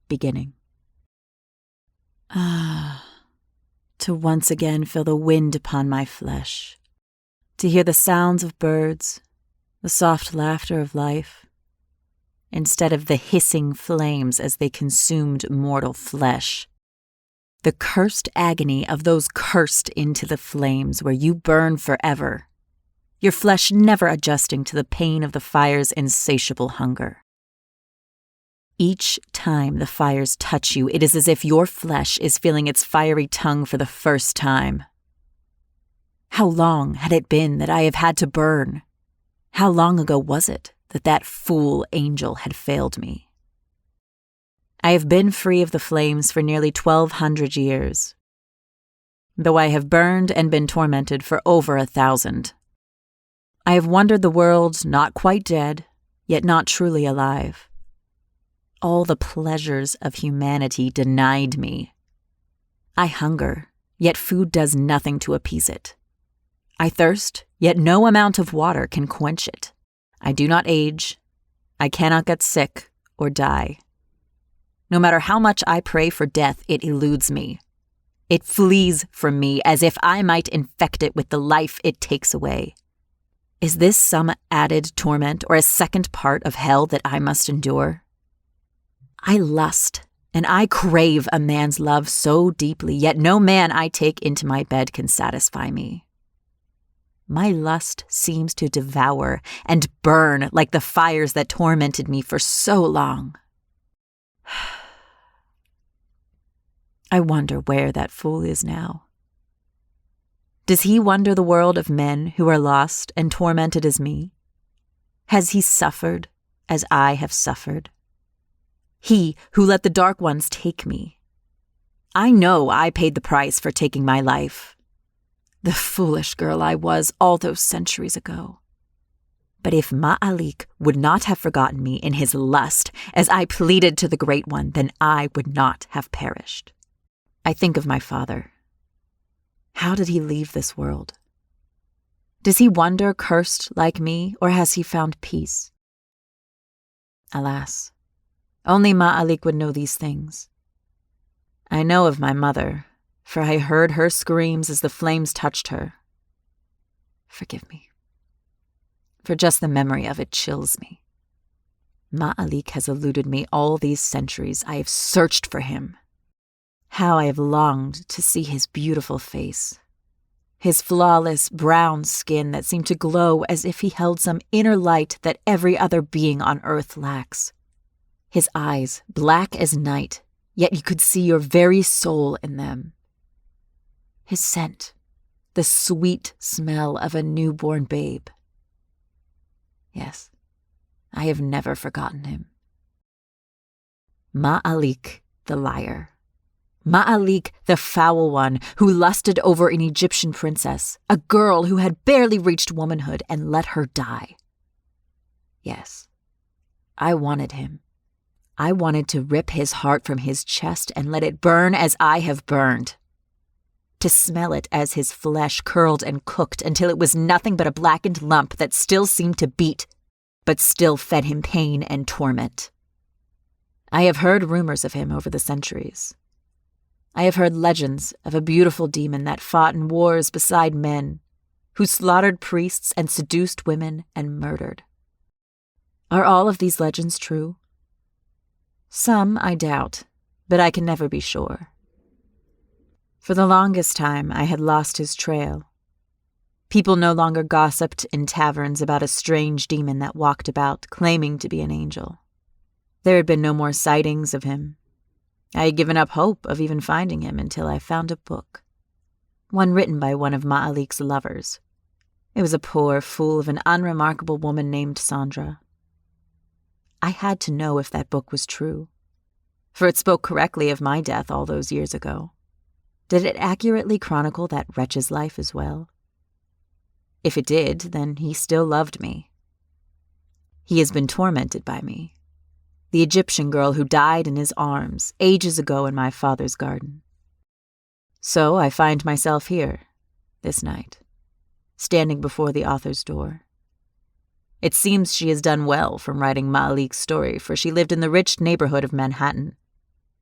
beginning. To once again feel the wind upon my flesh, to hear the sounds of birds, the soft laughter of life, instead of the hissing flames as they consumed mortal flesh. The cursed agony of those cursed into the flames where you burn forever, your flesh never adjusting to the pain of the fire's insatiable hunger. Each time the fires touch you, it is as if your flesh is feeling its fiery tongue for the first time. How long had it been that I have had to burn? How long ago was it that that fool angel had failed me? I have been free of the flames for nearly 1,200 years, though I have burned and been tormented for over 1,000. I have wandered the world not quite dead, yet not truly alive. All the pleasures of humanity denied me. I hunger, yet food does nothing to appease it. I thirst, yet no amount of water can quench it. I do not age. I cannot get sick or die. No matter how much I pray for death, it eludes me. It flees from me as if I might infect it with the life it takes away. Is this some added torment or a second part of hell that I must endure? I lust and I crave a man's love so deeply, yet no man I take into my bed can satisfy me. My lust seems to devour and burn like the fires that tormented me for so long. I wonder where that fool is now. Does he wonder the world of men who are lost and tormented as me? Has he suffered as I have suffered? He who let the dark ones take me. I know I paid the price for taking my life. The foolish girl I was all those centuries ago. But if Ma'alik would not have forgotten me in his lust as I pleaded to the Great One, then I would not have perished. I think of my father. How did he leave this world? Does he wander cursed like me, or has he found peace? Alas, only Ma'alik would know these things. I know of my mother, for I heard her screams as the flames touched her. Forgive me, for just the memory of it chills me. Ma'alik has eluded me all these centuries. I have searched for him. How I have longed to see his beautiful face, his flawless brown skin that seemed to glow as if he held some inner light that every other being on earth lacks. His eyes, black as night, yet you could see your very soul in them. His scent, the sweet smell of a newborn babe. Yes, I have never forgotten him. Ma'alik, the liar. Ma'alik, the foul one, who lusted over an Egyptian princess, a girl who had barely reached womanhood, and let her die. Yes, I wanted him. I wanted to rip his heart from his chest and let it burn as I have burned. To smell it as his flesh curled and cooked until it was nothing but a blackened lump that still seemed to beat, but still fed him pain and torment. I have heard rumors of him over the centuries. I have heard legends of a beautiful demon that fought in wars beside men, who slaughtered priests and seduced women and murdered. Are all of these legends true? Some I doubt, but I can never be sure. For the longest time, I had lost his trail. People no longer gossiped in taverns about a strange demon that walked about, claiming to be an angel. There had been no more sightings of him. I had given up hope of even finding him until I found a book, one written by one of Ma'alik's lovers. It was a poor fool of an unremarkable woman named Sandra. I had to know if that book was true, for it spoke correctly of my death all those years ago. Did it accurately chronicle that wretch's life as well? If it did, then he still loved me. He has been tormented by me, the Egyptian girl who died in his arms ages ago in my father's garden. So I find myself here, this night, standing before the author's door. It seems she has done well from writing Ma'alik's story, for she lived in the rich neighborhood of Manhattan,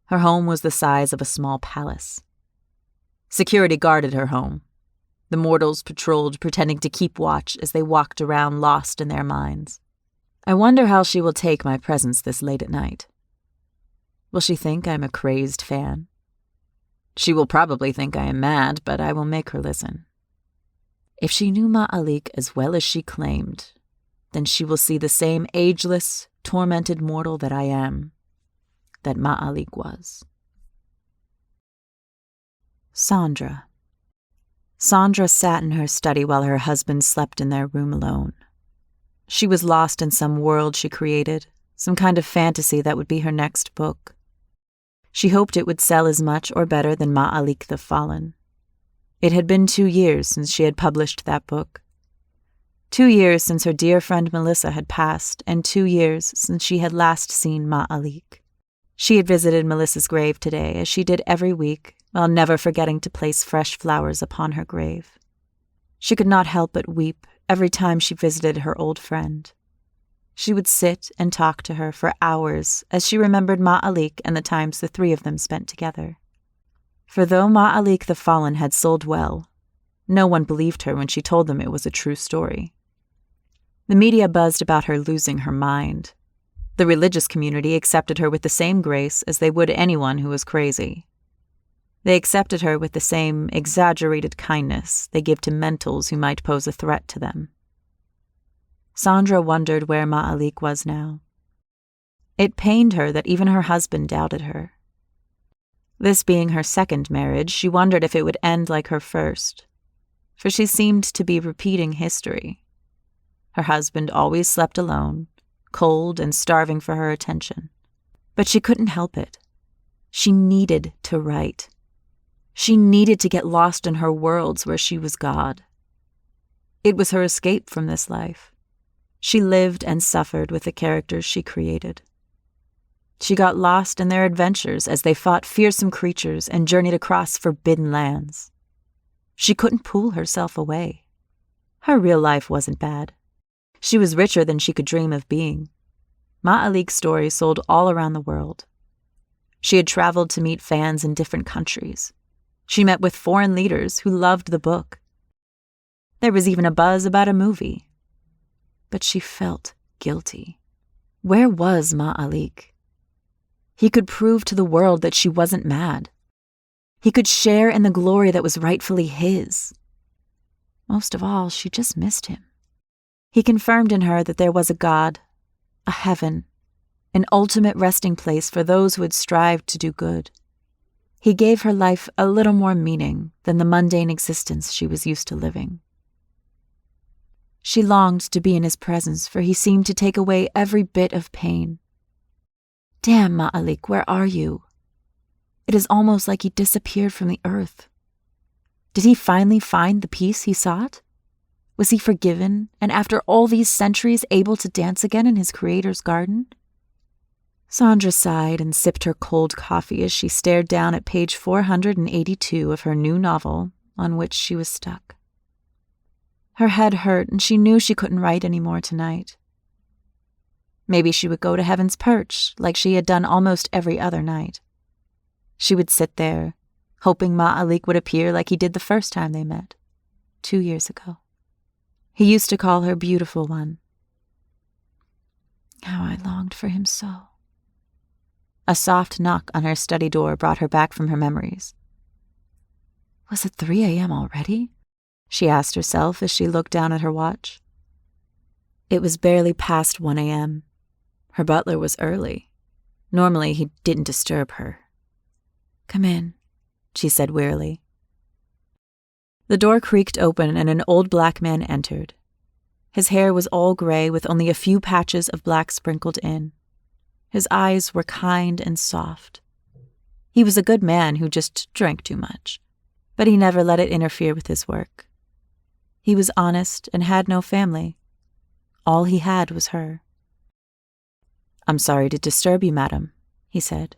Her home was the size of a small palace. Security guarded her home. The mortals patrolled, pretending to keep watch as they walked around lost in their minds. I wonder how she will take my presence this late at night. Will she think I'm a crazed fan? She will probably think I am mad, but I will make her listen. If she knew Ma'alik as well as she claimed, then she will see the same ageless, tormented mortal that I am, that Ma'alik was. Sandra. Sandra sat in her study while her husband slept in their room alone. She was lost in some world she created, some kind of fantasy that would be her next book. She hoped it would sell as much or better than Ma'alik the Fallen. It had been 2 years since she had published that book. 2 years since her dear friend Melissa had passed, and 2 years since she had last seen Ma'alik. She had visited Melissa's grave today, as she did every week, while never forgetting to place fresh flowers upon her grave. She could not help but weep every time she visited her old friend. She would sit and talk to her for hours as she remembered Ma'alik and the times the three of them spent together. For though Ma'alik the Fallen had sold well, no one believed her when she told them it was a true story. The media buzzed about her losing her mind. The religious community accepted her with the same grace as they would anyone who was crazy. They accepted her with the same exaggerated kindness they give to mentals who might pose a threat to them. Sandra wondered where Ma'alik was now. It pained her that even her husband doubted her. This being her second marriage, she wondered if it would end like her first, for she seemed to be repeating history. Her husband always slept alone, cold and starving for her attention. But she couldn't help it. She needed to write. She needed to get lost in her worlds where she was God. It was her escape from this life. She lived and suffered with the characters she created. She got lost in their adventures as they fought fearsome creatures and journeyed across forbidden lands. She couldn't pull herself away. Her real life wasn't bad. She was richer than she could dream of being. Ma'alik's story sold all around the world. She had traveled to meet fans in different countries. She met with foreign leaders who loved the book. There was even a buzz about a movie. But she felt guilty. Where was Ma'alik? He could prove to the world that she wasn't mad. He could share in the glory that was rightfully his. Most of all, she just missed him. He confirmed in her that there was a God, a heaven, an ultimate resting place for those who had strived to do good. He gave her life a little more meaning than the mundane existence she was used to living. She longed to be in his presence, for he seemed to take away every bit of pain. Damn, Ma'alik, where are you? It is almost like he disappeared from the earth. Did he finally find the peace he sought? Was he forgiven, and after all these centuries able to dance again in his creator's garden? Sandra sighed and sipped her cold coffee as she stared down at page 482 of her new novel, on which she was stuck. Her head hurt, and she knew she couldn't write any more tonight. Maybe she would go to Heaven's Perch, like she had done almost every other night. She would sit there, hoping Ma'alik would appear like he did the first time they met, 2 years ago. He used to call her Beautiful One. How I longed for him so. A soft knock on her study door brought her back from her memories. Was it 3 a.m. already? She asked herself as she looked down at her watch. It was barely past 1 a.m. Her butler was early. Normally, he didn't disturb her. Come in, she said wearily. The door creaked open and an old black man entered. His hair was all gray with only a few patches of black sprinkled in. His eyes were kind and soft. He was a good man who just drank too much, but he never let it interfere with his work. He was honest and had no family. All he had was her. I'm sorry to disturb you, madam, he said.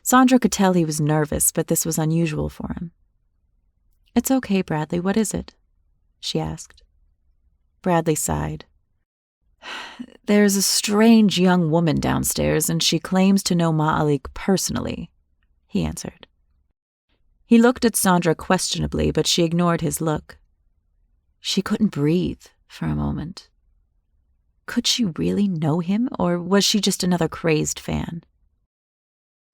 Sandra could tell he was nervous, but this was unusual for him. It's okay, Bradley, what is it? She asked. Bradley sighed. There's a strange young woman downstairs, and she claims to know Ma'alik personally, he answered. He looked at Sandra questionably, but she ignored his look. She couldn't breathe for a moment. Could she really know him, or was she just another crazed fan?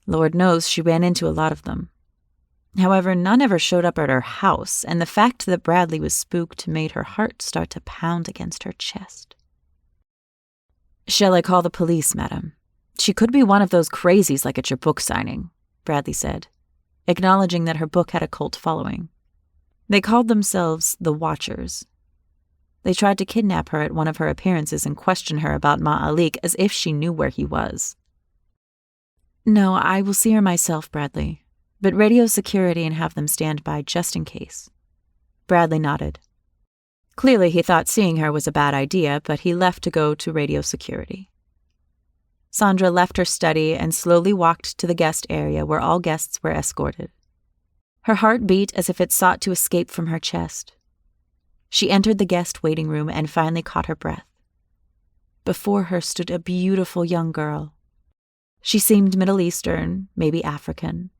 Lord knows she ran into a lot of them. However, none ever showed up at her house, and the fact that Bradley was spooked made her heart start to pound against her chest. "Shall I call the police, madam? She could be one of those crazies like at your book signing," Bradley said, acknowledging that her book had a cult following. They called themselves the Watchers. They tried to kidnap her at one of her appearances and question her about Ma'alik as if she knew where he was. "No, I will see her myself, Bradley, but radio security and have them stand by just in case." Bradley nodded. Clearly he thought seeing her was a bad idea, but he left to go to radio security. Sandra left her study and slowly walked to the guest area where all guests were escorted. Her heart beat as if it sought to escape from her chest. She entered the guest waiting room and finally caught her breath. Before her stood a beautiful young girl. She seemed Middle Eastern, maybe African.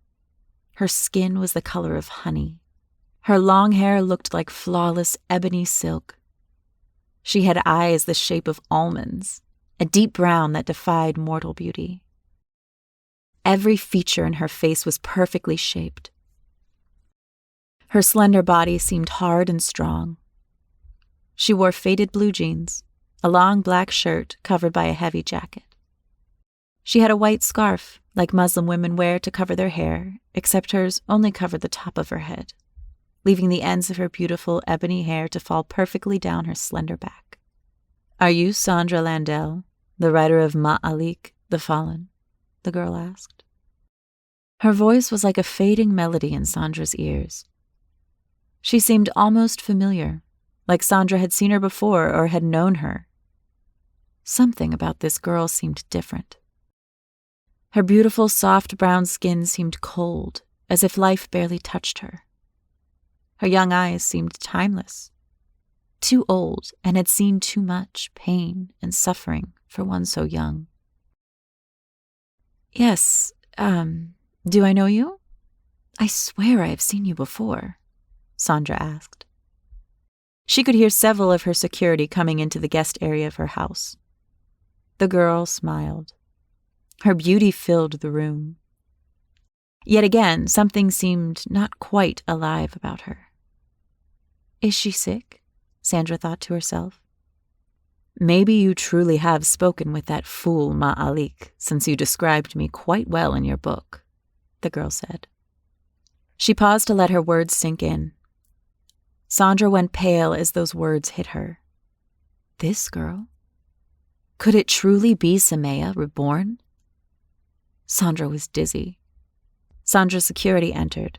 Her skin was the color of honey. Her long hair looked like flawless ebony silk. She had eyes the shape of almonds, a deep brown that defied mortal beauty. Every feature in her face was perfectly shaped. Her slender body seemed hard and strong. She wore faded blue jeans, a long black shirt covered by a heavy jacket. She had a white scarf, like Muslim women wear to cover their hair, except hers only covered the top of her head, leaving the ends of her beautiful ebony hair to fall perfectly down her slender back. "Are you Sandra Landell, the writer of Ma'alik, the Fallen?" the girl asked. Her voice was like a fading melody in Sandra's ears. She seemed almost familiar, like Sandra had seen her before or had known her. Something about this girl seemed different. Her beautiful, soft brown skin seemed cold, as if life barely touched her. Her young eyes seemed timeless, too old, and had seen too much pain and suffering for one so young. "Yes, do I know you? I swear I have seen you before," Sandra asked. She could hear several of her security coming into the guest area of her house. The girl smiled. Her beauty filled the room. Yet again, something seemed not quite alive about her. "Is she sick?" Sandra thought to herself. "Maybe you truly have spoken with that fool Ma'alik, since you described me quite well in your book," the girl said. She paused to let her words sink in. Sandra went pale as those words hit her. This girl? Could it truly be Semia reborn? Sandra was dizzy. Sandra's security entered.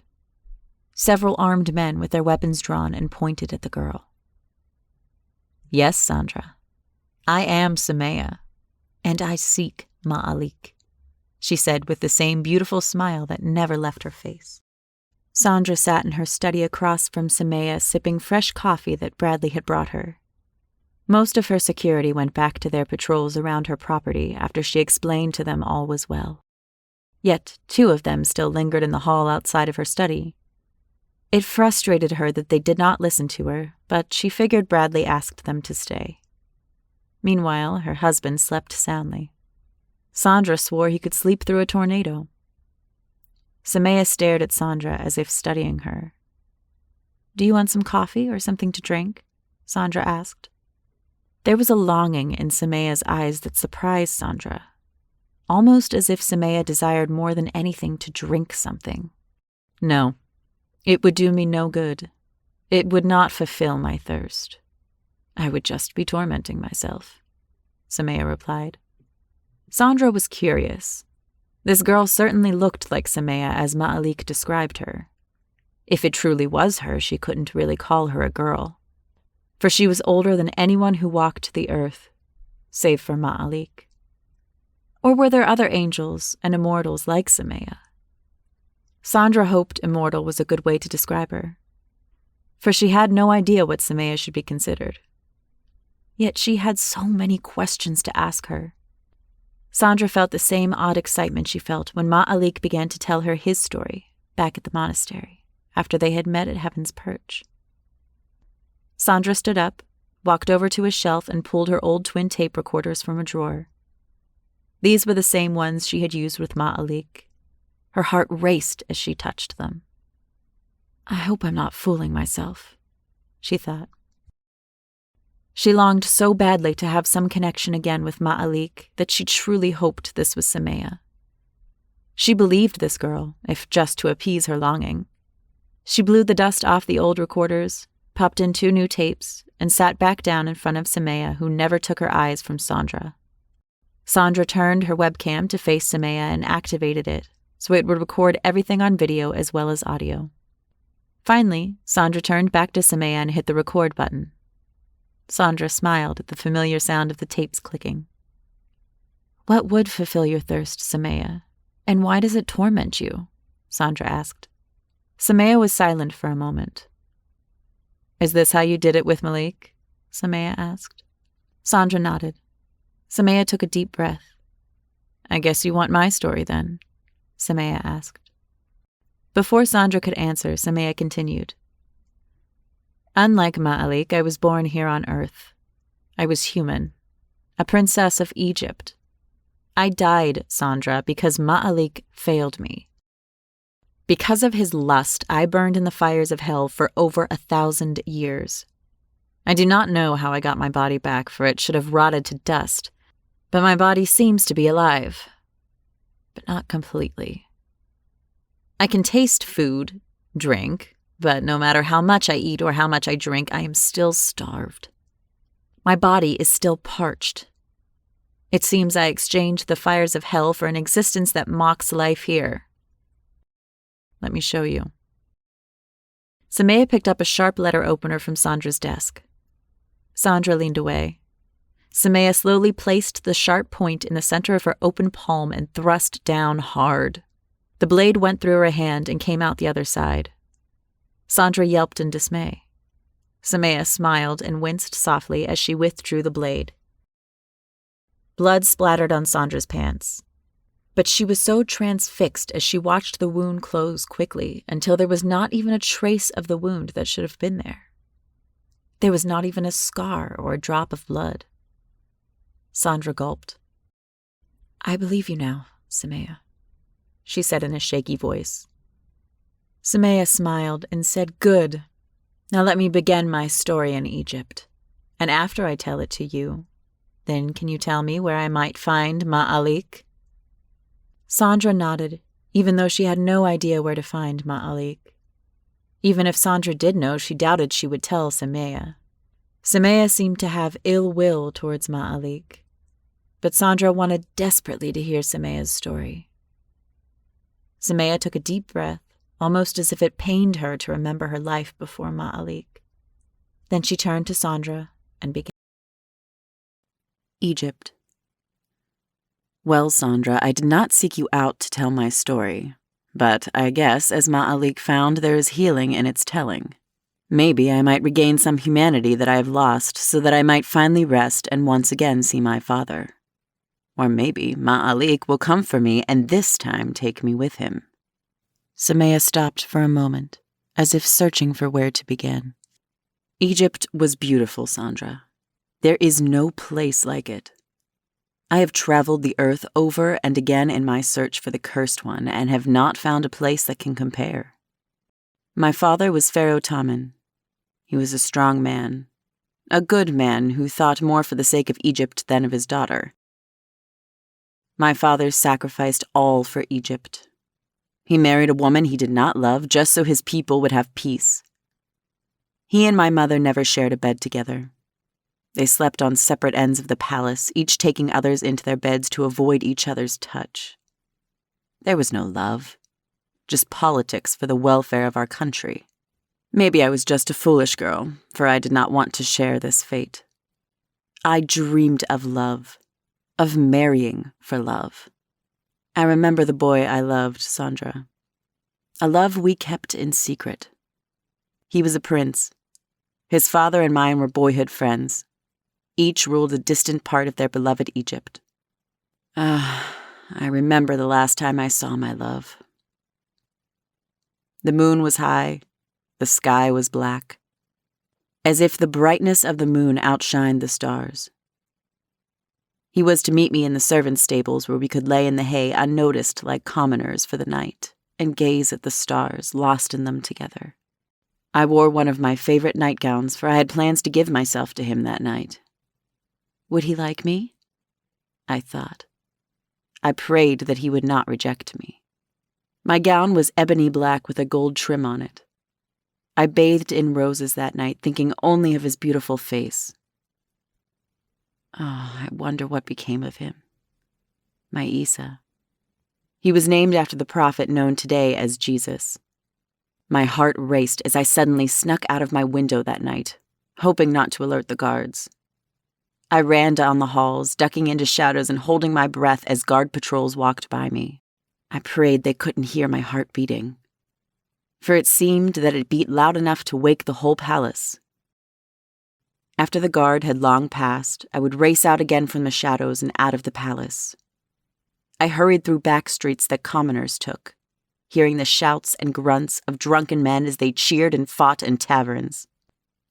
Several armed men with their weapons drawn and pointed at the girl. "Yes, Sandra, I am Semia, and I seek Ma'alik," she said with the same beautiful smile that never left her face. Sandra sat in her study across from Semia, sipping fresh coffee that Bradley had brought her. Most of her security went back to their patrols around her property after she explained to them all was well. Yet 2 of them still lingered in the hall outside of her study. It frustrated her that they did not listen to her, but she figured Bradley asked them to stay. Meanwhile, her husband slept soundly. Sandra swore he could sleep through a tornado. Semia stared at Sandra as if studying her. "Do you want some coffee or something to drink?" Sandra asked. There was a longing in Semia's eyes that surprised Sandra, almost as if Semia desired more than anything to drink something. "No, it would do me no good. It would not fulfill my thirst. I would just be tormenting myself," Semia replied. Sandra was curious. This girl certainly looked like Semia as Ma'alik described her. If it truly was her, she couldn't really call her a girl, for she was older than anyone who walked the earth, save for Ma'alik. Or were there other angels and immortals like Semia? Sandra hoped immortal was a good way to describe her, for she had no idea what Semia should be considered. Yet she had so many questions to ask her. Sandra felt the same odd excitement she felt when Ma'alik began to tell her his story back at the monastery, after they had met at Heaven's Perch. Sandra stood up, walked over to a shelf, and pulled her old twin tape recorders from a drawer. These were the same ones she had used with Ma'alik. Her heart raced as she touched them. I hope I'm not fooling myself, she thought. She longed so badly to have some connection again with Ma'alik that she truly hoped this was Semia. She believed this girl, if just to appease her longing. She blew the dust off the old recorders, popped in 2 new tapes, and sat back down in front of Semia, who never took her eyes from Sandra. Sandra turned her webcam to face Semia and activated it, so it would record everything on video as well as audio. Finally, Sandra turned back to Semia and hit the record button. Sandra smiled at the familiar sound of the tapes clicking. What would fulfill your thirst, Semia? And why does it torment you? Sandra asked. Semia was silent for a moment. Is this how you did it with Malik? Semia asked. Sandra nodded. Semia took a deep breath. I guess you want my story then, Semia asked. Before Sandra could answer, Semia continued. Unlike Ma'alik, I was born here on Earth. I was human, a princess of Egypt. I died, Sandra, because Ma'alik failed me. Because of his lust, I burned in the fires of hell for over 1,000 years. I do not know how I got my body back, for it should have rotted to dust, but my body seems to be alive. But not completely. I can taste food, drink, but no matter how much I eat or how much I drink, I am still starved. My body is still parched. It seems I exchanged the fires of hell for an existence that mocks life here. Let me show you. Semia picked up a sharp letter opener from Sandra's desk. Sandra leaned away. Semia slowly placed the sharp point in the center of her open palm and thrust down hard. The blade went through her hand and came out the other side. Sandra yelped in dismay. Semia smiled and winced softly as she withdrew the blade. Blood splattered on Sandra's pants. But she was so transfixed as she watched the wound close quickly until there was not even a trace of the wound that should have been there. There was not even a scar or a drop of blood. Sandra gulped. I believe you now, Semia, she said in a shaky voice. Semia smiled and said, Good. Now let me begin my story in Egypt. And after I tell it to you, then can you tell me where I might find Ma'alik? Sandra nodded, even though she had no idea where to find Ma'alik. Even if Sandra did know, she doubted she would tell Semia. Semia seemed to have ill will towards Ma'alik, but Sandra wanted desperately to hear Semia's story. Semia took a deep breath, almost as if it pained her to remember her life before Ma'alik. Then she turned to Sandra and began. Egypt. Well, Sandra, I did not seek you out to tell my story, but I guess, as Ma'alik found, there is healing in its telling. Maybe I might regain some humanity that I have lost so that I might finally rest and once again see my father. Or maybe Ma'alik will come for me and this time take me with him. Semia stopped for a moment, as if searching for where to begin. Egypt was beautiful, Sandra. There is no place like it. I have traveled the earth over and again in my search for the cursed one and have not found a place that can compare. My father was Pharaoh Tamen. He was a strong man, a good man who thought more for the sake of Egypt than of his daughter. My father sacrificed all for Egypt. He married a woman he did not love just so his people would have peace. He and my mother never shared a bed together. They slept on separate ends of the palace, each taking others into their beds to avoid each other's touch. There was no love, just politics for the welfare of our country. Maybe I was just a foolish girl, for I did not want to share this fate. I dreamed of love, of marrying for love. I remember the boy I loved, Sandra. A love we kept in secret. He was a prince. His father and mine were boyhood friends. Each ruled a distant part of their beloved Egypt. I remember the last time I saw my love. The moon was high, the sky was black, as if the brightness of the moon outshined the stars. He was to meet me in the servants' stables where we could lay in the hay unnoticed like commoners for the night and gaze at the stars, lost in them together. I wore one of my favorite nightgowns, for I had plans to give myself to him that night. Would he like me? I thought. I prayed that he would not reject me. My gown was ebony black with a gold trim on it. I bathed in roses that night, thinking only of his beautiful face. Oh, I wonder what became of him. My Isa. He was named after the prophet known today as Jesus. My heart raced as I suddenly snuck out of my window that night, hoping not to alert the guards. I ran down the halls, ducking into shadows and holding my breath as guard patrols walked by me. I prayed they couldn't hear my heart beating, for it seemed that it beat loud enough to wake the whole palace. After the guard had long passed, I would race out again from the shadows and out of the palace. I hurried through back streets that commoners took, hearing the shouts and grunts of drunken men as they cheered and fought in taverns.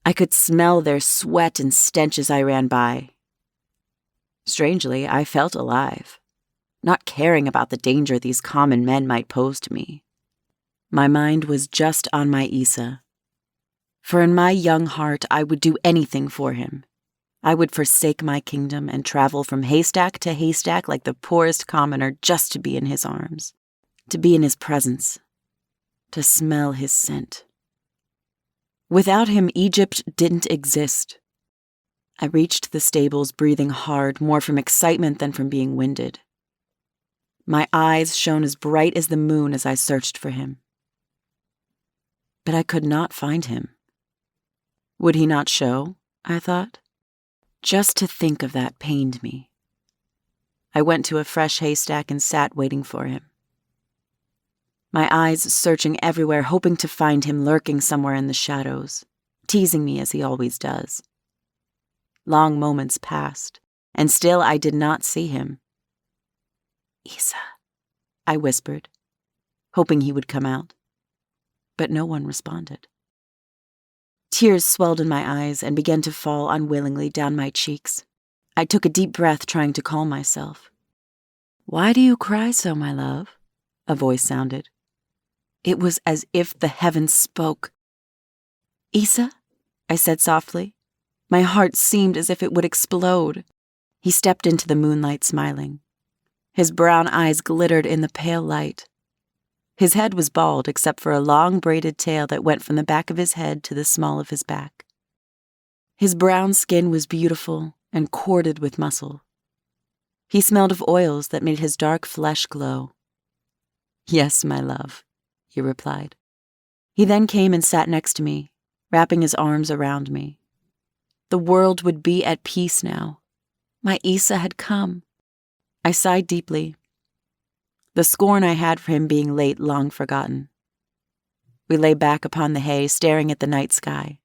I could smell their sweat and stench as I ran by. Strangely, I felt alive, not caring about the danger these common men might pose to me. My mind was just on my Isa. For in my young heart, I would do anything for him. I would forsake my kingdom and travel from haystack to haystack like the poorest commoner just to be in his arms, to be in his presence, to smell his scent. Without him, Egypt didn't exist. I reached the stables breathing hard, more from excitement than from being winded. My eyes shone as bright as the moon as I searched for him. But I could not find him. Would he not show? I thought. Just to think of that pained me. I went to a fresh haystack and sat waiting for him. My eyes searching everywhere, hoping to find him lurking somewhere in the shadows, teasing me as he always does. Long moments passed, and still I did not see him. Isa, I whispered, hoping he would come out. But no one responded. Tears swelled in my eyes and began to fall unwillingly down my cheeks. I took a deep breath, trying to calm myself. Why do you cry so, my love? A voice sounded. It was as if the heavens spoke. Isa, I said softly. My heart seemed as if it would explode. He stepped into the moonlight, smiling. His brown eyes glittered in the pale light. His head was bald except for a long braided tail that went from the back of his head to the small of his back. His brown skin was beautiful and corded with muscle. He smelled of oils that made his dark flesh glow. Yes, my love, he replied. He then came and sat next to me, wrapping his arms around me. The world would be at peace now. My Isa had come. I sighed deeply. The scorn I had for him being late long forgotten. We lay back upon the hay, staring at the night sky.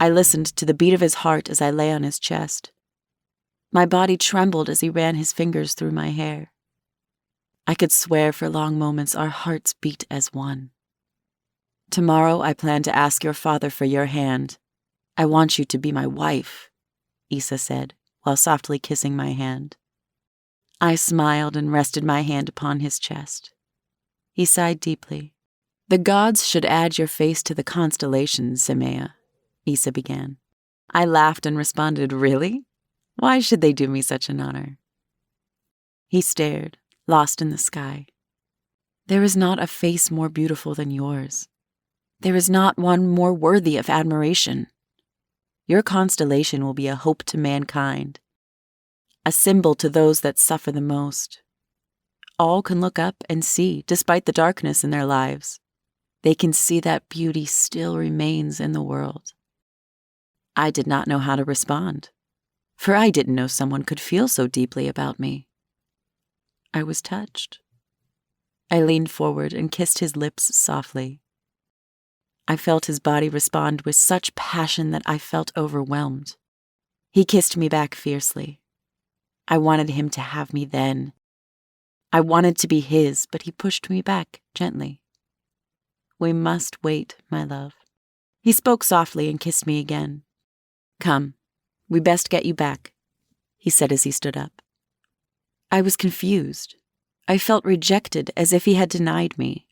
I listened to the beat of his heart as I lay on his chest. My body trembled as he ran his fingers through my hair. I could swear for long moments our hearts beat as one. Tomorrow I plan to ask your father for your hand. I want you to be my wife, Isa said, while softly kissing my hand. I smiled and rested my hand upon his chest. He sighed deeply. The gods should add your face to the constellations, Semia, Isa began. I laughed and responded, Really? Why should they do me such an honor? He stared, lost in the sky. There is not a face more beautiful than yours. There is not one more worthy of admiration. Your constellation will be a hope to mankind, a symbol to those that suffer the most. All can look up and see, despite the darkness in their lives. They can see that beauty still remains in the world. I did not know how to respond, for I didn't know someone could feel so deeply about me. I was touched. I leaned forward and kissed his lips softly. I felt his body respond with such passion that I felt overwhelmed. He kissed me back fiercely. I wanted him to have me then. I wanted to be his, but he pushed me back gently. We must wait, my love. He spoke softly and kissed me again. Come, we best get you back, he said as he stood up. I was confused. I felt rejected, as if he had denied me.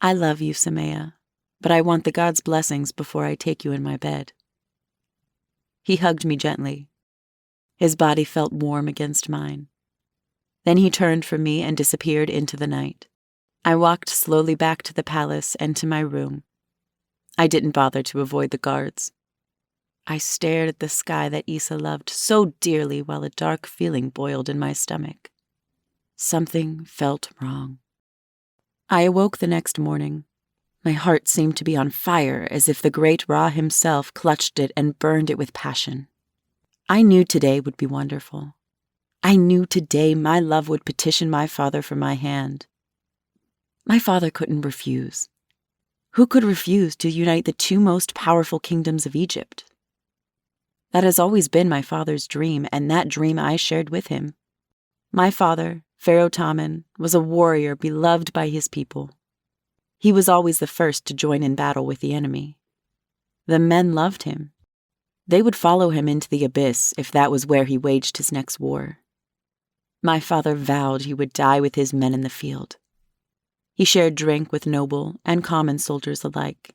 I love you, Semia, but I want the gods' blessings before I take you in my bed. He hugged me gently. His body felt warm against mine. Then he turned from me and disappeared into the night. I walked slowly back to the palace and to my room. I didn't bother to avoid the guards. I stared at the sky that Isa loved so dearly while a dark feeling boiled in my stomach. Something felt wrong. I awoke the next morning. My heart seemed to be on fire, as if the great Ra himself clutched it and burned it with passion. I knew today would be wonderful. I knew today my love would petition my father for my hand. My father couldn't refuse. Who could refuse to unite the two most powerful kingdoms of Egypt? That has always been my father's dream, and that dream I shared with him. My father, Pharaoh Tamen, was a warrior beloved by his people. He was always the first to join in battle with the enemy. The men loved him. They would follow him into the abyss if that was where he waged his next war. My father vowed he would die with his men in the field. He shared drink with noble and common soldiers alike.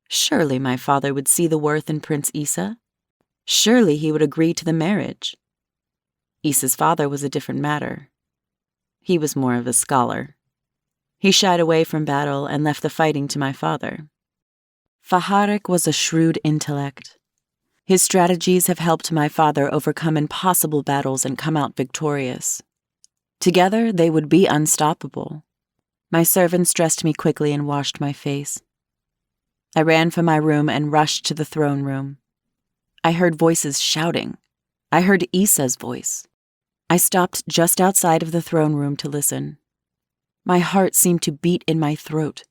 Surely my father would see the worth in Prince Isa. Surely he would agree to the marriage. Isa's father was a different matter. He was more of a scholar. He shied away from battle and left the fighting to my father. Faharik was a shrewd intellect. His strategies have helped my father overcome impossible battles and come out victorious. Together, they would be unstoppable. My servants dressed me quickly and washed my face. I ran from my room and rushed to the throne room. I heard voices shouting. I heard Isa's voice. I stopped just outside of the throne room to listen. My heart seemed to beat in my throat.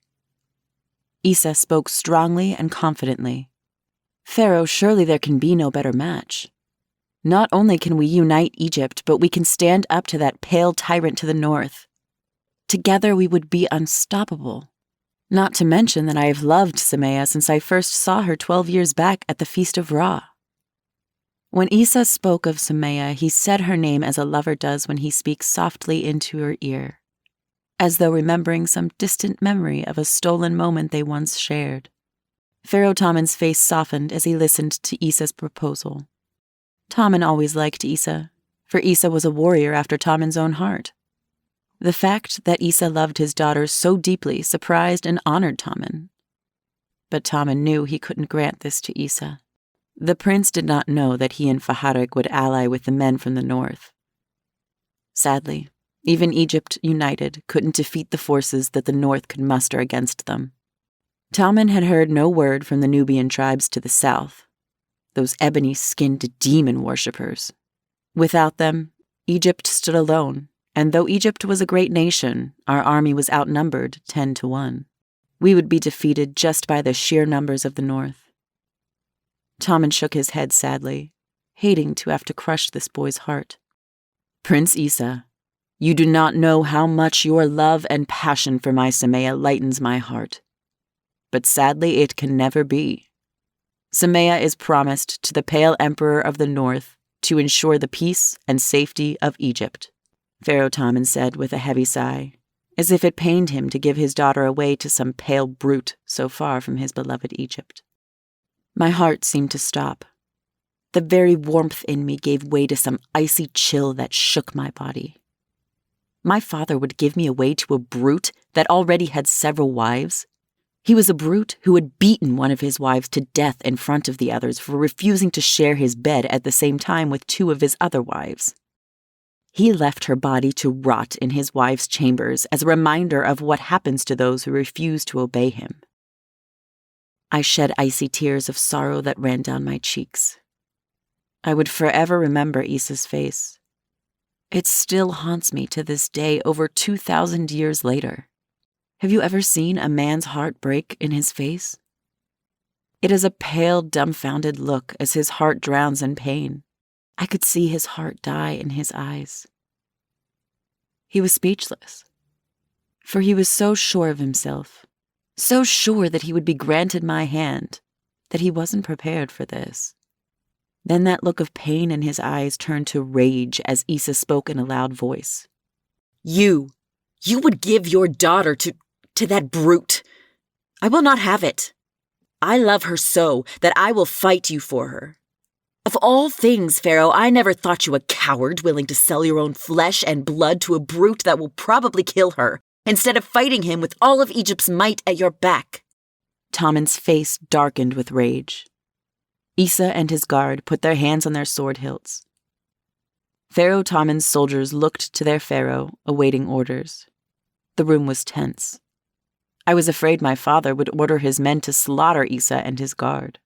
Isa spoke strongly and confidently. Pharaoh, surely there can be no better match. Not only can we unite Egypt, but we can stand up to that pale tyrant to the north. Together we would be unstoppable. Not to mention that I have loved Semia since I first saw her 12 years back at the Feast of Ra. When Isa spoke of Semia, he said her name as a lover does when he speaks softly into her ear, as though remembering some distant memory of a stolen moment they once shared. Pharaoh Tamen's face softened as he listened to Isa's proposal. Tamen always liked Isa, for Isa was a warrior after Tamen's own heart. The fact that Isa loved his daughter so deeply surprised and honored Tamen. But Tamen knew he couldn't grant this to Isa. The prince did not know that he and Faharik would ally with the men from the north. Sadly, even Egypt united couldn't defeat the forces that the north could muster against them. Tamen had heard no word from the Nubian tribes to the south, those ebony-skinned demon worshippers. Without them, Egypt stood alone, and though Egypt was a great nation, our army was outnumbered 10-1. We would be defeated just by the sheer numbers of the north. Tamen shook his head sadly, hating to have to crush this boy's heart. Prince Isa, you do not know how much your love and passion for my Semia lightens my heart. But sadly it can never be. Semia is promised to the Pale Emperor of the North to ensure the peace and safety of Egypt, Pharaoh Tamen said with a heavy sigh, as if it pained him to give his daughter away to some pale brute so far from his beloved Egypt. My heart seemed to stop. The very warmth in me gave way to some icy chill that shook my body. My father would give me away to a brute that already had several wives. He was a brute who had beaten one of his wives to death in front of the others for refusing to share his bed at the same time with two of his other wives. He left her body to rot in his wife's chambers as a reminder of what happens to those who refuse to obey him. I shed icy tears of sorrow that ran down my cheeks. I would forever remember Isa's face. It still haunts me to this day, over 2,000 years later. Have you ever seen a man's heart break in his face? It is a pale, dumbfounded look as his heart drowns in pain. I could see his heart die in his eyes. He was speechless, for he was so sure of himself, so sure that he would be granted my hand, that he wasn't prepared for this. Then that look of pain in his eyes turned to rage as Issa spoke in a loud voice. You would give your daughter to that brute. I will not have it. I love her so that I will fight you for her. Of all things, Pharaoh, I never thought you a coward willing to sell your own flesh and blood to a brute that will probably kill her, instead of fighting him with all of Egypt's might at your back. Tamin's face darkened with rage. Issa and his guard put their hands on their sword hilts. Pharaoh Tamin's soldiers looked to their pharaoh, awaiting orders. The room was tense. I was afraid my father would order his men to slaughter Issa and his guard,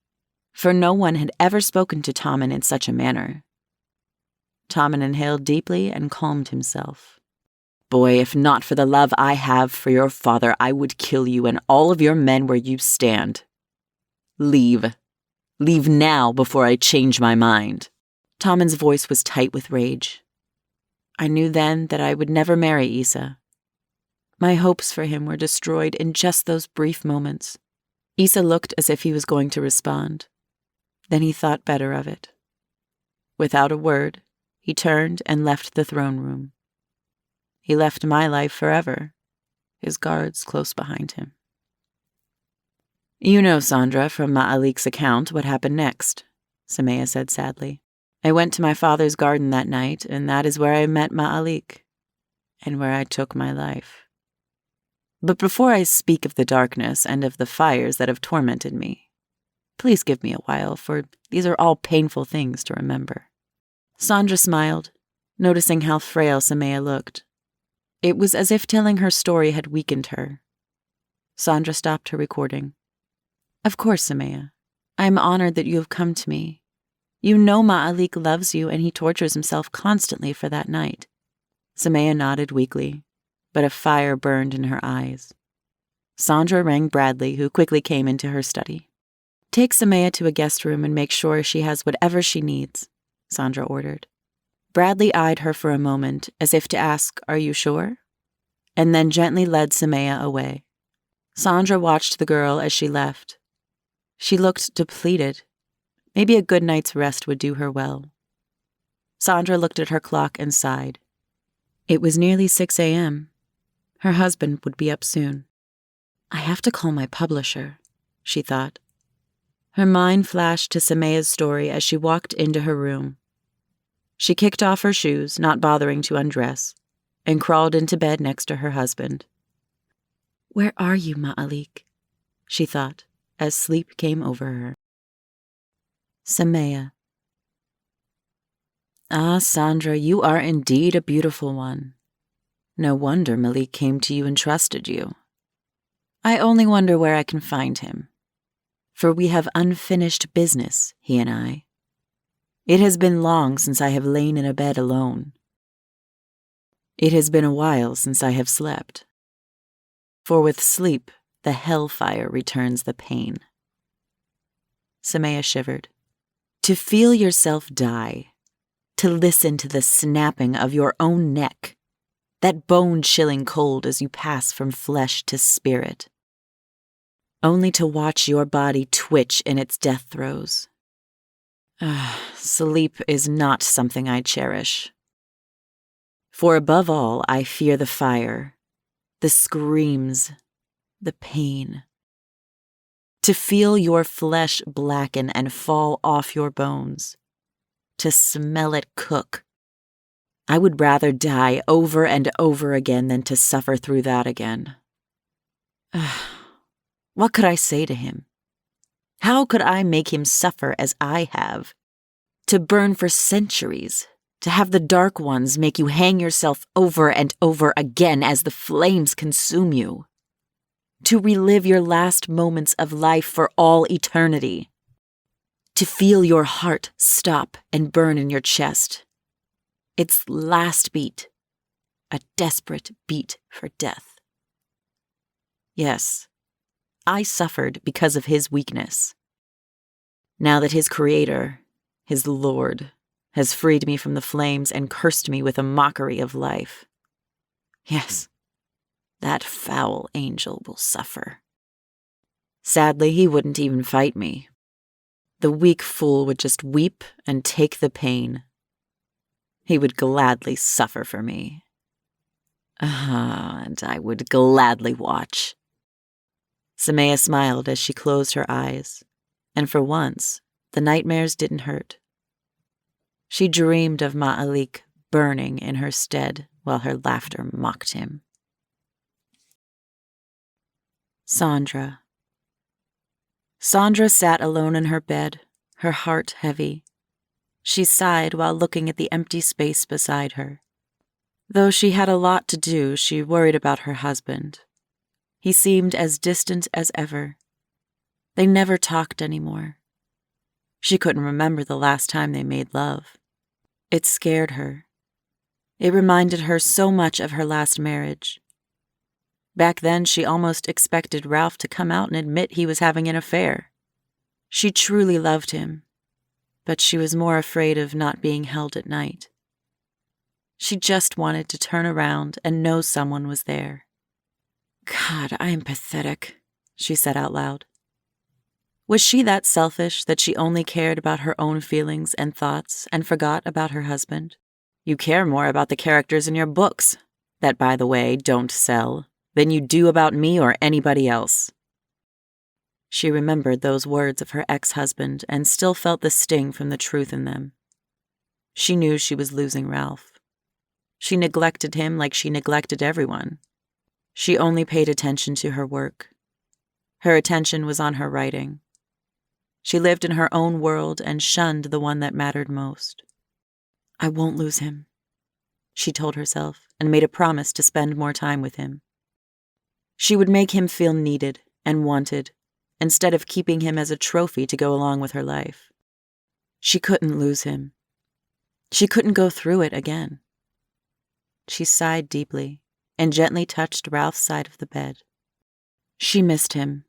for no one had ever spoken to Tamin in such a manner. Tamin inhaled deeply and calmed himself. Boy, if not for the love I have for your father, I would kill you and all of your men where you stand. Leave. Leave now before I change my mind. Tamin's voice was tight with rage. I knew then that I would never marry Issa. My hopes for him were destroyed in just those brief moments. Issa looked as if he was going to respond. Then he thought better of it. Without a word, he turned and left the throne room. He left my life forever, his guards close behind him. You know, Sandra, from Ma'alik's account, what happened next, Semia said sadly. I went to my father's garden that night, and that is where I met Ma'alik, and where I took my life. But before I speak of the darkness and of the fires that have tormented me, please give me a while, for these are all painful things to remember. Sandra smiled, noticing how frail Semia looked. It was as if telling her story had weakened her. Sandra stopped her recording. Of course, Semia. I am honored that you have come to me. You know Ma'alik loves you, and he tortures himself constantly for that night. Semia nodded weakly, but a fire burned in her eyes. Sandra rang Bradley, who quickly came into her study. Take Semia to a guest room and make sure she has whatever she needs, Sandra ordered. Bradley eyed her for a moment, as if to ask, Are you sure? And then gently led Semia away. Sandra watched the girl as she left. She looked depleted. Maybe a good night's rest would do her well. Sandra looked at her clock and sighed. It was nearly 6 a.m. Her husband would be up soon. I have to call my publisher, she thought. Her mind flashed to Semia's story as she walked into her room. She kicked off her shoes, not bothering to undress, and crawled into bed next to her husband. Where are you, Ma'alik? She thought, as sleep came over her. Semia. Ah, Sandra, you are indeed a beautiful one. No wonder Malik came to you and trusted you. I only wonder where I can find him. For we have unfinished business, he and I. It has been long since I have lain in a bed alone. It has been a while since I have slept. For with sleep, the hellfire returns the pain. Semia shivered. To feel yourself die, to listen to the snapping of your own neck, that bone-chilling cold as you pass from flesh to spirit, only to watch your body twitch in its death throes. Sleep is not something I cherish. For above all, I fear the fire, the screams, the pain. To feel your flesh blacken and fall off your bones, to smell it cook. I would rather die over and over again than to suffer through that again. What could I say to him? How could I make him suffer as I have? To burn for centuries, to have the dark ones make you hang yourself over and over again as the flames consume you. To relive your last moments of life for all eternity. To feel your heart stop and burn in your chest. Its last beat, a desperate beat for death. Yes, I suffered because of his weakness. Now that his creator, his Lord, has freed me from the flames and cursed me with a mockery of life. Yes, that foul angel will suffer. Sadly, he wouldn't even fight me. The weak fool would just weep and take the pain. He would gladly suffer for me. And I would gladly watch. Semia smiled as she closed her eyes, and for once, the nightmares didn't hurt. She dreamed of Ma'alik burning in her stead while her laughter mocked him. Sandra. Sandra sat alone in her bed, her heart heavy. She sighed while looking at the empty space beside her. Though she had a lot to do, she worried about her husband. He seemed as distant as ever. They never talked anymore. She couldn't remember the last time they made love. It scared her. It reminded her so much of her last marriage. Back then, she almost expected Ralph to come out and admit he was having an affair. She truly loved him, but she was more afraid of not being held at night. She just wanted to turn around and know someone was there. God, I am pathetic, she said out loud. Was she that selfish that she only cared about her own feelings and thoughts and forgot about her husband? You care more about the characters in your books, that, by the way, don't sell, than you do about me or anybody else. She remembered those words of her ex-husband and still felt the sting from the truth in them. She knew she was losing Ralph. She neglected him like she neglected everyone. She only paid attention to her work. Her attention was on her writing. She lived in her own world and shunned the one that mattered most. I won't lose him, she told herself, and made a promise to spend more time with him. She would make him feel needed and wanted, instead of keeping him as a trophy to go along with her life. She couldn't lose him. She couldn't go through it again. She sighed deeply and gently touched Ralph's side of the bed. She missed him.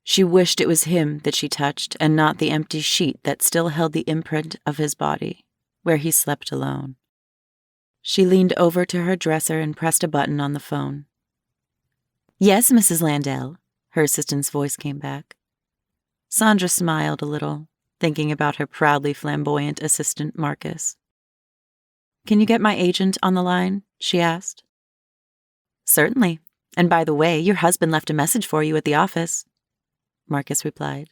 She wished it was him that she touched and not the empty sheet that still held the imprint of his body, where he slept alone. She leaned over to her dresser and pressed a button on the phone. Yes, Mrs. Landell, her assistant's voice came back. Sandra smiled a little, thinking about her proudly flamboyant assistant, Marcus. Can you get my agent on the line? She asked. Certainly. And by the way, your husband left a message for you at the office, Marcus replied.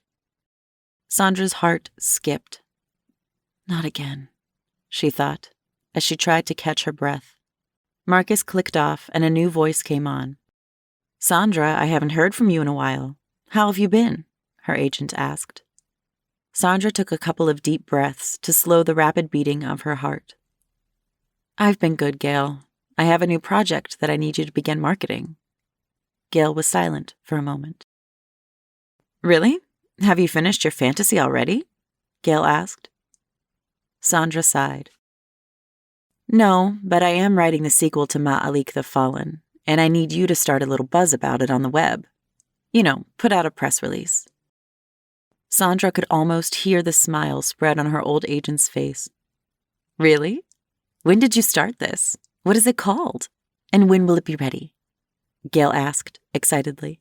Sandra's heart skipped. Not again, she thought, as she tried to catch her breath. Marcus clicked off and a new voice came on. Sandra, I haven't heard from you in a while. How have you been? Her agent asked. Sandra took a couple of deep breaths to slow the rapid beating of her heart. I've been good, Gail. I have a new project that I need you to begin marketing. Gail was silent for a moment. Really? Have you finished your fantasy already? Gail asked. Sandra sighed. No, but I am writing the sequel to Ma'alik the Fallen, and I need you to start a little buzz about it on the web. You know, put out a press release. Sandra could almost hear the smile spread on her old agent's face. Really? When did you start this? What is it called? And when will it be ready? Gail asked, excitedly.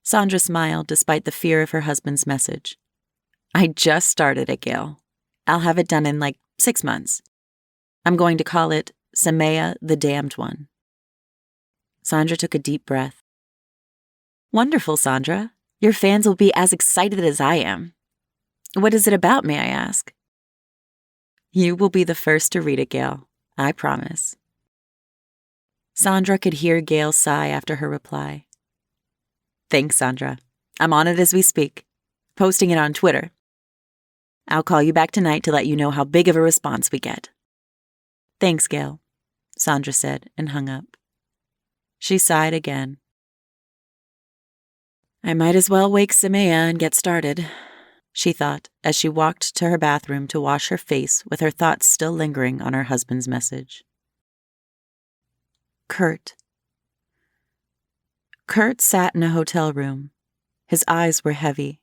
Sandra smiled despite the fear of her husband's message. I just started it, Gail. I'll have it done in 6 months. I'm going to call it Semia the Damned One. Sandra took a deep breath. Wonderful, Sandra. Your fans will be as excited as I am. What is it about, may I ask? You will be the first to read it, Gail. I promise. Sandra could hear Gail sigh after her reply. Thanks, Sandra. I'm on it as we speak, posting it on Twitter. I'll call you back tonight to let you know how big of a response we get. Thanks, Gail, Sandra said and hung up. She sighed again. I might as well wake Semia and get started, she thought as she walked to her bathroom to wash her face with her thoughts still lingering on her husband's message. Kurt sat in a hotel room. His eyes were heavy.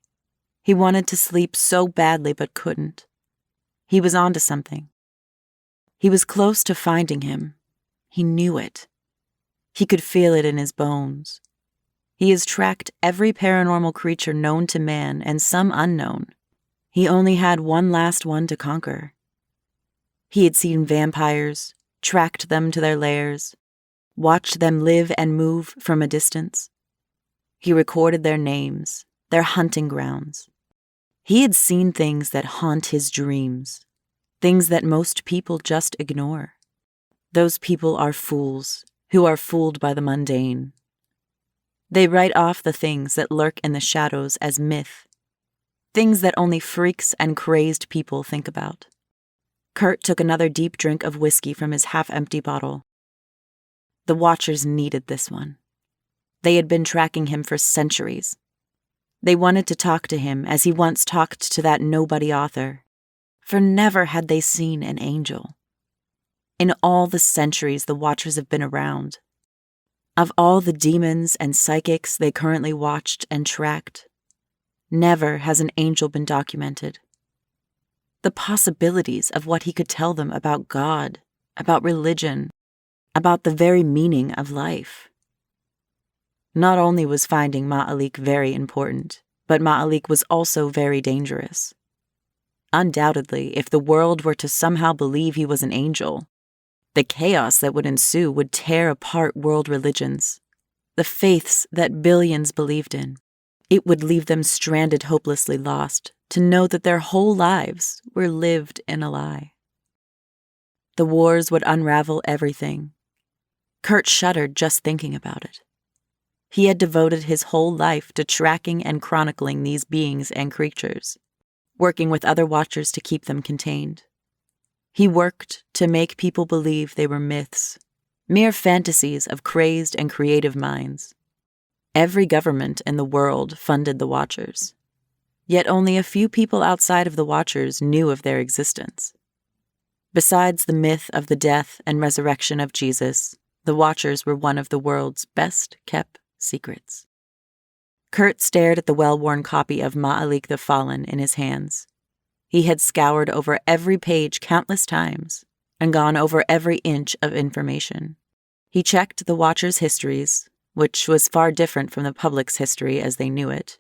He wanted to sleep so badly but couldn't. He was onto something. He was close to finding him. He knew it. He could feel it in his bones. He has tracked every paranormal creature known to man and some unknown. He only had one last one to conquer. He had seen vampires, tracked them to their lairs, watched them live and move from a distance. He recorded their names, their hunting grounds. He had seen things that haunt his dreams, things that most people just ignore. Those people are fools who are fooled by the mundane. They write off the things that lurk in the shadows as myth, things that only freaks and crazed people think about. Kurt took another deep drink of whiskey from his half-empty bottle. The Watchers needed this one. They had been tracking him for centuries. They wanted to talk to him as he once talked to that nobody author, for never had they seen an angel. In all the centuries the Watchers have been around, of all the demons and psychics they currently watched and tracked, never has an angel been documented. The possibilities of what he could tell them about God, about religion, about the very meaning of life. Not only was finding Ma'alik very important, but Ma'alik was also very dangerous. Undoubtedly, if the world were to somehow believe he was an angel, the chaos that would ensue would tear apart world religions, the faiths that billions believed in. It would leave them stranded, hopelessly lost, to know that their whole lives were lived in a lie. The wars would unravel everything. Kurt shuddered just thinking about it. He had devoted his whole life to tracking and chronicling these beings and creatures, working with other Watchers to keep them contained. He worked to make people believe they were myths, mere fantasies of crazed and creative minds. Every government in the world funded the Watchers, yet only a few people outside of the Watchers knew of their existence. Besides the myth of the death and resurrection of Jesus, the Watchers were one of the world's best-kept secrets. Kurt stared at the well-worn copy of Ma'alik the Fallen in his hands. He had scoured over every page countless times and gone over every inch of information. He checked the Watchers' histories, which was far different from the public's history as they knew it,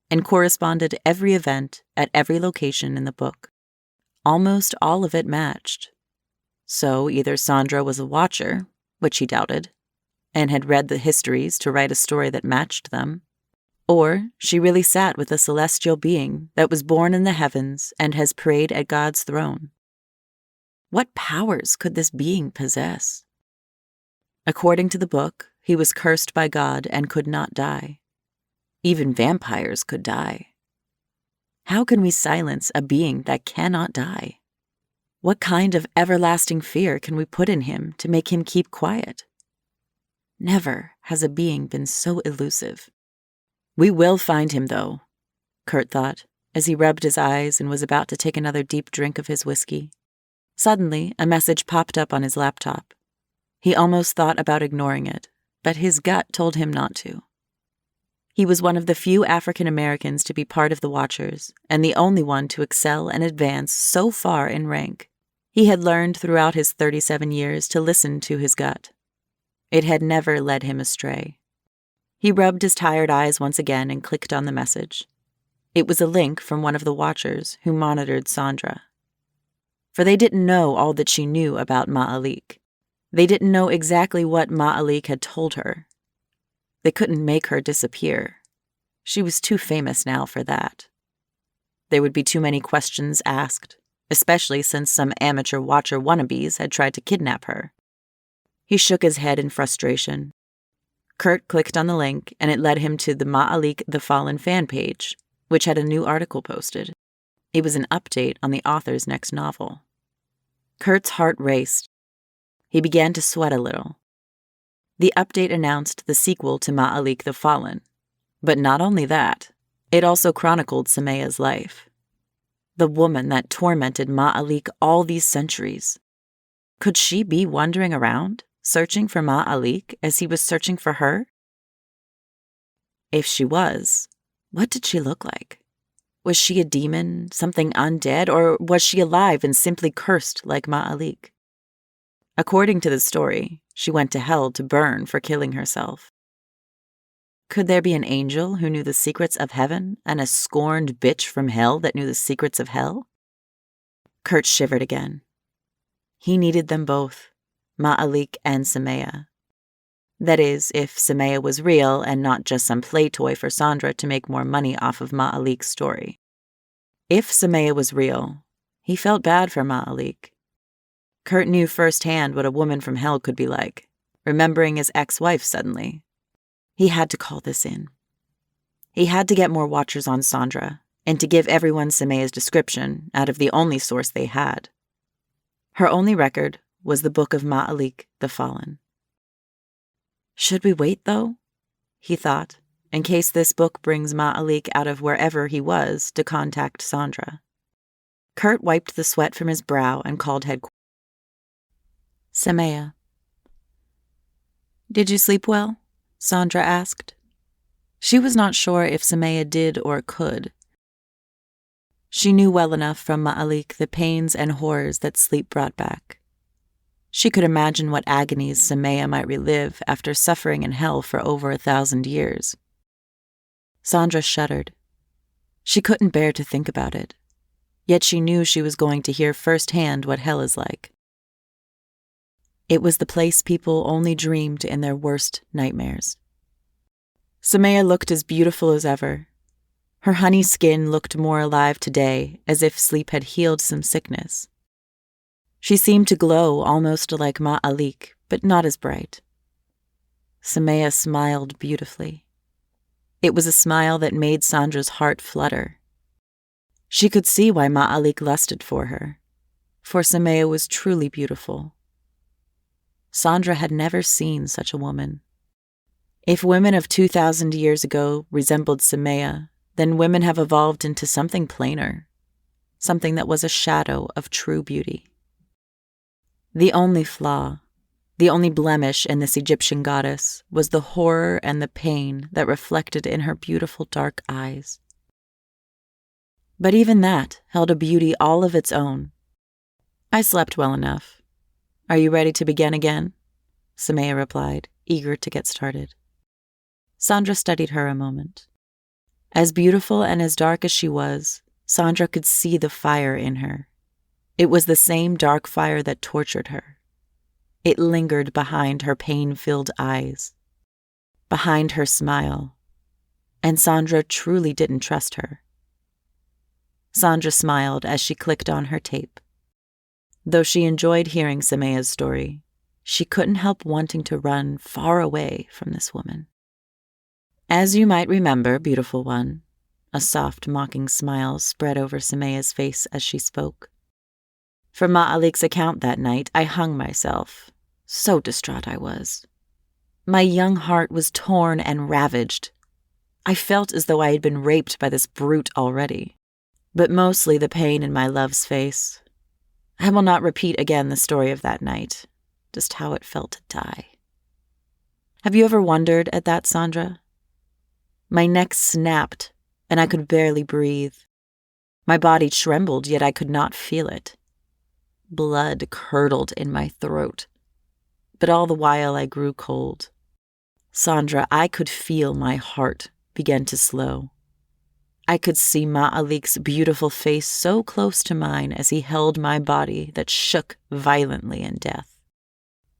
and corresponded every event at every location in the book. Almost all of it matched. So either Sandra was a Watcher, which he doubted, and had read the histories to write a story that matched them, or she really sat with a celestial being that was born in the heavens and has prayed at God's throne. What powers could this being possess? According to the book, he was cursed by God and could not die. Even vampires could die. How can we silence a being that cannot die? What kind of everlasting fear can we put in him to make him keep quiet? Never has a being been so elusive. We will find him, though, Kurt thought, as he rubbed his eyes and was about to take another deep drink of his whiskey. Suddenly, a message popped up on his laptop. He almost thought about ignoring it, but his gut told him not to. He was one of the few African Americans to be part of the Watchers, and the only one to excel and advance so far in rank. He had learned throughout his 37 years to listen to his gut. It had never led him astray. He rubbed his tired eyes once again and clicked on the message. It was a link from one of the Watchers who monitored Sandra. For they didn't know all that she knew about Ma'alik. They didn't know exactly what Ma'alik had told her. They couldn't make her disappear. She was too famous now for that. There would be too many questions asked, especially since some amateur Watcher wannabes had tried to kidnap her. He shook his head in frustration. Kurt clicked on the link, and it led him to the Ma'alik the Fallen fan page, which had a new article posted. It was an update on the author's next novel. Kurt's heart raced. He began to sweat a little. The update announced the sequel to Ma'alik the Fallen. But not only that, it also chronicled Semia's life. The woman that tormented Ma'alik all these centuries. Could she be wandering around, searching for Ma'alik as he was searching for her? If she was, what did she look like? Was she a demon, something undead, or was she alive and simply cursed like Ma'alik? According to the story, she went to hell to burn for killing herself. Could there be an angel who knew the secrets of heaven and a scorned bitch from hell that knew the secrets of hell? Kurt shivered again. He needed them both, Ma'alik and Semia. That is, if Semia was real and not just some play toy for Sandra to make more money off of Ma'alik's story. If Semia was real, he felt bad for Ma'alik. Kurt knew firsthand what a woman from hell could be like, remembering his ex-wife suddenly. He had to call this in. He had to get more watchers on Sandra, and to give everyone Semia's description out of the only source they had. Her only record was the book of Ma'alik, the Fallen. Should we wait, though? He thought, in case this book brings Ma'alik out of wherever he was to contact Sandra. Kurt wiped the sweat from his brow and called headquarters. Semia. Did you sleep well? Sandra asked. She was not sure if Semia did or could. She knew well enough from Ma'alik the pains and horrors that sleep brought back. She could imagine what agonies Semia might relive after suffering in hell for over 1,000 years. Sandra shuddered. She couldn't bear to think about it, yet she knew she was going to hear firsthand what hell is like. It was the place people only dreamed in their worst nightmares. Semia looked as beautiful as ever. Her honey skin looked more alive today, as if sleep had healed some sickness. She seemed to glow almost like Ma'alik, but not as bright. Semia smiled beautifully. It was a smile that made Sandra's heart flutter. She could see why Ma'alik lusted for her, for Semia was truly beautiful. Sandra had never seen such a woman. If women of 2,000 years ago resembled Semia, then women have evolved into something plainer, something that was a shadow of true beauty. The only flaw, the only blemish in this Egyptian goddess was the horror and the pain that reflected in her beautiful dark eyes. But even that held a beauty all of its own. I slept well enough. Are you ready to begin again? Semia replied, eager to get started. Sandra studied her a moment. As beautiful and as dark as she was, Sandra could see the fire in her. It was the same dark fire that tortured her. It lingered behind her pain-filled eyes, behind her smile, and Sandra truly didn't trust her. Sandra smiled as she clicked on her tape. Though she enjoyed hearing Semia's story, she couldn't help wanting to run far away from this woman. As you might remember, beautiful one, a soft, mocking smile spread over Semia's face as she spoke. For Ma'alik's account that night, I hung myself. So distraught I was. My young heart was torn and ravaged. I felt as though I had been raped by this brute already, but mostly the pain in my love's face. I will not repeat again the story of that night, just how it felt to die. Have you ever wondered at that, Sandra? My neck snapped, and I could barely breathe. My body trembled, yet I could not feel it. Blood curdled in my throat, but all the while I grew cold. Sandra, I could feel my heart begin to slow. I could see Ma'alik's beautiful face so close to mine as he held my body that shook violently in death.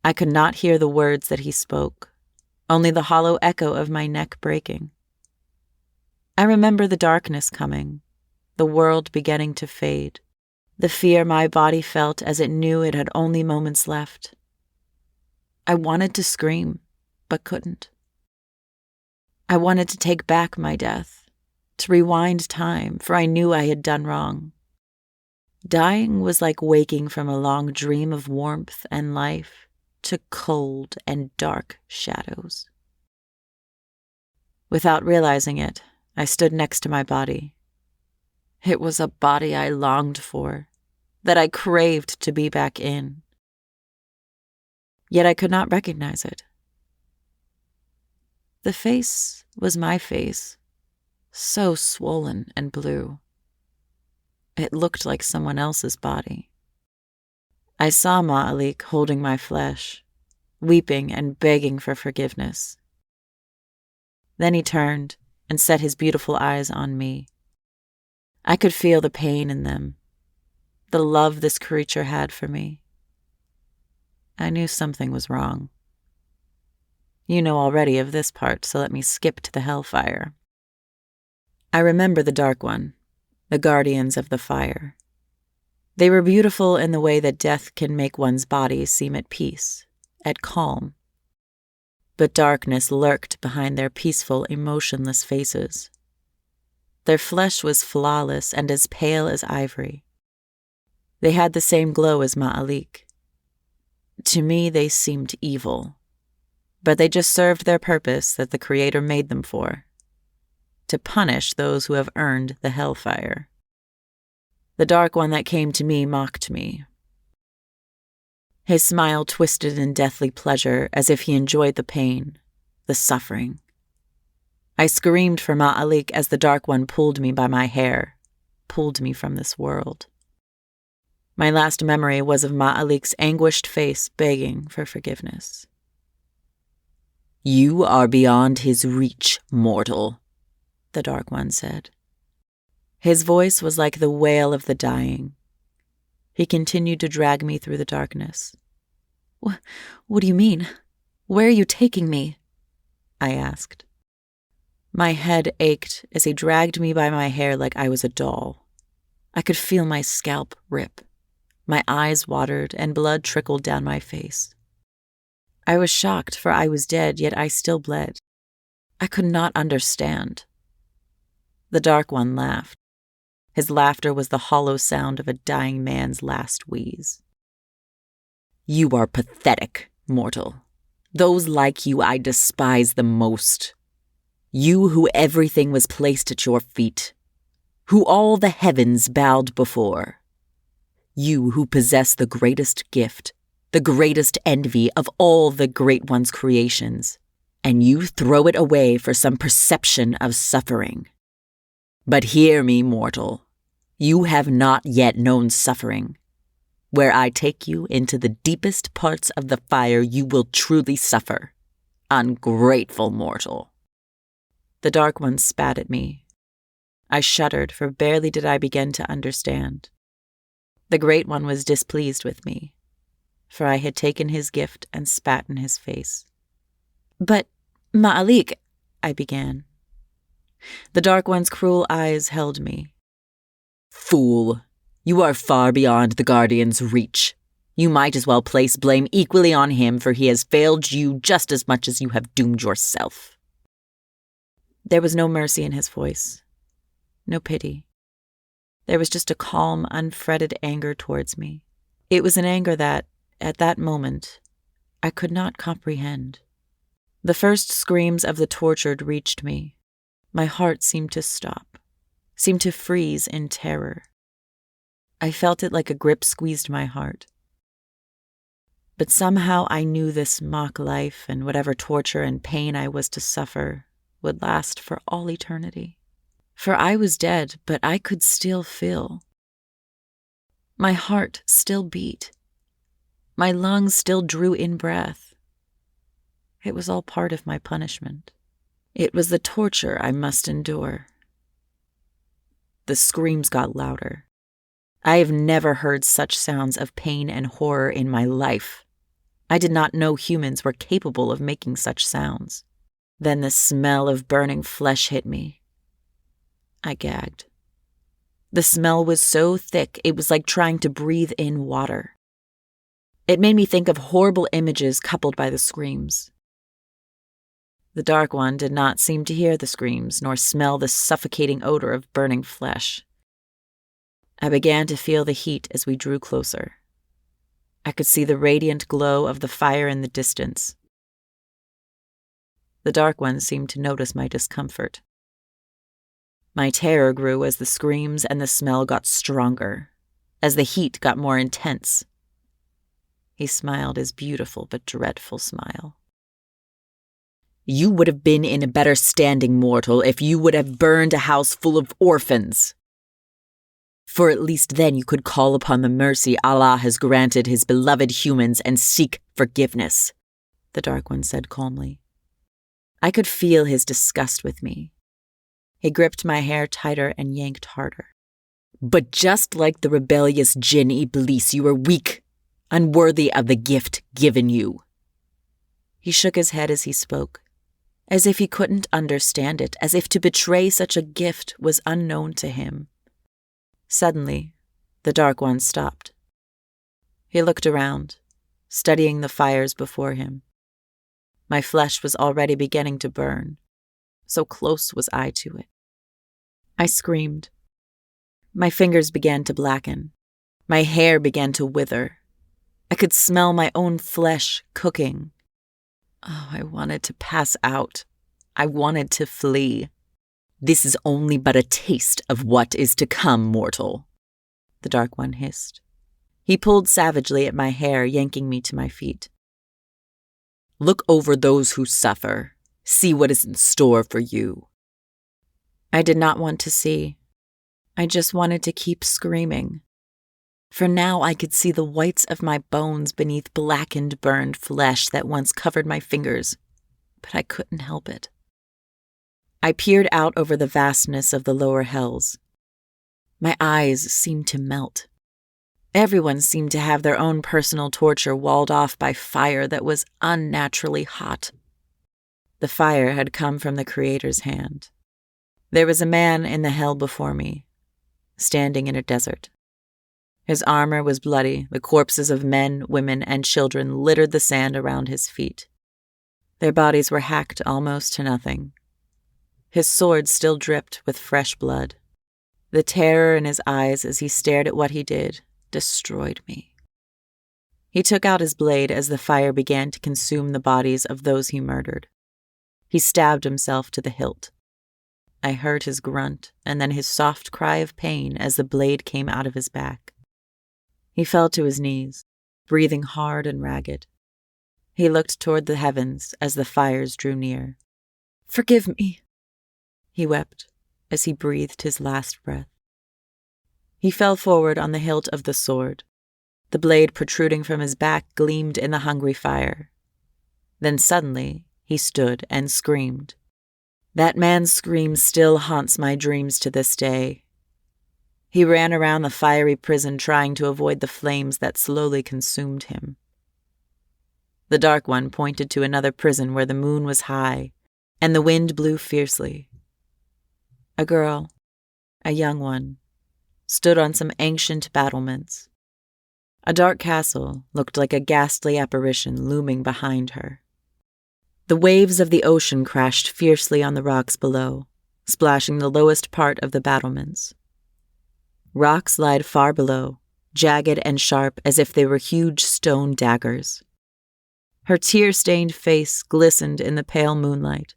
I could not hear the words that he spoke, only the hollow echo of my neck breaking. I remember the darkness coming, the world beginning to fade, the fear my body felt as it knew it had only moments left. I wanted to scream, but couldn't. I wanted to take back my death, to rewind time, for I knew I had done wrong. Dying was like waking from a long dream of warmth and life to cold and dark shadows. Without realizing it, I stood next to my body. It was a body I longed for, that I craved to be back in. Yet I could not recognize it. The face was my face, so swollen and blue. It looked like someone else's body. I saw Ma'alik holding my flesh, weeping and begging for forgiveness. Then he turned and set his beautiful eyes on me. I could feel the pain in them, the love this creature had for me. I knew something was wrong. You know already of this part, so let me skip to the hellfire. I remember the Dark One, the guardians of the fire. They were beautiful in the way that death can make one's body seem at peace, at calm. But darkness lurked behind their peaceful, emotionless faces. Their flesh was flawless and as pale as ivory. They had the same glow as Ma'alik. To me, they seemed evil, but they just served their purpose that the Creator made them for, to punish those who have earned the hellfire. The Dark One that came to me mocked me. His smile twisted in deathly pleasure as if he enjoyed the pain, the suffering. I screamed for Ma'alik as the Dark One pulled me by my hair, pulled me from this world. My last memory was of Ma'alik's anguished face begging for forgiveness. "You are beyond his reach, mortal," the Dark One said. His voice was like the wail of the dying. He continued to drag me through the darkness. What do you mean? Where are you taking me?" I asked. My head ached as he dragged me by my hair like I was a doll. I could feel my scalp rip. My eyes watered and blood trickled down my face. I was shocked, for I was dead, yet I still bled. I could not understand. The Dark One laughed. His laughter was the hollow sound of a dying man's last wheeze. "You are pathetic, mortal. Those like you I despise the most. You who everything was placed at your feet, who all the heavens bowed before. You who possess the greatest gift, the greatest envy of all the Great One's creations, and you throw it away for some perception of suffering. But hear me, mortal. You have not yet known suffering. Where I take you into the deepest parts of the fire, you will truly suffer. Ungrateful mortal." The Dark One spat at me. I shuddered, for barely did I begin to understand. The Great One was displeased with me, for I had taken his gift and spat in his face. "But, Ma'alik," I began. The Dark One's cruel eyes held me. "Fool, you are far beyond the Guardian's reach. You might as well place blame equally on him, for he has failed you just as much as you have doomed yourself." There was no mercy in his voice, no pity. There was just a calm, unfretted anger towards me. It was an anger that, at that moment, I could not comprehend. The first screams of the tortured reached me. My heart seemed to stop, seemed to freeze in terror. I felt it like a grip squeezed my heart. But somehow I knew this mock life and whatever torture and pain I was to suffer would last for all eternity. For I was dead, but I could still feel. My heart still beat. My lungs still drew in breath. It was all part of my punishment. It was the torture I must endure. The screams got louder. I have never heard such sounds of pain and horror in my life. I did not know humans were capable of making such sounds. Then the smell of burning flesh hit me. I gagged. The smell was so thick it was like trying to breathe in water. It made me think of horrible images coupled by the screams. The Dark One did not seem to hear the screams nor smell the suffocating odor of burning flesh. I began to feel the heat as we drew closer. I could see the radiant glow of the fire in the distance. The Dark One seemed to notice my discomfort. My terror grew as the screams and the smell got stronger, as the heat got more intense. He smiled his beautiful but dreadful smile. "You would have been in a better standing, mortal, if you would have burned a house full of orphans." For at least then you could call upon the mercy Allah has granted his beloved humans and seek forgiveness, the Dark One said calmly. I could feel his disgust with me. He gripped my hair tighter and yanked harder. But just like the rebellious jinn Iblis, you are weak, unworthy of the gift given you. He shook his head as he spoke, as if he couldn't understand it, as if to betray such a gift was unknown to him. Suddenly, the Dark One stopped. He looked around, studying the fires before him. My flesh was already beginning to burn. So close was I to it. I screamed. My fingers began to blacken. My hair began to wither. I could smell my own flesh cooking. Oh, I wanted to pass out. I wanted to flee. This is only but a taste of what is to come, mortal, the Dark One hissed. He pulled savagely at my hair, yanking me to my feet. Look over those who suffer. See what is in store for you. I did not want to see. I just wanted to keep screaming. For now I could see the whites of my bones beneath blackened, burned flesh that once covered my fingers, but I couldn't help it. I peered out over the vastness of the lower hells. My eyes seemed to melt. Everyone seemed to have their own personal torture walled off by fire that was unnaturally hot. The fire had come from the Creator's hand. There was a man in the hell before me, standing in a desert. His armor was bloody. The corpses of men, women, and children littered the sand around his feet. Their bodies were hacked almost to nothing. His sword still dripped with fresh blood. The terror in his eyes as he stared at what he did destroyed me. He took out his blade as the fire began to consume the bodies of those he murdered. He stabbed himself to the hilt. I heard his grunt and then his soft cry of pain as the blade came out of his back. He fell to his knees, breathing hard and ragged. He looked toward the heavens as the fires drew near. "Forgive me," he wept as he breathed his last breath. He fell forward on the hilt of the sword. The blade protruding from his back gleamed in the hungry fire. Then suddenly he stood and screamed. That man's scream still haunts my dreams to this day. He ran around the fiery prison trying to avoid the flames that slowly consumed him. The Dark One pointed to another prison where the moon was high and the wind blew fiercely. A girl, a young one, stood on some ancient battlements. A dark castle looked like a ghastly apparition looming behind her. The waves of the ocean crashed fiercely on the rocks below, splashing the lowest part of the battlements. Rocks lied far below, jagged and sharp as if they were huge stone daggers. Her tear-stained face glistened in the pale moonlight,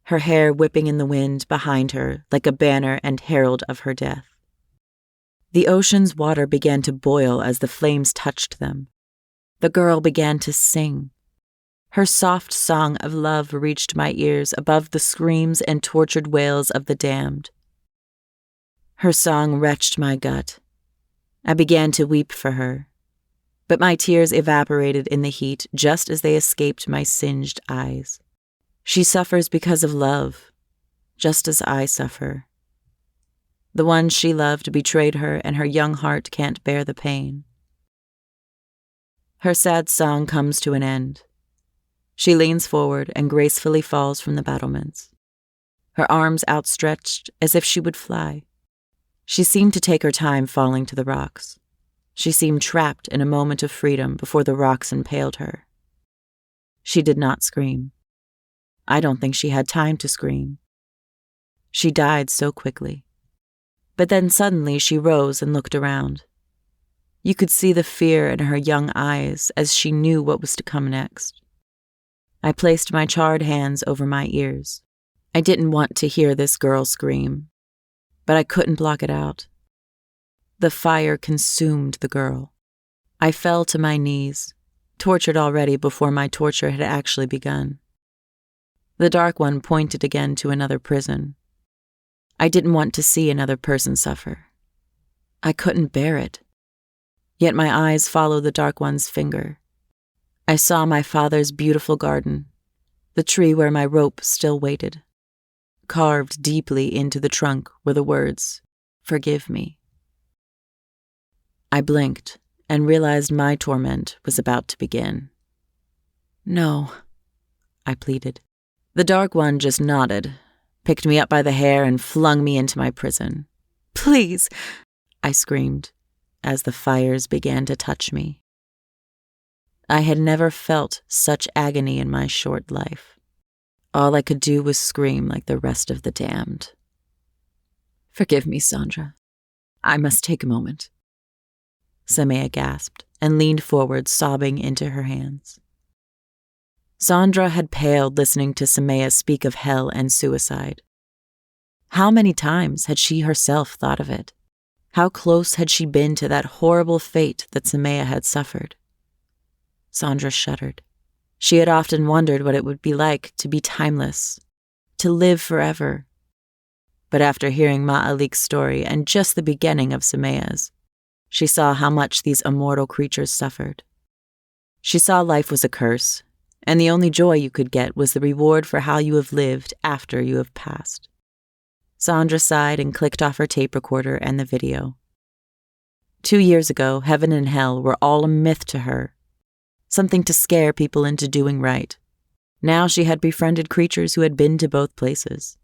her hair whipping in the wind behind her like a banner and herald of her death. The ocean's water began to boil as the flames touched them. The girl began to sing. Her soft song of love reached my ears above the screams and tortured wails of the damned. Her song wrenched my gut. I began to weep for her, but my tears evaporated in the heat just as they escaped my singed eyes. She suffers because of love, just as I suffer. The one she loved betrayed her, and her young heart can't bear the pain. Her sad song comes to an end. She leans forward and gracefully falls from the battlements, her arms outstretched as if she would fly. She seemed to take her time falling to the rocks. She seemed trapped in a moment of freedom before the rocks impaled her. She did not scream. I don't think she had time to scream. She died so quickly. But then suddenly she rose and looked around. You could see the fear in her young eyes as she knew what was to come next. I placed my charred hands over my ears. I didn't want to hear this girl scream, but I couldn't block it out. The fire consumed the girl. I fell to my knees, tortured already before my torture had actually begun. The Dark One pointed again to another prison. I didn't want to see another person suffer. I couldn't bear it. Yet my eyes followed the Dark One's finger. I saw my father's beautiful garden, the tree where my rope still waited. Carved deeply into the trunk were the words, "Forgive me." I blinked and realized my torment was about to begin. "No," I pleaded. The Dark One just nodded, picked me up by the hair, and flung me into my prison. "Please," I screamed, as the fires began to touch me. I had never felt such agony in my short life. All I could do was scream like the rest of the damned. "Forgive me, Sandra. I must take a moment." Semia gasped and leaned forward, sobbing into her hands. Sandra had paled listening to Semia speak of hell and suicide. How many times had she herself thought of it? How close had she been to that horrible fate that Semia had suffered? Sandra shuddered. She had often wondered what it would be like to be timeless, to live forever. But after hearing Ma'alik's story and just the beginning of Semia's, she saw how much these immortal creatures suffered. She saw life was a curse, and the only joy you could get was the reward for how you have lived after you have passed. Sandra sighed and clicked off her tape recorder and the video. 2 years ago, heaven and hell were all a myth to her, something to scare people into doing right. Now she had befriended creatures who had been to both places.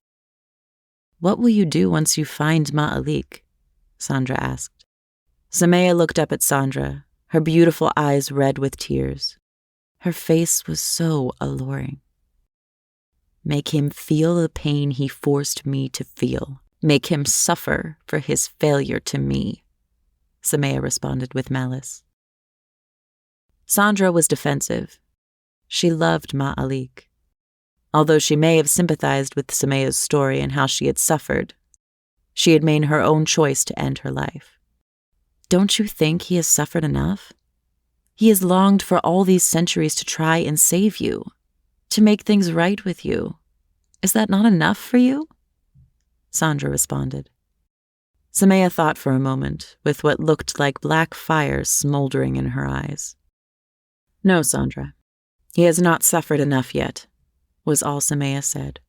"What will you do once you find Ma'alik?" Sandra asked. Semia looked up at Sandra, her beautiful eyes red with tears. Her face was so alluring. "Make him feel the pain he forced me to feel. Make him suffer for his failure to me," Semia responded with malice. Sandra was defensive. She loved Ma'alik. Although she may have sympathized with Semia's story and how she had suffered, she had made her own choice to end her life. "Don't you think he has suffered enough? He has longed for all these centuries to try and save you, to make things right with you. Is that not enough for you?" Sandra responded. Semia thought for a moment, with what looked like black fire smoldering in her eyes. "No, Sandra, he has not suffered enough yet," was all Semia said.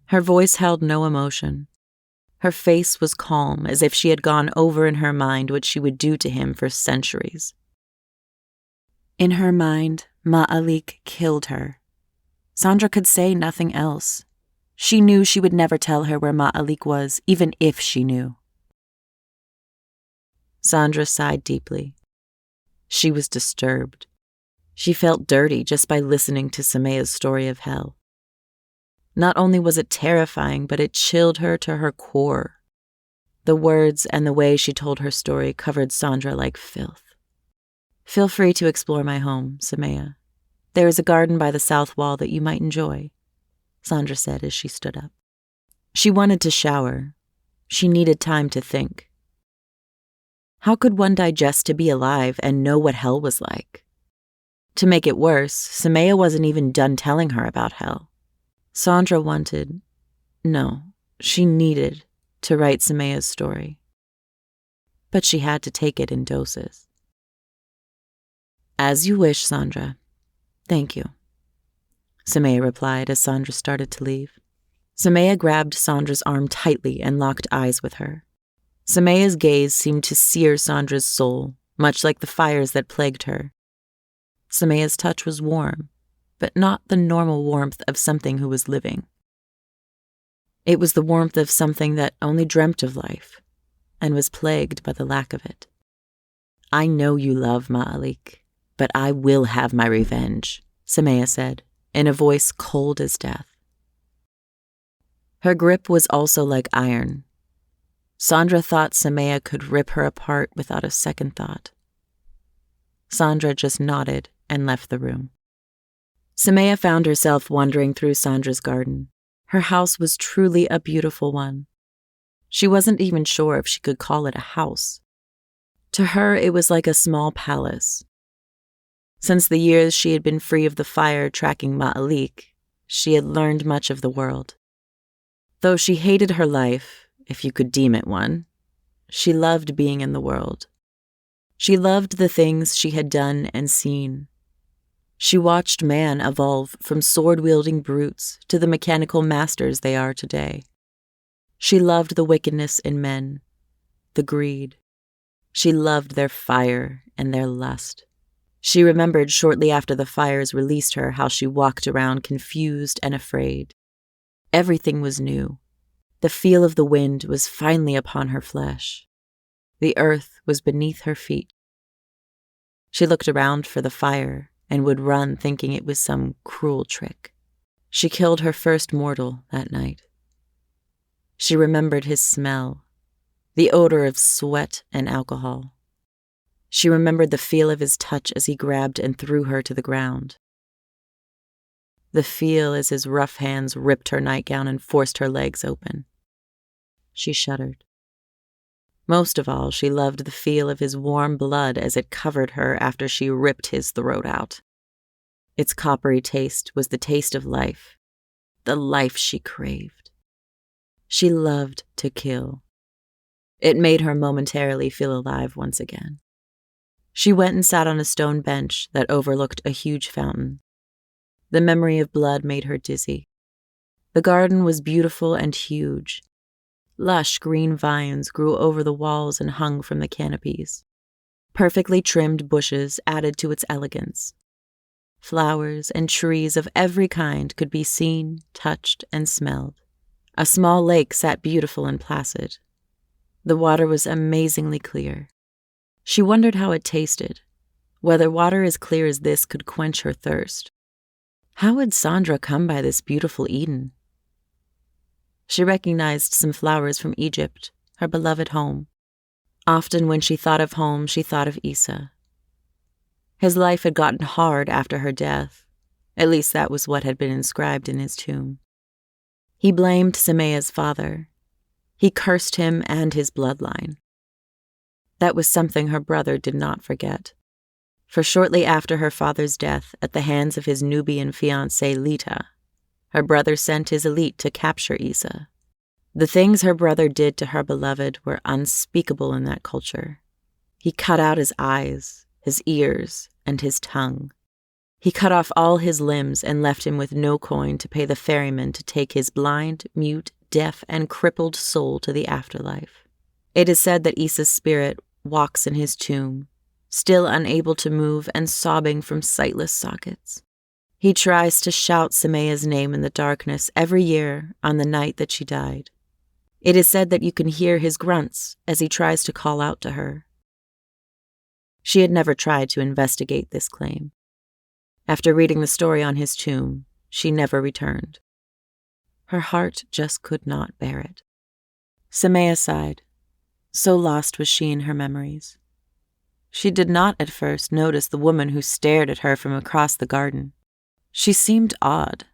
Her voice held no emotion. Her face was calm, as if she had gone over in her mind what she would do to him for centuries. In her mind, Ma'alik killed her. Sandra could say nothing else. She knew she would never tell her where Ma'alik was, even if she knew. Sandra sighed deeply. She was disturbed. She felt dirty just by listening to Semia's story of hell. Not only was it terrifying, but it chilled her to her core. The words and the way she told her story covered Sandra like filth. "Feel free to explore my home, Semia. There is a garden by the south wall that you might enjoy," Sandra said as she stood up. She wanted to shower. She needed time to think. How could one digest to be alive and know what hell was like? To make it worse, Semia wasn't even done telling her about hell. Sandra she needed to write Semia's story. But she had to take it in doses. "As you wish, Sandra. Thank you," Semia replied as Sandra started to leave. Semia grabbed Sandra's arm tightly and locked eyes with her. Semia's gaze seemed to sear Sandra's soul, much like the fires that plagued her. Semia's touch was warm, but not the normal warmth of something who was living. It was the warmth of something that only dreamt of life and was plagued by the lack of it. "I know you love Ma'alik, but I will have my revenge," Semia said, in a voice cold as death. Her grip was also like iron. Sandra thought Semia could rip her apart without a second thought. Sandra just nodded and left the room. Semia found herself wandering through Sandra's garden. Her house was truly a beautiful one. She wasn't even sure if she could call it a house. To her, it was like a small palace. Since the years she had been free of the fire tracking Ma'alik, she had learned much of the world. Though she hated her life, if you could deem it one, she loved being in the world. She loved the things she had done and seen. She watched man evolve from sword-wielding brutes to the mechanical masters they are today. She loved the wickedness in men, the greed. She loved their fire and their lust. She remembered shortly after the fires released her how she walked around confused and afraid. Everything was new. The feel of the wind was finally upon her flesh. The earth was beneath her feet. She looked around for the fire and would run thinking it was some cruel trick. She killed her first mortal that night. She remembered his smell, the odor of sweat and alcohol. She remembered the feel of his touch as he grabbed and threw her to the ground. The feel as his rough hands ripped her nightgown and forced her legs open. She shuddered. Most of all, she loved the feel of his warm blood as it covered her after she ripped his throat out. Its coppery taste was the taste of life, the life she craved. She loved to kill. It made her momentarily feel alive once again. She went and sat on a stone bench that overlooked a huge fountain. The memory of blood made her dizzy. The garden was beautiful and huge. Lush green vines grew over the walls and hung from the canopies. Perfectly trimmed bushes added to its elegance. Flowers and trees of every kind could be seen, touched, and smelled. A small lake sat beautiful and placid. The water was amazingly clear. She wondered how it tasted, whether water as clear as this could quench her thirst. How had Sandra come by this beautiful Eden? She recognized some flowers from Egypt, her beloved home. Often when she thought of home, she thought of Isa. His life had gotten hard after her death. At least that was what had been inscribed in his tomb. He blamed Semia's father. He cursed him and his bloodline. That was something her brother did not forget. For shortly after her father's death at the hands of his Nubian fiancée Lita, her brother sent his elite to capture Isa. The things her brother did to her beloved were unspeakable in that culture. He cut out his eyes, his ears, and his tongue. He cut off all his limbs and left him with no coin to pay the ferryman to take his blind, mute, deaf, and crippled soul to the afterlife. It is said that Isa's spirit walks in his tomb, still unable to move and sobbing from sightless sockets. He tries to shout Semia's name in the darkness every year on the night that she died. It is said that you can hear his grunts as he tries to call out to her. She had never tried to investigate this claim. After reading the story on his tomb, she never returned. Her heart just could not bear it. Semia sighed. So lost was she in her memories. She did not at first notice the woman who stared at her from across the garden. She seemed odd.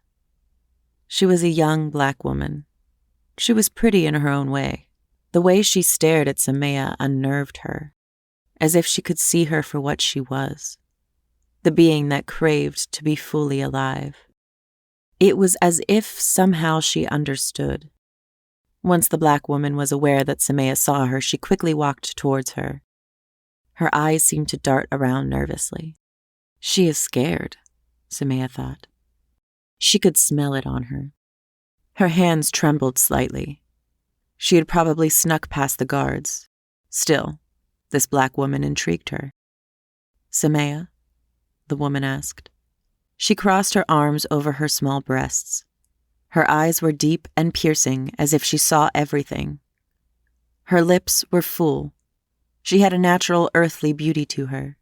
She was a young black woman. She was pretty in her own way. The way she stared at Semia unnerved her, as if she could see her for what she was, the being that craved to be fully alive. It was as if somehow she understood. Once the black woman was aware that Semia saw her, she quickly walked towards her. Her eyes seemed to dart around nervously. She is scared, Semia thought. She could smell it on her. Her hands trembled slightly. She had probably snuck past the guards. Still, this black woman intrigued her. Semia? The woman asked. She crossed her arms over her small breasts. Her eyes were deep and piercing, as if she saw everything. Her lips were full. She had a natural earthly beauty to her.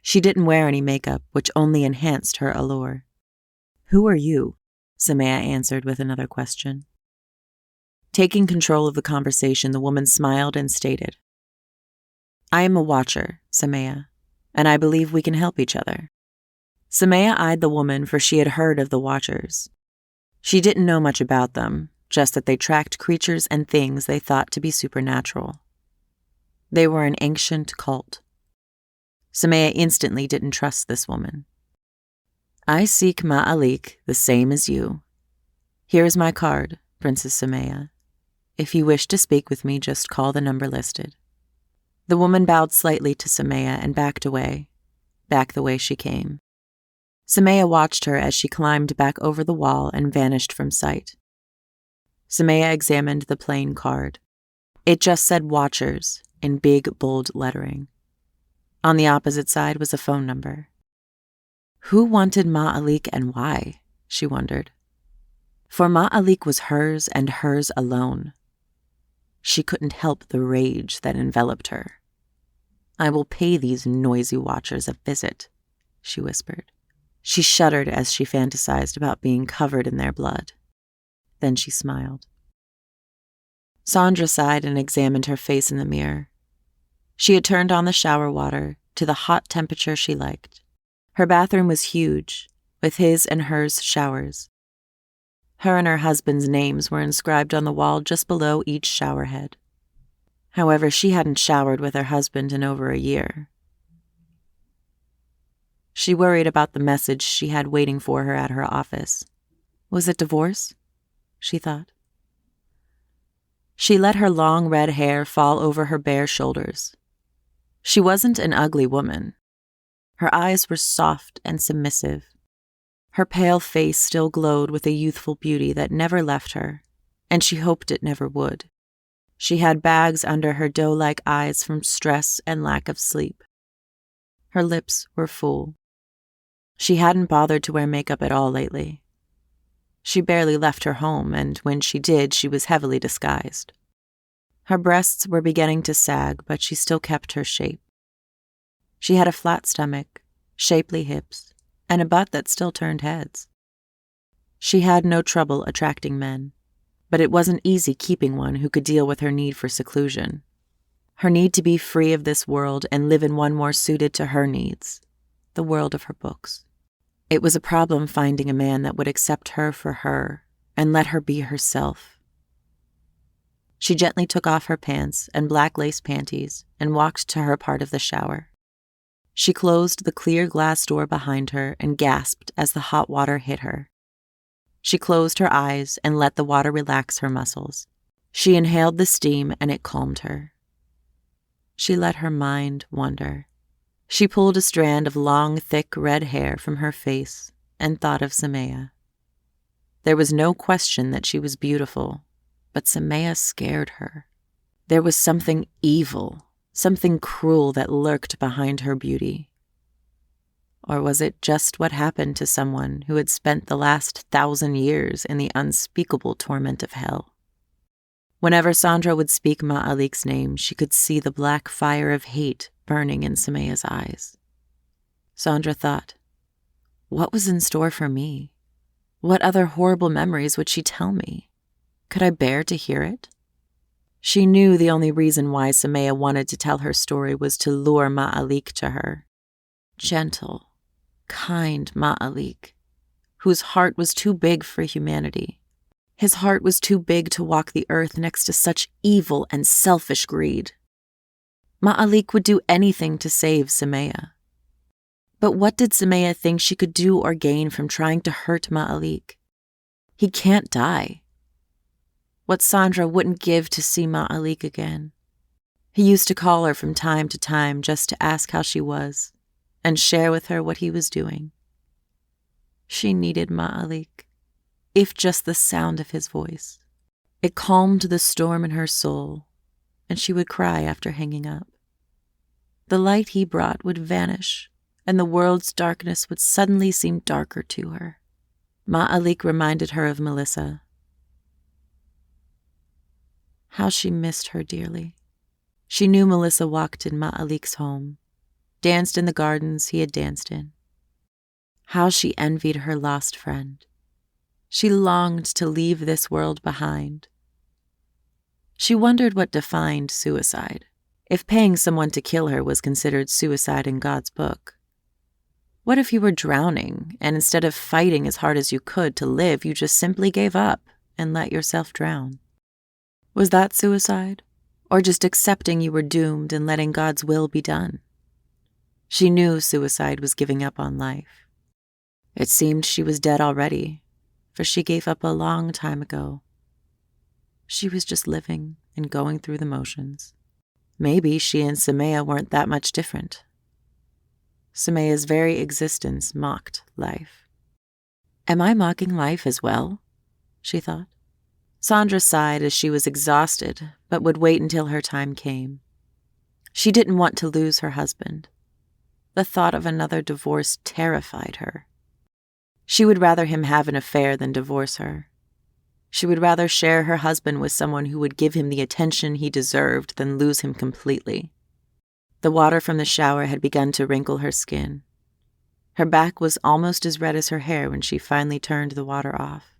She didn't wear any makeup, which only enhanced her allure. "Who are you?" Semia answered with another question. Taking control of the conversation, the woman smiled and stated, "I am a watcher, Semia, and I believe we can help each other." Semia eyed the woman, for she had heard of the Watchers. She didn't know much about them, just that they tracked creatures and things they thought to be supernatural. They were an ancient cult. Semia instantly didn't trust this woman. "I seek Ma'alik the same as you. Here is my card, Princess Semia. If you wish to speak with me, just call the number listed." The woman bowed slightly to Semia and backed away, back the way she came. Semia watched her as she climbed back over the wall and vanished from sight. Semia examined the plain card. It just said Watchers in big, bold lettering. On the opposite side was a phone number. Who wanted Ma'alik and why? She wondered. For Ma'alik was hers and hers alone. She couldn't help the rage that enveloped her. "I will pay these noisy watchers a visit," she whispered. She shuddered as she fantasized about being covered in their blood. Then she smiled. Sandra sighed and examined her face in the mirror. She had turned on the shower water to the hot temperature she liked. Her bathroom was huge, with his and hers showers. Her and her husband's names were inscribed on the wall just below each shower head. However, she hadn't showered with her husband in over a year. She worried about the message she had waiting for her at her office. Was it divorce? She thought. She let her long red hair fall over her bare shoulders. She wasn't an ugly woman. Her eyes were soft and submissive. Her pale face still glowed with a youthful beauty that never left her, and she hoped it never would. She had bags under her doe-like eyes from stress and lack of sleep. Her lips were full. She hadn't bothered to wear makeup at all lately. She barely left her home, and when she did, she was heavily disguised. Her breasts were beginning to sag, but she still kept her shape. She had a flat stomach, shapely hips, and a butt that still turned heads. She had no trouble attracting men, but it wasn't easy keeping one who could deal with her need for seclusion. Her need to be free of this world and live in one more suited to her needs, the world of her books. It was a problem finding a man that would accept her for her and let her be herself. She gently took off her pants and black lace panties and walked to her part of the shower. She closed the clear glass door behind her and gasped as the hot water hit her. She closed her eyes and let the water relax her muscles. She inhaled the steam and it calmed her. She let her mind wander. She pulled a strand of long, thick red hair from her face and thought of Semia. There was no question that she was beautiful, but Semia scared her. There was something evil, something cruel that lurked behind her beauty. Or was it just what happened to someone who had spent the last 1,000 years in the unspeakable torment of hell? Whenever Sandra would speak Ma'alik's name, she could see the black fire of hate burning in Semia's eyes. Sandra thought, what was in store for me? What other horrible memories would she tell me? Could I bear to hear it? She knew the only reason why Semia wanted to tell her story was to lure Ma'alik to her. Gentle, kind Ma'alik, whose heart was too big for humanity. His heart was too big to walk the earth next to such evil and selfish greed. Ma'alik would do anything to save Semia. But what did Semia think she could do or gain from trying to hurt Ma'alik? He can't die. What Sandra wouldn't give to see Ma'alik again. He used to call her from time to time just to ask how she was and share with her what he was doing. She needed Ma'alik, if just the sound of his voice. It calmed the storm in her soul, and she would cry after hanging up. The light he brought would vanish, and the world's darkness would suddenly seem darker to her. Ma'alik reminded her of Melissa. How she missed her dearly. She knew Melissa walked in Ma'alik's home, danced in the gardens he had danced in. How she envied her lost friend. She longed to leave this world behind. She wondered what defined suicide, if paying someone to kill her was considered suicide in God's book. What if you were drowning, and instead of fighting as hard as you could to live, you just simply gave up and let yourself drown? Was that suicide, or just accepting you were doomed and letting God's will be done? She knew suicide was giving up on life. It seemed she was dead already, for she gave up a long time ago. She was just living and going through the motions. Maybe she and Semia weren't that much different. Semia's very existence mocked life. Am I mocking life as well? She thought. Sandra sighed as she was exhausted, but would wait until her time came. She didn't want to lose her husband. The thought of another divorce terrified her. She would rather him have an affair than divorce her. She would rather share her husband with someone who would give him the attention he deserved than lose him completely. The water from the shower had begun to wrinkle her skin. Her back was almost as red as her hair when she finally turned the water off.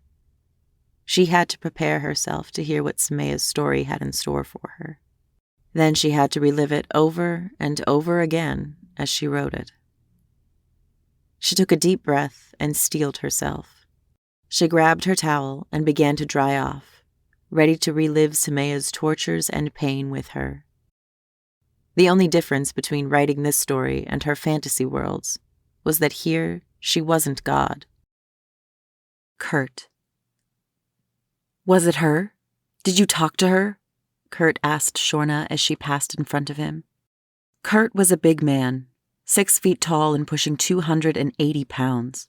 She had to prepare herself to hear what Semia's story had in store for her. Then she had to relive it over and over again as she wrote it. She took a deep breath and steeled herself. She grabbed her towel and began to dry off, ready to relive Semia's tortures and pain with her. The only difference between writing this story and her fantasy worlds was that here she wasn't God. Kurt. Was it her? Did you talk to her? Kurt asked Shorna as she passed in front of him. Kurt was a big man, 6 feet tall and pushing 280 pounds.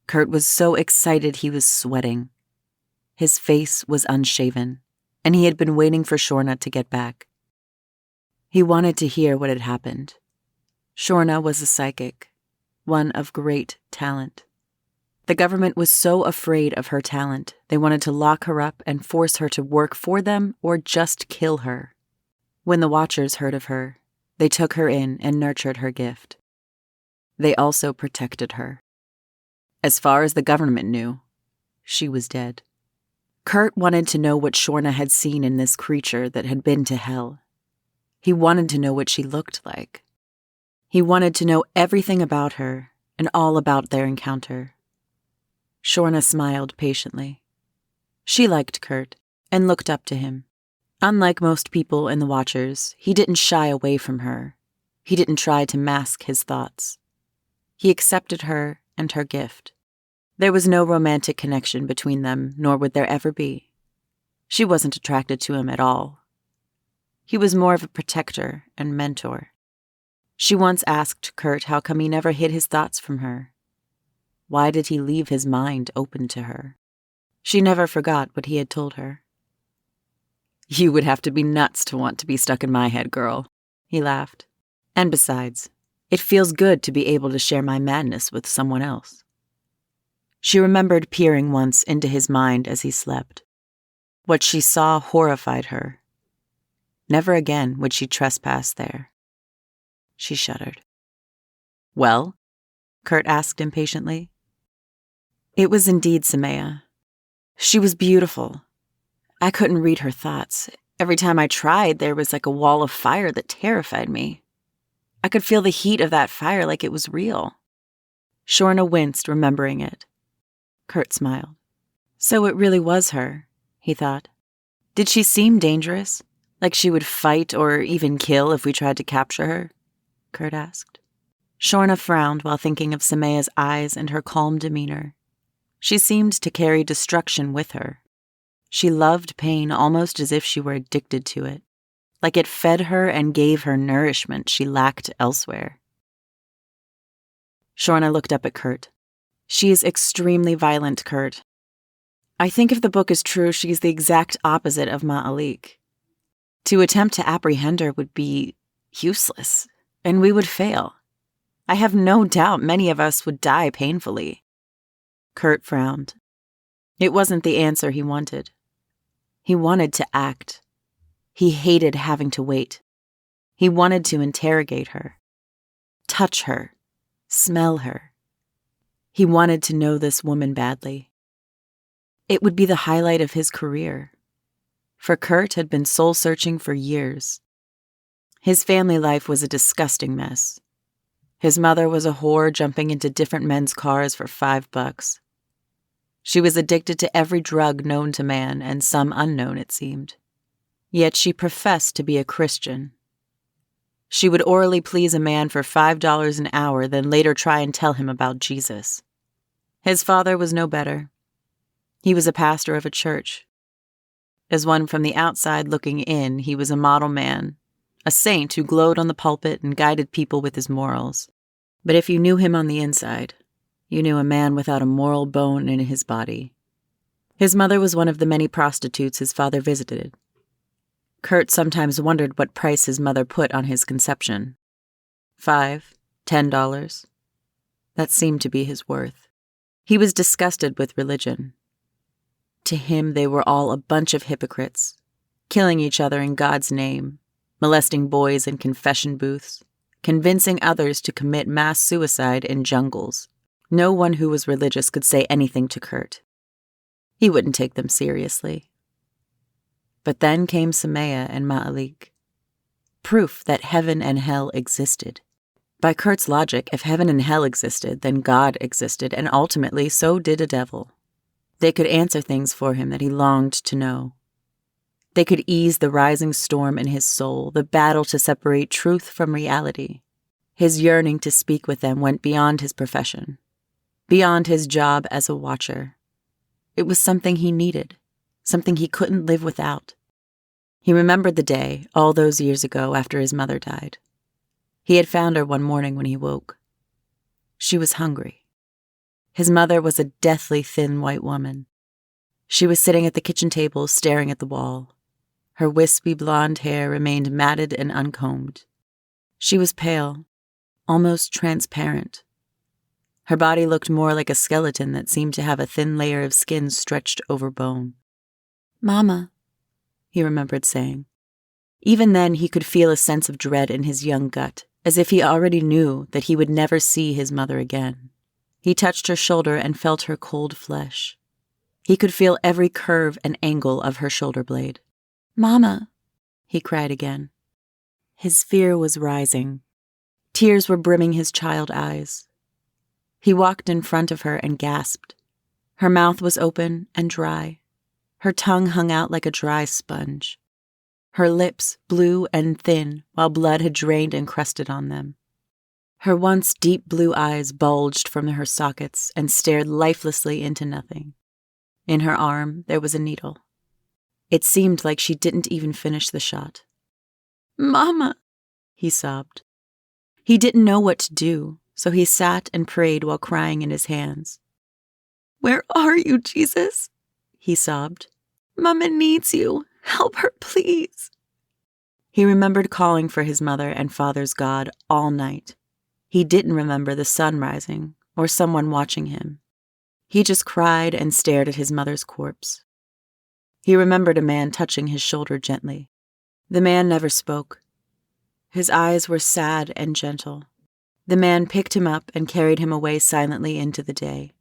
Kurt was so excited he was sweating. His face was unshaven, and he had been waiting for Shorna to get back. He wanted to hear what had happened. Shorna was a psychic, one of great talent. The government was so afraid of her talent, they wanted to lock her up and force her to work for them or just kill her. When the Watchers heard of her, they took her in and nurtured her gift. They also protected her. As far as the government knew, she was dead. Kurt wanted to know what Shorna had seen in this creature that had been to hell. He wanted to know what she looked like. He wanted to know everything about her and all about their encounter. Shorna smiled patiently. She liked Kurt and looked up to him. Unlike most people in the Watchers, he didn't shy away from her. He didn't try to mask his thoughts. He accepted her and her gift. There was no romantic connection between them, nor would there ever be. She wasn't attracted to him at all. He was more of a protector and mentor. She once asked Kurt how come he never hid his thoughts from her. Why did he leave his mind open to her? She never forgot what he had told her. You would have to be nuts to want to be stuck in my head, girl, he laughed. And besides, it feels good to be able to share my madness with someone else. She remembered peering once into his mind as he slept. What she saw horrified her. Never again would she trespass there. She shuddered. Well? Kurt asked impatiently. It was indeed Semia. She was beautiful. I couldn't read her thoughts. Every time I tried, there was like a wall of fire that terrified me. I could feel the heat of that fire like it was real. Shorna winced, remembering it. Kurt smiled. So it really was her, he thought. Did she seem dangerous? Like she would fight or even kill if we tried to capture her? Kurt asked. Shorna frowned while thinking of Semia's eyes and her calm demeanor. She seemed to carry destruction with her. She loved pain almost as if she were addicted to it, like it fed her and gave her nourishment she lacked elsewhere. Shorna looked up at Kurt. She is extremely violent, Kurt. I think if the book is true, she's the exact opposite of Ma'alik. To attempt to apprehend her would be useless, and we would fail. I have no doubt many of us would die painfully. Kurt frowned. It wasn't the answer he wanted. He wanted to act. He hated having to wait. He wanted to interrogate her, touch her, smell her. He wanted to know this woman badly. It would be the highlight of his career. For Kurt had been soul-searching for years. His family life was a disgusting mess. His mother was a whore jumping into different men's cars for $5. She was addicted to every drug known to man and some unknown, it seemed. Yet she professed to be a Christian. She would orally please a man for $5 an hour, then later try and tell him about Jesus. His father was no better. He was a pastor of a church. As one from the outside looking in, he was a model man, a saint who glowed on the pulpit and guided people with his morals. But if you knew him on the inside, you knew a man without a moral bone in his body. His mother was one of the many prostitutes his father visited. Kurt sometimes wondered what price his mother put on his conception. $5, $10. That seemed to be his worth. He was disgusted with religion. To him, they were all a bunch of hypocrites, killing each other in God's name, molesting boys in confession booths, convincing others to commit mass suicide in jungles. No one who was religious could say anything to Kurt. He wouldn't take them seriously. But then came Semia and Ma'alik. Proof that heaven and hell existed. By Kurt's logic, if heaven and hell existed, then God existed, and ultimately so did a devil. They could answer things for him that he longed to know. They could ease the rising storm in his soul, the battle to separate truth from reality. His yearning to speak with them went beyond his profession, beyond his job as a watcher. It was something he needed, something he couldn't live without. He remembered the day, all those years ago after his mother died. He had found her one morning when he woke. She was hungry. His mother was a deathly thin white woman. She was sitting at the kitchen table staring at the wall. Her wispy blonde hair remained matted and uncombed. She was pale, almost transparent. Her body looked more like a skeleton that seemed to have a thin layer of skin stretched over bone. "Mama," he remembered saying. Even then, he could feel a sense of dread in his young gut, as if he already knew that he would never see his mother again. He touched her shoulder and felt her cold flesh. He could feel every curve and angle of her shoulder blade. "Mama," he cried again. His fear was rising. Tears were brimming his child eyes. He walked in front of her and gasped. Her mouth was open and dry. Her tongue hung out like a dry sponge. Her lips blue and thin, while blood had drained and crusted on them. Her once deep blue eyes bulged from her sockets and stared lifelessly into nothing. In her arm, there was a needle. It seemed like she didn't even finish the shot. "Mama," he sobbed. He didn't know what to do, so he sat and prayed while crying in his hands. "Where are you, Jesus?" he sobbed. "Mama needs you. Help her, please." He remembered calling for his mother and father's God all night. He didn't remember the sun rising or someone watching him. He just cried and stared at his mother's corpse. He remembered a man touching his shoulder gently. The man never spoke. His eyes were sad and gentle. The man picked him up and carried him away silently into the day.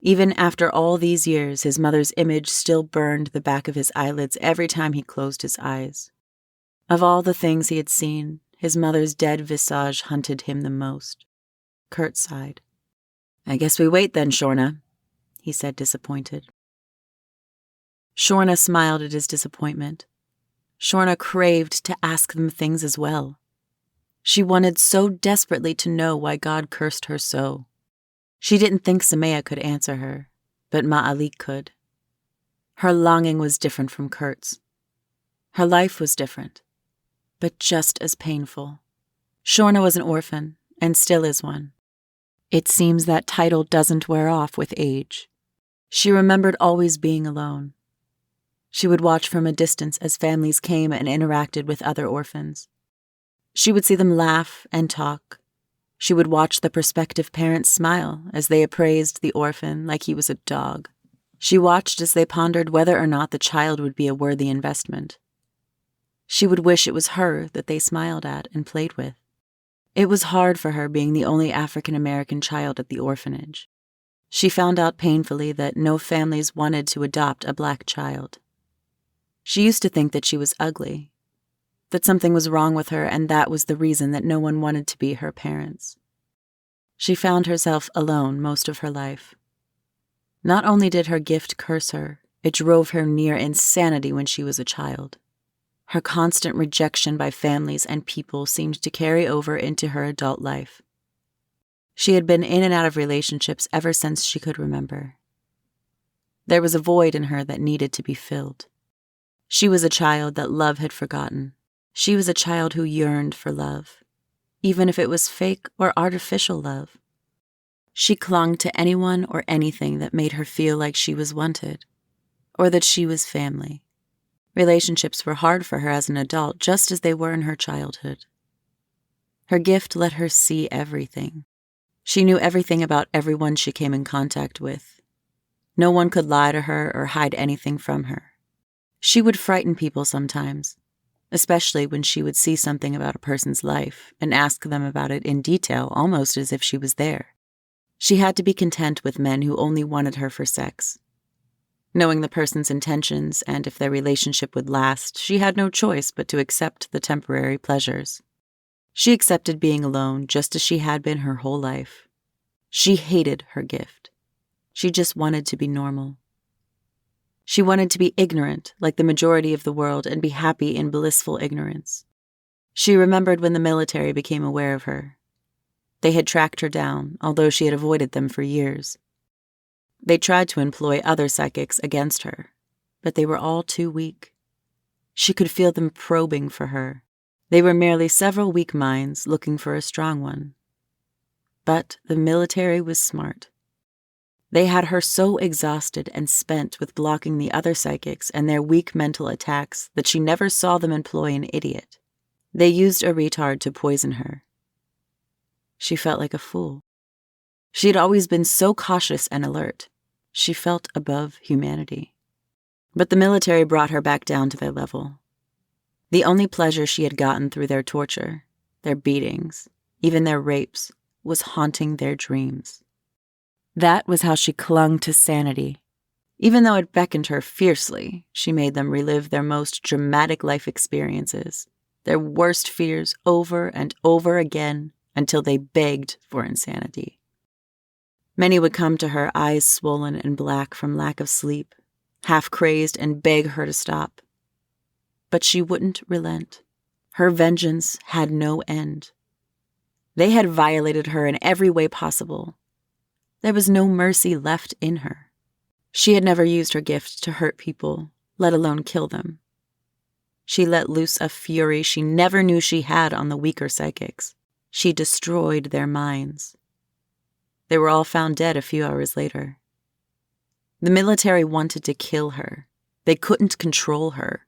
Even after all these years, his mother's image still burned the back of his eyelids every time he closed his eyes. Of all the things he had seen, his mother's dead visage hunted him the most. Kurt sighed. "I guess we wait then, Shorna," he said, disappointed. Shorna smiled at his disappointment. Shorna craved to ask them things as well. She wanted so desperately to know why God cursed her so. She didn't think Semia could answer her, but Ma'alik could. Her longing was different from Kurt's. Her life was different, but just as painful. Shorna was an orphan, and still is one. It seems that title doesn't wear off with age. She remembered always being alone. She would watch from a distance as families came and interacted with other orphans. She would see them laugh and talk. She would watch the prospective parents smile as they appraised the orphan like he was a dog. She watched as they pondered whether or not the child would be a worthy investment. She would wish it was her that they smiled at and played with. It was hard for her being the only African-American child at the orphanage. She found out painfully that no families wanted to adopt a black child. She used to think that she was ugly, that something was wrong with her, and that was the reason that no one wanted to be her parents. She found herself alone most of her life. Not only did her gift curse her, it drove her near insanity when she was a child. Her constant rejection by families and people seemed to carry over into her adult life. She had been in and out of relationships ever since she could remember. There was a void in her that needed to be filled. She was a child that love had forgotten. She was a child who yearned for love, even if it was fake or artificial love. She clung to anyone or anything that made her feel like she was wanted, or that she was family. Relationships were hard for her as an adult, just as they were in her childhood. Her gift let her see everything. She knew everything about everyone she came in contact with. No one could lie to her or hide anything from her. She would frighten people sometimes, especially when she would see something about a person's life and ask them about it in detail, almost as if she was there. She had to be content with men who only wanted her for sex. Knowing the person's intentions and if their relationship would last, she had no choice but to accept the temporary pleasures. She accepted being alone just as she had been her whole life. She hated her gift. She just wanted to be normal. She wanted to be ignorant, like the majority of the world, and be happy in blissful ignorance. She remembered when the military became aware of her. They had tracked her down, although she had avoided them for years. They tried to employ other psychics against her, but they were all too weak. She could feel them probing for her. They were merely several weak minds looking for a strong one. But the military was smart. They had her so exhausted and spent with blocking the other psychics and their weak mental attacks that she never saw them employ an idiot. They used a retard to poison her. She felt like a fool. She had always been so cautious and alert. She felt above humanity. But the military brought her back down to their level. The only pleasure she had gotten through their torture, their beatings, even their rapes, was haunting their dreams. That was how she clung to sanity. Even though it beckoned her fiercely, she made them relive their most dramatic life experiences, their worst fears over and over again until they begged for insanity. Many would come to her, eyes swollen and black from lack of sleep, half crazed, and beg her to stop. But she wouldn't relent. Her vengeance had no end. They had violated her in every way possible. There was no mercy left in her. She had never used her gift to hurt people, let alone kill them. She let loose a fury she never knew she had on the weaker psychics. She destroyed their minds. They were all found dead a few hours later. The military wanted to kill her. They couldn't control her.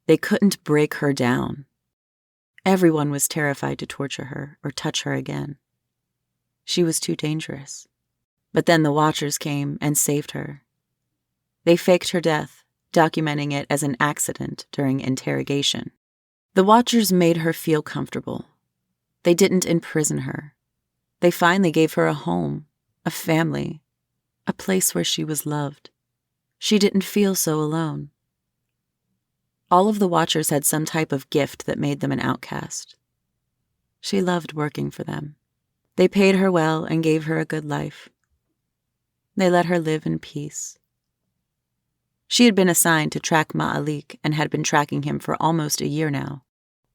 They couldn't break her down. Everyone was terrified to torture her or touch her again. She was too dangerous. But then the Watchers came and saved her. They faked her death, documenting it as an accident during interrogation. The Watchers made her feel comfortable. They didn't imprison her. They finally gave her a home, a family, a place where she was loved. She didn't feel so alone. All of the Watchers had some type of gift that made them an outcast. She loved working for them. They paid her well and gave her a good life. They let her live in peace. She had been assigned to track Ma'alik and had been tracking him for almost a year now.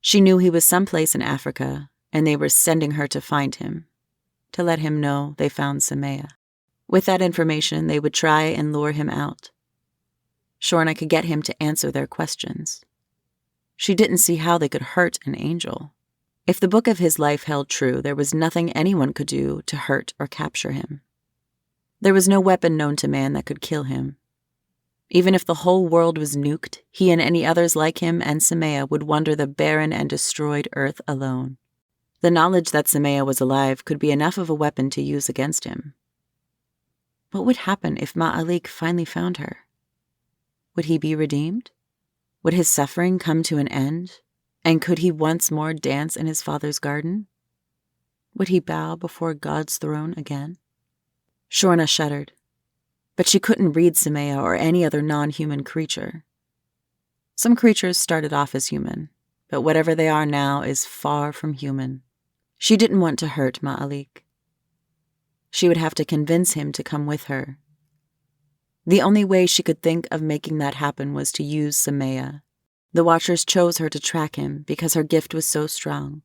She knew he was someplace in Africa, and they were sending her to find him, to let him know they found Semia. With that information, they would try and lure him out. Shorna could get him to answer their questions. She didn't see how they could hurt an angel. If the book of his life held true, there was nothing anyone could do to hurt or capture him. There was no weapon known to man that could kill him. Even if the whole world was nuked, he and any others like him and Semia would wander the barren and destroyed earth alone. The knowledge that Semia was alive could be enough of a weapon to use against him. What would happen if Ma'alik finally found her? Would he be redeemed? Would his suffering come to an end? And could he once more dance in his father's garden? Would he bow before God's throne again? Shorna shuddered, but she couldn't read Semia or any other non-human creature. Some creatures started off as human, but whatever they are now is far from human. She didn't want to hurt Ma'alik. She would have to convince him to come with her. The only way she could think of making that happen was to use Semia. The Watchers chose her to track him because her gift was so strong.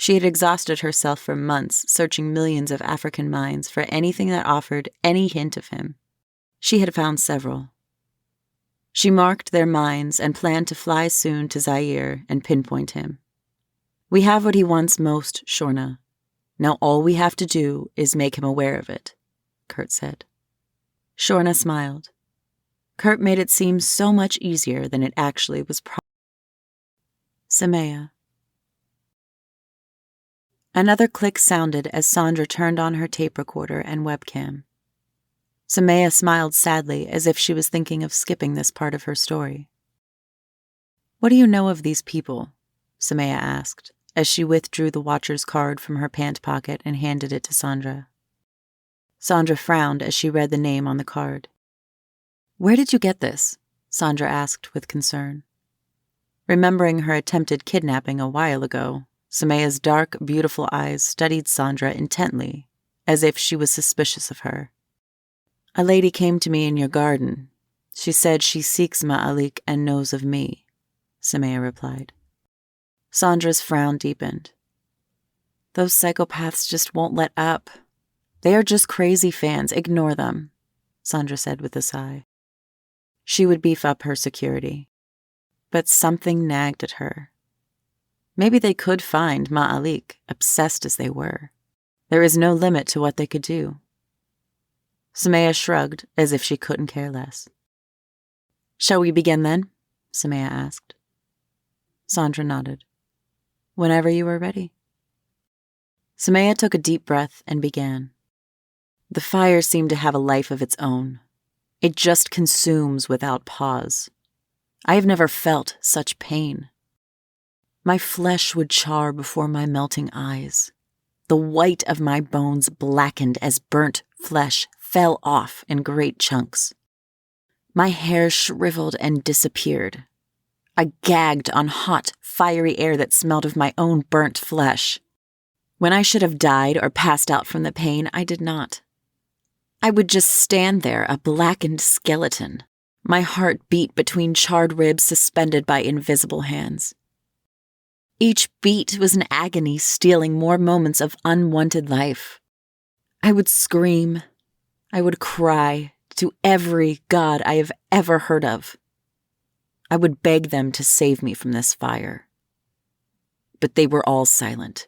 She had exhausted herself for months searching millions of African minds for anything that offered any hint of him. She had found several. She marked their minds and planned to fly soon to Zaire and pinpoint him. We have what he wants most, Shorna. Now all we have to do is make him aware of it, Kurt said. Shorna smiled. Kurt made it seem so much easier than it actually was. Semia. Another click sounded as Sandra turned on her tape recorder and webcam. Semia smiled sadly as if she was thinking of skipping this part of her story. What do you know of these people? Semia asked, as she withdrew the watcher's card from her pant pocket and handed it to Sandra. Sandra frowned as she read the name on the card. Where did you get this? Sandra asked with concern. Remembering her attempted kidnapping a while ago, Semia's dark, beautiful eyes studied Sandra intently, as if she was suspicious of her. A lady came to me in your garden. She said she seeks Ma'alik and knows of me, Semia replied. Sandra's frown deepened. Those psychopaths just won't let up. They are just crazy fans. Ignore them, Sandra said with a sigh. She would beef up her security. But something nagged at her. Maybe they could find Ma'alik, obsessed as they were. There is no limit to what they could do. Semia shrugged as if she couldn't care less. Shall we begin then? Semia asked. Sandra nodded. Whenever you are ready. Semia took a deep breath and began. The fire seemed to have a life of its own. It just consumes without pause. I have never felt such pain. My flesh would char before my melting eyes. The white of my bones blackened as burnt flesh fell off in great chunks. My hair shriveled and disappeared. I gagged on hot, fiery air that smelled of my own burnt flesh. When I should have died or passed out from the pain, I did not. I would just stand there, a blackened skeleton. My heart beat between charred ribs suspended by invisible hands. Each beat was an agony stealing more moments of unwanted life. I would scream. I would cry to every god I have ever heard of. I would beg them to save me from this fire. But they were all silent,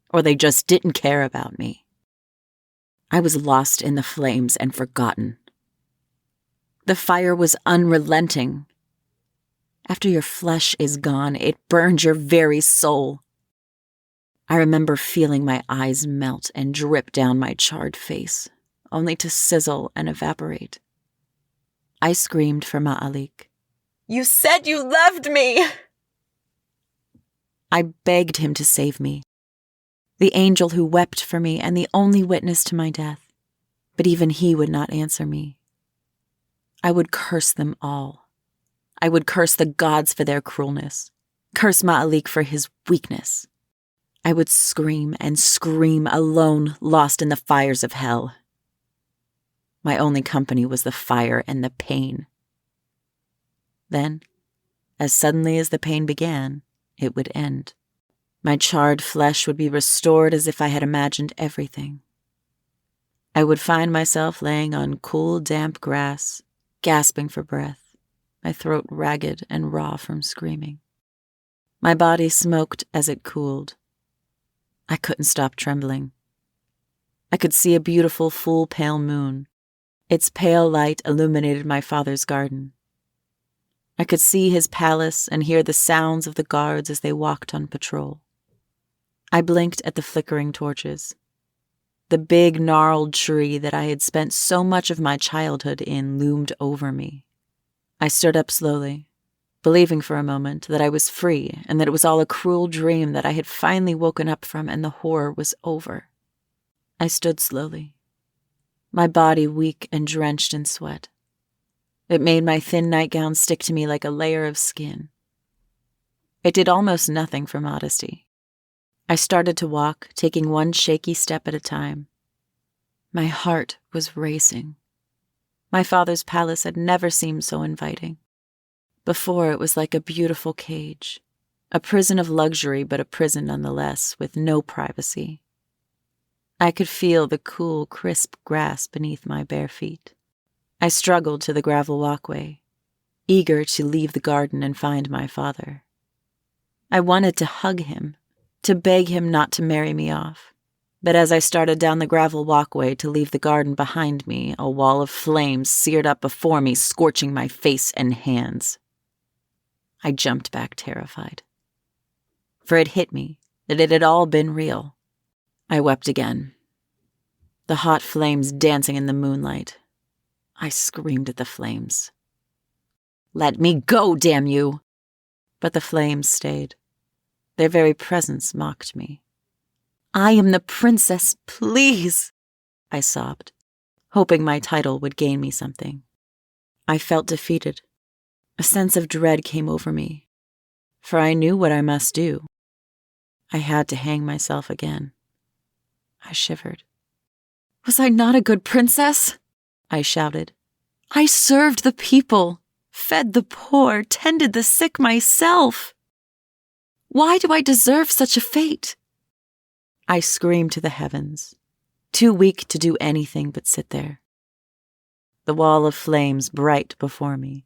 or they just didn't care about me. I was lost in the flames and forgotten. The fire was unrelenting. After your flesh is gone, it burns your very soul. I remember feeling my eyes melt and drip down my charred face, only to sizzle and evaporate. I screamed for Ma'alik. You said you loved me! I begged him to save me, the angel who wept for me and the only witness to my death, but even he would not answer me. I would curse them all. I would curse the gods for their cruelness, curse Ma'alik for his weakness. I would scream and scream alone, lost in the fires of hell. My only company was the fire and the pain. Then, as suddenly as the pain began, it would end. My charred flesh would be restored as if I had imagined everything. I would find myself laying on cool, damp grass, gasping for breath, my throat ragged and raw from screaming. My body smoked as it cooled. I couldn't stop trembling. I could see a beautiful full pale moon. Its pale light illuminated my father's garden. I could see his palace and hear the sounds of the guards as they walked on patrol. I blinked at the flickering torches. The big, gnarled tree that I had spent so much of my childhood in loomed over me. I stood up slowly, believing for a moment that I was free and that it was all a cruel dream that I had finally woken up from and the horror was over. I stood slowly, my body weak and drenched in sweat. It made my thin nightgown stick to me like a layer of skin. It did almost nothing for modesty. I started to walk, taking one shaky step at a time. My heart was racing. My father's palace had never seemed so inviting. Before, it was like a beautiful cage, a prison of luxury, but a prison nonetheless, with no privacy. I could feel the cool, crisp grass beneath my bare feet. I struggled to the gravel walkway. eager to leave the garden and find my father. I wanted to hug him, to beg him not to marry me off. But as I started down the gravel walkway to leave the garden behind me, a wall of flames seared up before me, scorching my face and hands. I jumped back terrified. For it hit me that it had all been real. I wept again. The hot flames dancing in the moonlight. I screamed at the flames. "Let me go, damn you!" But the flames stayed. Their very presence mocked me. "I am the princess, please," I sobbed, hoping my title would gain me something. I felt defeated. A sense of dread came over me, for I knew what I must do. I had to hang myself again. I shivered. "Was I not a good princess?" I shouted. "I served the people, fed the poor, tended the sick myself. Why do I deserve such a fate?" I screamed to the heavens, too weak to do anything but sit there. The wall of flames bright before me.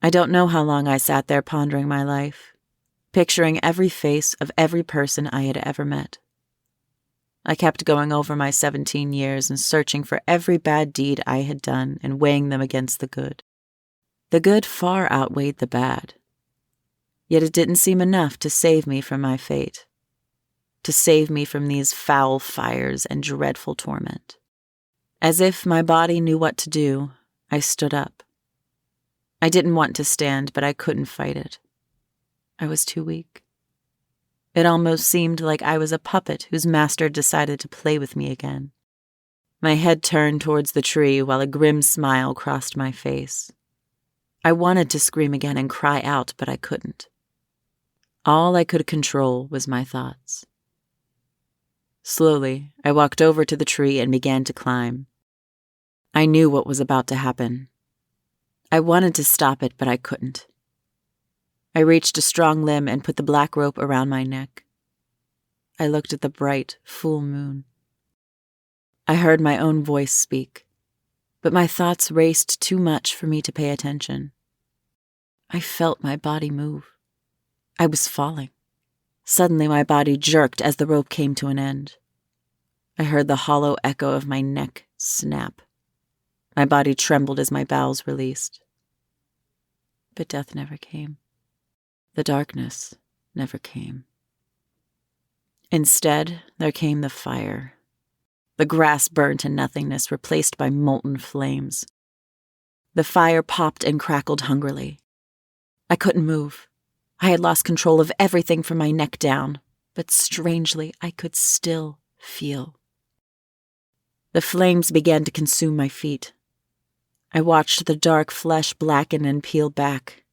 I don't know how long I sat there pondering my life, picturing every face of every person I had ever met. I kept going over my 17 years and searching for every bad deed I had done and weighing them against the good. The good far outweighed the bad. Yet it didn't seem enough to save me from my fate, to save me from these foul fires and dreadful torment. As if my body knew what to do, I stood up. I didn't want to stand, but I couldn't fight it. I was too weak. It almost seemed like I was a puppet whose master decided to play with me again. My head turned towards the tree while a grim smile crossed my face. I wanted to scream again and cry out, but I couldn't. All I could control was my thoughts. Slowly, I walked over to the tree and began to climb. I knew what was about to happen. I wanted to stop it, but I couldn't. I reached a strong limb and put the black rope around my neck. I looked at the bright, full moon. I heard my own voice speak, but my thoughts raced too much for me to pay attention. I felt my body move. I was falling. Suddenly my body jerked as the rope came to an end. I heard the hollow echo of my neck snap. My body trembled as my bowels released. But death never came. The darkness never came. Instead, there came the fire. The grass burned to nothingness, replaced by molten flames. The fire popped and crackled hungrily. I couldn't move. I had lost control of everything from my neck down, but strangely, I could still feel. The flames began to consume my feet. I watched the dark flesh blacken and peel back.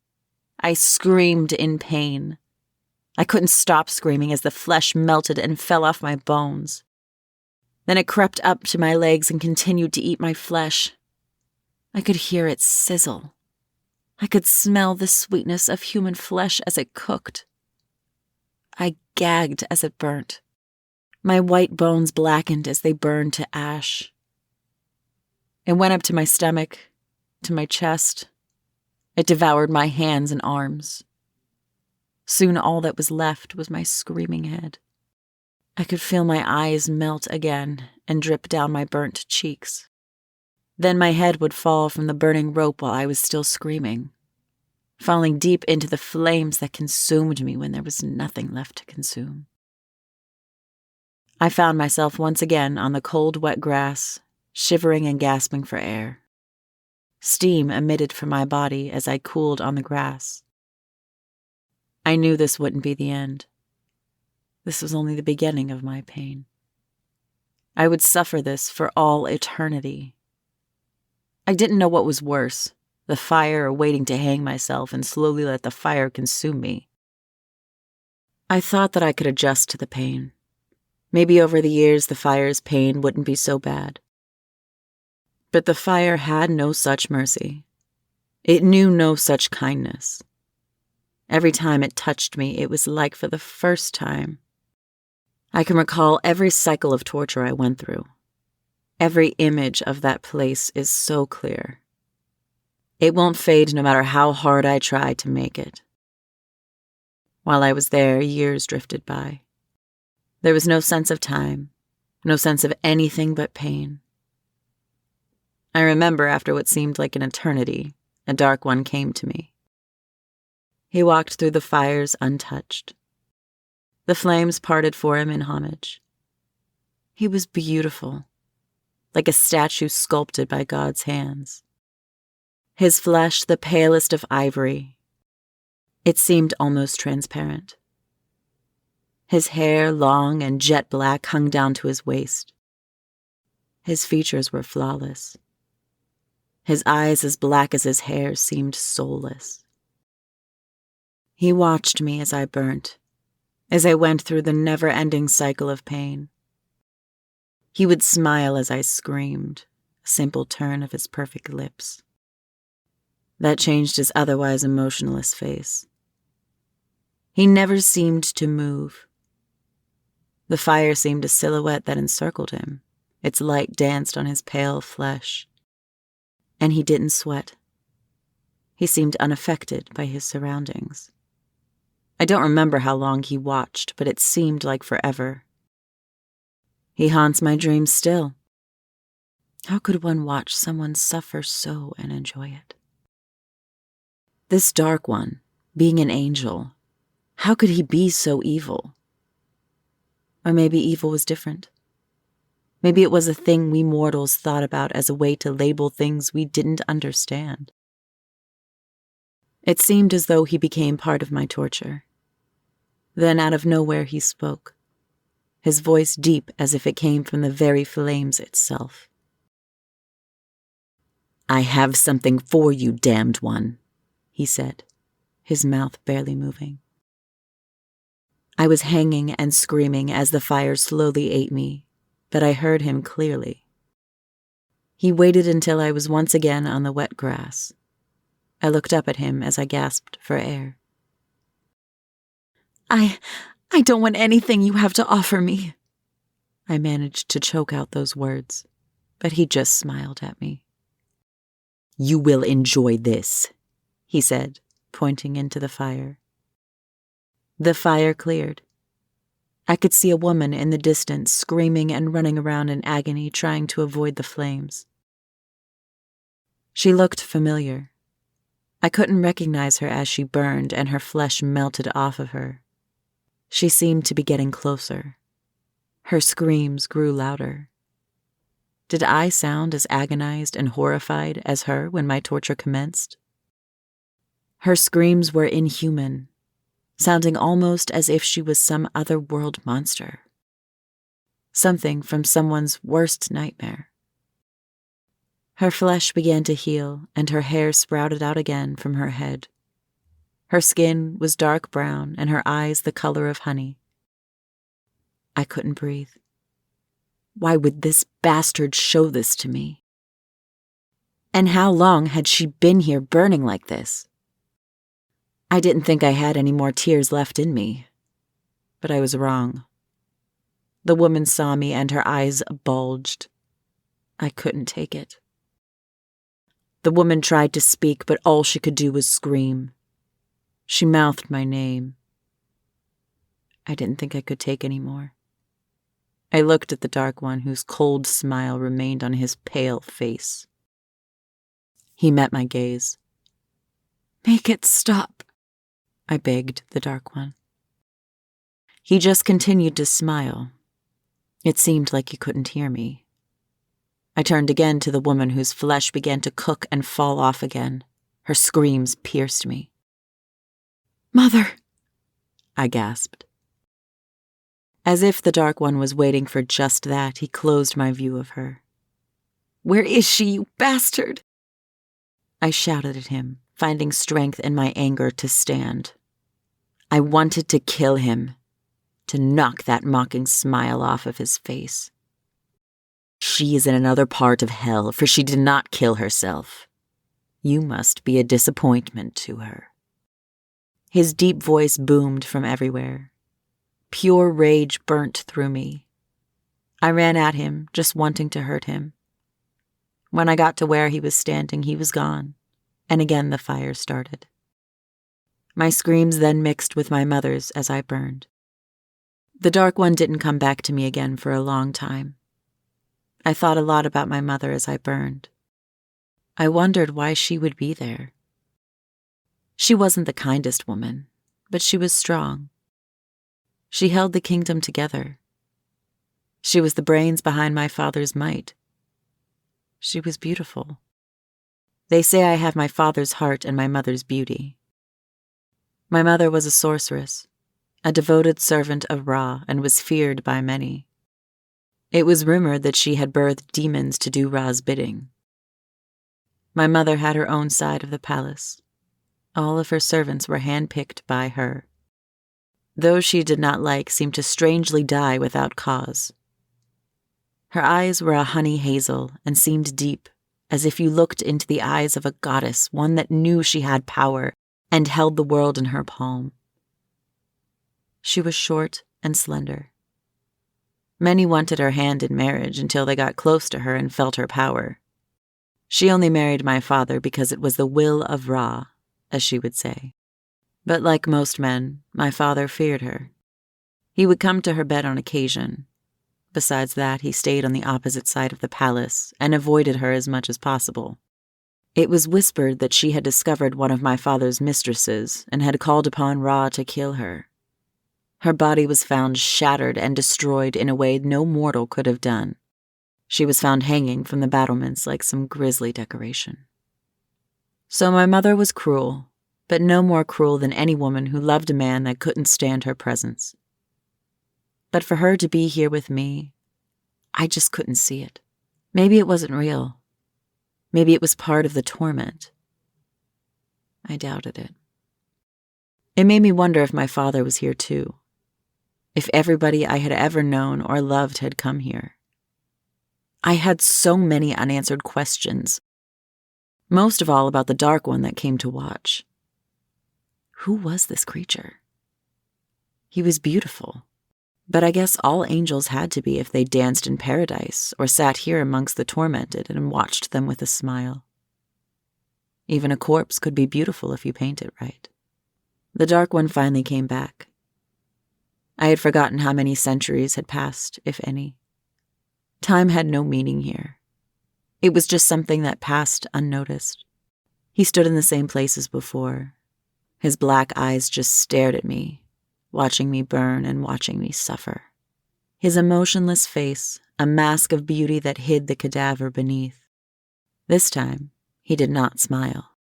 I screamed in pain. I couldn't stop screaming as the flesh melted and fell off my bones. Then it crept up to my legs and continued to eat my flesh. I could hear it sizzle. I could smell the sweetness of human flesh as it cooked. I gagged as it burnt. My white bones blackened as they burned to ash. It went up to my stomach, to my chest. It devoured my hands and arms. Soon all that was left was my screaming head. I could feel my eyes melt again and drip down my burnt cheeks. Then my head would fall from the burning rope while I was still screaming, falling deep into the flames that consumed me when there was nothing left to consume. I found myself once again on the cold, wet grass, shivering and gasping for air. Steam emitted from my body as I cooled on the grass. I knew this wouldn't be the end. This was only the beginning of my pain. I would suffer this for all eternity. I didn't know what was worse, the fire or waiting to hang myself and slowly let the fire consume me. I thought that I could adjust to the pain. Maybe over the years the fire's pain wouldn't be so bad. But the fire had no such mercy. It knew no such kindness. Every time it touched me, it was like for the first time. I can recall every cycle of torture I went through. Every image of that place is so clear. It won't fade no matter how hard I try to make it. While I was there, years drifted by. There was no sense of time, no sense of anything but pain. I remember after what seemed like an eternity, a dark one came to me. He walked through the fires untouched. The flames parted for him in homage. He was beautiful, like a statue sculpted by God's hands. His flesh the palest of ivory. It seemed almost transparent. His hair, long and jet black, hung down to his waist. His features were flawless. His eyes, as black as his hair, seemed soulless. He watched me as I burnt, as I went through the never-ending cycle of pain. He would smile as I screamed, a simple turn of his perfect lips. That changed his otherwise emotionless face. He never seemed to move. The fire seemed a silhouette that encircled him. Its light danced on his pale flesh. And he didn't sweat. He seemed unaffected by his surroundings. I don't remember how long he watched, but it seemed like forever. He haunts my dreams still. How could one watch someone suffer so and enjoy it? This dark one, being an angel, how could he be so evil? Or maybe evil was different. Maybe it was a thing we mortals thought about as a way to label things we didn't understand. It seemed as though he became part of my torture. Then out of nowhere he spoke, his voice deep as if it came from the very flames itself. "I have something for you, damned one," he said, his mouth barely moving. I was hanging and screaming as the fire slowly ate me, but I heard him clearly. He waited until I was once again on the wet grass. I looked up at him as I gasped for air. I don't want anything you have to offer me." I managed to choke out those words, but he just smiled at me. "You will enjoy this," he said, pointing into the fire. The fire cleared. I could see a woman in the distance screaming and running around in agony, trying to avoid the flames. She looked familiar. I couldn't recognize her as she burned and her flesh melted off of her. She seemed to be getting closer. Her screams grew louder. Did I sound as agonized and horrified as her when my torture commenced? Her screams were inhuman, sounding almost as if she was some other-world monster. Something from someone's worst nightmare. Her flesh began to heal, and her hair sprouted out again from her head. Her skin was dark brown, and her eyes the color of honey. I couldn't breathe. Why would this bastard show this to me? And how long had she been here burning like this? I didn't think I had any more tears left in me, but I was wrong. The woman saw me and her eyes bulged. I couldn't take it. The woman tried to speak, but all she could do was scream. She mouthed my name. I didn't think I could take any more. I looked at the dark one whose cold smile remained on his pale face. He met my gaze. "Make it stop," I begged the dark one. He just continued to smile. It seemed like he couldn't hear me. I turned again to the woman whose flesh began to cook and fall off again. Her screams pierced me. "Mother," I gasped. As if the dark one was waiting for just that, he closed my view of her. "Where is she, you bastard?" I shouted at him, finding strength in my anger to stand. I wanted to kill him, to knock that mocking smile off of his face. "She is in another part of hell, for she did not kill herself. You must be a disappointment to her." His deep voice boomed from everywhere. Pure rage burnt through me. I ran at him, just wanting to hurt him. When I got to where he was standing, he was gone, and again the fire started. My screams then mixed with my mother's as I burned. The Dark One didn't come back to me again for a long time. I thought a lot about my mother as I burned. I wondered why she would be there. She wasn't the kindest woman, but she was strong. She held the kingdom together. She was the brains behind my father's might. She was beautiful. They say I have my father's heart and my mother's beauty. My mother was a sorceress, a devoted servant of Ra, and was feared by many. It was rumored that she had birthed demons to do Ra's bidding. My mother had her own side of the palace. All of her servants were handpicked by her. Those she did not like seemed to strangely die without cause. Her eyes were a honey hazel and seemed deep, as if you looked into the eyes of a goddess, one that knew she had power and held the world in her palm. She was short and slender. Many wanted her hand in marriage until they got close to her and felt her power. She only married my father because it was the will of Ra, as she would say. But like most men, my father feared her. He would come to her bed on occasion. Besides that, he stayed on the opposite side of the palace and avoided her as much as possible. It was whispered that she had discovered one of my father's mistresses and had called upon Ra to kill her. Her body was found shattered and destroyed in a way no mortal could have done. She was found hanging from the battlements like some grisly decoration. So my mother was cruel, but no more cruel than any woman who loved a man that couldn't stand her presence. But for her to be here with me, I just couldn't see it. Maybe it wasn't real. Maybe it was part of the torment. I doubted it. It made me wonder if my father was here too. If everybody I had ever known or loved had come here. I had so many unanswered questions. Most of all about the Dark One that came to watch. Who was this creature? He was beautiful. But I guess all angels had to be if they danced in paradise or sat here amongst the tormented and watched them with a smile. Even a corpse could be beautiful if you paint it right. The Dark One finally came back. I had forgotten how many centuries had passed, if any. Time had no meaning here. It was just something that passed unnoticed. He stood in the same place as before. His black eyes just stared at me, watching me burn and watching me suffer. His emotionless face, a mask of beauty that hid the cadaver beneath. This time, he did not smile.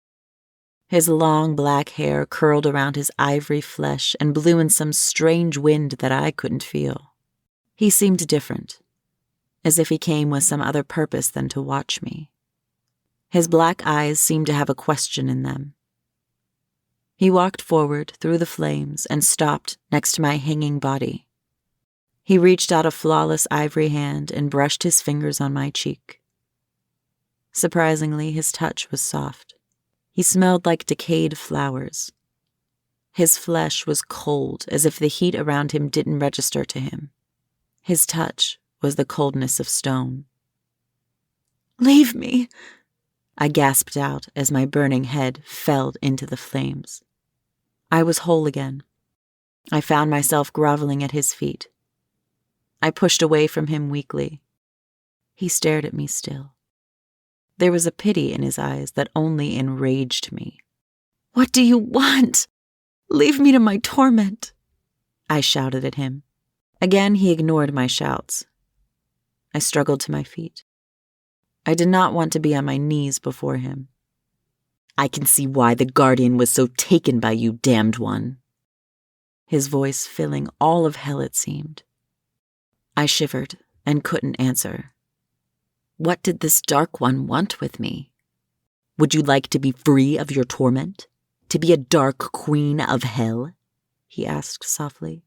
His long black hair curled around his ivory flesh and blew in some strange wind that I couldn't feel. He seemed different, as if he came with some other purpose than to watch me. His black eyes seemed to have a question in them. He walked forward through the flames and stopped next to my hanging body. He reached out a flawless ivory hand and brushed his fingers on my cheek. Surprisingly, his touch was soft. He smelled like decayed flowers. His flesh was cold, as if the heat around him didn't register to him. His touch was the coldness of stone. "Leave me," I gasped out as my burning head fell into the flames. I was whole again. I found myself groveling at his feet. I pushed away from him weakly. He stared at me still. There was a pity in his eyes that only enraged me. "What do you want? Leave me to my torment," I shouted at him. Again, he ignored my shouts. I struggled to my feet. I did not want to be on my knees before him. "I can see why the Guardian was so taken by you, damned one." His voice filling all of hell, it seemed. I shivered and couldn't answer. What did this Dark One want with me? "Would you like to be free of your torment? To be a dark queen of hell?" he asked softly.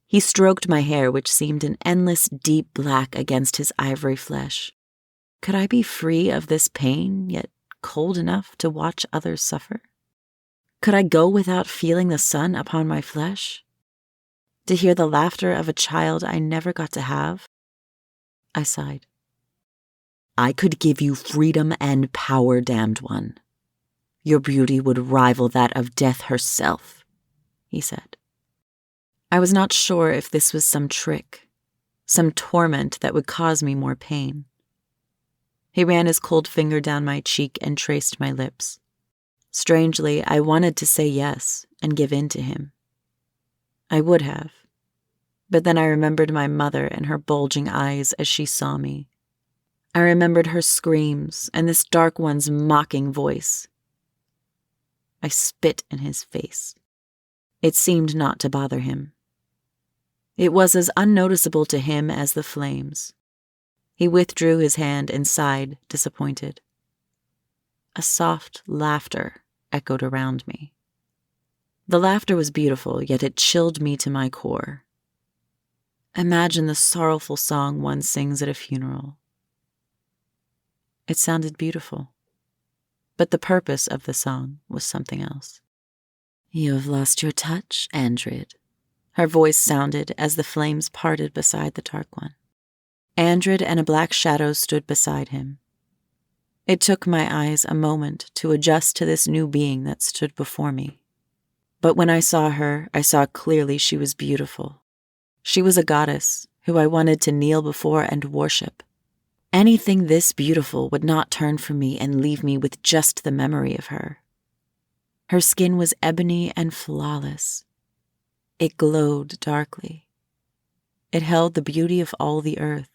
He stroked my hair, which seemed an endless deep black against his ivory flesh. Could I be free of this pain, yet cold enough to watch others suffer? Could I go without feeling the sun upon my flesh? To hear the laughter of a child I never got to have? I sighed. "I could give you freedom and power, damned one. Your beauty would rival that of death herself, he said. I was not sure if this was some trick, some torment that would cause me more pain. He ran his cold finger down my cheek and traced my lips. Strangely, I wanted to say yes and give in to him. I would have, but then I remembered my mother and her bulging eyes as she saw me. I remembered her screams and this dark one's mocking voice. I spit in his face. It seemed not to bother him. It was as unnoticeable to him as the flames. He withdrew his hand and sighed, disappointed. A soft laughter echoed around me. The laughter was beautiful, yet it chilled me to my core. Imagine the sorrowful song one sings at a funeral. It sounded beautiful, but the purpose of the song was something else. You have lost your touch, Andrid, her voice sounded as the flames parted beside the dark one. Andrid and a black shadow stood beside him. It took my eyes a moment to adjust to this new being that stood before me. But when I saw her, I saw clearly she was beautiful. She was a goddess who I wanted to kneel before and worship. Anything this beautiful would not turn from me and leave me with just the memory of her. Her skin was ebony and flawless. It glowed darkly. It held the beauty of all the earth.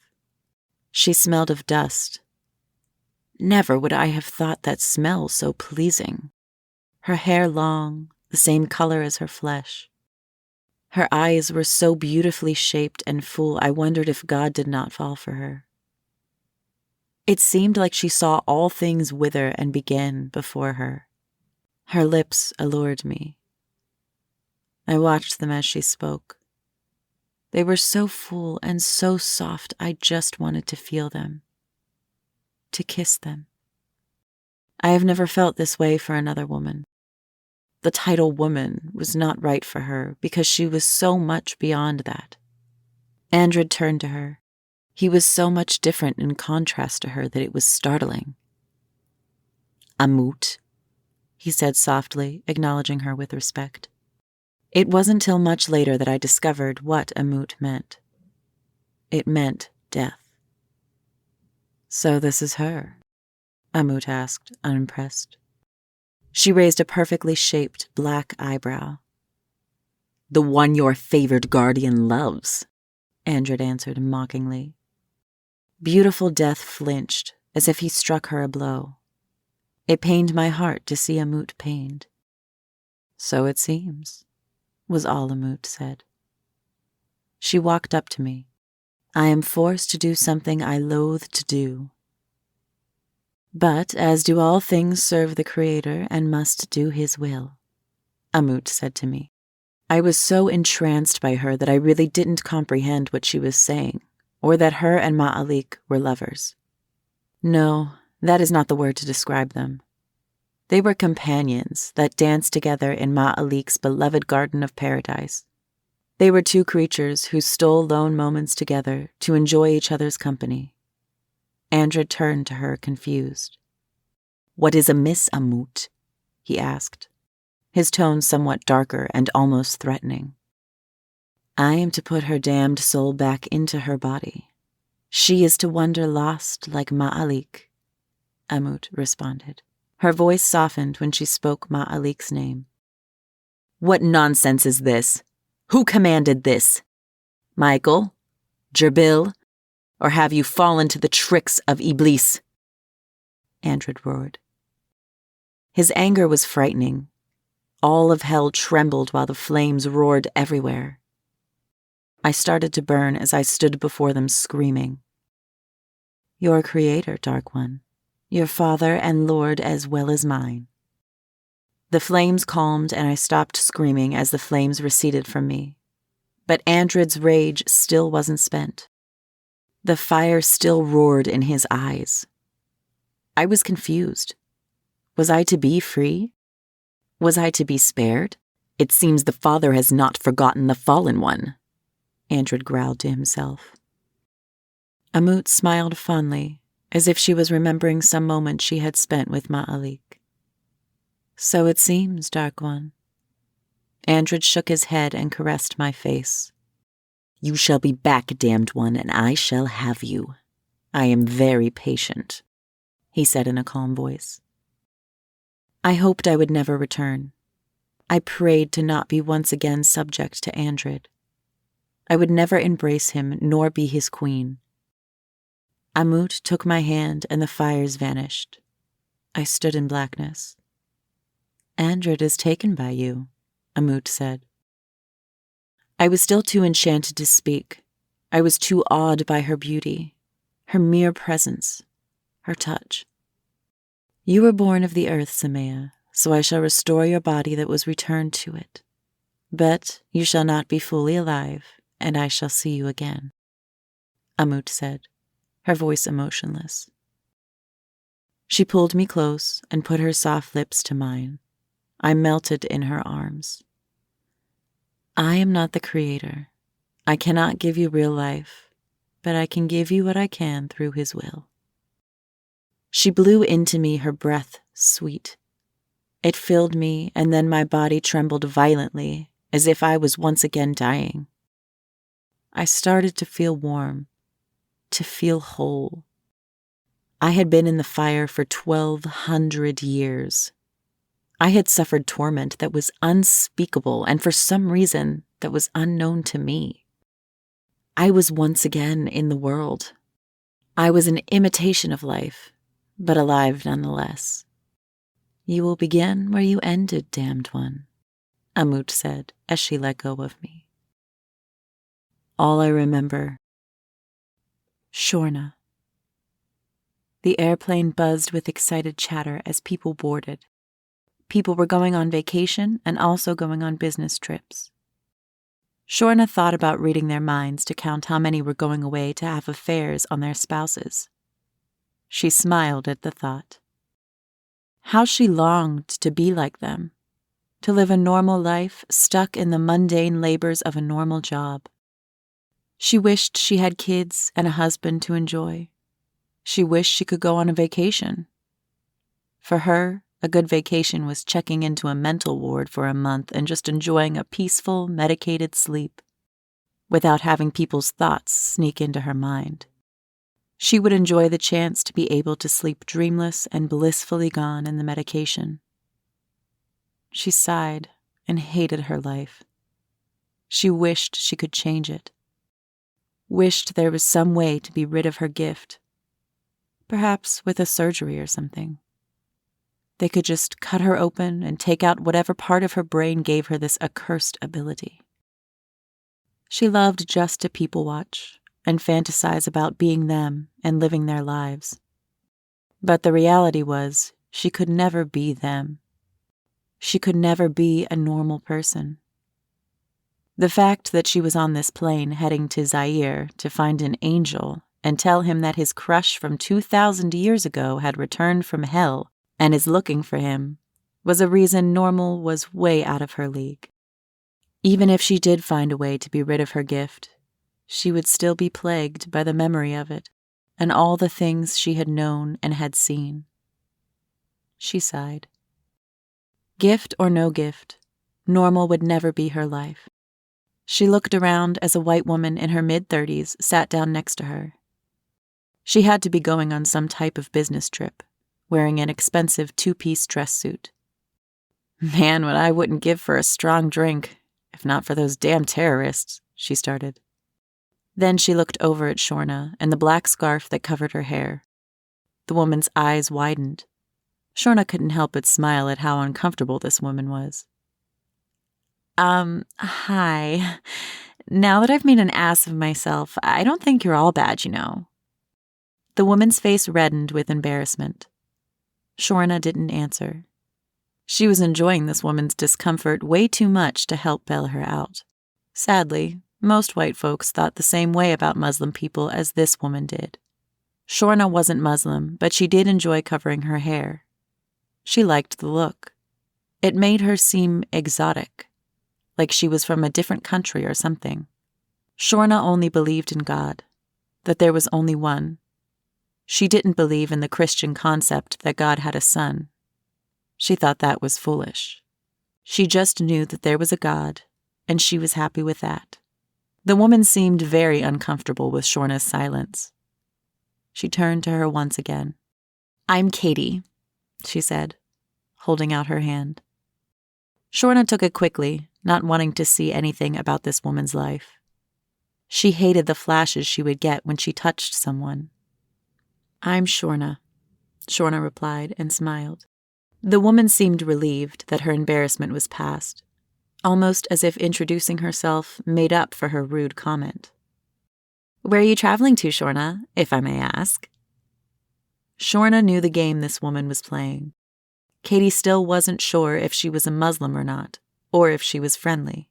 She smelled of dust. Never would I have thought that smell so pleasing. Her hair long, the same color as her flesh. Her eyes were so beautifully shaped and full, I wondered if God did not fall for her. It seemed like she saw all things wither and begin before her. Her lips allured me. I watched them as she spoke. They were so full and so soft, I just wanted to feel them, to kiss them. I have never felt this way for another woman. The title woman was not right for her because she was so much beyond that. Andrid turned to her. He was so much different in contrast to her that it was startling. Amut, he said softly, acknowledging her with respect. It wasn't till much later that I discovered what Amut meant. It meant death. So this is her? Amut asked, unimpressed. She raised a perfectly shaped black eyebrow. The one your favored guardian loves, Andrid answered mockingly. Beautiful Death flinched, as if he struck her a blow. It pained my heart to see Amut pained. So it seems, was all Amut said. She walked up to me. I am forced to do something I loathe to do. But as do all things serve the Creator and must do his will, Amut said to me. I was so entranced by her that I really didn't comprehend what she was saying, or that her and Ma'alik were lovers. No, that is not the word to describe them. They were companions that danced together in Ma'alik's beloved garden of paradise. They were two creatures who stole lone moments together to enjoy each other's company. Andrid turned to her confused. What is amiss, Amut? He asked, his tone somewhat darker and almost threatening. I am to put her damned soul back into her body. She is to wander lost like Ma'alik, Amut responded. Her voice softened when she spoke Ma'alik's name. What nonsense is this? Who commanded this? Michael? Jerbil? Or have you fallen to the tricks of Iblis? Andrid roared. His anger was frightening. All of hell trembled while the flames roared everywhere. I started to burn as I stood before them screaming. Your Creator, Dark One, your Father and Lord as well as mine. The flames calmed and I stopped screaming as the flames receded from me. But Andrid's rage still wasn't spent. The fire still roared in his eyes. I was confused. Was I to be free? Was I to be spared? It seems the Father has not forgotten the fallen one, Andrid growled to himself. Amut smiled fondly, as if she was remembering some moment she had spent with Ma'alik. So it seems, Dark One. Andred shook his head and caressed my face. You shall be back, damned one, and I shall have you. I am very patient, he said in a calm voice. I hoped I would never return. I prayed to not be once again subject to Andred. I would never embrace him nor be his queen. Amut took my hand and the fires vanished. I stood in blackness. Andred is taken by you, Amut said. I was still too enchanted to speak. I was too awed by her beauty, her mere presence, her touch. You were born of the earth, Semia, so I shall restore your body that was returned to it. But you shall not be fully alive, and I shall see you again, Amut said, her voice emotionless. She pulled me close and put her soft lips to mine. I melted in her arms. I am not the creator. I cannot give you real life, but I can give you what I can through his will. She blew into me, her breath sweet. It filled me, and then my body trembled violently, as if I was once again dying. I started to feel warm, to feel whole. I had been in the fire for 1,200 years. I had suffered torment that was unspeakable, and for some reason that was unknown to me. I was once again in the world. I was an imitation of life, but alive nonetheless. You will begin where you ended, damned one, Amut said as she let go of me. All I remember. Shorna. The airplane buzzed with excited chatter as people boarded. People were going on vacation and also going on business trips. Shorna thought about reading their minds to count how many were going away to have affairs on their spouses. She smiled at the thought. How she longed to be like them, to live a normal life stuck in the mundane labors of a normal job. She wished she had kids and a husband to enjoy. She wished she could go on a vacation. For her, a good vacation was checking into a mental ward for a month and just enjoying a peaceful, medicated sleep, without having people's thoughts sneak into her mind. She would enjoy the chance to be able to sleep dreamless and blissfully gone in the medication. She sighed and hated her life. She wished she could change it. Wished there was some way to be rid of her gift. Perhaps with a surgery or something. They could just cut her open and take out whatever part of her brain gave her this accursed ability. She loved just to people watch and fantasize about being them and living their lives. But the reality was, she could never be them. She could never be a normal person. The fact that she was on this plane heading to Zaire to find an angel and tell him that his crush from 2,000 years ago had returned from hell and is looking for him was a reason normal was way out of her league. Even if she did find a way to be rid of her gift, she would still be plagued by the memory of it and all the things she had known and had seen. She sighed. Gift or no gift, normal would never be her life. She looked around as a white woman in her mid-30s sat down next to her. She had to be going on some type of business trip, wearing an expensive two-piece dress suit. Man, what I wouldn't give for a strong drink, if not for those damn terrorists, she started. Then she looked over at Shorna and the black scarf that covered her hair. The woman's eyes widened. Shorna couldn't help but smile at how uncomfortable this woman was. Hi. Now that I've made an ass of myself, I don't think you're all bad, you know. The woman's face reddened with embarrassment. Shorna didn't answer. She was enjoying this woman's discomfort way too much to help bail her out. Sadly, most white folks thought the same way about Muslim people as this woman did. Shorna wasn't Muslim, but she did enjoy covering her hair. She liked the look. It made her seem exotic, like she was from a different country or something. Shorna only believed in God, that there was only one. She didn't believe in the Christian concept that God had a son. She thought that was foolish. She just knew that there was a God, and she was happy with that. The woman seemed very uncomfortable with Shorna's silence. She turned to her once again. "I'm Katie," she said, holding out her hand. Shorna took it quickly, not wanting to see anything about this woman's life. She hated the flashes she would get when she touched someone. "I'm Shorna," Shorna replied and smiled. The woman seemed relieved that her embarrassment was past, almost as if introducing herself made up for her rude comment. "Where are you traveling to, Shorna, if I may ask?" Shorna knew the game this woman was playing. Katie still wasn't sure if she was a Muslim or not, or if she was friendly.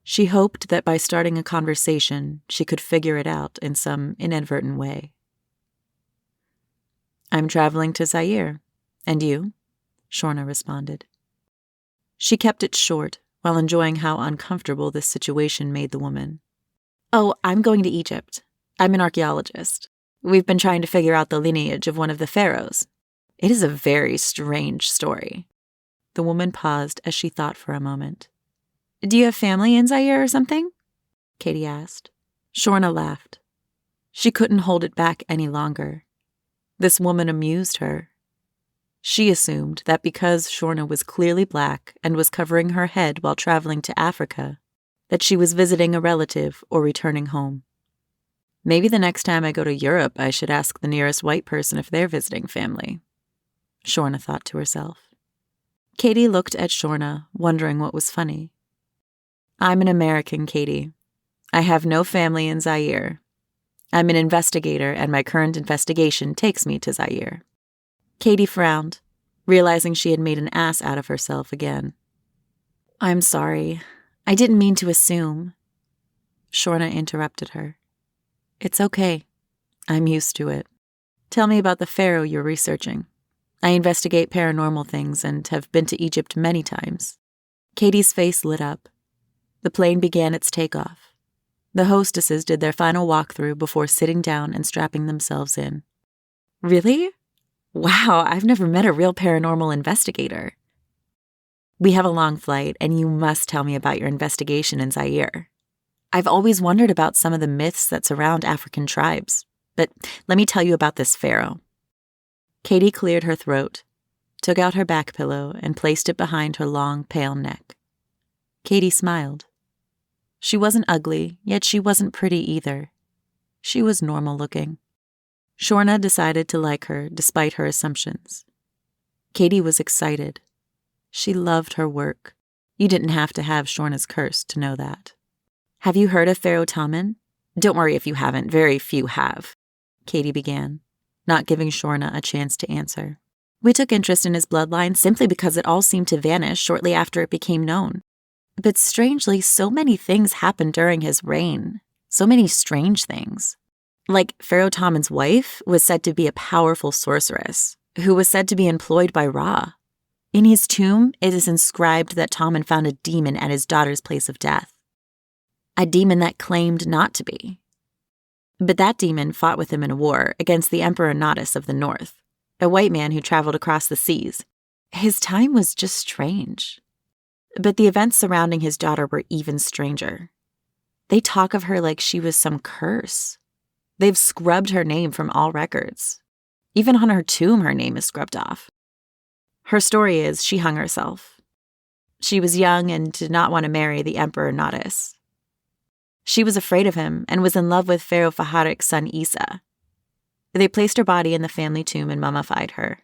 She hoped that by starting a conversation, she could figure it out in some inadvertent way. "I'm traveling to Zaire. And you?" Shorna responded. She kept it short while enjoying how uncomfortable this situation made the woman. "Oh, I'm going to Egypt. I'm an archaeologist. We've been trying to figure out the lineage of one of the pharaohs. It is a very strange story." The woman paused as she thought for a moment. "Do you have family in Zaire or something?" Katie asked. Shorna laughed. She couldn't hold it back any longer. This woman amused her. She assumed that because Shorna was clearly black and was covering her head while traveling to Africa, that she was visiting a relative or returning home. Maybe the next time I go to Europe, I should ask the nearest white person if they're visiting family, Shorna thought to herself. Katie looked at Shorna, wondering what was funny. "I'm an American, Katie. I have no family in Zaire. I'm an investigator, and my current investigation takes me to Zaire." Katie frowned, realizing she had made an ass out of herself again. "I'm sorry. I didn't mean to assume." Shorna interrupted her. "It's okay. I'm used to it. Tell me about the pharaoh you're researching. I investigate paranormal things and have been to Egypt many times." Katie's face lit up. The plane began its takeoff. The hostesses did their final walkthrough before sitting down and strapping themselves in. "Really? Wow, I've never met a real paranormal investigator." "We have a long flight, and you must tell me about your investigation in Zaire. I've always wondered about some of the myths that surround African tribes, but let me tell you about this pharaoh." Katie cleared her throat, took out her back pillow, and placed it behind her long, pale neck. Katie smiled. She wasn't ugly, yet she wasn't pretty either. She was normal-looking. Shorna decided to like her despite her assumptions. Katie was excited. She loved her work. You didn't have to have Shorna's curse to know that. "Have you heard of Pharaoh Taman? Don't worry if you haven't, very few have," Katie began, not giving Shorna a chance to answer. "We took interest in his bloodline simply because it all seemed to vanish shortly after it became known. But strangely, so many things happened during his reign. So many strange things. Like Pharaoh Taman's wife was said to be a powerful sorceress, who was said to be employed by Ra. In his tomb, it is inscribed that Taman found a demon at his daughter's place of death. A demon that claimed not to be. But that demon fought with him in a war against the Emperor Nadas of the North, a white man who traveled across the seas. His time was just strange. But the events surrounding his daughter were even stranger. They talk of her like she was some curse. They've scrubbed her name from all records. Even on her tomb, her name is scrubbed off. Her story is she hung herself. She was young and did not want to marry the Emperor Nadas. She was afraid of him and was in love with Pharaoh Faharik's son Isa. They placed her body in the family tomb and mummified her.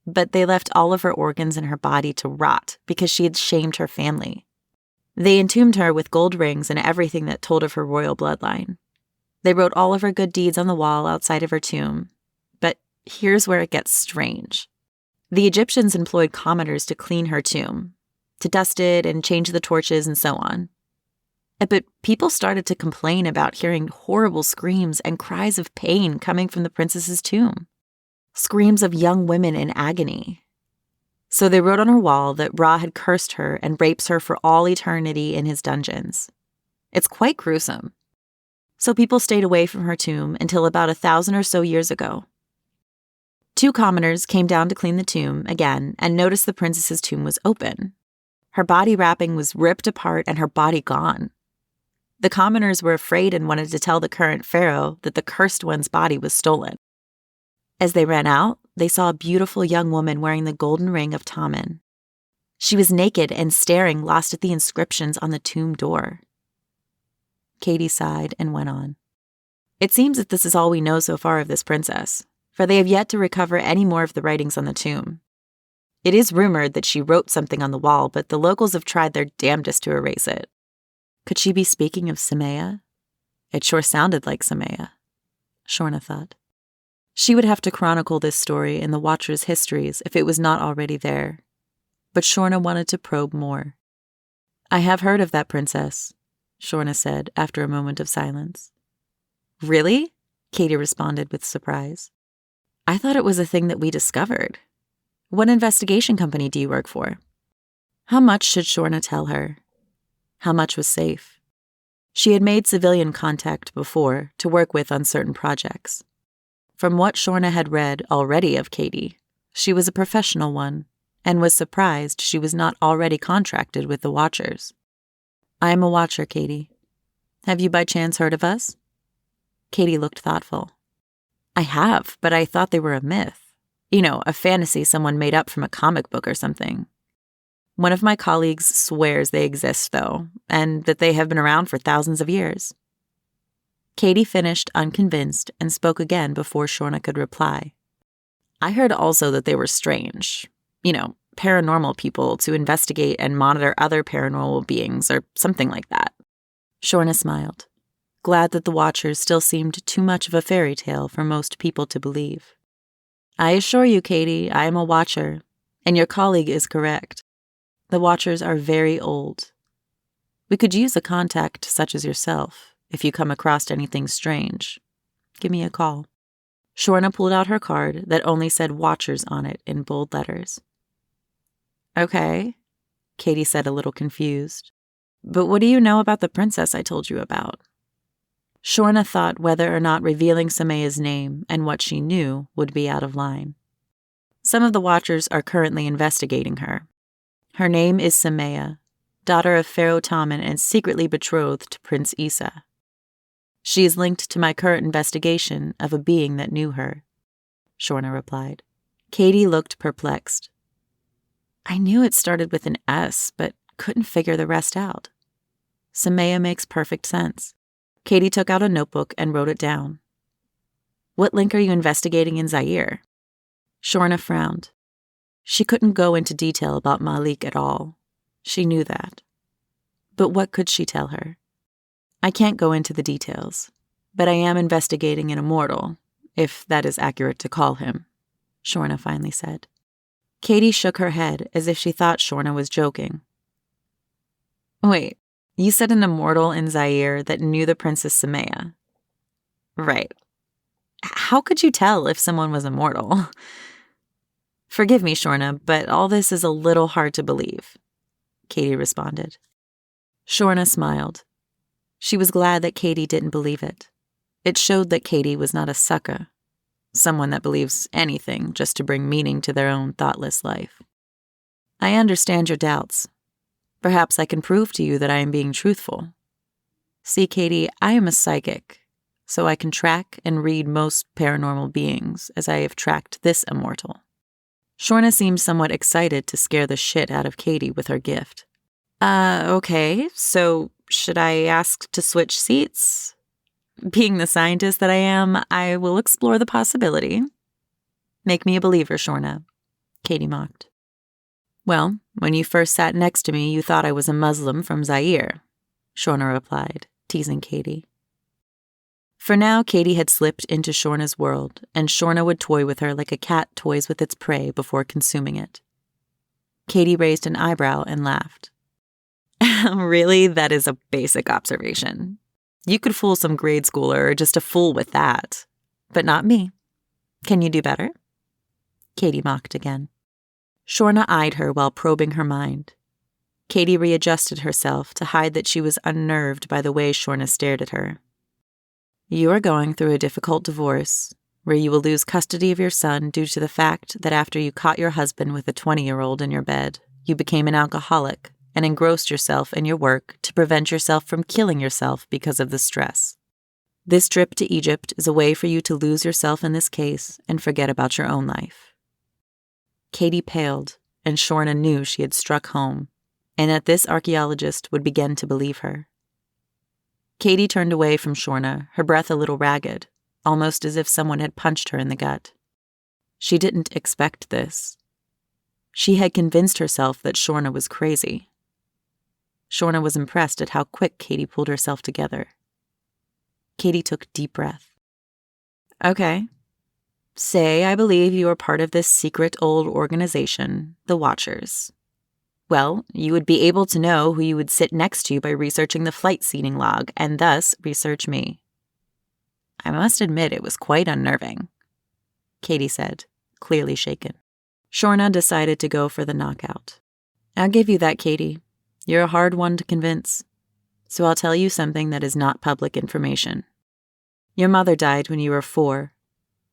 But they left all of her organs in her body to rot because she had shamed her family. They entombed her with gold rings and everything that told of her royal bloodline. They wrote all of her good deeds on the wall outside of her tomb. But here's where it gets strange. The Egyptians employed commoners to clean her tomb, to dust it and change the torches and so on. But people started to complain about hearing horrible screams and cries of pain coming from the princess's tomb. Screams of young women in agony. So they wrote on her wall that Ra had cursed her and rapes her for all eternity in his dungeons. It's quite gruesome. So people stayed away from her tomb until about 1,000 or so years ago. 2 commoners came down to clean the tomb again and noticed the princess's tomb was open. Her body wrapping was ripped apart and her body gone. The commoners were afraid and wanted to tell the current pharaoh that the cursed one's body was stolen. As they ran out, they saw a beautiful young woman wearing the golden ring of Tamen. She was naked and staring, lost at the inscriptions on the tomb door. Katie sighed and went on. It seems that this is all we know so far of this princess, for they have yet to recover any more of the writings on the tomb. It is rumored that she wrote something on the wall, but the locals have tried their damnedest to erase it. Could she be speaking of Semia? It sure sounded like Semia, Shorna thought. She would have to chronicle this story in the Watchers' histories if it was not already there. But Shorna wanted to probe more. I have heard of that princess, Shorna said after a moment of silence. Really? Katie responded with surprise. I thought it was a thing that we discovered. What investigation company do you work for? How much should Shorna tell her? How much was safe? She had made civilian contact before to work with on certain projects. From what Shorna had read already of Katie, she was a professional one, and was surprised she was not already contracted with the Watchers. I am a Watcher, Katie. Have you by chance heard of us? Katie looked thoughtful. I have, but I thought they were a myth. You know, a fantasy someone made up from a comic book or something. One of my colleagues swears they exist, though, and that they have been around for thousands of years. Katie finished unconvinced and spoke again before Shorna could reply. I heard also that they were strange. You know, paranormal people to investigate and monitor other paranormal beings or something like that. Shorna smiled, glad that the Watchers still seemed too much of a fairy tale for most people to believe. I assure you, Katie, I am a Watcher, and your colleague is correct. The Watchers are very old. We could use a contact such as yourself if you come across anything strange. Give me a call. Shorna pulled out her card that only said Watchers on it in bold letters. Okay, Katie said a little confused. But what do you know about the princess I told you about? Shorna thought whether or not revealing Semea's name and what she knew would be out of line. Some of the Watchers are currently investigating her. Her name is Semia, daughter of Pharaoh Tamen and secretly betrothed to Prince Isa. She is linked to my current investigation of a being that knew her, Shorna replied. Katie looked perplexed. I knew it started with an S, but couldn't figure the rest out. Semia makes perfect sense. Katie took out a notebook and wrote it down. What link are you investigating in Zaire? Shorna frowned. She couldn't go into detail about Malik at all. She knew that. But what could she tell her? I can't go into the details, but I am investigating an immortal, if that is accurate to call him, Shorna finally said. Katie shook her head as if she thought Shorna was joking. Wait, you said an immortal in Zaire that knew the Princess Semia? Right. How could you tell if someone was immortal? Forgive me, Shorna, but all this is a little hard to believe, Katie responded. Shorna smiled. She was glad that Katie didn't believe it. It showed that Katie was not a sucker, someone that believes anything just to bring meaning to their own thoughtless life. I understand your doubts. Perhaps I can prove to you that I am being truthful. See, Katie, I am a psychic, so I can track and read most paranormal beings as I have tracked this immortal. Shorna seemed somewhat excited to scare the shit out of Katie with her gift. Okay, so should I ask to switch seats? Being the scientist that I am, I will explore the possibility. Make me a believer, Shorna, Katie mocked. Well, when you first sat next to me, you thought I was a Muslim from Zaire, Shorna replied, teasing Katie. For now, Katie had slipped into Shorna's world, and Shorna would toy with her like a cat toys with its prey before consuming it. Katie raised an eyebrow and laughed. Really, that is a basic observation. You could fool some grade schooler or just a fool with that, but not me. Can you do better? Katie mocked again. Shorna eyed her while probing her mind. Katie readjusted herself to hide that she was unnerved by the way Shorna stared at her. You are going through a difficult divorce, where you will lose custody of your son due to the fact that after you caught your husband with a 20-year-old in your bed, you became an alcoholic and engrossed yourself in your work to prevent yourself from killing yourself because of the stress. This trip to Egypt is a way for you to lose yourself in this case and forget about your own life." Katie paled, and Shorna knew she had struck home, and that this archaeologist would begin to believe her. Katie turned away from Shorna, her breath a little ragged, almost as if someone had punched her in the gut. She didn't expect this. She had convinced herself that Shorna was crazy. Shorna was impressed at how quick Katie pulled herself together. Katie took a deep breath. "Okay. Say I believe you are part of this secret old organization, the Watchers. Well, you would be able to know who you would sit next to by researching the flight seating log, and thus research me." "I must admit it was quite unnerving," Katie said, clearly shaken. Shorna decided to go for the knockout. "I'll give you that, Katie. You're a hard one to convince. So I'll tell you something that is not public information. Your mother died when you were 4.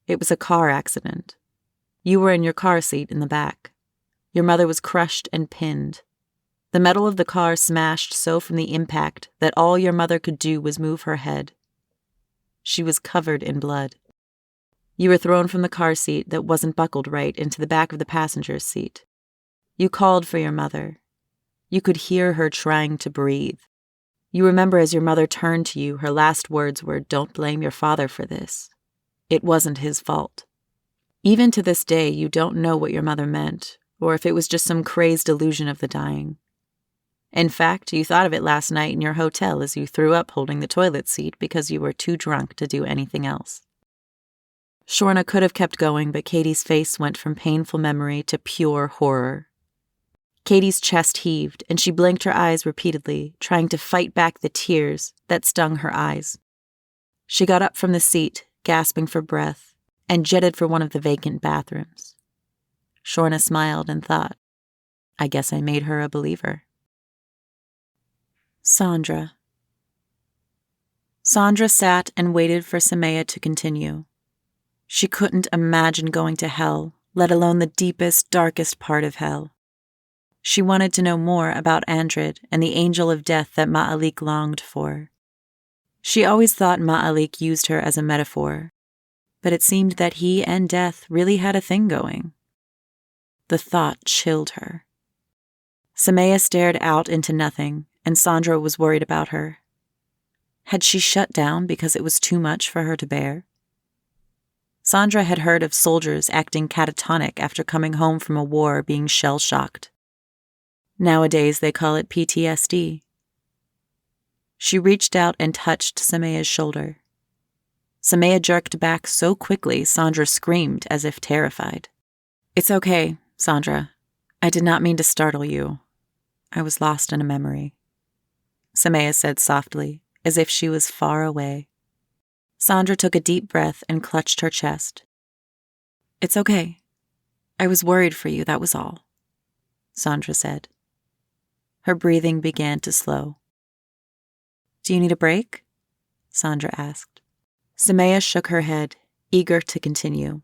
It was a car accident. You were in your car seat in the back. Your mother was crushed and pinned. The metal of the car smashed so from the impact that all your mother could do was move her head. She was covered in blood. You were thrown from the car seat that wasn't buckled right into the back of the passenger's seat. You called for your mother. You could hear her trying to breathe. You remember as your mother turned to you, her last words were, 'Don't blame your father for this. It wasn't his fault.' Even to this day, you don't know what your mother meant, or if it was just some crazed illusion of the dying. In fact, you thought of it last night in your hotel as you threw up holding the toilet seat because you were too drunk to do anything else." Shorna could have kept going, but Katie's face went from painful memory to pure horror. Katie's chest heaved, and she blinked her eyes repeatedly, trying to fight back the tears that stung her eyes. She got up from the seat, gasping for breath, and jetted for one of the vacant bathrooms. Shorna smiled and thought, "I guess I made her a believer." Sandra sat and waited for Semia to continue. She couldn't imagine going to hell, let alone the deepest, darkest part of hell. She wanted to know more about Andred and the angel of death that Ma'alik longed for. She always thought Ma'alik used her as a metaphor, but it seemed that he and death really had a thing going. The thought chilled her. Semia stared out into nothing, and Sandra was worried about her. Had she shut down because it was too much for her to bear? Sandra had heard of soldiers acting catatonic after coming home from a war being shell-shocked. Nowadays, they call it PTSD. She reached out and touched Semia's shoulder. Semia jerked back so quickly, Sandra screamed as if terrified. "It's okay, Sandra. I did not mean to startle you. I was lost in a memory," Semia said softly, as if she was far away. Sandra took a deep breath and clutched her chest. "It's okay. I was worried for you, that was all," Sandra said. Her breathing began to slow. "Do you need a break?" Sandra asked. Semia shook her head, eager to continue.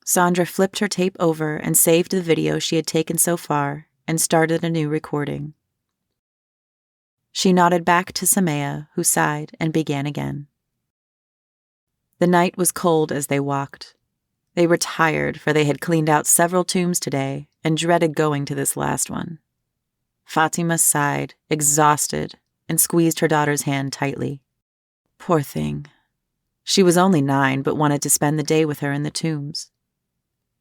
Sandra flipped her tape over and saved the video she had taken so far and started a new recording. She nodded back to Semia, who sighed and began again. The night was cold as they walked. They were tired, for they had cleaned out several tombs today and dreaded going to this last one. Fatima sighed, exhausted, and squeezed her daughter's hand tightly. Poor thing. She was only 9, but wanted to spend the day with her in the tombs.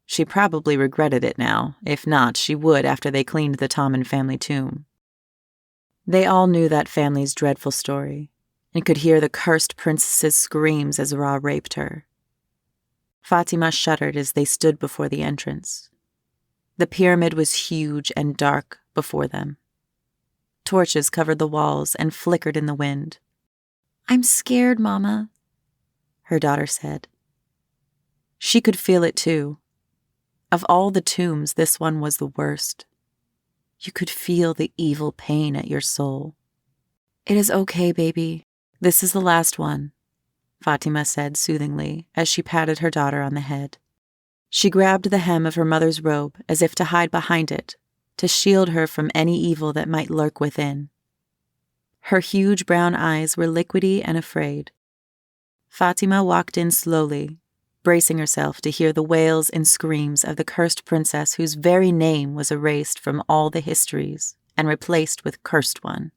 She probably regretted it now. If not, she would after they cleaned the Tommen family tomb. They all knew that family's dreadful story, and could hear the cursed princess's screams as Ra raped her. Fatima shuddered as they stood before the entrance. The pyramid was huge and dark before them. Torches covered the walls and flickered in the wind. "I'm scared, Mama," her daughter said. She could feel it too. Of all the tombs, this one was the worst. You could feel the evil pain at your soul. "It is okay, baby. This is the last one," Fatima said soothingly as she patted her daughter on the head. She grabbed the hem of her mother's robe as if to hide behind it, to shield her from any evil that might lurk within. Her huge brown eyes were liquidy and afraid. Fatima walked in slowly, bracing herself to hear the wails and screams of the cursed princess whose very name was erased from all the histories and replaced with Cursed One.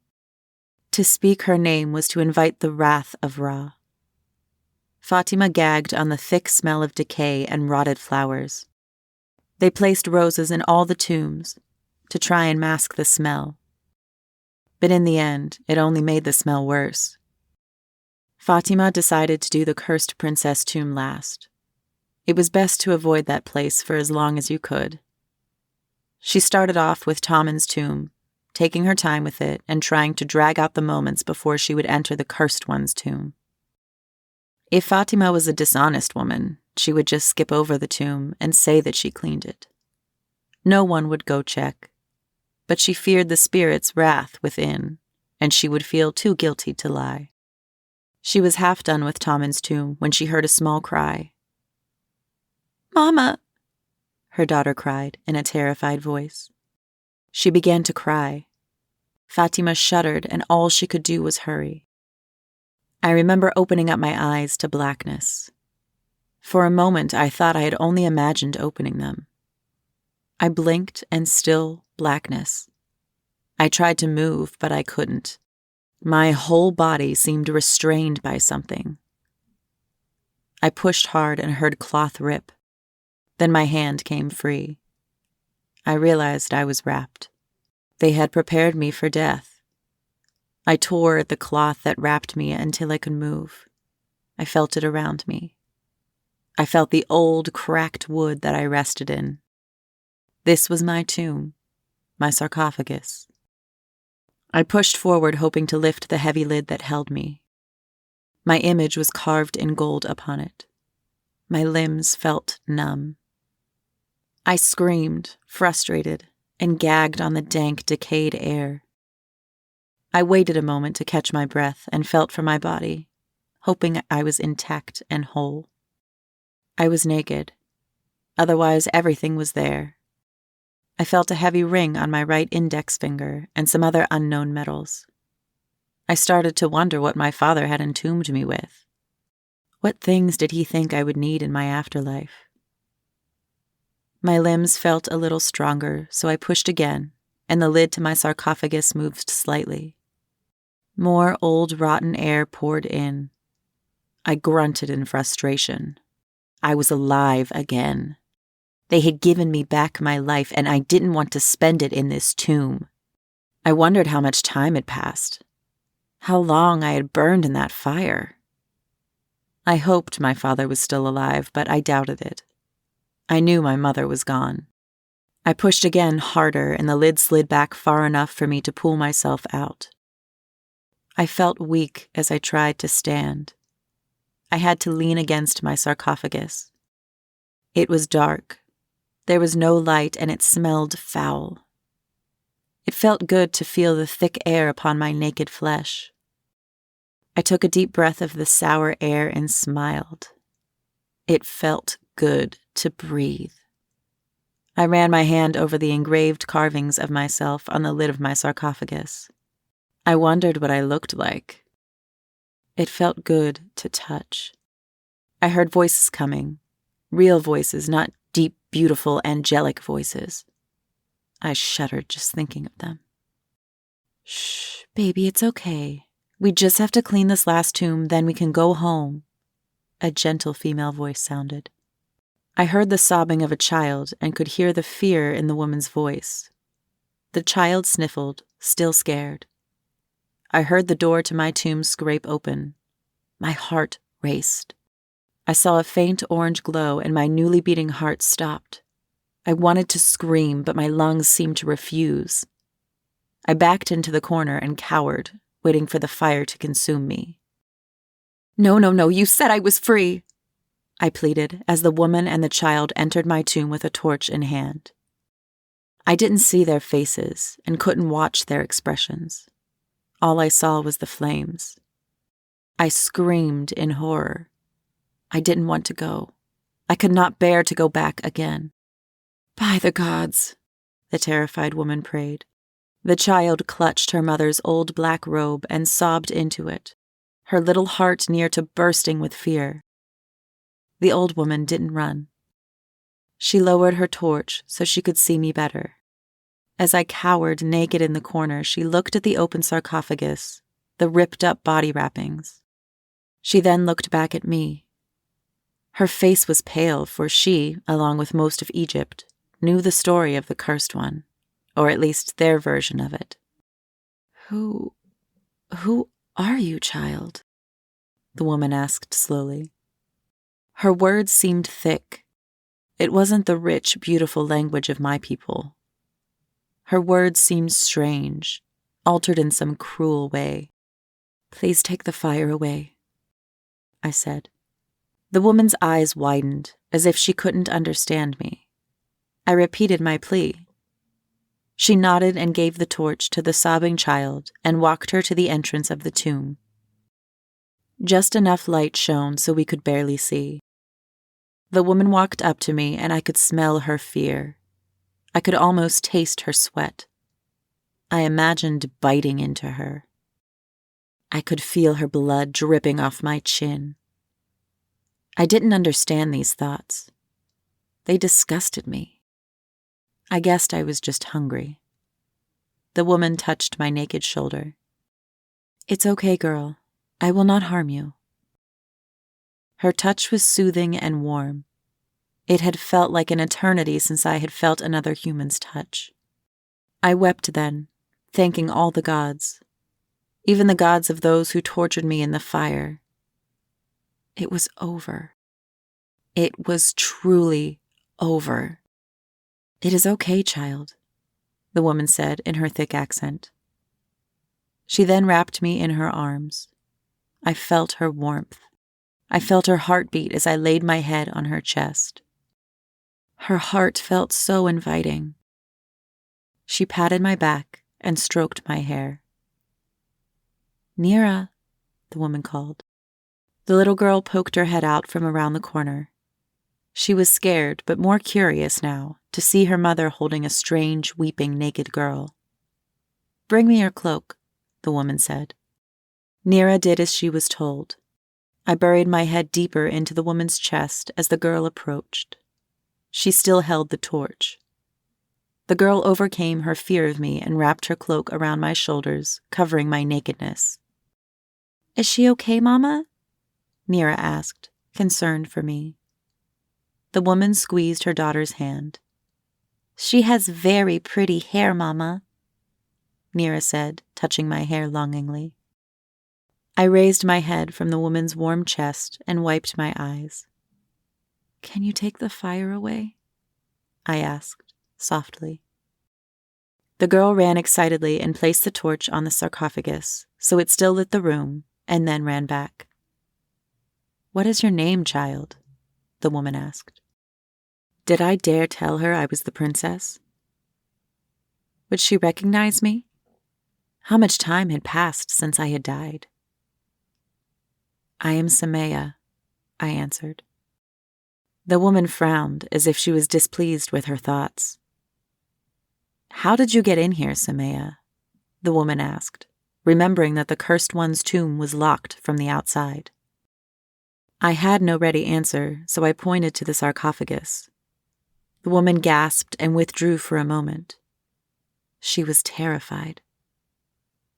To speak her name was to invite the wrath of Ra. Fatima gagged on the thick smell of decay and rotted flowers. They placed roses in all the tombs to try and mask the smell. But in the end, it only made the smell worse. Fatima decided to do the cursed princess tomb last. It was best to avoid that place for as long as you could. She started off with Tommen's tomb, taking her time with it and trying to drag out the moments before she would enter the Cursed One's tomb. If Fatima was a dishonest woman, she would just skip over the tomb and say that she cleaned it. No one would go check, but she feared the spirit's wrath within, and she would feel too guilty to lie. She was half done with Tommen's tomb when she heard a small cry. "Mama!" her daughter cried in a terrified voice. She began to cry. Fatima shuddered, and all she could do was hurry. I remember opening up my eyes to blackness. For a moment, I thought I had only imagined opening them. I blinked, and still blackness. I tried to move, but I couldn't. My whole body seemed restrained by something. I pushed hard and heard cloth rip. Then my hand came free. I realized I was wrapped. They had prepared me for death. I tore at the cloth that wrapped me until I could move. I felt it around me. I felt the old, cracked wood that I rested in. This was my tomb, my sarcophagus. I pushed forward, hoping to lift the heavy lid that held me. My image was carved in gold upon it. My limbs felt numb. I screamed, frustrated, and gagged on the dank, decayed air. I waited a moment to catch my breath and felt for my body, hoping I was intact and whole. I was naked. Otherwise, everything was there. I felt a heavy ring on my right index finger and some other unknown metals. I started to wonder what my father had entombed me with. What things did he think I would need in my afterlife? My limbs felt a little stronger, so I pushed again, and the lid to my sarcophagus moved slightly. More old, rotten air poured in. I grunted in frustration. I was alive again. They had given me back my life, and I didn't want to spend it in this tomb. I wondered how much time had passed, how long I had burned in that fire. I hoped my father was still alive, but I doubted it. I knew my mother was gone. I pushed again harder, and the lid slid back far enough for me to pull myself out. I felt weak as I tried to stand. I had to lean against my sarcophagus. It was dark. There was no light, and it smelled foul. It felt good to feel the thick air upon my naked flesh. I took a deep breath of the sour air and smiled. It felt good to breathe. I ran my hand over the engraved carvings of myself on the lid of my sarcophagus. I wondered what I looked like. It felt good to touch. I heard voices coming, real voices, not deep, beautiful, angelic voices. I shuddered just thinking of them. "Shh, baby, it's okay. We just have to clean this last tomb, then we can go home," a gentle female voice sounded. I heard the sobbing of a child and could hear the fear in the woman's voice. The child sniffled, still scared. I heard the door to my tomb scrape open. My heart raced. I saw a faint orange glow, and my newly beating heart stopped. I wanted to scream, but my lungs seemed to refuse. I backed into the corner and cowered, waiting for the fire to consume me. No, you said I was free," I pleaded as the woman and the child entered my tomb with a torch in hand. I didn't see their faces and couldn't watch their expressions. All I saw was the flames. I screamed in horror. I didn't want to go. I could not bear to go back again. By the gods, the terrified woman prayed. The child clutched her mother's old black robe and sobbed into it, her little heart near to bursting with fear. The old woman didn't run. She lowered her torch so she could see me better. As I cowered naked in the corner, she looked at the open sarcophagus, the ripped-up body wrappings. She then looked back at me. Her face was pale, for she, along with most of Egypt, knew the story of the cursed one, or at least their version of it. Who are you, child? The woman asked slowly. Her words seemed thick. It wasn't the rich, beautiful language of my people. Her words seemed strange, altered in some cruel way. Please take the fire away, I said. The woman's eyes widened, as if she couldn't understand me. I repeated my plea. She nodded and gave the torch to the sobbing child and walked her to the entrance of the tomb. Just enough light shone so we could barely see. The woman walked up to me and I could smell her fear. I could almost taste her sweat. I imagined biting into her. I could feel her blood dripping off my chin. I didn't understand these thoughts. They disgusted me. I guessed I was just hungry. The woman touched my naked shoulder. It's okay, girl. I will not harm you. Her touch was soothing and warm. It had felt like an eternity since I had felt another human's touch. I wept then, thanking all the gods, even the gods of those who tortured me in the fire. It was over. It was truly over. It is okay, child, the woman said in her thick accent. She then wrapped me in her arms. I felt her warmth. I felt her heartbeat as I laid my head on her chest. Her heart felt so inviting. She patted my back and stroked my hair. Nira, the woman called. The little girl poked her head out from around the corner. She was scared, but more curious now, to see her mother holding a strange, weeping, naked girl. Bring me your cloak, the woman said. Nira did as she was told. I buried my head deeper into the woman's chest as the girl approached. She still held the torch. The girl overcame her fear of me and wrapped her cloak around my shoulders, covering my nakedness. Is she okay, Mama? Nira asked, concerned for me. The woman squeezed her daughter's hand. She has very pretty hair, Mama, Nira said, touching my hair longingly. I raised my head from the woman's warm chest and wiped my eyes. Can you take the fire away? I asked, softly. The girl ran excitedly and placed the torch on the sarcophagus, so it still lit the room, and then ran back. What is your name, child? The woman asked. Did I dare tell her I was the princess? Would she recognize me? How much time had passed since I had died? I am Semia, I answered. The woman frowned as if she was displeased with her thoughts. How did you get in here, Semia? The woman asked, remembering that the cursed one's tomb was locked from the outside. I had no ready answer, so I pointed to the sarcophagus. The woman gasped and withdrew for a moment. She was terrified.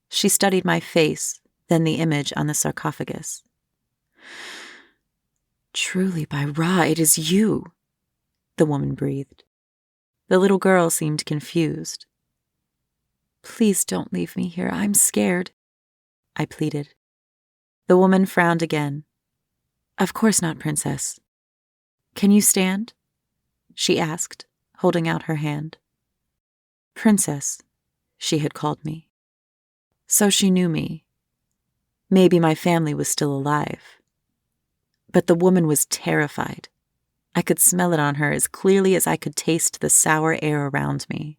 She studied my face, then the image on the sarcophagus. Truly, by Ra, it is you, the woman breathed. The little girl seemed confused. Please don't leave me here. I'm scared, I pleaded. The woman frowned again. Of course not, Princess. Can you stand? She asked, holding out her hand. Princess, she had called me. So she knew me. Maybe my family was still alive. But the woman was terrified. I could smell it on her as clearly as I could taste the sour air around me.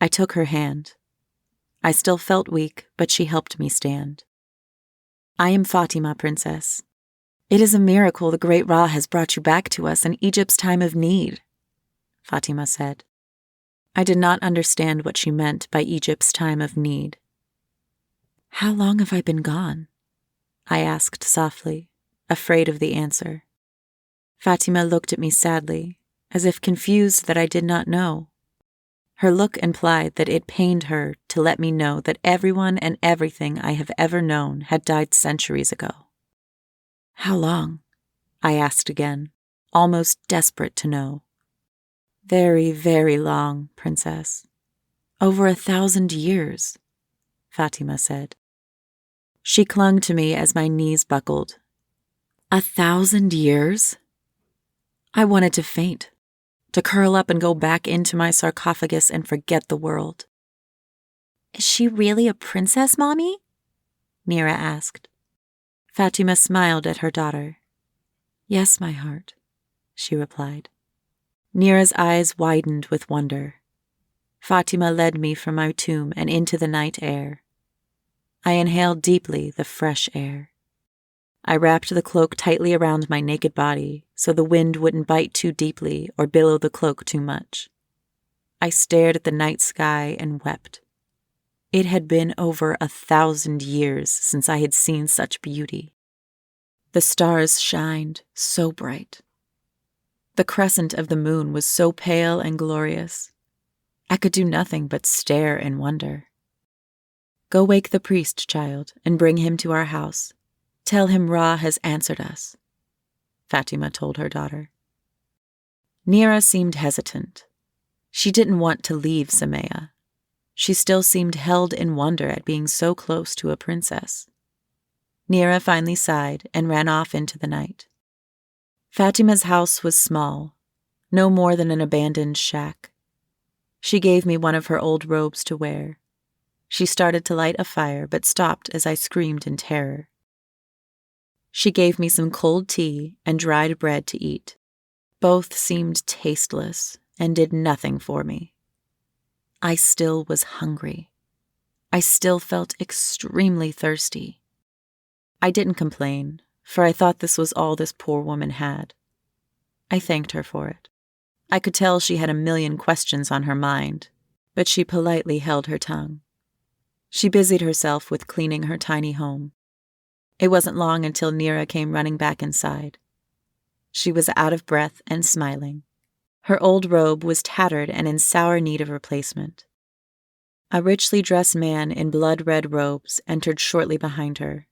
I took her hand. I still felt weak, but she helped me stand. I am Fatima, Princess. It is a miracle the great Ra has brought you back to us in Egypt's time of need, Fatima said. I did not understand what she meant by Egypt's time of need. How long have I been gone? I asked softly, afraid of the answer. Fatima looked at me sadly, as if confused that I did not know. Her look implied that it pained her to let me know that everyone and everything I have ever known had died centuries ago. How long? I asked again, almost desperate to know. Very, very long, Princess. Over 1,000 years, Fatima said. She clung to me as my knees buckled. 1,000 years? I wanted to faint, to curl up and go back into my sarcophagus and forget the world. Is she really a princess, Mommy? Nira asked. Fatima smiled at her daughter. Yes, my heart, she replied. Nira's eyes widened with wonder. Fatima led me from my tomb and into the night air. I inhaled deeply the fresh air. I wrapped the cloak tightly around my naked body so the wind wouldn't bite too deeply or billow the cloak too much. I stared at the night sky and wept. It had been over 1,000 years since I had seen such beauty. The stars shined so bright. The crescent of the moon was so pale and glorious. I could do nothing but stare in wonder. Go wake the priest, child, and bring him to our house. Tell him Ra has answered us, Fatima told her daughter. Nira seemed hesitant. She didn't want to leave Semia. She still seemed held in wonder at being so close to a princess. Nira finally sighed and ran off into the night. Fatima's house was small, no more than an abandoned shack. She gave me one of her old robes to wear. She started to light a fire but stopped as I screamed in terror. She gave me some cold tea and dried bread to eat. Both seemed tasteless and did nothing for me. I still was hungry. I still felt extremely thirsty. I didn't complain, for I thought this was all this poor woman had. I thanked her for it. I could tell she had a million questions on her mind, but she politely held her tongue. She busied herself with cleaning her tiny home. It wasn't long until Nira came running back inside. She was out of breath and smiling. Her old robe was tattered and in sour need of replacement. A richly dressed man in blood-red robes entered shortly behind her.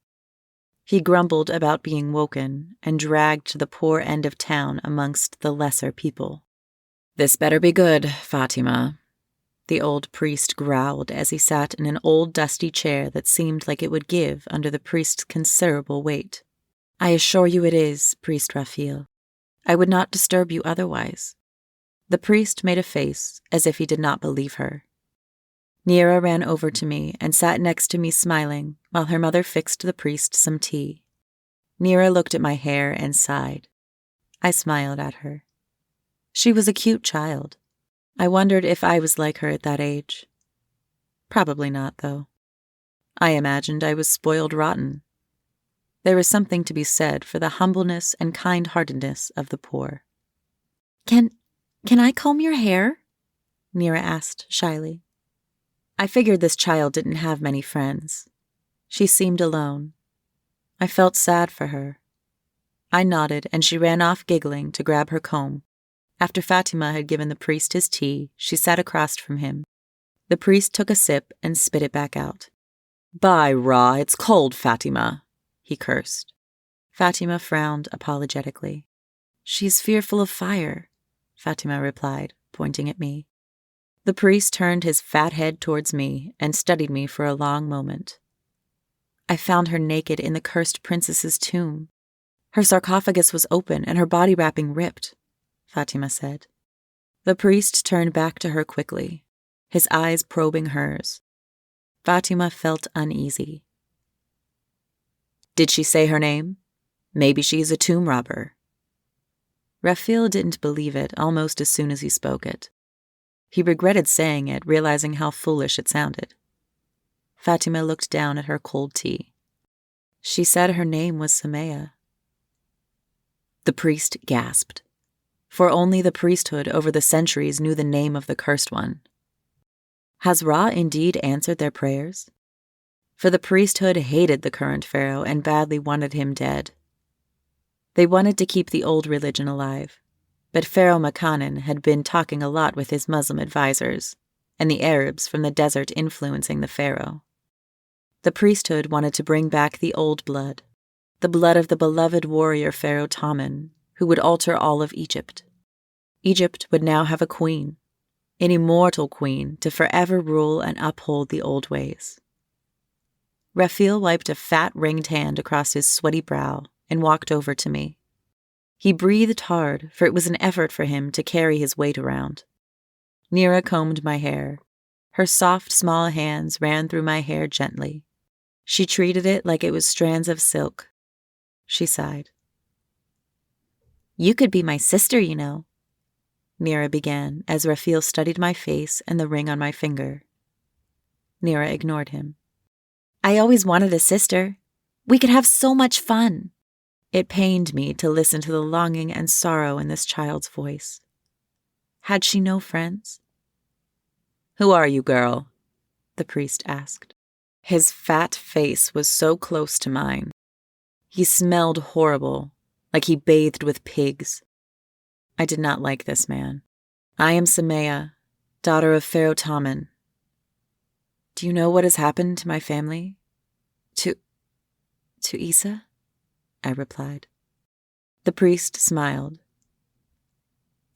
He grumbled about being woken and dragged to the poor end of town amongst the lesser people. "This better be good, Fatima," the old priest growled as he sat in an old dusty chair that seemed like it would give under the priest's considerable weight. "I assure you it is, Priest Raphael. I would not disturb you otherwise." The priest made a face as if he did not believe her. Nira ran over to me and sat next to me smiling while her mother fixed the priest some tea. Nira looked at my hair and sighed. I smiled at her. She was a cute child. I wondered if I was like her at that age. Probably not, though. I imagined I was spoiled rotten. There is something to be said for the humbleness and kind-heartedness of the poor. Can I comb your hair?" Nira asked shyly. I figured this child didn't have many friends. She seemed alone. I felt sad for her. I nodded, and she ran off giggling to grab her comb. After Fatima had given the priest his tea, she sat across from him. The priest took a sip and spit it back out. "By Ra, it's cold, Fatima," he cursed. Fatima frowned apologetically. "She's fearful of fire," Fatima replied, pointing at me. The priest turned his fat head towards me and studied me for a long moment. "I found her naked in the cursed princess's tomb. Her sarcophagus was open and her body wrapping ripped," Fatima said. The priest turned back to her quickly, his eyes probing hers. Fatima felt uneasy. "Did she say her name? Maybe she's a tomb robber." Raphael didn't believe it almost as soon as he spoke it. He regretted saying it, realizing how foolish it sounded. Fatima looked down at her cold tea. She said her name was Semia. The priest gasped, for only the priesthood over the centuries knew the name of the cursed one. Has Ra indeed answered their prayers? For the priesthood hated the current pharaoh and badly wanted him dead. They wanted to keep the old religion alive, but Pharaoh Makanan had been talking a lot with his Muslim advisors, and the Arabs from the desert influencing the pharaoh. The priesthood wanted to bring back the old blood, the blood of the beloved warrior Pharaoh Taman, who would alter all of Egypt. Egypt would now have a queen, an immortal queen to forever rule and uphold the old ways. Raphael wiped a fat ringed hand across his sweaty brow and walked over to me. He breathed hard, for it was an effort for him to carry his weight around. Nira combed my hair. Her soft, small hands ran through my hair gently. She treated it like it was strands of silk. She sighed. "You could be my sister, you know," Nira began as Raphael studied my face and the ring on my finger. Nira ignored him. "I always wanted a sister. We could have so much fun." It pained me to listen to the longing and sorrow in this child's voice. Had she no friends? "Who are you, girl?" the priest asked. His fat face was so close to mine. He smelled horrible, like he bathed with pigs. I did not like this man. "I am Semia, daughter of Pharaoh Taman." "Do you know what has happened to my family? To Isa?" I replied. The priest smiled.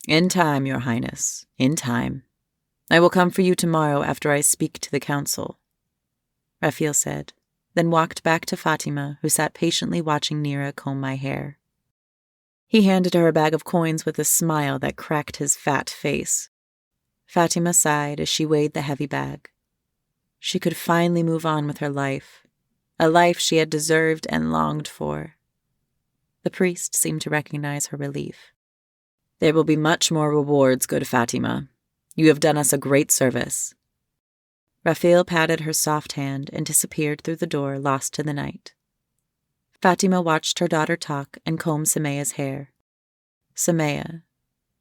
"In time, Your Highness, in time. I will come for you tomorrow after I speak to the council," Raphael said, then walked back to Fatima, who sat patiently watching Nira comb my hair. He handed her a bag of coins with a smile that cracked his fat face. Fatima sighed as she weighed the heavy bag. She could finally move on with her life, a life she had deserved and longed for. The priest seemed to recognize her relief. "There will be much more rewards, good Fatima. You have done us a great service." Raphael patted her soft hand and disappeared through the door, lost to the night. Fatima watched her daughter talk and comb Semea's hair. Semia,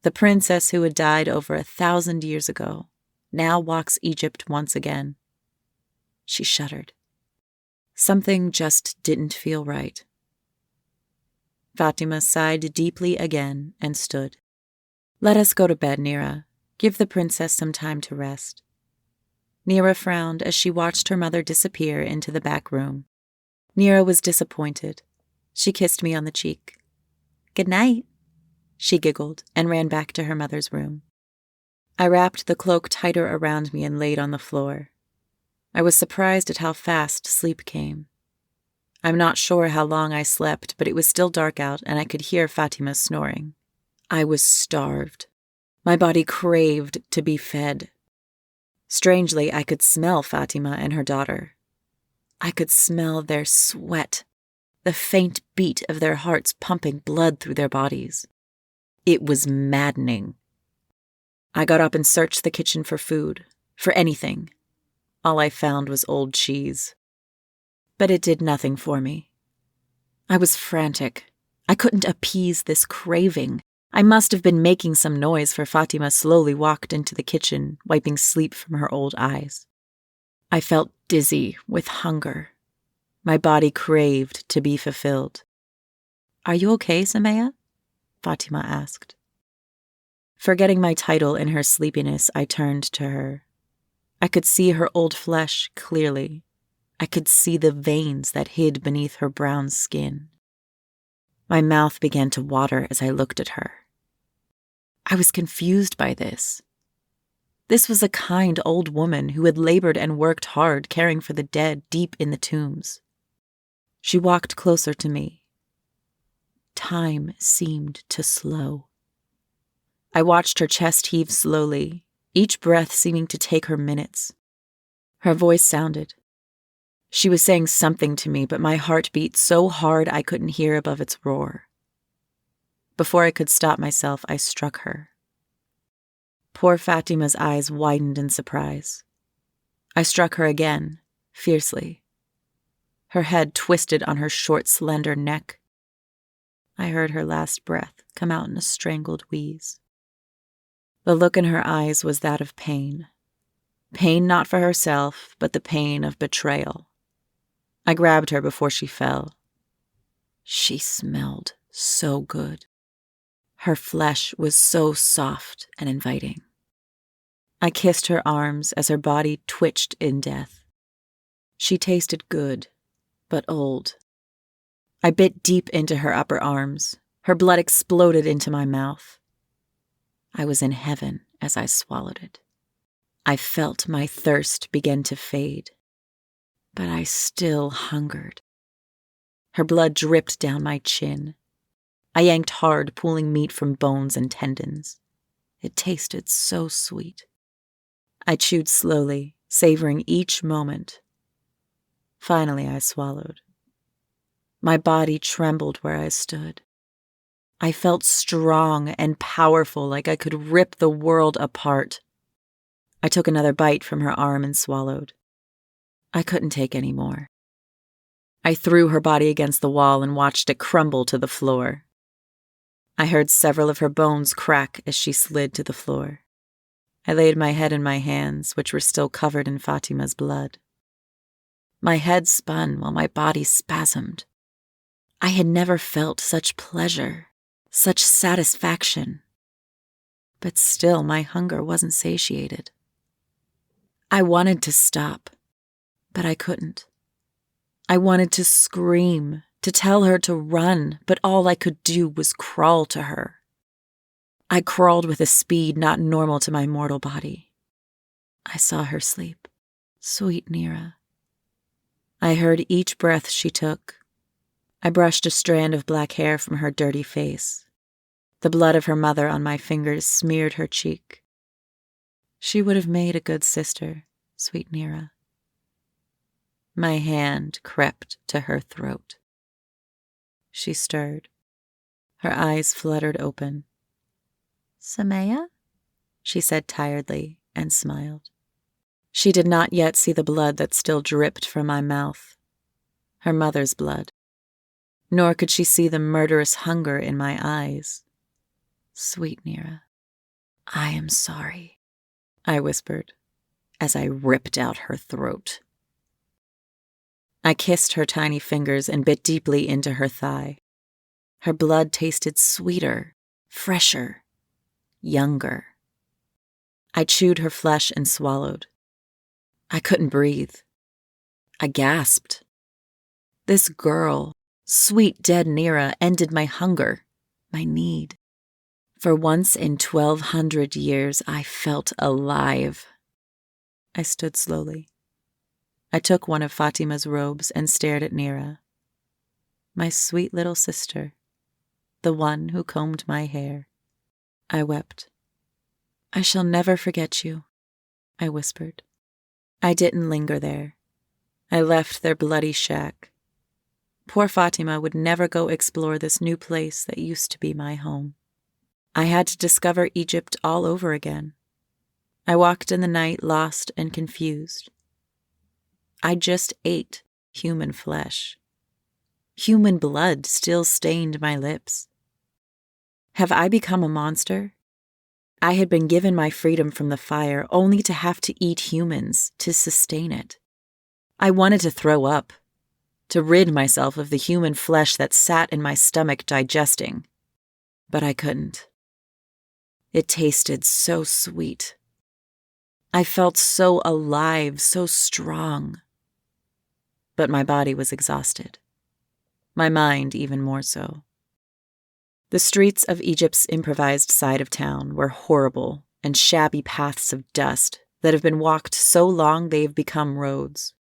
the princess who had died over 1,000 years ago, now walks Egypt once again. She shuddered. Something just didn't feel right. Fatima sighed deeply again and stood. "Let us go to bed, Nira. Give the princess some time to rest." Nira frowned as she watched her mother disappear into the back room. Nira was disappointed. She kissed me on the cheek. "Good night," she giggled and ran back to her mother's room. I wrapped the cloak tighter around me and laid on the floor. I was surprised at how fast sleep came. I'm not sure how long I slept, but it was still dark out and I could hear Fatima snoring. I was starved. My body craved to be fed. Strangely, I could smell Fatima and her daughter. I could smell their sweat, the faint beat of their hearts pumping blood through their bodies. It was maddening. I got up and searched the kitchen for food, for anything. All I found was old cheese. But it did nothing for me. I was frantic. I couldn't appease this craving. I must have been making some noise, for Fatima slowly walked into the kitchen, wiping sleep from her old eyes. I felt dizzy with hunger. My body craved to be fulfilled. "Are you okay, Semia?" Fatima asked. Forgetting my title in her sleepiness, I turned to her. I could see her old flesh clearly. I could see the veins that hid beneath her brown skin. My mouth began to water as I looked at her. I was confused by this. This was a kind old woman who had labored and worked hard caring for the dead deep in the tombs. She walked closer to me. Time seemed to slow. I watched her chest heave slowly, each breath seeming to take her minutes. Her voice sounded. She was saying something to me, but my heart beat so hard I couldn't hear above its roar. Before I could stop myself, I struck her. Poor Fatima's eyes widened in surprise. I struck her again, fiercely. her head twisted on her short, slender neck. I heard her last breath come out in a strangled wheeze. The look in her eyes was that of pain. Pain not for herself, but the pain of betrayal. I grabbed her before she fell. She smelled so good. Her flesh was so soft and inviting. I kissed her arms as her body twitched in death. She tasted good, but old. I bit deep into her upper arms. Her blood exploded into my mouth. I was in heaven as I swallowed it. I felt my thirst begin to fade, but I still hungered. Her blood dripped down my chin. I yanked hard, pulling meat from bones and tendons. It tasted so sweet. I chewed slowly, savoring each moment. Finally, I swallowed. My body trembled where I stood. I felt strong and powerful, like I could rip the world apart. I took another bite from her arm and swallowed. I couldn't take any more. I threw her body against the wall and watched it crumble to the floor. I heard several of her bones crack as she slid to the floor. I laid my head in my hands, which were still covered in Fatima's blood. My head spun while my body spasmed. I had never felt such pleasure, such satisfaction. But still, my hunger wasn't satiated. I wanted to stop, but I couldn't. I wanted to scream, to tell her to run, but all I could do was crawl to her. I crawled with a speed not normal to my mortal body. I saw her sleep, sweet Nira. I heard each breath she took. I brushed a strand of black hair from her dirty face. The blood of her mother on my fingers smeared her cheek. She would have made a good sister, sweet Nira. My hand crept to her throat. She stirred. Her eyes fluttered open. "Semia?" she said tiredly and smiled. She did not yet see the blood that still dripped from my mouth, her mother's blood. Nor could she see the murderous hunger in my eyes. "Sweet Nira, I am sorry," I whispered as I ripped out her throat. I kissed her tiny fingers and bit deeply into her thigh. Her blood tasted sweeter, fresher, younger. I chewed her flesh and swallowed. I couldn't breathe. I gasped. This girl, sweet dead Nira, ended my hunger, my need. For once in 1,200 years, I felt alive. I stood slowly. I took one of Fatima's robes and stared at Nira. My sweet little sister, the one who combed my hair. I wept. "I shall never forget you," I whispered. I didn't linger there. I left their bloody shack. Poor Fatima would never go explore this new place that used to be my home. I had to discover Egypt all over again. I walked in the night, lost and confused. I just ate human flesh. Human blood still stained my lips. Have I become a monster? I had been given my freedom from the fire only to have to eat humans to sustain it. I wanted to throw up, to rid myself of the human flesh that sat in my stomach digesting. But I couldn't. It tasted so sweet. I felt so alive, so strong. But my body was exhausted. My mind even more so. The streets of Egypt's improvised side of town were horrible and shabby paths of dust that have been walked so long they have become roads.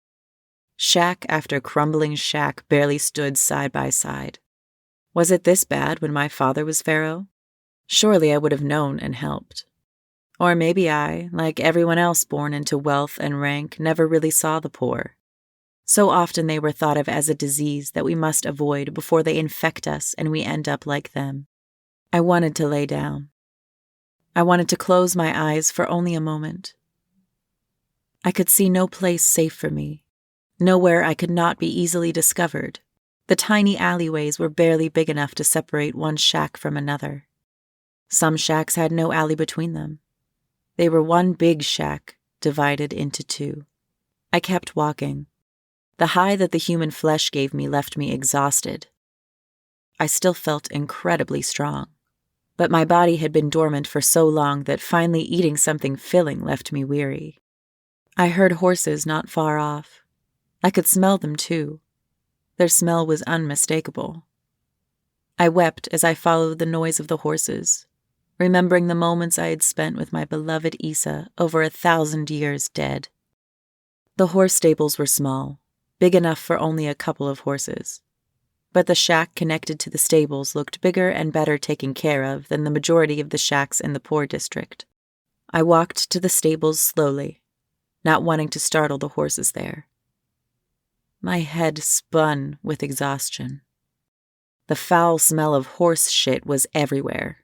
Shack after crumbling shack barely stood side by side. Was it this bad when my father was pharaoh? Surely I would have known and helped. Or maybe I, like everyone else born into wealth and rank, never really saw the poor. So often they were thought of as a disease that we must avoid before they infect us and we end up like them. I wanted to lay down. I wanted to close my eyes for only a moment. I could see no place safe for me, Nowhere I could not be easily discovered. The tiny alleyways were barely big enough to separate one shack from another. Some shacks had no alley between them. They were one big shack, divided into two. I kept walking. The high that the human flesh gave me left me exhausted. I still felt incredibly strong, but my body had been dormant for so long that finally eating something filling left me weary. I heard horses not far off. I could smell them too. Their smell was unmistakable. I wept as I followed the noise of the horses, remembering the moments I had spent with my beloved Isa over 1,000 years dead. The horse stables were small, big enough for only a couple of horses, but the shack connected to the stables looked bigger and better taken care of than the majority of the shacks in the poor district. I walked to the stables slowly, not wanting to startle the horses there. My head spun with exhaustion. The foul smell of horse shit was everywhere.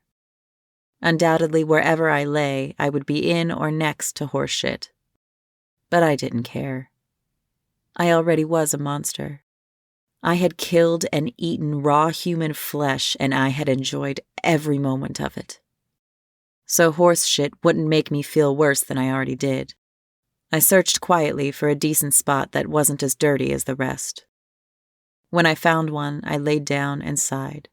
Undoubtedly, wherever I lay, I would be in or next to horse shit. But I didn't care. I already was a monster. I had killed and eaten raw human flesh, and I had enjoyed every moment of it. So horse shit wouldn't make me feel worse than I already did. I searched quietly for a decent spot that wasn't as dirty as the rest. When I found one, I laid down and sighed.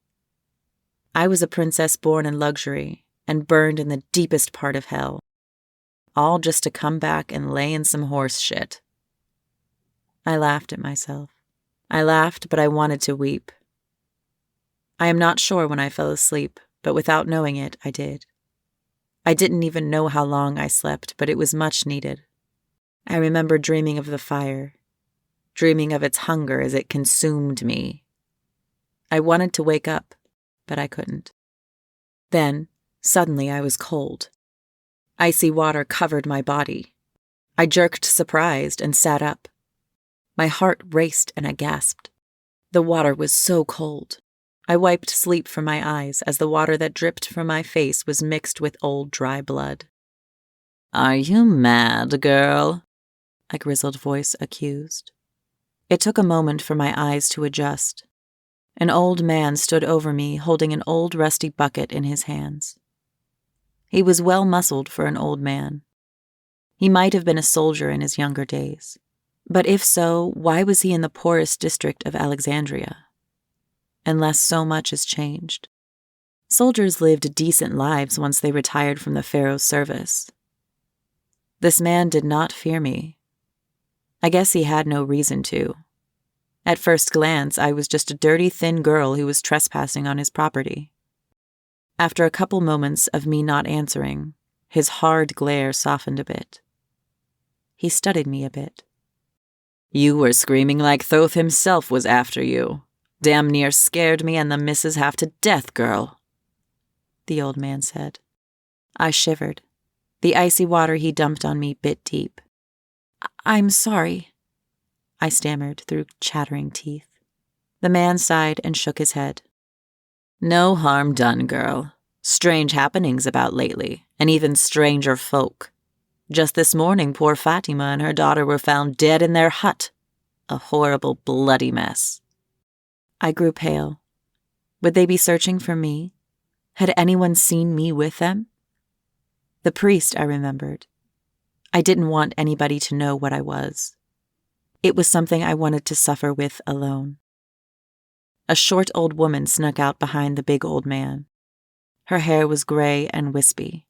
I was a princess born in luxury and burned in the deepest part of hell, all just to come back and lay in some horse shit. I laughed at myself. I laughed, but I wanted to weep. I am not sure when I fell asleep, but without knowing it, I did. I didn't even know how long I slept, but it was much needed. I remember dreaming of the fire, dreaming of its hunger as it consumed me. I wanted to wake up, but I couldn't. Then, suddenly I was cold. Icy water covered my body. I jerked surprised and sat up. My heart raced and I gasped. The water was so cold. I wiped sleep from my eyes as the water that dripped from my face was mixed with old dry blood. "Are you mad, girl?" a grizzled voice accused. It took a moment for my eyes to adjust. An old man stood over me holding an old rusty bucket in his hands. He was well muscled for an old man. He might have been a soldier in his younger days. But if so, why was he in the poorest district of Alexandria? Unless so much has changed. Soldiers lived decent lives once they retired from the pharaoh's service. This man did not fear me. I guess he had no reason to. At first glance, I was just a dirty, thin girl who was trespassing on his property. After a couple moments of me not answering, his hard glare softened a bit. He studied me a bit. "You were screaming like Thoth himself was after you. Damn near scared me and the missus half to death, girl," the old man said. I shivered. The icy water he dumped on me bit deep. "I'm sorry," I stammered through chattering teeth. The man sighed and shook his head. "No harm done, girl. Strange happenings about lately, and even stranger folk. Just this morning, poor Fatima and her daughter were found dead in their hut. A horrible, bloody mess." I grew pale. Would they be searching for me? Had anyone seen me with them? The priest, I remembered. I didn't want anybody to know what I was. It was something I wanted to suffer with alone. A short old woman snuck out behind the big old man. Her hair was gray and wispy.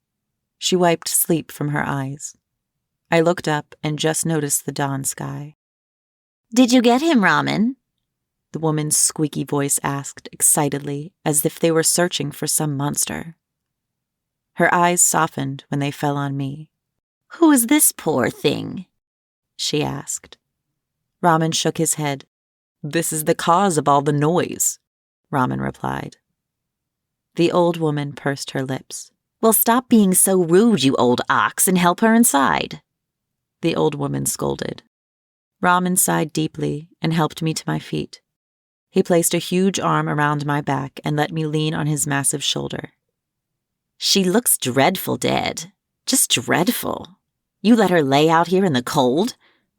She wiped sleep from her eyes. I looked up and just noticed the dawn sky. "Did you get him, Ramen?" the woman's squeaky voice asked excitedly, as if they were searching for some monster. Her eyes softened when they fell on me. "Who is this poor thing?" she asked. Ramen shook his head. "This is the cause of all the noise," Ramen replied. The old woman pursed her lips. "Well, stop being so rude, you old ox, and help her inside," the old woman scolded. Ramen sighed deeply and helped me to my feet. He placed a huge arm around my back and let me lean on his massive shoulder. "She looks dreadful dead. Just dreadful. You let her lay out here in the cold?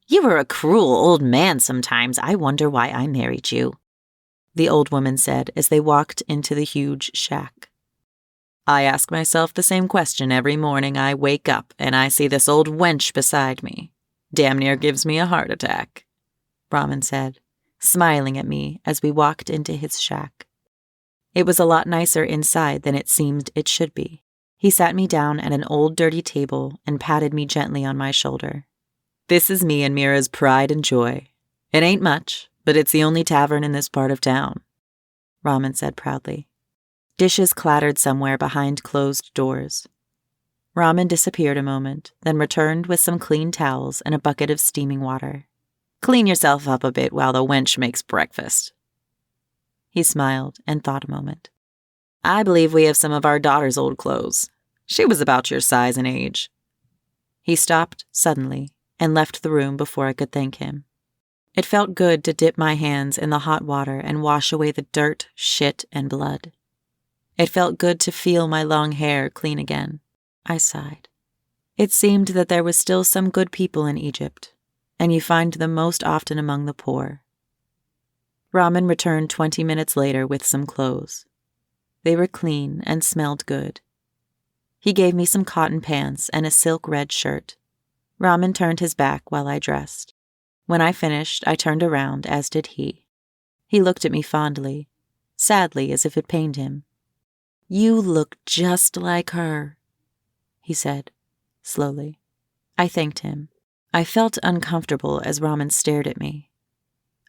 You were a cruel old man sometimes. I wonder why I married you," the old woman said as they walked into the huge shack. "I ask myself the same question every morning I wake up and I see this old wench beside me. Damn near gives me a heart attack," Brahman said, smiling at me as we walked into his shack. It was a lot nicer inside than it seemed it should be. He sat me down at an old dirty table and patted me gently on my shoulder. "This is me and Mira's pride and joy. It ain't much, but it's the only tavern in this part of town," Raman said proudly. Dishes clattered somewhere behind closed doors. Raman disappeared a moment, then returned with some clean towels and a bucket of steaming water. "Clean yourself up a bit while the wench makes breakfast." He smiled and thought a moment. "I believe we have some of our daughter's old clothes. She was about your size and age." He stopped suddenly and left the room before I could thank him. It felt good to dip my hands in the hot water and wash away the dirt, shit, and blood. It felt good to feel my long hair clean again. I sighed. It seemed that there was still some good people in Egypt, and you find them most often among the poor. Raman returned 20 minutes later with some clothes. They were clean and smelled good. He gave me some cotton pants and a silk red shirt. Raman turned his back while I dressed. When I finished, I turned around, as did he. He looked at me fondly, sadly as if it pained him. "You look just like her," he said, slowly. I thanked him. I felt uncomfortable as Raman stared at me.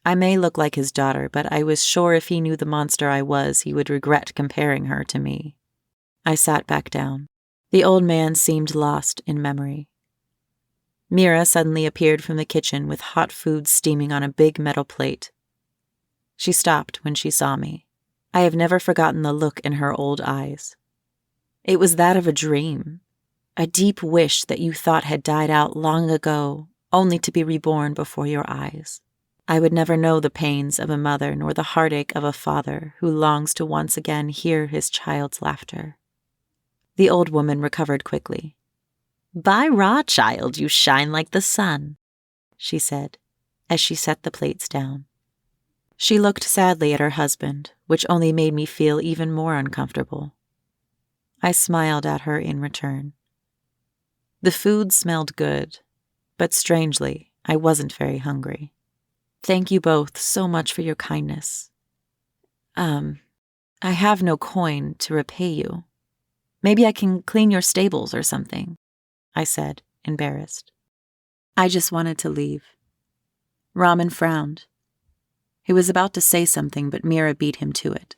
I may look like his daughter, but I was sure if he knew the monster I was, he would regret comparing her to me. I sat back down. The old man seemed lost in memory. Mira suddenly appeared from the kitchen with hot food steaming on a big metal plate. She stopped when she saw me. I have never forgotten the look in her old eyes. It was that of a dream, a deep wish that you thought had died out long ago, only to be reborn before your eyes. I would never know the pains of a mother nor the heartache of a father who longs to once again hear his child's laughter. The old woman recovered quickly. "By Ra, child, you shine like the sun," she said, as she set the plates down. She looked sadly at her husband, which only made me feel even more uncomfortable. I smiled at her in return. The food smelled good, but strangely, I wasn't very hungry. "Thank you both so much for your kindness. I have no coin to repay you. Maybe I can clean your stables or something," I said, embarrassed. I just wanted to leave. Raman frowned. He was about to say something, but Mira beat him to it.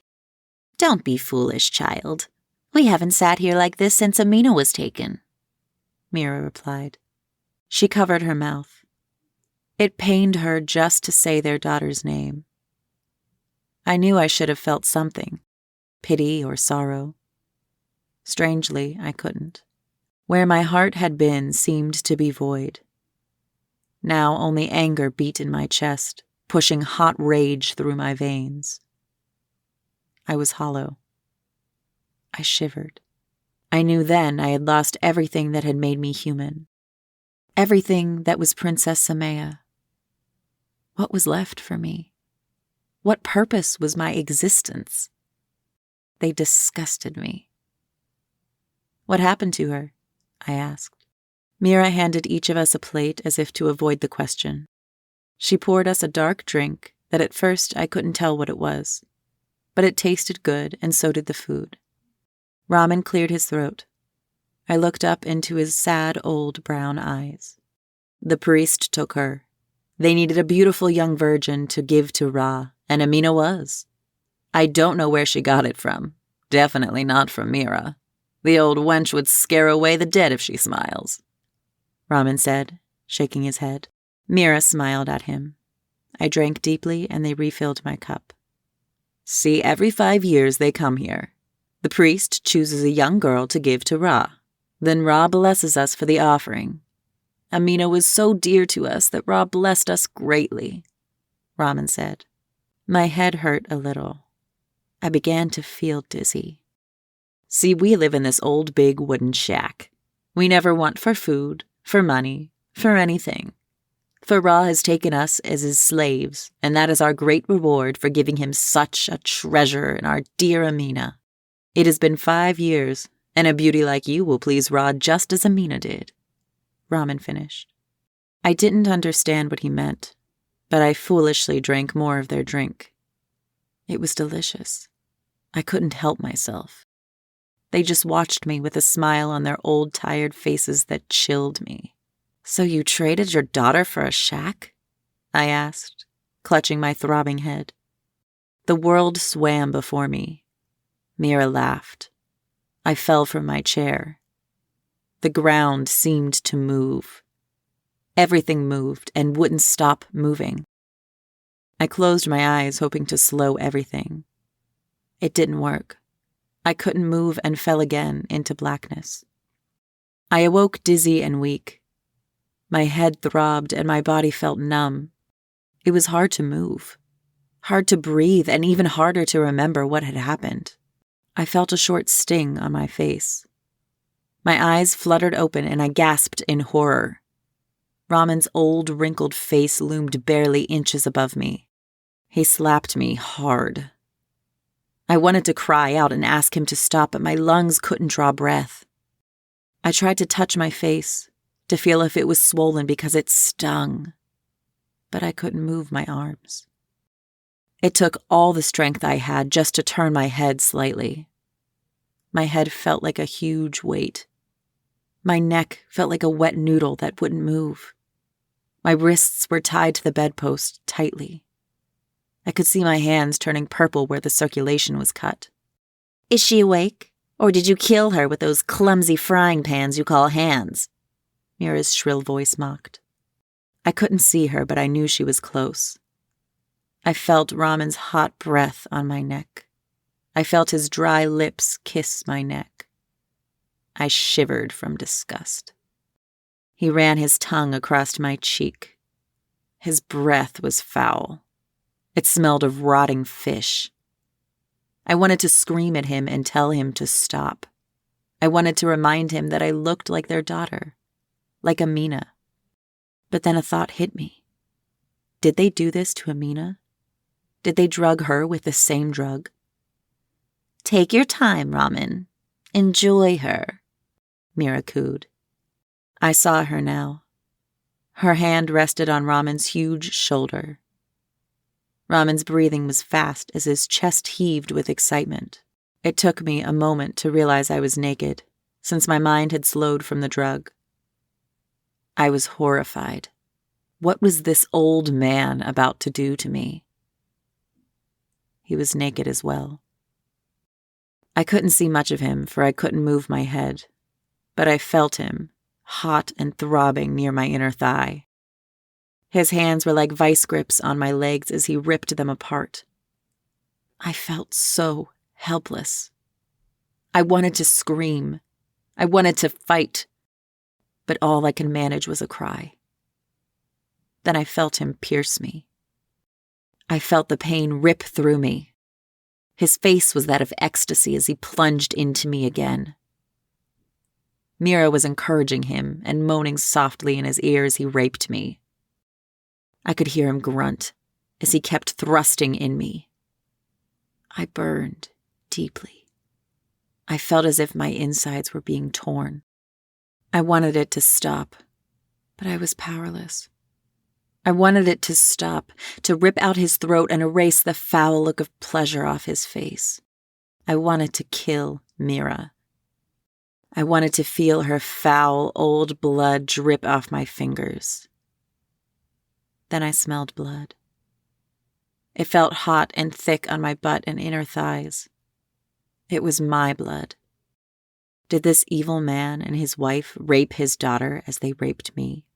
"Don't be foolish, child. We haven't sat here like this since Amina was taken," Mira replied. She covered her mouth. It pained her just to say their daughter's name. I knew I should have felt something, pity or sorrow. Strangely, I couldn't. Where my heart had been seemed to be void. Now only anger beat in my chest, pushing hot rage through my veins. I was hollow. I shivered. I knew then I had lost everything that had made me human. Everything that was Princess Semia. What was left for me? What purpose was my existence? They disgusted me. "What happened to her?" I asked. Mira handed each of us a plate as if to avoid the question. She poured us a dark drink that at first I couldn't tell what it was, but it tasted good and so did the food. Raman cleared his throat. I looked up into his sad old brown eyes. "The priest took her. They needed a beautiful young virgin to give to Ra, and Amina was. I don't know where she got it from. Definitely not from Mira. The old wench would scare away the dead if she smiles," Raman said, shaking his head. Mira smiled at him. I drank deeply and they refilled my cup. "See, every 5 years they come here. The priest chooses a young girl to give to Ra. Then Ra blesses us for the offering. Amina was so dear to us that Ra blessed us greatly," Raman said. My head hurt a little. I began to feel dizzy. "See, we live in this old big wooden shack. We never want for food, for money, for anything. For Ra has taken us as his slaves, and that is our great reward for giving him such a treasure in our dear Amina. It has been 5 years, and a beauty like you will please Ra just as Amina did." Ramen finished. I didn't understand what he meant, but I foolishly drank more of their drink. It was delicious. I couldn't help myself. They just watched me with a smile on their old, tired faces that chilled me. "So you traded your daughter for a shack?" I asked, clutching my throbbing head. The world swam before me. Mira laughed. I fell from my chair. The ground seemed to move. Everything moved and wouldn't stop moving. I closed my eyes, hoping to slow everything. It didn't work. I couldn't move and fell again into blackness. I awoke dizzy and weak. My head throbbed and my body felt numb. It was hard to move, hard to breathe, and even harder to remember what had happened. I felt a short sting on my face. My eyes fluttered open and I gasped in horror. Ramen's old, wrinkled face loomed barely inches above me. He slapped me hard. I wanted to cry out and ask him to stop, but my lungs couldn't draw breath. I tried to touch my face, to feel if it was swollen because it stung, but I couldn't move my arms. It took all the strength I had just to turn my head slightly. My head felt like a huge weight. My neck felt like a wet noodle that wouldn't move. My wrists were tied to the bedpost tightly. I could see my hands turning purple where the circulation was cut. "Is she awake? Or did you kill her with those clumsy frying pans you call hands?" Mira's shrill voice mocked. I couldn't see her, but I knew she was close. I felt Ramen's hot breath on my neck. I felt his dry lips kiss my neck. I shivered from disgust. He ran his tongue across my cheek. His breath was foul. It smelled of rotting fish. I wanted to scream at him and tell him to stop. I wanted to remind him that I looked like their daughter, like Amina. But then a thought hit me. Did they do this to Amina? Did they drug her with the same drug? "Take your time, Ramen. Enjoy her," Mira cooed. I saw her now. Her hand rested on Ramen's huge shoulder. Ramen's breathing was fast as his chest heaved with excitement. It took me a moment to realize I was naked, since my mind had slowed from the drug. I was horrified. What was this old man about to do to me? He was naked as well. I couldn't see much of him, for I couldn't move my head, but I felt him, hot and throbbing near my inner thigh. His hands were like vice grips on my legs as he ripped them apart. I felt so helpless. I wanted to scream. I wanted to fight, but all I could manage was a cry. Then I felt him pierce me. I felt the pain rip through me. His face was that of ecstasy as he plunged into me again. Mira was encouraging him and moaning softly in his ear as he raped me. I could hear him grunt as he kept thrusting in me. I burned deeply. I felt as if my insides were being torn. I wanted it to stop, but I was powerless. I wanted it to stop, to rip out his throat and erase the foul look of pleasure off his face. I wanted to kill Mira. I wanted to feel her foul, old blood drip off my fingers. Then I smelled blood. It felt hot and thick on my butt and inner thighs. It was my blood. Did this evil man and his wife rape his daughter as they raped me?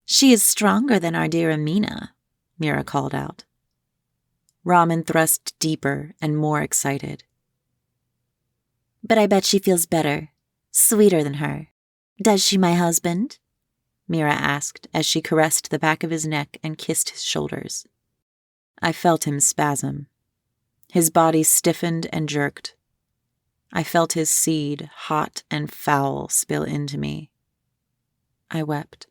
"She is stronger than our dear Amina," Mira called out. Ramen thrust deeper and more excited. "But I bet she feels better, sweeter than her. Does she, my husband?" Mira asked as she caressed the back of his neck and kissed his shoulders. I felt him spasm. His body stiffened and jerked. I felt his seed, hot and foul, spill into me. I wept.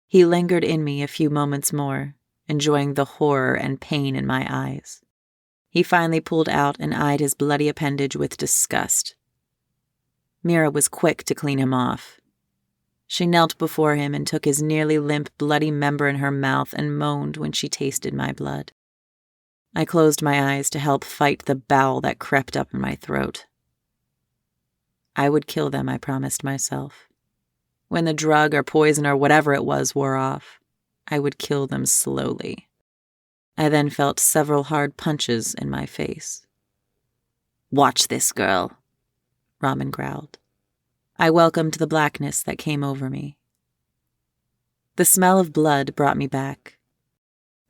He lingered in me a few moments more, enjoying the horror and pain in my eyes. He finally pulled out and eyed his bloody appendage with disgust. Mira was quick to clean him off. She knelt before him and took his nearly limp, bloody member in her mouth and moaned when she tasted my blood. I closed my eyes to help fight the bowel that crept up in my throat. I would kill them, I promised myself. When the drug or poison or whatever it was wore off, I would kill them slowly. I then felt several hard punches in my face. "Watch this, girl," Raman growled. I welcomed the blackness that came over me. The smell of blood brought me back.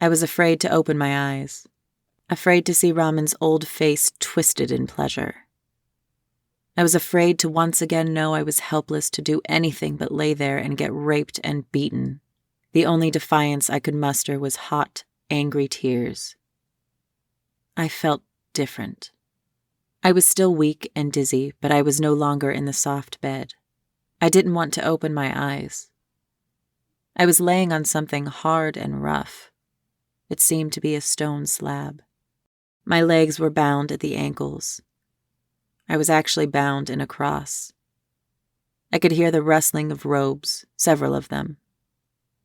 I was afraid to open my eyes, afraid to see Raman's old face twisted in pleasure. I was afraid to once again know I was helpless to do anything but lay there and get raped and beaten. The only defiance I could muster was hot, angry tears. I felt different. I was still weak and dizzy, but I was no longer in the soft bed. I didn't want to open my eyes. I was laying on something hard and rough. It seemed to be a stone slab. My legs were bound at the ankles. I was actually bound in a cross. I could hear the rustling of robes, several of them.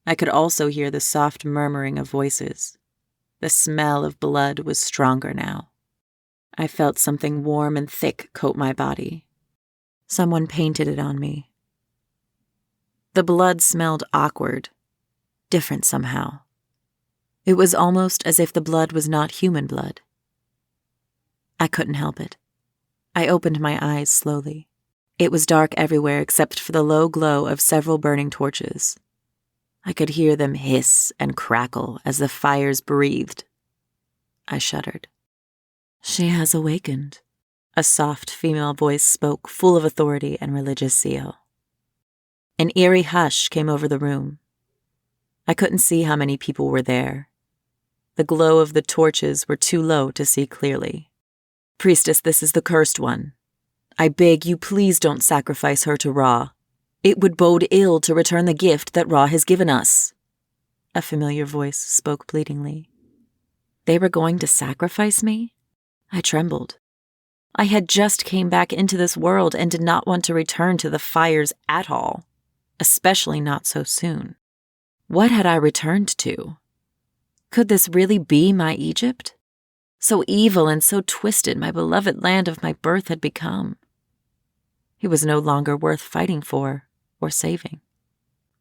I could also hear the soft murmuring of voices. The smell of blood was stronger now. I felt something warm and thick coat my body. Someone painted it on me. The blood smelled awkward, different somehow. It was almost as if the blood was not human blood. I couldn't help it. I opened my eyes slowly. It was dark everywhere except for the low glow of several burning torches. I could hear them hiss and crackle as the fires breathed. I shuddered. "She has awakened," a soft female voice spoke, full of authority and religious zeal. An eerie hush came over the room. I couldn't see how many people were there. The glow of the torches were too low to see clearly. "Priestess, this is the cursed one. I beg you, please don't sacrifice her to Ra. It would bode ill to return the gift that Ra has given us." A familiar voice spoke pleadingly. They were going to sacrifice me? I trembled. I had just came back into this world and did not want to return to the fires at all, especially not so soon. What had I returned to? Could this really be my Egypt? So evil and so twisted my beloved land of my birth had become. It was no longer worth fighting for or saving.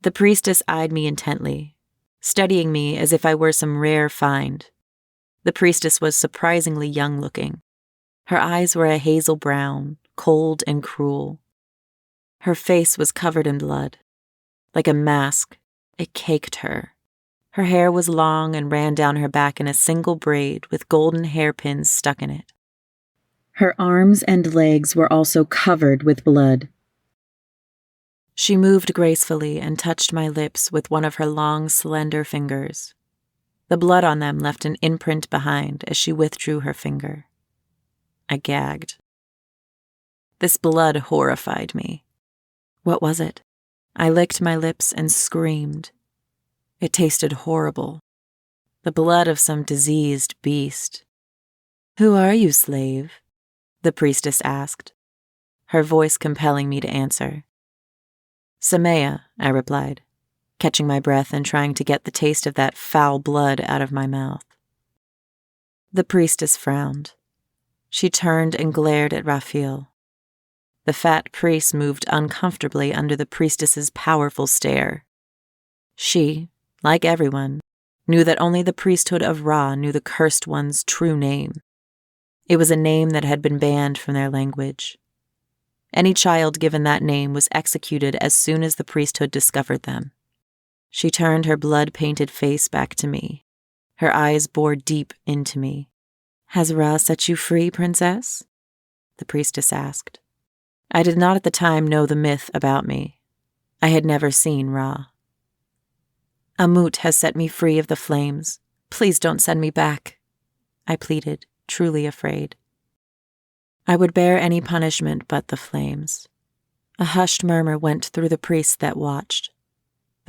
The priestess eyed me intently, studying me as if I were some rare find. The priestess was surprisingly young-looking. Her eyes were a hazel brown, cold and cruel. Her face was covered in blood. Like a mask, it caked her. Her hair was long and ran down her back in a single braid with golden hairpins stuck in it. Her arms and legs were also covered with blood. She moved gracefully and touched my lips with one of her long, slender fingers. The blood on them left an imprint behind as she withdrew her finger. I gagged. This blood horrified me. What was it? I licked my lips and screamed. It tasted horrible. The blood of some diseased beast. "Who are you, slave?" the priestess asked, her voice compelling me to answer. "Semia," I replied, catching my breath and trying to get the taste of that foul blood out of my mouth. The priestess frowned. She turned and glared at Raphael. The fat priest moved uncomfortably under the priestess's powerful stare. She, like everyone, knew that only the priesthood of Ra knew the cursed one's true name. It was a name that had been banned from their language. Any child given that name was executed as soon as the priesthood discovered them. She turned her blood-painted face back to me. Her eyes bored deep into me. "Has Ra set you free, princess?" the priestess asked. I did not at the time know the myth about me. I had never seen Ra. "Amut has set me free of the flames. Please don't send me back," I pleaded, truly afraid. I would bear any punishment but the flames. A hushed murmur went through the priests that watched.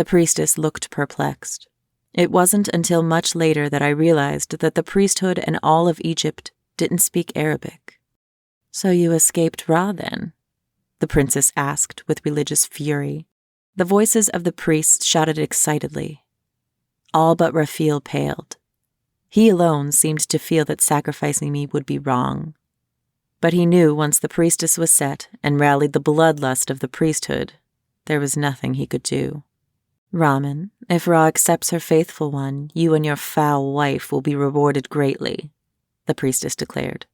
The priestess looked perplexed. It wasn't until much later that I realized that the priesthood and all of Egypt didn't speak Arabic. "So you escaped Ra, then?" the princess asked with religious fury. The voices of the priests shouted excitedly. All but Raphael paled. He alone seemed to feel that sacrificing me would be wrong. But he knew once the priestess was set and rallied the bloodlust of the priesthood, there was nothing he could do. "Raman, if Ra accepts her faithful one, you and your foul wife will be rewarded greatly," the priestess declared.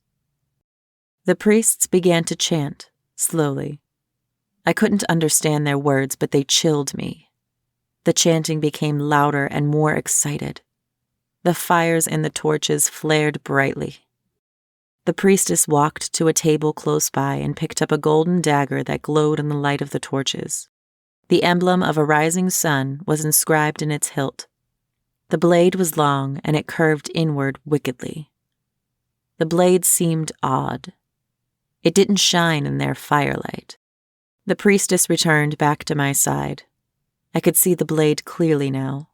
The priests began to chant, slowly. I couldn't understand their words, but they chilled me. The chanting became louder and more excited. The fires in the torches flared brightly. The priestess walked to a table close by and picked up a golden dagger that glowed in the light of the torches. The emblem of a rising sun was inscribed in its hilt. The blade was long, and it curved inward wickedly. The blade seemed odd. It didn't shine in their firelight. The priestess returned back to my side. I could see the blade clearly now.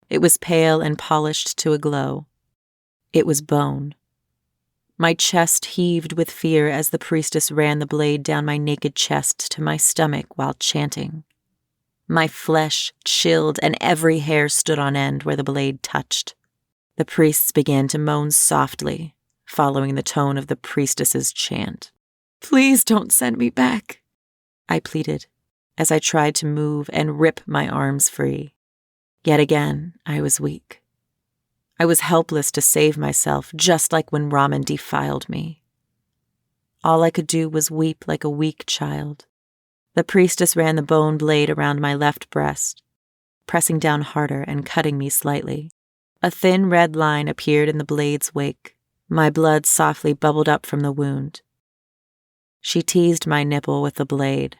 It was pale and polished to a glow. It was bone. My chest heaved with fear as the priestess ran the blade down my naked chest to my stomach while chanting. My flesh chilled and every hair stood on end where the blade touched. The priests began to moan softly, following the tone of the priestess's chant. "Please don't send me back," I pleaded, as I tried to move and rip my arms free. Yet again, I was weak. I was helpless to save myself, just like when Raman defiled me. All I could do was weep like a weak child. The priestess ran the bone blade around my left breast, pressing down harder and cutting me slightly. A thin red line appeared in the blade's wake. My blood softly bubbled up from the wound. She teased my nipple with the blade,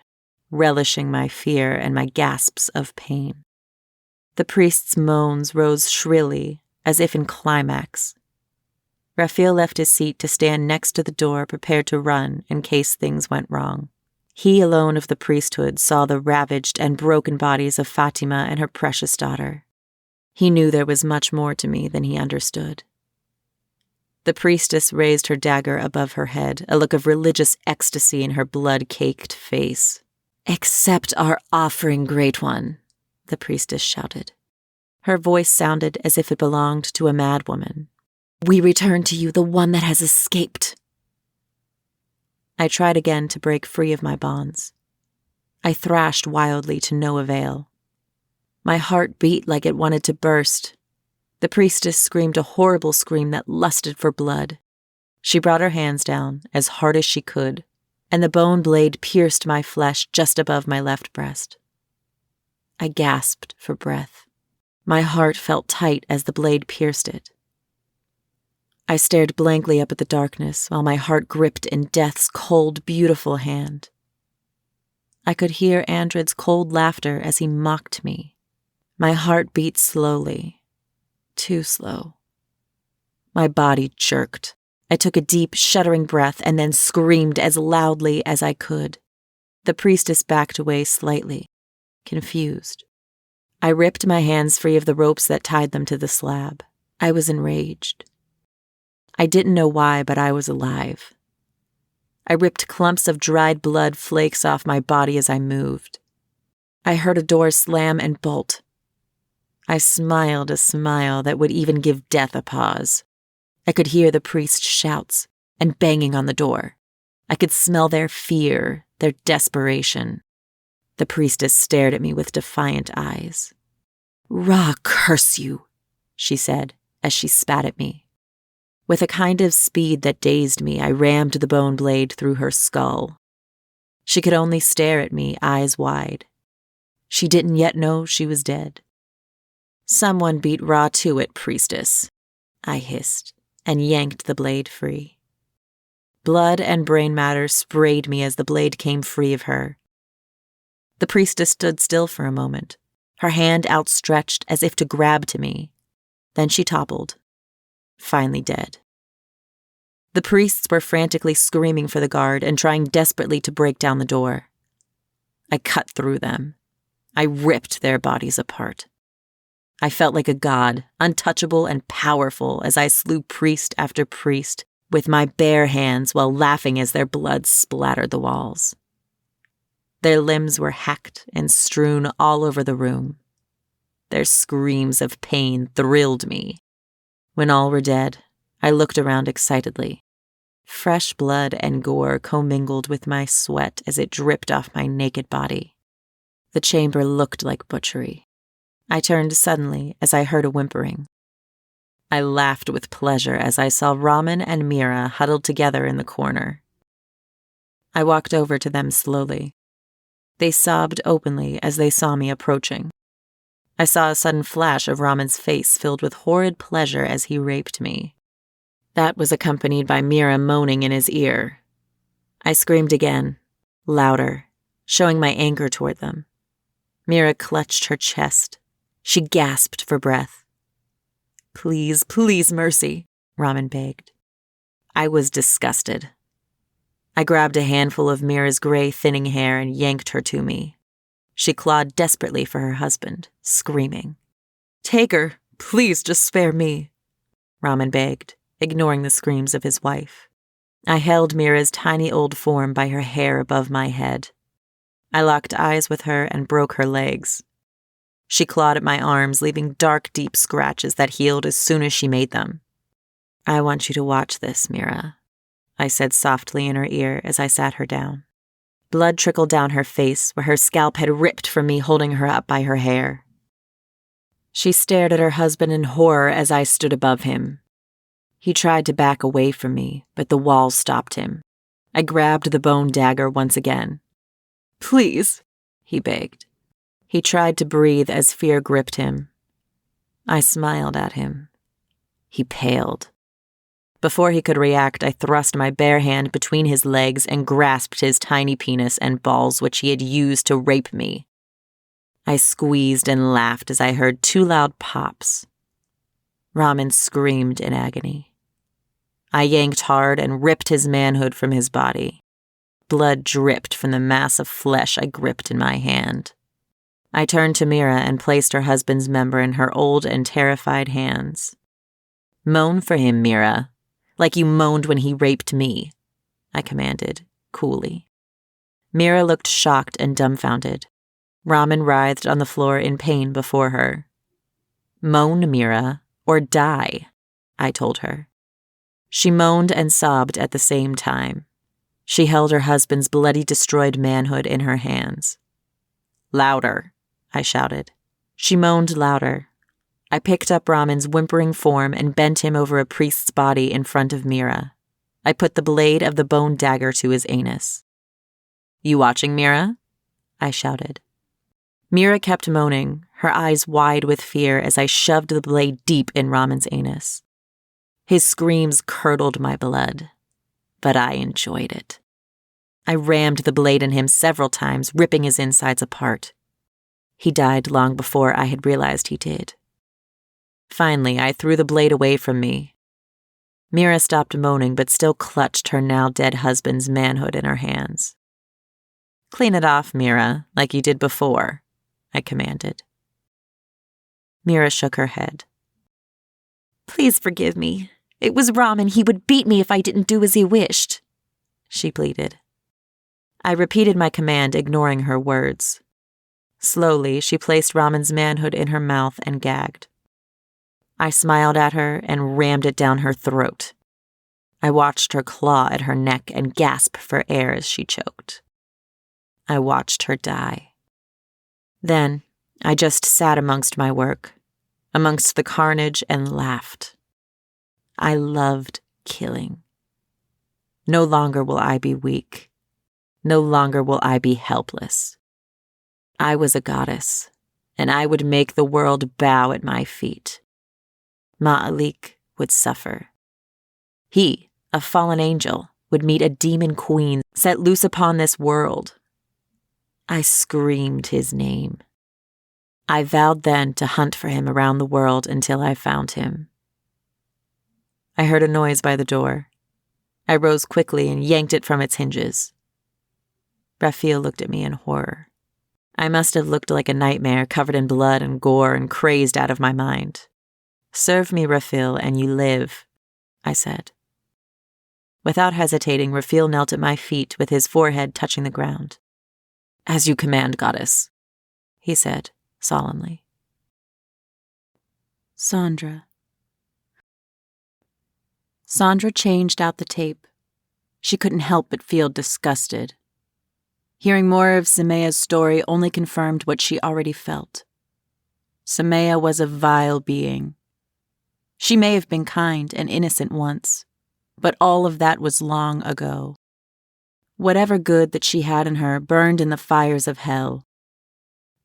relishing my fear and my gasps of pain. The priest's moans rose shrilly, as if in climax. Raphael left his seat to stand next to the door, prepared to run in case things went wrong. He alone of the priesthood saw the ravaged and broken bodies of Fatima and her precious daughter. He knew there was much more to me than he understood. The priestess raised her dagger above her head, a look of religious ecstasy in her blood-caked face. "Accept our offering, Great One," the priestess shouted. Her voice sounded as if it belonged to a madwoman. "We return to you the one that has escaped." I tried again to break free of my bonds. I thrashed wildly to no avail. My heart beat like it wanted to burst. The priestess screamed a horrible scream that lusted for blood. She brought her hands down as hard as she could, and the bone blade pierced my flesh just above my left breast. I gasped for breath. My heart felt tight as the blade pierced it. I stared blankly up at the darkness while my heart gripped in death's cold, beautiful hand. I could hear Andred's cold laughter as he mocked me. My heart beat slowly, too slow. My body jerked. I took a deep, shuddering breath and then screamed as loudly as I could. The priestess backed away slightly, confused. I ripped my hands free of the ropes that tied them to the slab. I was enraged. I didn't know why, but I was alive. I ripped clumps of dried blood flakes off my body as I moved. I heard a door slam and bolt. I smiled a smile that would even give death a pause. I could hear the priest's shouts and banging on the door. I could smell their fear, their desperation. The priestess stared at me with defiant eyes. "Ra curse you," she said as she spat at me. With a kind of speed that dazed me, I rammed the bone blade through her skull. She could only stare at me, eyes wide. She didn't yet know she was dead. "Someone beat Ra to it, priestess," I hissed, and yanked the blade free. Blood and brain matter sprayed me as the blade came free of her. The priestess stood still for a moment, her hand outstretched as if to grab to me. Then she toppled, finally dead. The priests were frantically screaming for the guard and trying desperately to break down the door. I cut through them. I ripped their bodies apart. I felt like a god, untouchable and powerful, as I slew priest after priest with my bare hands while laughing as their blood splattered the walls. Their limbs were hacked and strewn all over the room. Their screams of pain thrilled me. When all were dead, I looked around excitedly. Fresh blood and gore commingled with my sweat as it dripped off my naked body. The chamber looked like butchery. I turned suddenly as I heard a whimpering. I laughed with pleasure as I saw Raman and Mira huddled together in the corner. I walked over to them slowly. They sobbed openly as they saw me approaching. I saw a sudden flash of Raman's face filled with horrid pleasure as he raped me. That was accompanied by Mira moaning in his ear. I screamed again, louder, showing my anger toward them. Mira clutched her chest. She gasped for breath. "Please, please, mercy," Raman begged. I was disgusted. I grabbed a handful of Mira's gray, thinning hair and yanked her to me. She clawed desperately for her husband, screaming. "Take her, please just spare me," Raman begged, ignoring the screams of his wife. I held Mira's tiny old form by her hair above my head. I locked eyes with her and broke her legs. She clawed at my arms, leaving dark, deep scratches that healed as soon as she made them. "I want you to watch this, Mira," I said softly in her ear as I sat her down. Blood trickled down her face where her scalp had ripped from me holding her up by her hair. She stared at her husband in horror as I stood above him. He tried to back away from me, but the walls stopped him. I grabbed the bone dagger once again. "Please," he begged. He tried to breathe as fear gripped him. I smiled at him. He paled. Before he could react, I thrust my bare hand between his legs and grasped his tiny penis and balls which he had used to rape me. I squeezed and laughed as I heard 2 loud pops. Raman screamed in agony. I yanked hard and ripped his manhood from his body. Blood dripped from the mass of flesh I gripped in my hand. I turned to Mira and placed her husband's member in her old and terrified hands. "Moan for him, Mira, like you moaned when he raped me," I commanded, coolly. Mira looked shocked and dumbfounded. Raman writhed on the floor in pain before her. "Moan, Mira, or die," I told her. She moaned and sobbed at the same time. She held her husband's bloody, destroyed manhood in her hands. "Louder," I shouted. She moaned louder. I picked up Raman's whimpering form and bent him over a priest's body in front of Mira. I put the blade of the bone dagger to his anus. "You watching, Mira?" I shouted. Mira kept moaning, her eyes wide with fear as I shoved the blade deep in Raman's anus. His screams curdled my blood, but I enjoyed it. I rammed the blade in him several times, ripping his insides apart. He died long before I had realized he did. Finally, I threw the blade away from me. Mira stopped moaning, but still clutched her now-dead husband's manhood in her hands. "Clean it off, Mira, like you did before," I commanded. Mira shook her head. "Please forgive me. It was Raman. He would beat me if I didn't do as he wished," she pleaded. I repeated my command, ignoring her words. Slowly, she placed Raman's manhood in her mouth and gagged. I smiled at her and rammed it down her throat. I watched her claw at her neck and gasp for air as she choked. I watched her die. Then, I just sat amongst my work, amongst the carnage, and laughed. I loved killing. No longer will I be weak. No longer will I be helpless. I was a goddess, and I would make the world bow at my feet. Ma'alik would suffer. He, a fallen angel, would meet a demon queen set loose upon this world. I screamed his name. I vowed then to hunt for him around the world until I found him. I heard a noise by the door. I rose quickly and yanked it from its hinges. Raphael looked at me in horror. I must have looked like a nightmare covered in blood and gore and crazed out of my mind. Serve me, Raphael, and you live, I said. Without hesitating, Raphael knelt at my feet with his forehead touching the ground. As you command, goddess, he said solemnly. Sandra. Sandra changed out the tape. She couldn't help but feel disgusted. Hearing more of Semia's story only confirmed what she already felt. Semia was a vile being. She may have been kind and innocent once, but all of that was long ago. Whatever good that she had in her burned in the fires of hell.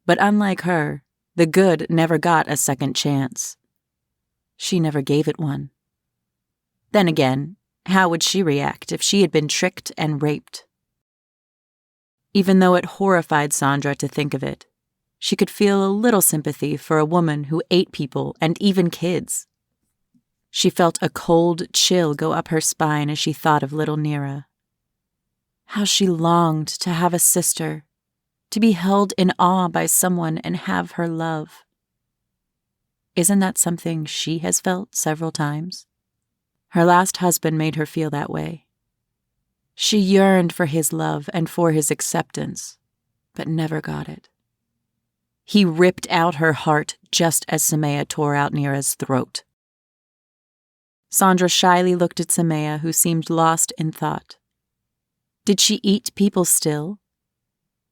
But unlike her, the good never got a second chance. She never gave it one. Then again, how would she react if she had been tricked and raped? Even though it horrified Sandra to think of it, she could feel a little sympathy for a woman who ate people and even kids. She felt a cold chill go up her spine as she thought of little Nira. How she longed to have a sister, to be held in awe by someone and have her love. Isn't that something she has felt several times? Her last husband made her feel that way. She yearned for his love and for his acceptance, but never got it. He ripped out her heart just as Semia tore out Nira's throat. Sandra shyly looked at Semia, who seemed lost in thought. Did she eat people still?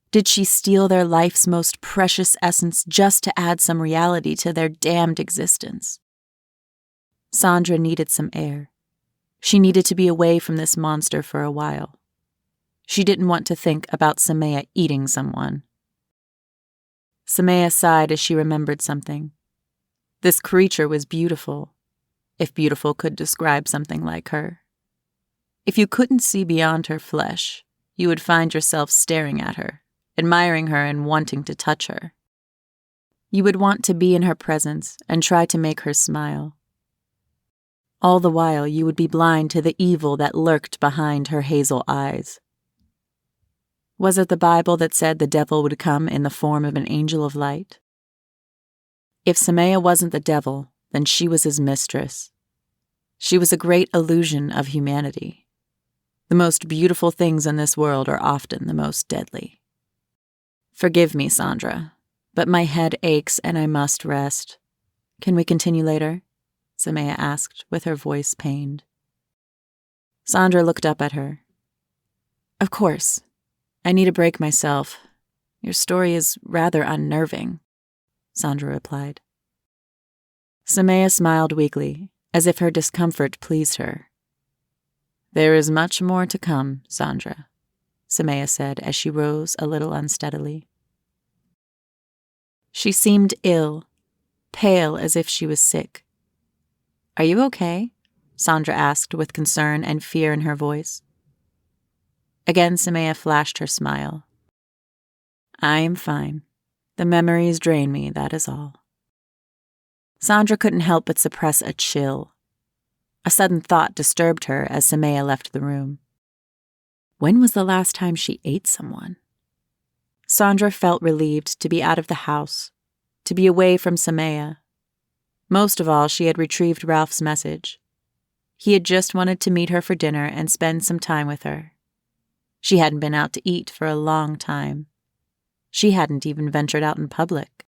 Did she steal their life's most precious essence just to add some reality to their damned existence? Sandra needed some air. She needed to be away from this monster for a while. She didn't want to think about Semia eating someone. Semia sighed as she remembered something. This creature was beautiful, if beautiful could describe something like her. If you couldn't see beyond her flesh, you would find yourself staring at her, admiring her and wanting to touch her. You would want to be in her presence and try to make her smile. All the while, you would be blind to the evil that lurked behind her hazel eyes. Was it the Bible that said the devil would come in the form of an angel of light? If Semia wasn't the devil, then she was his mistress. She was a great illusion of humanity. The most beautiful things in this world are often the most deadly. Forgive me, Sandra, but my head aches and I must rest. Can we continue later? Semia asked, with her voice pained. Sandra looked up at her. Of course. I need a break myself. Your story is rather unnerving, Sandra replied. Semia smiled weakly, as if her discomfort pleased her. There is much more to come, Sandra, Semia said as she rose a little unsteadily. She seemed ill, pale as if she was sick. Are you okay? Sandra asked with concern and fear in her voice. Again, Semia flashed her smile. I am fine. The memories drain me, that is all. Sandra couldn't help but suppress a chill. A sudden thought disturbed her as Semia left the room. When was the last time she ate someone? Sandra felt relieved to be out of the house, to be away from Semia. Most of all, she had retrieved Ralph's message. He had just wanted to meet her for dinner and spend some time with her. She hadn't been out to eat for a long time. She hadn't even ventured out in public.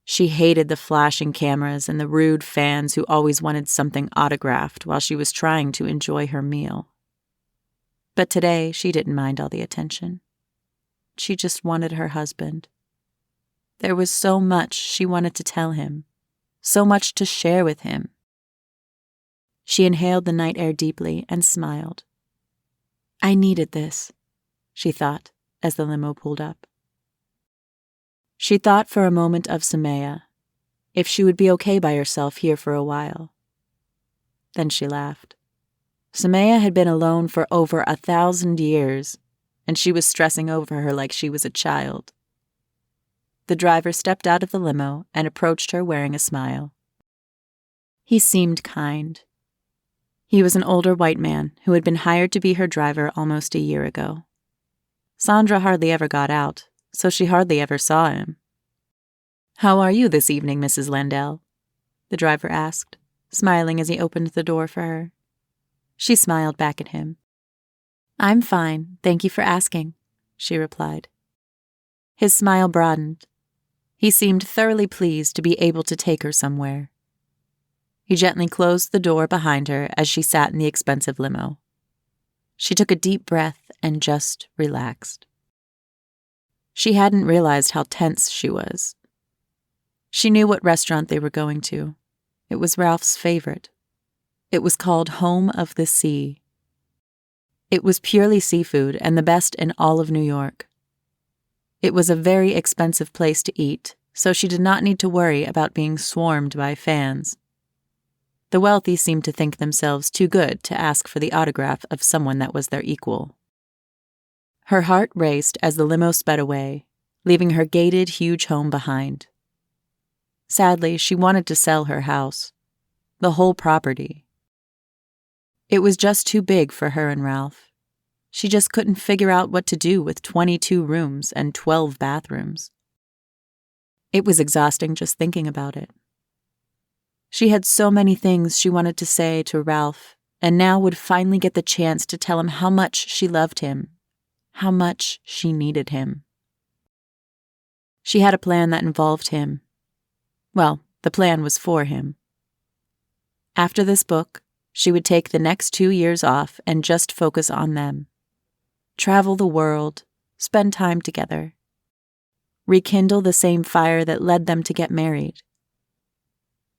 She hated the flashing cameras and the rude fans who always wanted something autographed while she was trying to enjoy her meal. But today, she didn't mind all the attention. She just wanted her husband. There was so much she wanted to tell him, so much to share with him. She inhaled the night air deeply and smiled. I needed this, she thought as the limo pulled up. She thought for a moment of Semia, if she would be okay by herself here for a while. Then she laughed. Semia had been alone for over 1,000 years, and she was stressing over her like she was a child. The driver stepped out of the limo and approached her wearing a smile. He seemed kind. He was an older white man who had been hired to be her driver almost a year ago. Sandra hardly ever got out, so she hardly ever saw him. "How are you this evening, Mrs. Landell?" the driver asked, smiling as he opened the door for her. She smiled back at him. "I'm fine, thank you for asking," she replied. His smile broadened. He seemed thoroughly pleased to be able to take her somewhere. He gently closed the door behind her as she sat in the expensive limo. She took a deep breath and just relaxed. She hadn't realized how tense she was. She knew what restaurant they were going to. It was Ralph's favorite. It was called Home of the Sea. It was purely seafood and the best in all of New York. It was a very expensive place to eat, so she did not need to worry about being swarmed by fans. The wealthy seemed to think themselves too good to ask for the autograph of someone that was their equal. Her heart raced as the limo sped away, leaving her gated, huge home behind. Sadly, she wanted to sell her house, the whole property. It was just too big for her and Ralph. She just couldn't figure out what to do with 22 rooms and 12 bathrooms. It was exhausting just thinking about it. She had so many things she wanted to say to Ralph, and now would finally get the chance to tell him how much she loved him, how much she needed him. She had a plan that involved him. Well, the plan was for him. After this book, she would take the next 2 years off and just focus on them. Travel the world, spend time together. Rekindle the same fire that led them to get married.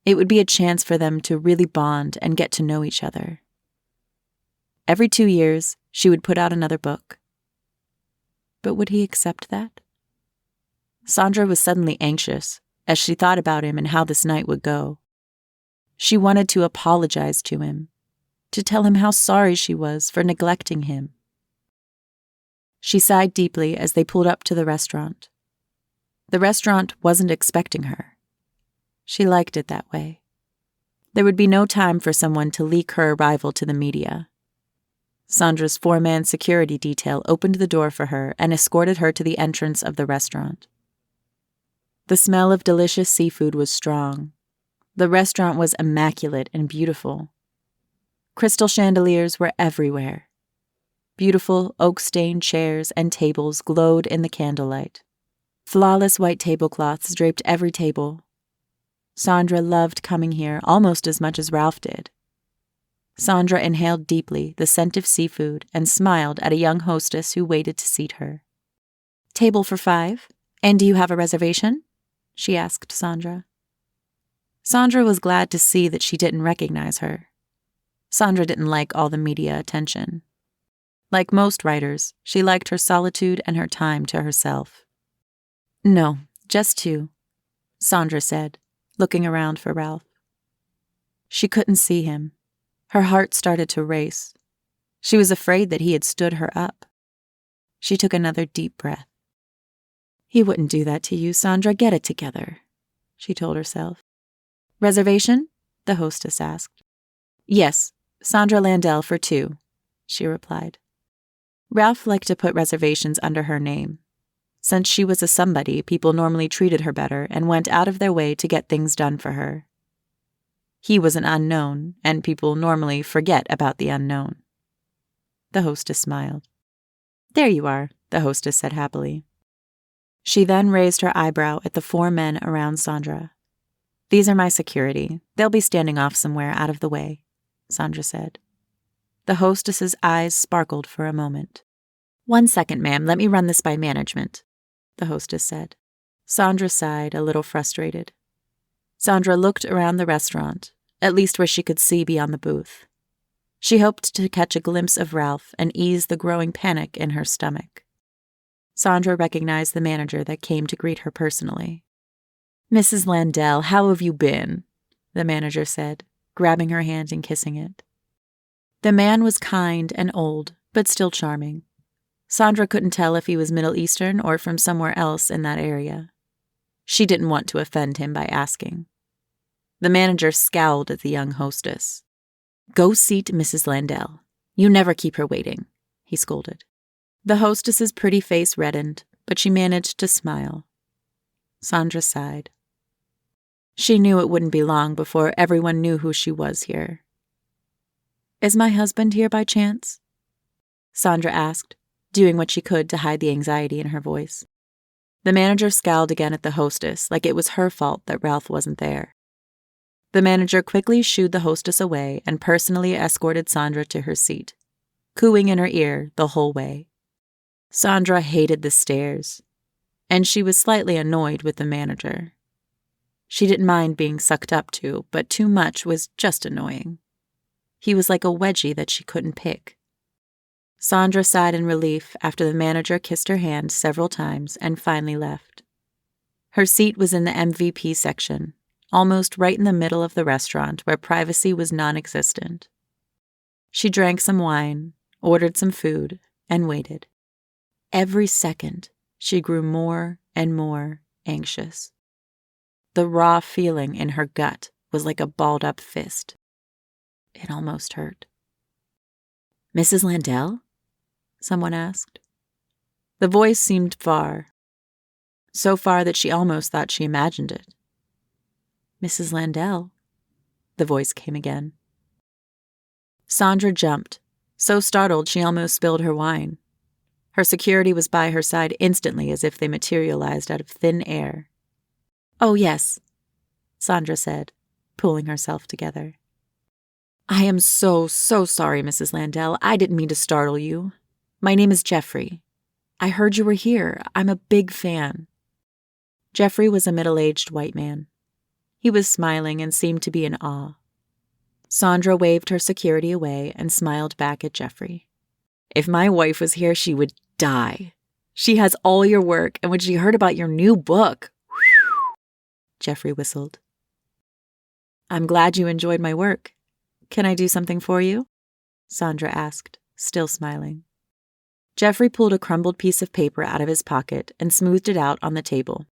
It would be a chance for them to really bond and get to know each other. Every 2 years, she would put out another book. But would he accept that? Sandra was suddenly anxious as she thought about him and how this night would go. She wanted to apologize to him, to tell him how sorry she was for neglecting him. She sighed deeply as they pulled up to the restaurant. The restaurant wasn't expecting her. She liked it that way. There would be no time for someone to leak her arrival to the media. Sandra's 4-man security detail opened the door for her and escorted her to the entrance of the restaurant. The smell of delicious seafood was strong. The restaurant was immaculate and beautiful. Crystal chandeliers were everywhere. Beautiful oak-stained chairs and tables glowed in the candlelight. Flawless white tablecloths draped every table. Sandra loved coming here almost as much as Ralph did. Sandra inhaled deeply the scent of seafood and smiled at a young hostess who waited to seat her. "Table for 5? And do you have a reservation?" she asked Sandra. Sandra was glad to see that she didn't recognize her. Sandra didn't like all the media attention. Like most writers, she liked her solitude and her time to herself. "No, just 2, Sandra said, looking around for Ralph. She couldn't see him. Her heart started to race. She was afraid that he had stood her up. She took another deep breath. "He wouldn't do that to you, Sandra. Get it together," she told herself. "Reservation?" the hostess asked. "Yes, Sandra Landell for 2, she replied. Ralph liked to put reservations under her name. Since she was a somebody, people normally treated her better and went out of their way to get things done for her. He was an unknown, and people normally forget about the unknown. The hostess smiled. "There you are," the hostess said happily. She then raised her eyebrow at the 4 men around Sandra. "These are my security. They'll be standing off somewhere out of the way," Sandra said. The hostess's eyes sparkled for a moment. "1 second, ma'am. Let me run this by management," the hostess said. Sandra sighed, a little frustrated. Sandra looked around the restaurant, at least where she could see beyond the booth. She hoped to catch a glimpse of Ralph and ease the growing panic in her stomach. Sandra recognized the manager that came to greet her personally. "Mrs. Landell, how have you been?" the manager said, grabbing her hand and kissing it. The man was kind and old, but still charming. Sandra couldn't tell if he was Middle Eastern or from somewhere else in that area. She didn't want to offend him by asking. The manager scowled at the young hostess. "Go seat Mrs. Landell. You never keep her waiting," he scolded. The hostess's pretty face reddened, but she managed to smile. Sandra sighed. She knew it wouldn't be long before everyone knew who she was here. "Is my husband here by chance?" Sandra asked, doing what she could to hide the anxiety in her voice. The manager scowled again at the hostess, like it was her fault that Ralph wasn't there. The manager quickly shooed the hostess away and personally escorted Sandra to her seat, cooing in her ear the whole way. Sandra hated the stares, and she was slightly annoyed with the manager. She didn't mind being sucked up to, but too much was just annoying. He was like a wedgie that she couldn't pick. Sandra sighed in relief after the manager kissed her hand several times and finally left. Her seat was in the MVP section, almost right in the middle of the restaurant where privacy was non-existent. She drank some wine, ordered some food, and waited. Every second, she grew more and more anxious. The raw feeling in her gut was like a balled-up fist. It almost hurt. "Mrs. Landell?" someone asked. The voice seemed far, so far that she almost thought she imagined it. "Mrs. Landell?" the voice came again. Sandra jumped, so startled she almost spilled her wine. Her security was by her side instantly as if they materialized out of thin air. "Oh, yes," Sandra said, pulling herself together. "I am so sorry, Mrs. Landell. I didn't mean to startle you. My name is Jeffrey. I heard you were here. I'm a big fan." Jeffrey was a middle-aged white man. He was smiling and seemed to be in awe. Sandra waved her security away and smiled back at Jeffrey. "If my wife was here, she would die. She has all your work, and when she heard about your new book..." Whew, Jeffrey whistled. "I'm glad you enjoyed my work. Can I do something for you?" Sandra asked, still smiling. Jeffrey pulled a crumbled piece of paper out of his pocket and smoothed it out on the table.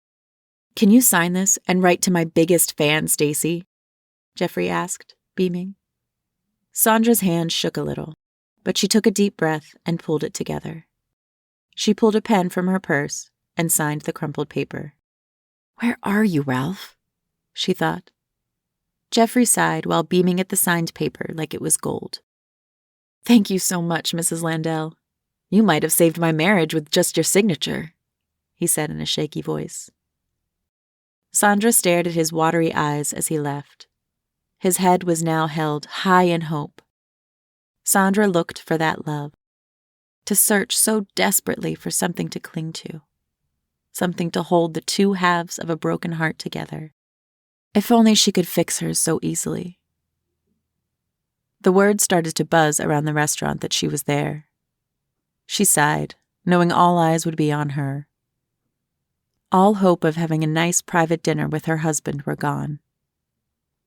"Can you sign this and write to my biggest fan, Stacy?" Jeffrey asked, beaming. Sandra's hand shook a little, but she took a deep breath and pulled it together. She pulled a pen from her purse and signed the crumpled paper. "Where are you, Ralph?" she thought. Jeffrey sighed while beaming at the signed paper like it was gold. "Thank you so much, Mrs. Landell. You might have saved my marriage with just your signature," he said in a shaky voice. Sandra stared at his watery eyes as he left. His head was now held high in hope. Sandra looked for that love, to search so desperately for something to cling to, something to hold the two halves of a broken heart together. If only she could fix hers so easily. The word started to buzz around the restaurant that she was there. She sighed, knowing all eyes would be on her. All hope of having a nice private dinner with her husband were gone.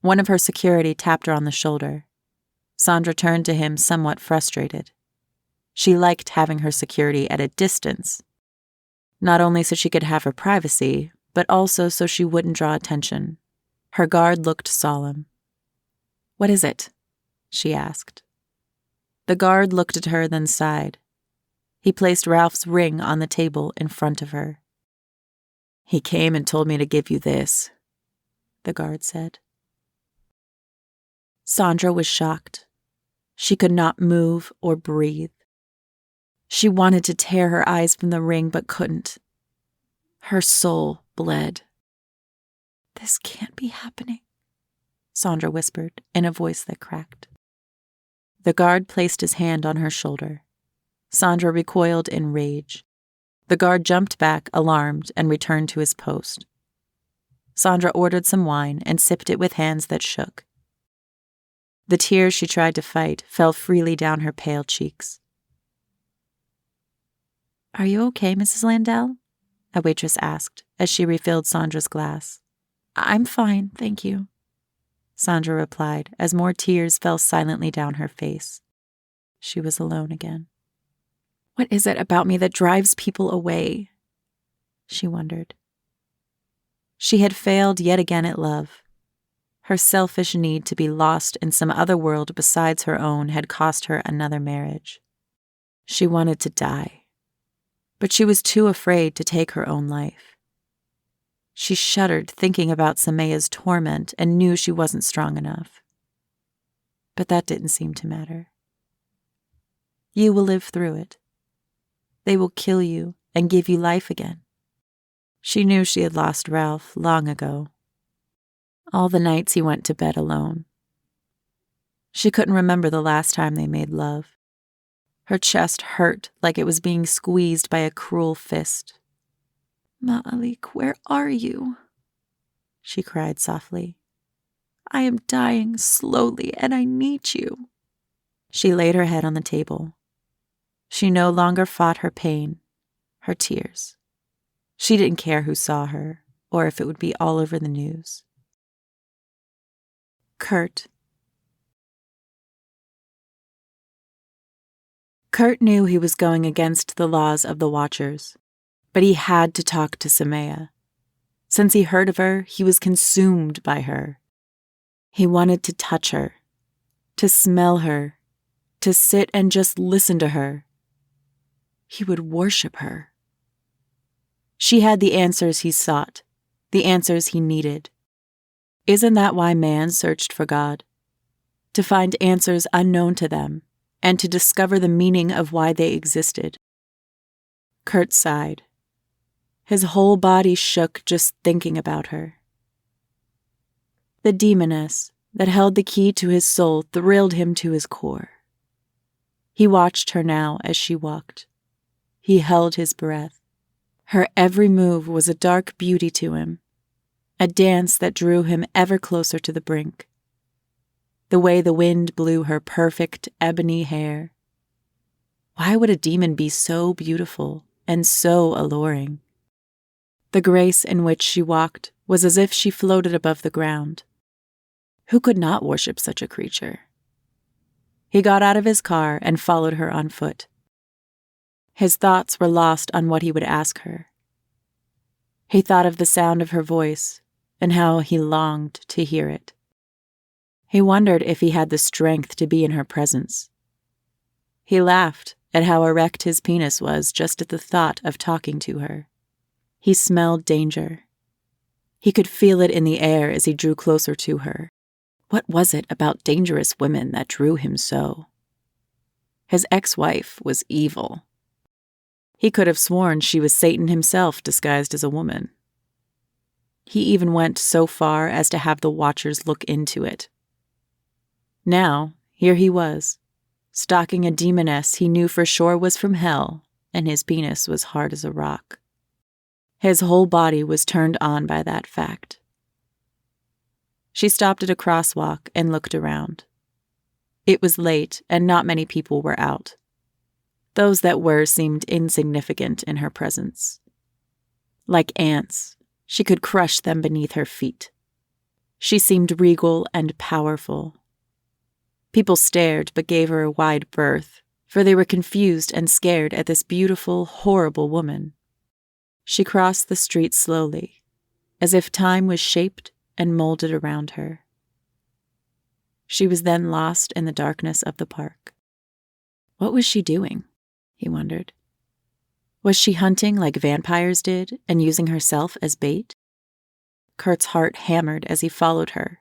One of her security tapped her on the shoulder. Sandra turned to him somewhat frustrated. She liked having her security at a distance, not only so she could have her privacy, but also so she wouldn't draw attention. Her guard looked solemn. "What is it?" she asked. The guard looked at her, then sighed. He placed Ralph's ring on the table in front of her. "He came and told me to give you this," the guard said. Sandra was shocked. She could not move or breathe. She wanted to tear her eyes from the ring, but couldn't. Her soul bled. "This can't be happening," Sandra whispered in a voice that cracked. The guard placed his hand on her shoulder. Sandra recoiled in rage. The guard jumped back, alarmed, and returned to his post. Sandra ordered some wine and sipped it with hands that shook. The tears she tried to fight fell freely down her pale cheeks. "Are you okay, Mrs. Landell?" a waitress asked as she refilled Sandra's glass. "I'm fine, thank you," Sandra replied as more tears fell silently down her face. She was alone again. "What is it about me that drives people away?" she wondered. She had failed yet again at love. Her selfish need to be lost in some other world besides her own had cost her another marriage. She wanted to die. but she was too afraid to take her own life. She shuddered thinking about Semia's torment and knew she wasn't strong enough. But that didn't seem to matter. You will live through it. They will kill you and give you life again. She knew she had lost Ralph long ago. All the nights he went to bed alone. She couldn't remember the last time they made love. Her chest hurt like it was being squeezed by a cruel fist. "Ma'alik, where are you?" she cried softly. "I am dying slowly and I need you." She laid her head on the table. She no longer fought her pain, her tears. She didn't care who saw her or if it would be all over the news. Kurt. Kurt knew he was going against the laws of the Watchers, but he had to talk to Semia. Since he heard of her, he was consumed by her. He wanted to touch her, to smell her, to sit and just listen to her. He would worship her. She had the answers he sought, the answers he needed. Isn't that why man searched for God? To find answers unknown to them, and to discover the meaning of why they existed. Kurt sighed. His whole body shook just thinking about her. The demoness that held the key to his soul thrilled him to his core. He watched her now as she walked. He held his breath. Her every move was a dark beauty to him, a dance that drew him ever closer to the brink. The way the wind blew her perfect ebony hair. Why would a demon be so beautiful and so alluring? The grace in which she walked was as if she floated above the ground. Who could not worship such a creature? He got out of his car and followed her on foot. His thoughts were lost on what he would ask her. He thought of the sound of her voice and how he longed to hear it. He wondered if he had the strength to be in her presence. He laughed at how erect his penis was just at the thought of talking to her. He smelled danger. He could feel it in the air as he drew closer to her. What was it about dangerous women that drew him so? His ex-wife was evil. He could have sworn she was Satan himself disguised as a woman. He even went so far as to have the Watchers look into it. Now, here he was, stalking a demoness he knew for sure was from hell, and his penis was hard as a rock. His whole body was turned on by that fact. She stopped at a crosswalk and looked around. It was late, and not many people were out. Those that were seemed insignificant in her presence. Like ants, she could crush them beneath her feet. She seemed regal and powerful. People stared but gave her a wide berth, for they were confused and scared at this beautiful, horrible woman. She crossed the street slowly, as if time was shaped and molded around her. She was then lost in the darkness of the park. What was she doing? He wondered. Was she hunting like vampires did and using herself as bait? Kurt's heart hammered as he followed her,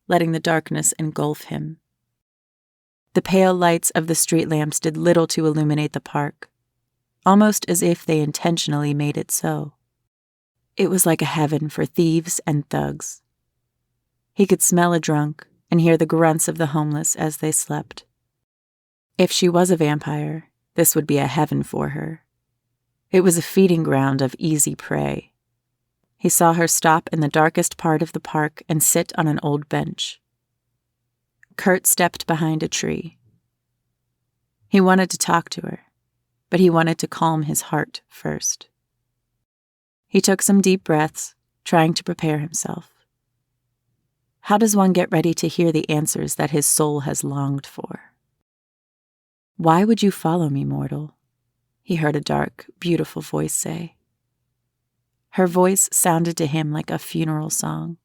letting the darkness engulf him. The pale lights of the street lamps did little to illuminate the park, almost as if they intentionally made it so. It was like a heaven for thieves and thugs. He could smell a drunk and hear the grunts of the homeless as they slept. If she was a vampire, this would be a heaven for her. It was a feeding ground of easy prey. He saw her stop in the darkest part of the park and sit on an old bench. Kurt stepped behind a tree. He wanted to talk to her, but he wanted to calm his heart first. He took some deep breaths, trying to prepare himself. How does one get ready to hear the answers that his soul has longed for? "Why would you follow me, mortal?" he heard a dark, beautiful voice say. Her voice sounded to him like a funeral song.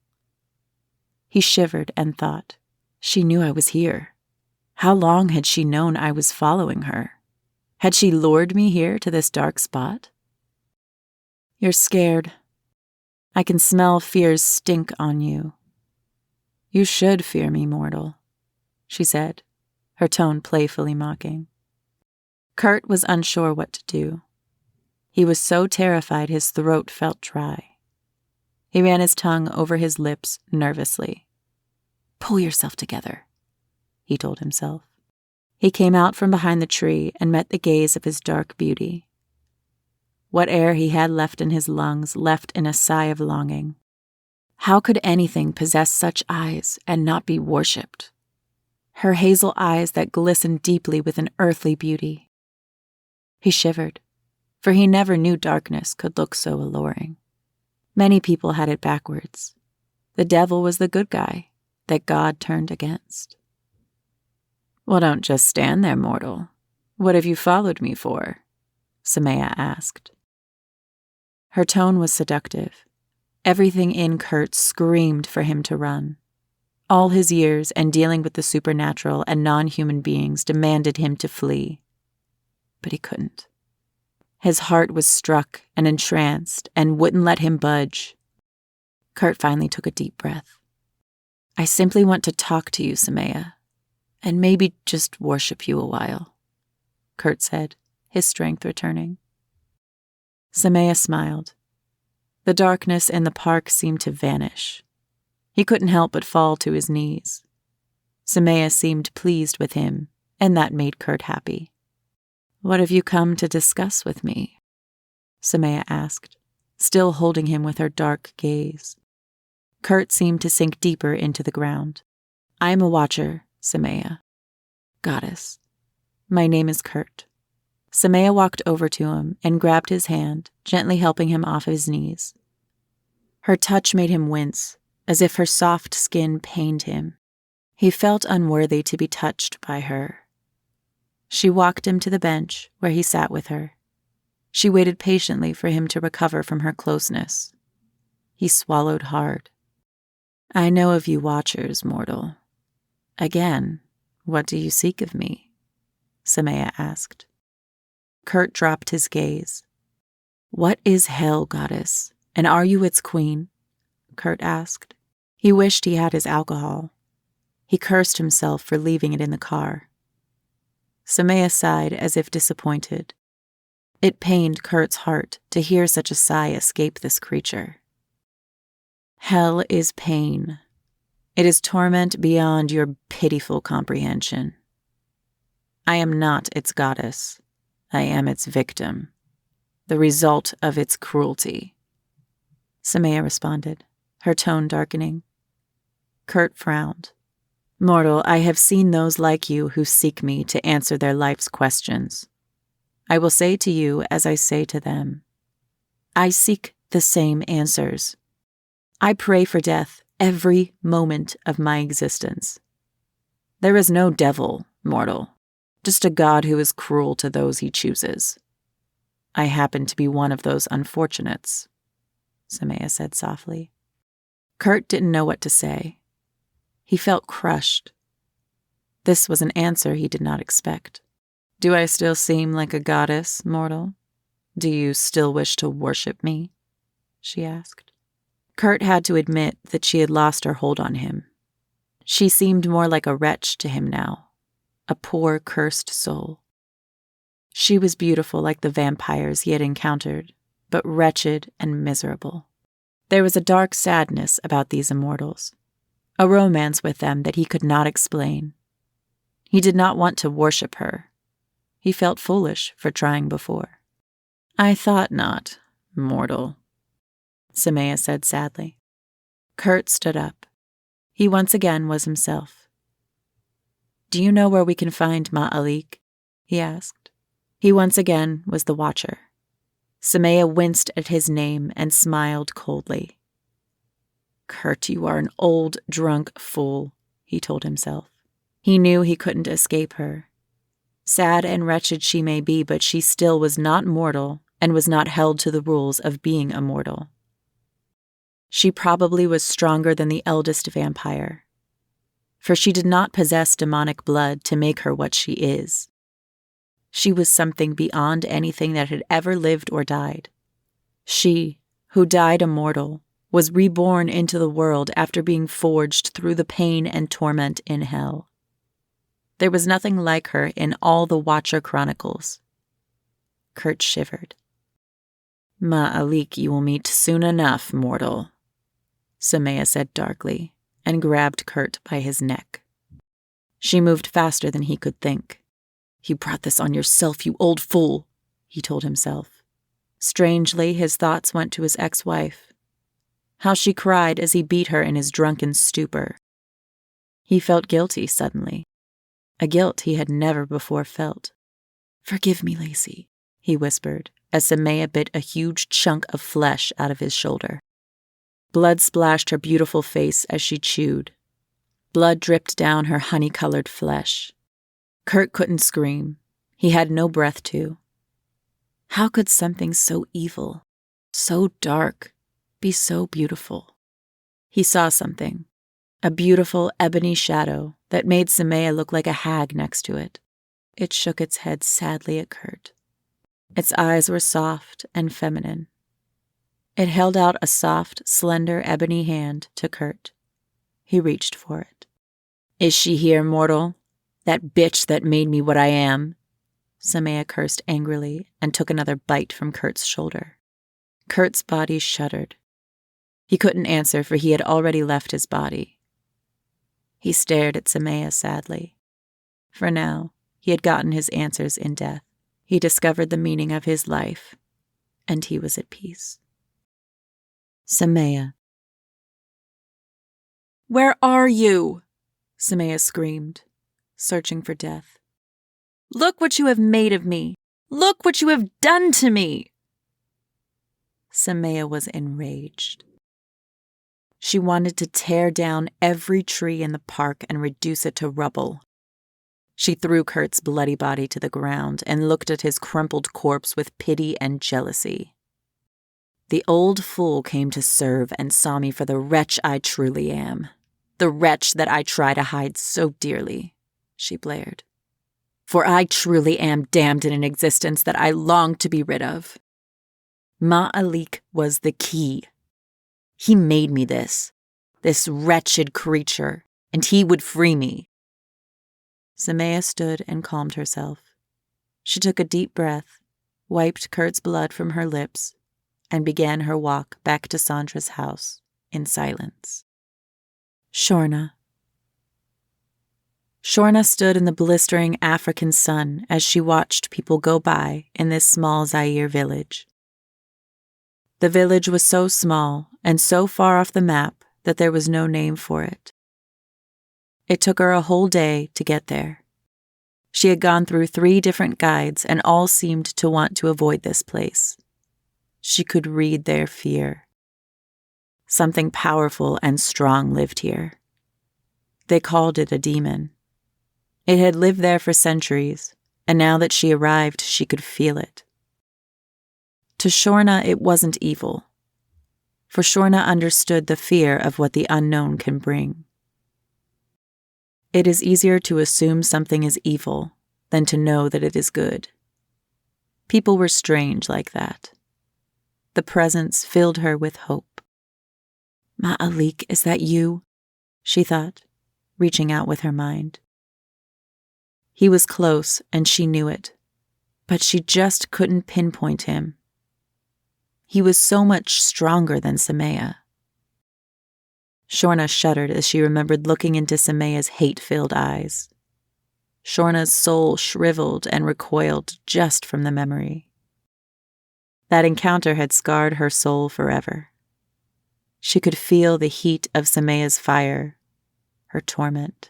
He shivered and thought, she knew I was here. How long had she known I was following her? Had she lured me here to this dark spot? You're scared. I can smell fear's stink on you. You should fear me, mortal, she said, her tone playfully mocking. Kurt was unsure what to do. He was so terrified his throat felt dry. He ran his tongue over his lips nervously. Pull yourself together, he told himself. He came out from behind the tree and met the gaze of his dark beauty. What air he had left in his lungs left in a sigh of longing. How could anything possess such eyes and not be worshipped? Her hazel eyes that glistened deeply with an earthly beauty. He shivered, for he never knew darkness could look so alluring. Many people had it backwards. The devil was the good guy that God turned against. Well, don't just stand there, mortal. What have you followed me for? Semia asked. Her tone was seductive. Everything in Kurt screamed for him to run. All his years and dealing with the supernatural and non-human beings demanded him to flee. But he couldn't. His heart was struck and entranced and wouldn't let him budge. Kurt finally took a deep breath. I simply want to talk to you, Semia, and maybe just worship you a while, Kurt said, his strength returning. Semia smiled. The darkness in the park seemed to vanish. He couldn't help but fall to his knees. Semia seemed pleased with him, and that made Kurt happy. What have you come to discuss with me? Semia asked, still holding him with her dark gaze. Kurt seemed to sink deeper into the ground. I am a watcher, Semia. Goddess. My name is Kurt. Semia walked over to him and grabbed his hand, gently helping him off his knees. Her touch made him wince, as if her soft skin pained him. He felt unworthy to be touched by her. She walked him to the bench where he sat with her. She waited patiently for him to recover from her closeness. He swallowed hard. I know of you watchers, mortal. Again, what do you seek of me? Semia asked. Kurt dropped his gaze. What is hell, goddess, and are you its queen? Kurt asked. He wished he had his alcohol. He cursed himself for leaving it in the car. Semia sighed as if disappointed. It pained Kurt's heart to hear such a sigh escape this creature. Hell is pain. It is torment beyond your pitiful comprehension. I am not its goddess. I am its victim, the result of its cruelty. Semia responded, her tone darkening. Kurt frowned. Mortal, I have seen those like you who seek me to answer their life's questions. I will say to you as I say to them. I seek the same answers. I pray for death every moment of my existence. There is no devil, mortal, just a God who is cruel to those he chooses. I happen to be one of those unfortunates, Semia said softly. Kurt didn't know what to say. He felt crushed. This was an answer he did not expect. Do I still seem like a goddess, mortal? Do you still wish to worship me? She asked. Kurt had to admit that she had lost her hold on him. She seemed more like a wretch to him now, a poor, cursed soul. She was beautiful like the vampires he had encountered, but wretched and miserable. There was a dark sadness about these immortals, a romance with them that he could not explain. He did not want to worship her. He felt foolish for trying before. I thought not, mortal, Semia said sadly. Kurt stood up. He once again was himself. Do you know where we can find Ma'alik? He asked. He once again was the watcher. Semia winced at his name and smiled coldly. Kurt, you are an old, drunk fool, he told himself. He knew he couldn't escape her. Sad and wretched she may be, but she still was not mortal and was not held to the rules of being immortal. She probably was stronger than the eldest vampire, for she did not possess demonic blood to make her what she is. She was something beyond anything that had ever lived or died. She, who died immortal, was reborn into the world after being forged through the pain and torment in hell. There was nothing like her in all the Watcher Chronicles. Kurt shivered. "Ma'alik you will meet soon enough, mortal," Semia said darkly, and grabbed Kurt by his neck. She moved faster than he could think. "You brought this on yourself, you old fool," he told himself. Strangely, his thoughts went to his ex-wife. How she cried as he beat her in his drunken stupor. He felt guilty suddenly, a guilt he had never before felt. "Forgive me, Lacey," he whispered, as Semia bit a huge chunk of flesh out of his shoulder. Blood splashed her beautiful face as she chewed. Blood dripped down her honey-colored flesh. Kurt couldn't scream. He had no breath to. How could something so evil, so dark, be so beautiful? He saw something, a beautiful ebony shadow that made Semia look like a hag next to it. It shook its head sadly at Kurt. Its eyes were soft and feminine. It held out a soft, slender ebony hand to Kurt. He reached for it. "Is she here, mortal? That bitch that made me what I am?" Semia cursed angrily and took another bite from Kurt's shoulder. Kurt's body shuddered. He couldn't answer, for he had already left his body. He stared at Semia sadly. For now, he had gotten his answers in death. He discovered the meaning of his life, and he was at peace. Semia. "Where are you?" Semia screamed, searching for death. "Look what you have made of me! Look what you have done to me!" Semia was enraged. She wanted to tear down every tree in the park and reduce it to rubble. She threw Kurt's bloody body to the ground and looked at his crumpled corpse with pity and jealousy. "The old fool came to serve and saw me for the wretch I truly am. The wretch that I try to hide so dearly," she blared. "For I truly am damned in an existence that I long to be rid of. Ma'alik was the key. He made me this wretched creature, and he would free me." Semia stood and calmed herself. She took a deep breath, wiped Kurt's blood from her lips, and began her walk back to Sandra's house in silence. Shorna. Shorna stood in the blistering African sun as she watched people go by in this small Zaire village. The village was so small and so far off the map that there was no name for it. It took her a whole day to get there. She had gone through 3 different guides and all seemed to want to avoid this place. She could read their fear. Something powerful and strong lived here. They called it a demon. It had lived there for centuries, and now that she arrived, she could feel it. To Shorna, it wasn't evil, for Shorna understood the fear of what the unknown can bring. It is easier to assume something is evil than to know that it is good. People were strange like that. The presence filled her with hope. "Ma'alik, is that you?" she thought, reaching out with her mind. He was close, and she knew it, but she just couldn't pinpoint him. He was so much stronger than Semia. Shorna shuddered as she remembered looking into Semia's hate-filled eyes. Shorna's soul shriveled and recoiled just from the memory. That encounter had scarred her soul forever. She could feel the heat of Semia's fire, her torment.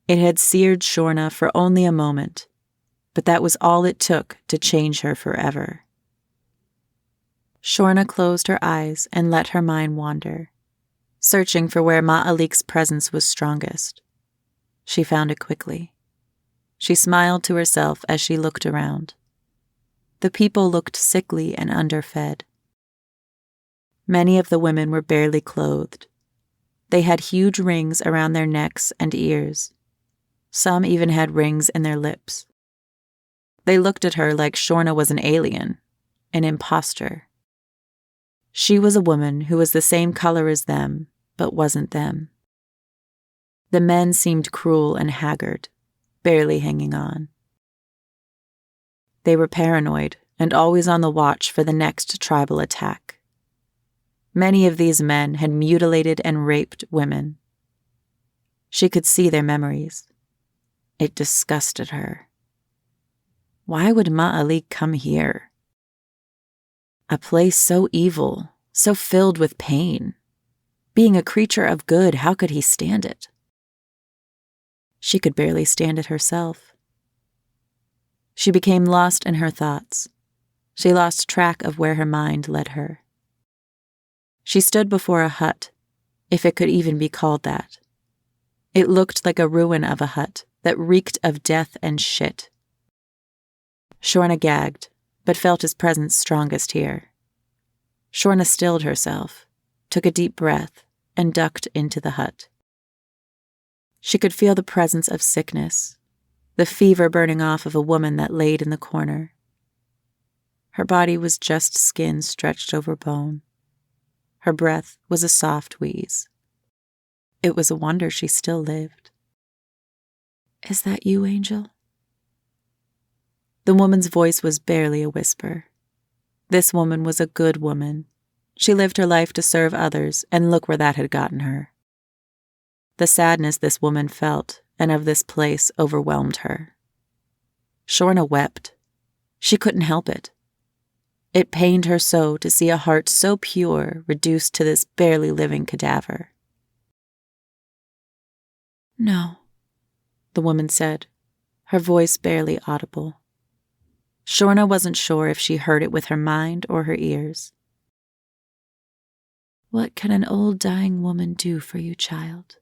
It had seared Shorna for only a moment, but that was all it took to change her forever. Shorna closed her eyes and let her mind wander, searching for where Ma'alik's presence was strongest. She found it quickly. She smiled to herself as she looked around. The people looked sickly and underfed. Many of the women were barely clothed. They had huge rings around their necks and ears. Some even had rings in their lips. They looked at her like Shorna was an alien, an imposter. She was a woman who was the same color as them, but wasn't them. The men seemed cruel and haggard, barely hanging on. They were paranoid and always on the watch for the next tribal attack. Many of these men had mutilated and raped women. She could see their memories. It disgusted her. Why would Ma'alik come here? A place so evil, so filled with pain. Being a creature of good, how could he stand it? She could barely stand it herself. She became lost in her thoughts. She lost track of where her mind led her. She stood before a hut, if it could even be called that. It looked like a ruin of a hut that reeked of death and shit. Shorna gagged, but felt his presence strongest here. Shorna stilled herself, took a deep breath, and ducked into the hut. She could feel the presence of sickness, the fever burning off of a woman that laid in the corner. Her body was just skin stretched over bone. Her breath was a soft wheeze. It was a wonder she still lived. "Is that you, Angel?" The woman's voice was barely a whisper. This woman was a good woman. She lived her life to serve others, and look where that had gotten her. The sadness this woman felt and of this place overwhelmed her. Shorna wept. She couldn't help it. It pained her so to see a heart so pure reduced to this barely living cadaver. "No," the woman said, her voice barely audible. Shorna wasn't sure if she heard it with her mind or her ears. "What can an old dying woman do for you, child?"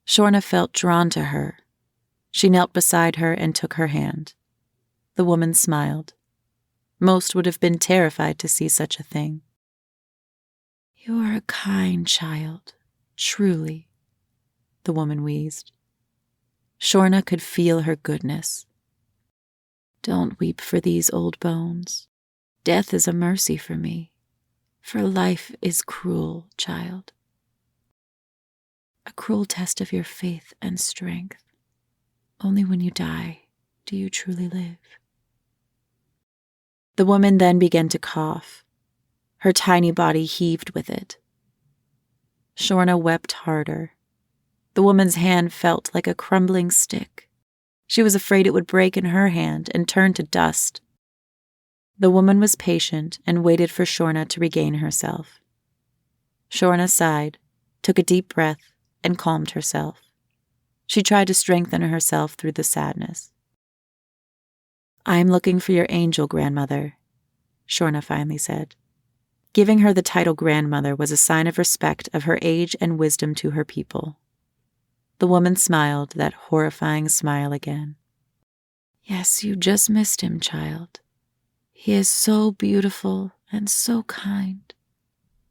Shorna felt drawn to her. She knelt beside her and took her hand. The woman smiled. Most would have been terrified to see such a thing. "You are a kind child, truly," the woman wheezed. Shorna could feel her goodness. "Don't weep for these old bones. Death is a mercy for me, for life is cruel, child. A cruel test of your faith and strength. Only when you die do you truly live." The woman then began to cough. Her tiny body heaved with it. Shorna wept harder. The woman's hand felt like a crumbling stick. She was afraid it would break in her hand and turn to dust. The woman was patient and waited for Shorna to regain herself. Shorna sighed, took a deep breath, and calmed herself. She tried to strengthen herself through the sadness. "I'm looking for your angel, grandmother," Shorna finally said. Giving her the title grandmother was a sign of respect of her age and wisdom to her people. The woman smiled, that horrifying smile again. "Yes, you just missed him, child. He is so beautiful and so kind.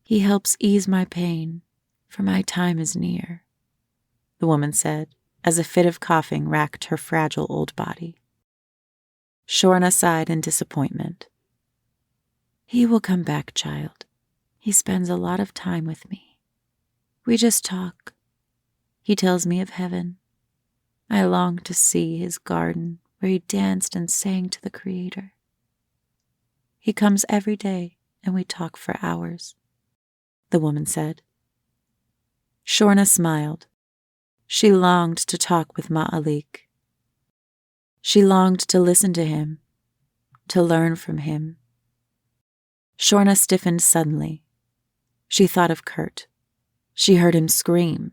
He helps ease my pain, for my time is near," the woman said, as a fit of coughing racked her fragile old body. Shorna sighed in disappointment. "He will come back, child. He spends a lot of time with me. We just talk. He tells me of heaven. I long to see his garden where he danced and sang to the Creator. He comes every day and we talk for hours," the woman said. Shorna smiled. She longed to talk with Ma'alik. She longed to listen to him, to learn from him. Shorna stiffened suddenly. She thought of Kurt. She heard him scream.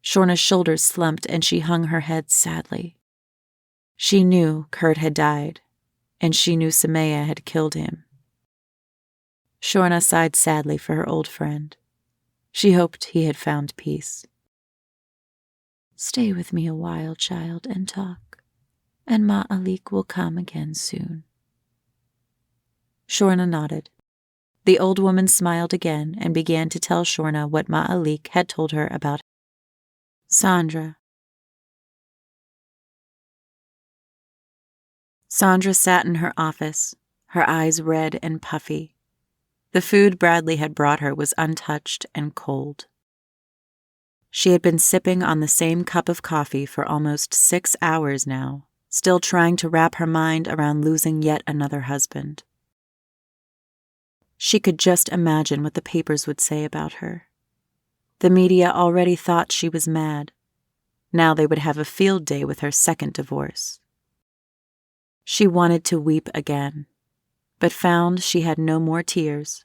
Shorna's shoulders slumped and she hung her head sadly. She knew Kurt had died, and she knew Semia had killed him. Shorna sighed sadly for her old friend. She hoped he had found peace. "Stay with me a while, child, and talk, and Ma'alik will come again soon." Shorna nodded. The old woman smiled again and began to tell Shorna what Ma'alik had told her about Sandra. Sandra sat in her office, her eyes red and puffy. The food Bradley had brought her was untouched and cold. She had been sipping on the same cup of coffee for almost 6 hours now, still trying to wrap her mind around losing yet another husband. She could just imagine what the papers would say about her. The media already thought she was mad. Now they would have a field day with her second divorce. She wanted to weep again, but found she had no more tears.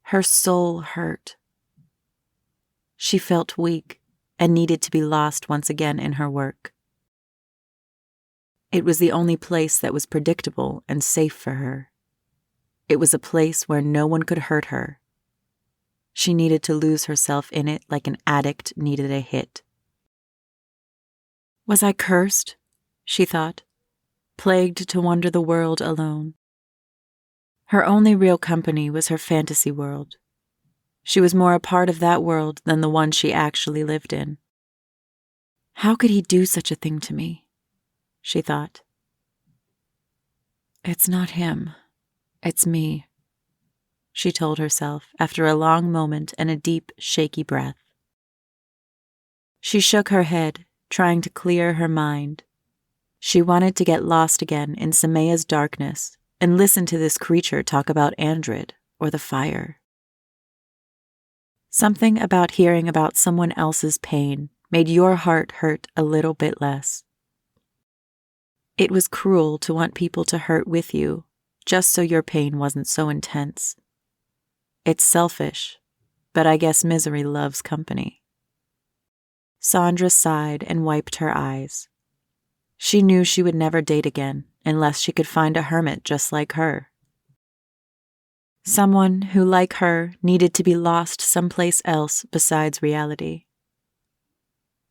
Her soul hurt. She felt weak and needed to be lost once again in her work. It was the only place that was predictable and safe for her. It was a place where no one could hurt her. She needed to lose herself in it like an addict needed a hit. Was I cursed? She thought, plagued to wander the world alone. Her only real company was her fantasy world. She was more a part of that world than the one she actually lived in. How could he do such a thing to me? She thought. It's not him. It's me, she told herself after a long moment and a deep, shaky breath. She shook her head, trying to clear her mind. She wanted to get lost again in Semia's darkness and listen to this creature talk about Andred or the fire. Something about hearing about someone else's pain made your heart hurt a little bit less. It was cruel to want people to hurt with you, just so your pain wasn't so intense. It's selfish, but I guess misery loves company. Sandra sighed and wiped her eyes. She knew she would never date again unless she could find a hermit just like her. Someone who, like her, needed to be lost someplace else besides reality.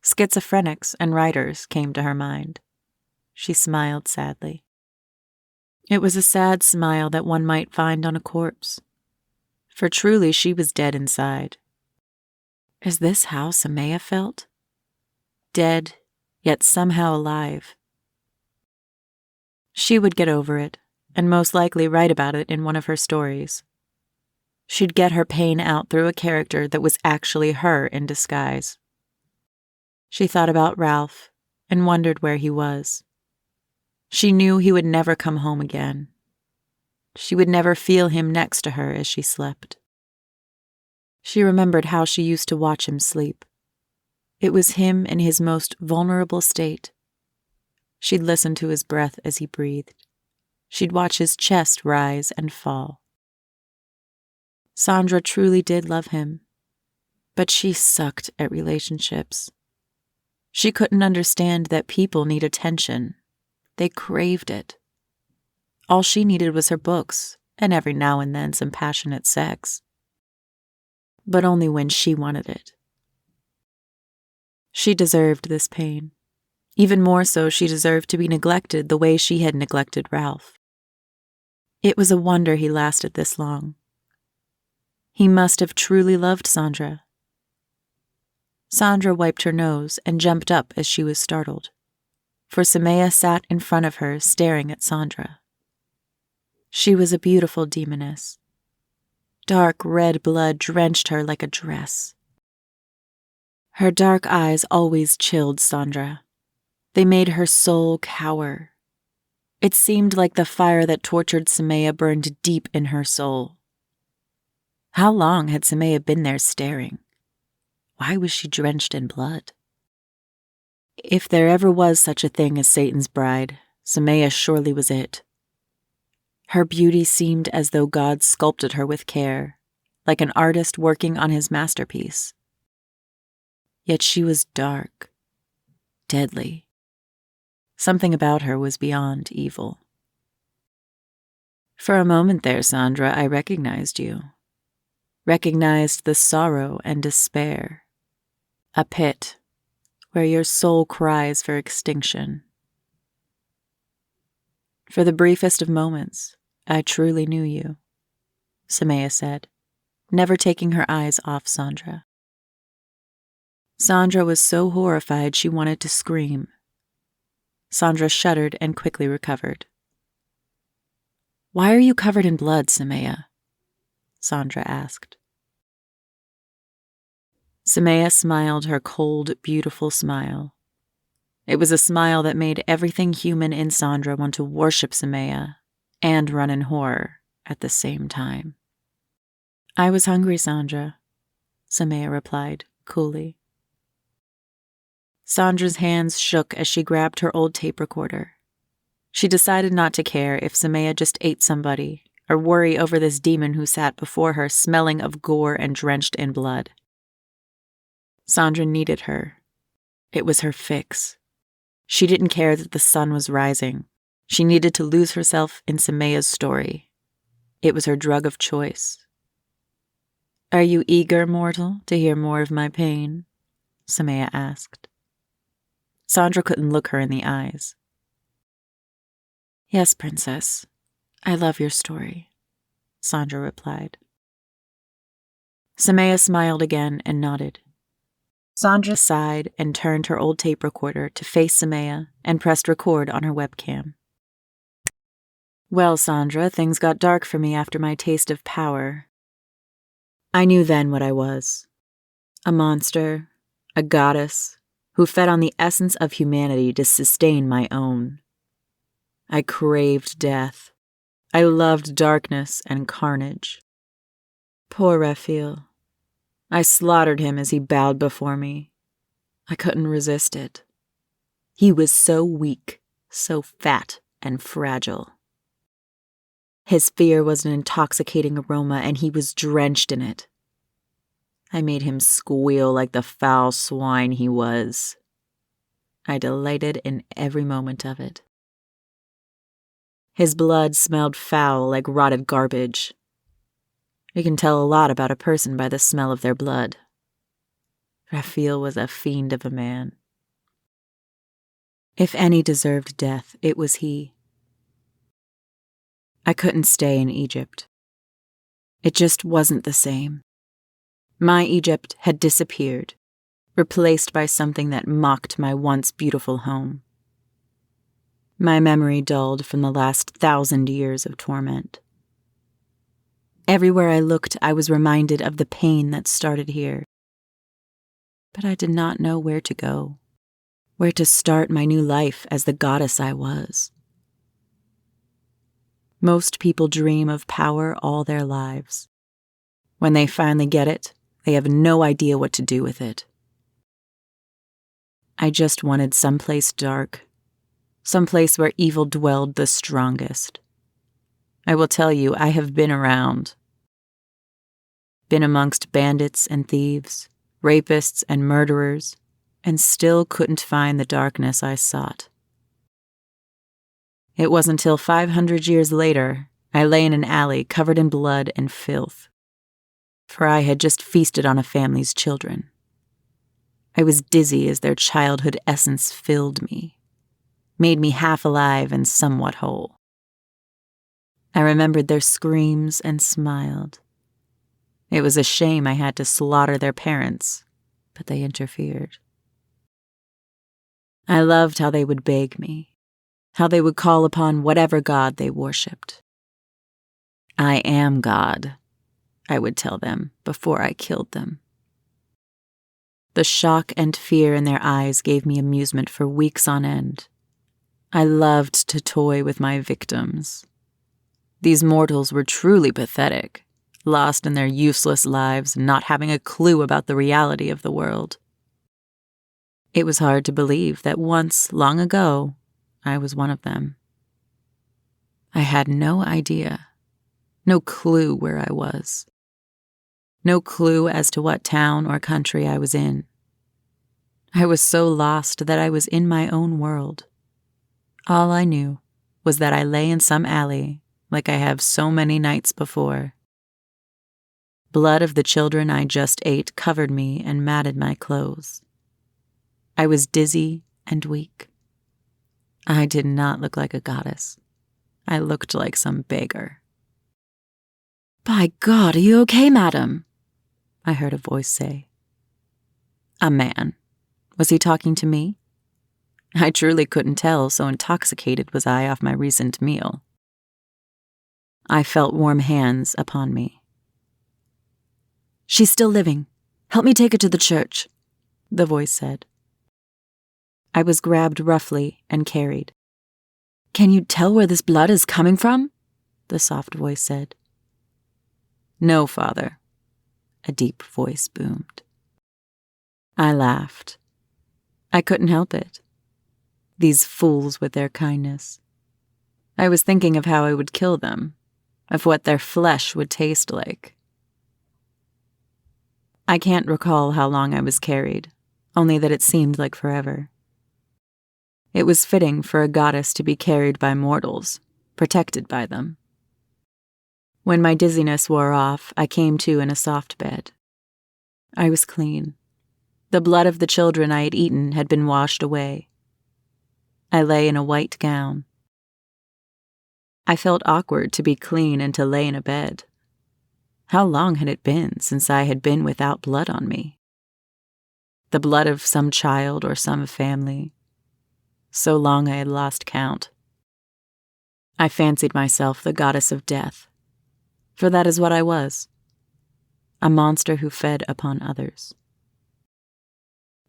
Schizophrenics and writers came to her mind. She smiled sadly. It was a sad smile that one might find on a corpse, for truly she was dead inside. Is this how Semia felt? Dead, yet somehow alive. She would get over it, and most likely write about it in one of her stories. She'd get her pain out through a character that was actually her in disguise. She thought about Ralph and wondered where he was. She knew he would never come home again. She would never feel him next to her as she slept. She remembered how she used to watch him sleep. It was him in his most vulnerable state. She'd listen to his breath as he breathed. She'd watch his chest rise and fall. Sandra truly did love him, but she sucked at relationships. She couldn't understand that people need attention. They craved it. All she needed was her books, and every now and then some passionate sex. But only when she wanted it. She deserved this pain. Even more so, she deserved to be neglected the way she had neglected Ralph. It was a wonder he lasted this long. He must have truly loved Sandra. Sandra wiped her nose and jumped up as she was startled, for Semia sat in front of her staring at Sandra. She was a beautiful demoness. Dark red blood drenched her like a dress. Her dark eyes always chilled Sandra. They made her soul cower. It seemed like the fire that tortured Semia burned deep in her soul. How long had Semia been there staring? Why was she drenched in blood? If there ever was such a thing as Satan's bride, Semia surely was it. Her beauty seemed as though God sculpted her with care, like an artist working on his masterpiece. Yet she was dark, deadly. Something about her was beyond evil. For a moment there, Sandra, I recognized you. Recognized the sorrow and despair. A pit where your soul cries for extinction. For the briefest of moments, I truly knew you, Semia said, never taking her eyes off Sandra. Sandra was so horrified she wanted to scream. Sandra shuddered and quickly recovered. Why are you covered in blood, Semia? Sandra asked. Semia smiled her cold, beautiful smile. It was a smile that made everything human in Sandra want to worship Semia and run in horror at the same time. I was hungry, Sandra, Semia replied coolly. Sandra's hands shook as she grabbed her old tape recorder. She decided not to care if Semia just ate somebody or worry over this demon who sat before her smelling of gore and drenched in blood. Sandra needed her. It was her fix. She didn't care that the sun was rising. She needed to lose herself in Semia's story. It was her drug of choice. Are you eager, mortal, to hear more of my pain? Semia asked. Sandra couldn't look her in the eyes. Yes, princess. I love your story, Sandra replied. Semia smiled again and nodded. Sandra sighed and turned her old tape recorder to face Semia and pressed record on her webcam. Well, Sandra, things got dark for me after my taste of power. I knew then what I was. A monster, a goddess, who fed on the essence of humanity to sustain my own. I craved death. I loved darkness and carnage. Poor Raphael. I slaughtered him as he bowed before me. I couldn't resist it. He was so weak, so fat and fragile. His fear was an intoxicating aroma, and he was drenched in it. I made him squeal like the foul swine he was. I delighted in every moment of it. His blood smelled foul like rotted garbage. You can tell a lot about a person by the smell of their blood. Raphael was a fiend of a man. If any deserved death, it was he. I couldn't stay in Egypt. It just wasn't the same. My Egypt had disappeared, replaced by something that mocked my once beautiful home. My memory dulled from the last 1,000 years of torment. Everywhere I looked, I was reminded of the pain that started here. But I did not know where to go, where to start my new life as the goddess I was. Most people dream of power all their lives. When they finally get it, they have no idea what to do with it. I just wanted someplace dark, someplace where evil dwelled the strongest. I will tell you, I have been around. Been amongst bandits and thieves, rapists and murderers, and still couldn't find the darkness I sought. It was until 500 years later I lay in an alley covered in blood and filth, for I had just feasted on a family's children. I was dizzy as their childhood essence filled me, made me half alive and somewhat whole. I remembered their screams and smiled. It was a shame I had to slaughter their parents, but they interfered. I loved how they would beg me, how they would call upon whatever god they worshipped. I am God, I would tell them before I killed them. The shock and fear in their eyes gave me amusement for weeks on end. I loved to toy with my victims. These mortals were truly pathetic, lost in their useless lives, not having a clue about the reality of the world. It was hard to believe that once, long ago, I was one of them. I had no idea, no clue where I was. No clue as to what town or country I was in. I was so lost that I was in my own world. All I knew was that I lay in some alley like I have so many nights before. Blood of the children I just ate covered me and matted my clothes. I was dizzy and weak. I did not look like a goddess. I looked like some beggar. By God, are you okay, madam? I heard a voice say. A man. Was he talking to me? I truly couldn't tell, so intoxicated was I off my recent meal. I felt warm hands upon me. "She's still living. Help me take her to the church," the voice said. I was grabbed roughly and carried. "Can you tell where this blood is coming from?" the soft voice said. "No, Father," a deep voice boomed. I laughed. I couldn't help it. These fools with their kindness. I was thinking of how I would kill them, of what their flesh would taste like. I can't recall how long I was carried, only that it seemed like forever. It was fitting for a goddess to be carried by mortals, protected by them. When my dizziness wore off, I came to in a soft bed. I was clean. The blood of the children I had eaten had been washed away. I lay in a white gown. I felt awkward to be clean and to lay in a bed. How long had it been since I had been without blood on me? The blood of some child or some family. So long I had lost count. I fancied myself the goddess of death, for that is what I was, a monster who fed upon others.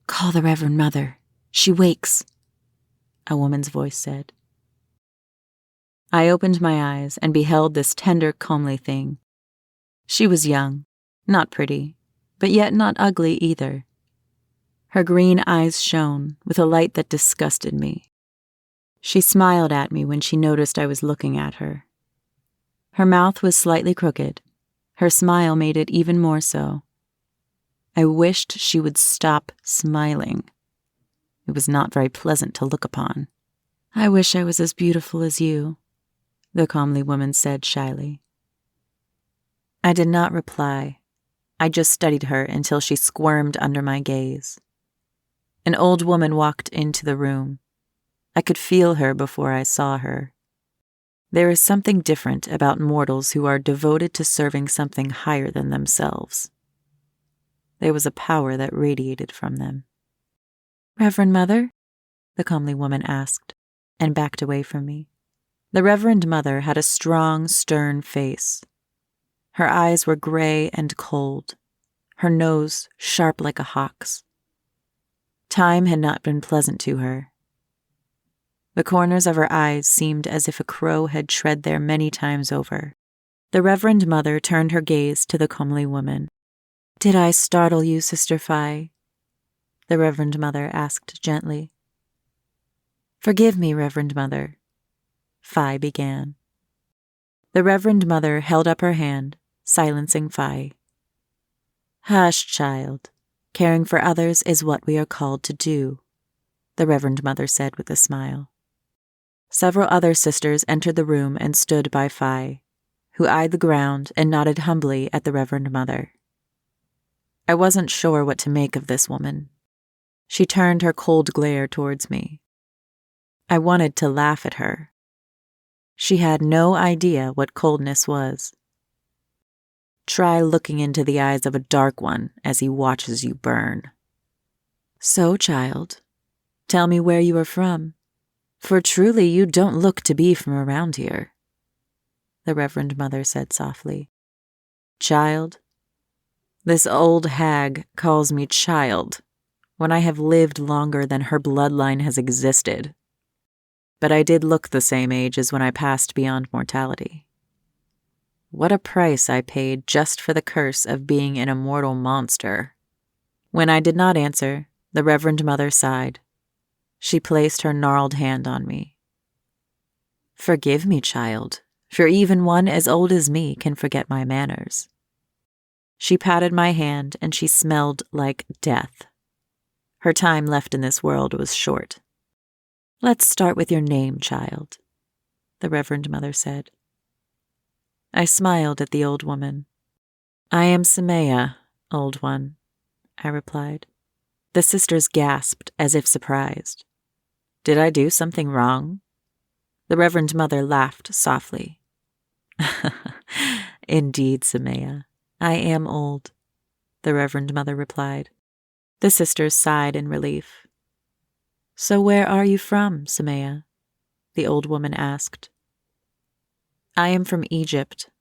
"Call the Reverend Mother. She wakes," a woman's voice said. I opened my eyes and beheld this tender, comely thing. She was young, not pretty, but yet not ugly either. Her green eyes shone with a light that disgusted me. She smiled at me when she noticed I was looking at her. Her mouth was slightly crooked. Her smile made it even more so. I wished she would stop smiling. It was not very pleasant to look upon. "I wish I was as beautiful as you," the comely woman said shyly. I did not reply. I just studied her until she squirmed under my gaze. An old woman walked into the room. I could feel her before I saw her. There is something different about mortals who are devoted to serving something higher than themselves. There was a power that radiated from them. "Reverend Mother?" the comely woman asked, and backed away from me. The Reverend Mother had a strong, stern face. Her eyes were gray and cold, her nose sharp like a hawk's. Time had not been pleasant to her. The corners of her eyes seemed as if a crow had tread there many times over. The Reverend Mother turned her gaze to the comely woman. "Did I startle you, Sister Phi?" the Reverend Mother asked gently. "Forgive me, Reverend Mother," Phi began. The Reverend Mother held up her hand, silencing Phi. "Hush, child. Caring for others is what we are called to do," the Reverend Mother said with a smile. Several other sisters entered the room and stood by Phi, who eyed the ground and nodded humbly at the Reverend Mother. I wasn't sure what to make of this woman. She turned her cold glare towards me. I wanted to laugh at her. She had no idea what coldness was. Try looking into the eyes of a dark one as he watches you burn. "So, child, tell me where you are from, for truly you don't look to be from around here," the Reverend Mother said softly. "Child? This old hag calls me child when I have lived longer than her bloodline has existed. But I did look the same age as when I passed beyond mortality. What a price I paid just for the curse of being an immortal monster." When I did not answer, the Reverend Mother sighed. She placed her gnarled hand on me. "Forgive me, child, for even one as old as me can forget my manners." She patted my hand and she smelled like death. Her time left in this world was short. "Let's start with your name, child," the Reverend Mother said. I smiled at the old woman. "I am Semia, old one," I replied. The sisters gasped as if surprised. Did I do something wrong? The Reverend Mother laughed softly. "Indeed, Semia, I am old," the Reverend Mother replied. The sisters sighed in relief. "So where are you from, Semia?" the old woman asked. I am from Egypt.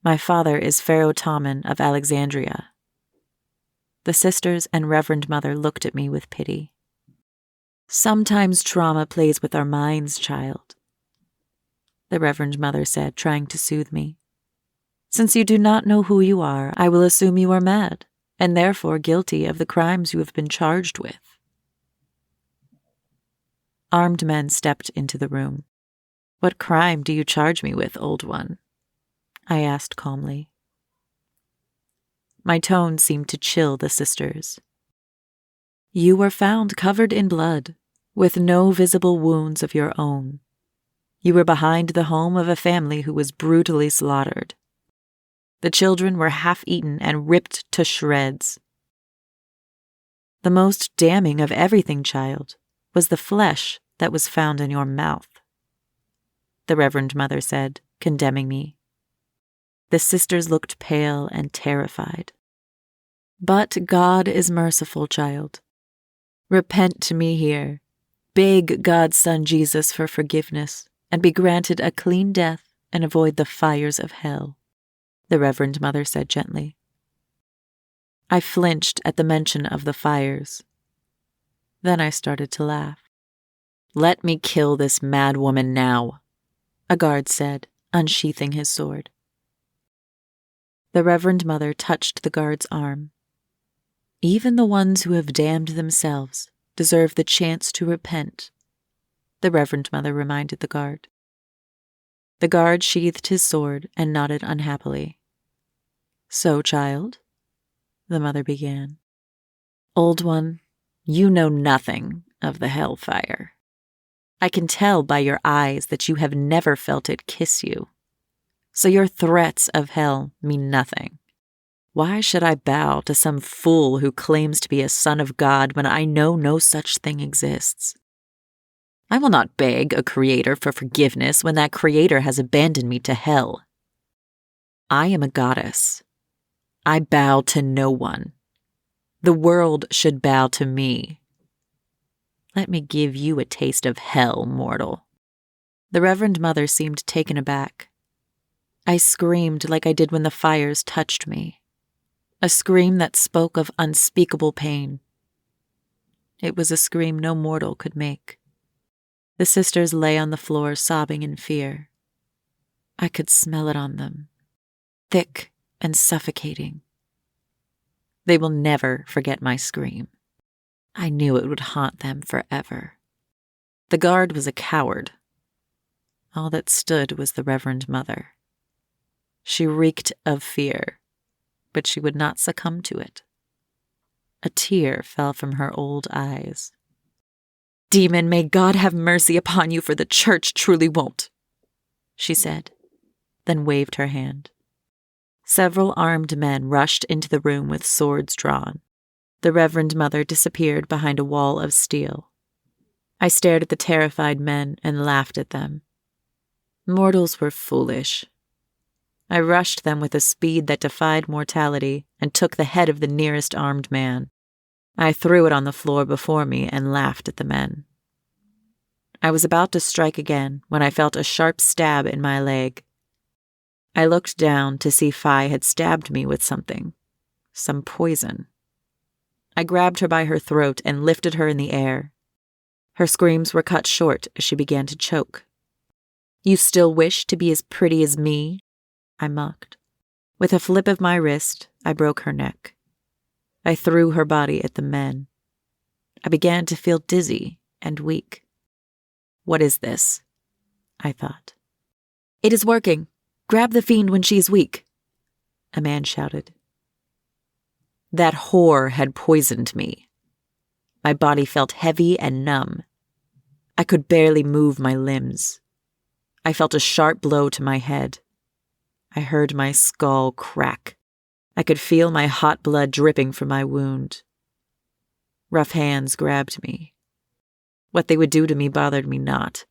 My father is Pharaoh Taman of Alexandria. The sisters and Reverend Mother looked at me with pity. Sometimes trauma plays with our minds, child, the Reverend Mother said, trying to soothe me. Since you do not know who you are, I will assume you are mad, and therefore guilty of the crimes you have been charged with. Armed men stepped into the room. What crime do you charge me with, old one? I asked calmly. My tone seemed to chill the sisters. You were found covered in blood, with no visible wounds of your own. You were behind the home of a family who was brutally slaughtered. The children were half-eaten and ripped to shreds. The most damning of everything, child, was the flesh that was found in your mouth, the Reverend Mother said, condemning me. The sisters looked pale and terrified. But God is merciful, child. Repent to me here. Beg God's Son Jesus for forgiveness and be granted a clean death and avoid the fires of hell, the Reverend Mother said gently. I flinched at the mention of the fires. Then I started to laugh. Let me kill this mad woman now, a guard said, unsheathing his sword. The Reverend Mother touched the guard's arm. Even the ones who have damned themselves deserve the chance to repent, the Reverend Mother reminded the guard. The guard sheathed his sword and nodded unhappily. So, child, the mother began. Old one, you know nothing of the hellfire. I can tell by your eyes that you have never felt it kiss you. So your threats of hell mean nothing. Why should I bow to some fool who claims to be a son of God when I know no such thing exists? I will not beg a creator for forgiveness when that creator has abandoned me to hell. I am a goddess. I bow to no one. The world should bow to me. Let me give you a taste of hell, mortal. The Reverend Mother seemed taken aback. I screamed like I did when the fires touched me. A scream that spoke of unspeakable pain. It was a scream no mortal could make. The sisters lay on the floor sobbing in fear. I could smell it on them, thick and suffocating. They will never forget my scream. I knew it would haunt them forever. The guard was a coward. All that stood was the Reverend Mother. She reeked of fear, but she would not succumb to it. A tear fell from her old eyes. Demon, may God have mercy upon you, for the church truly won't, she said, then waved her hand. Several armed men rushed into the room with swords drawn. The Reverend Mother disappeared behind a wall of steel. I stared at the terrified men and laughed at them. Mortals were foolish. I rushed them with a speed that defied mortality and took the head of the nearest armed man. I threw it on the floor before me and laughed at the men. I was about to strike again when I felt a sharp stab in my leg. I looked down to see Phi had stabbed me with something, some poison. I grabbed her by her throat and lifted her in the air. Her screams were cut short as she began to choke. You still wish to be as pretty as me? I mocked. With a flip of my wrist, I broke her neck. I threw her body at the men. I began to feel dizzy and weak. What is this? I thought. It is working. Grab the fiend when she is weak, a man shouted. That whore had poisoned me. My body felt heavy and numb. I could barely move my limbs. I felt a sharp blow to my head. I heard my skull crack. I could feel my hot blood dripping from my wound. Rough hands grabbed me. What they would do to me bothered me not.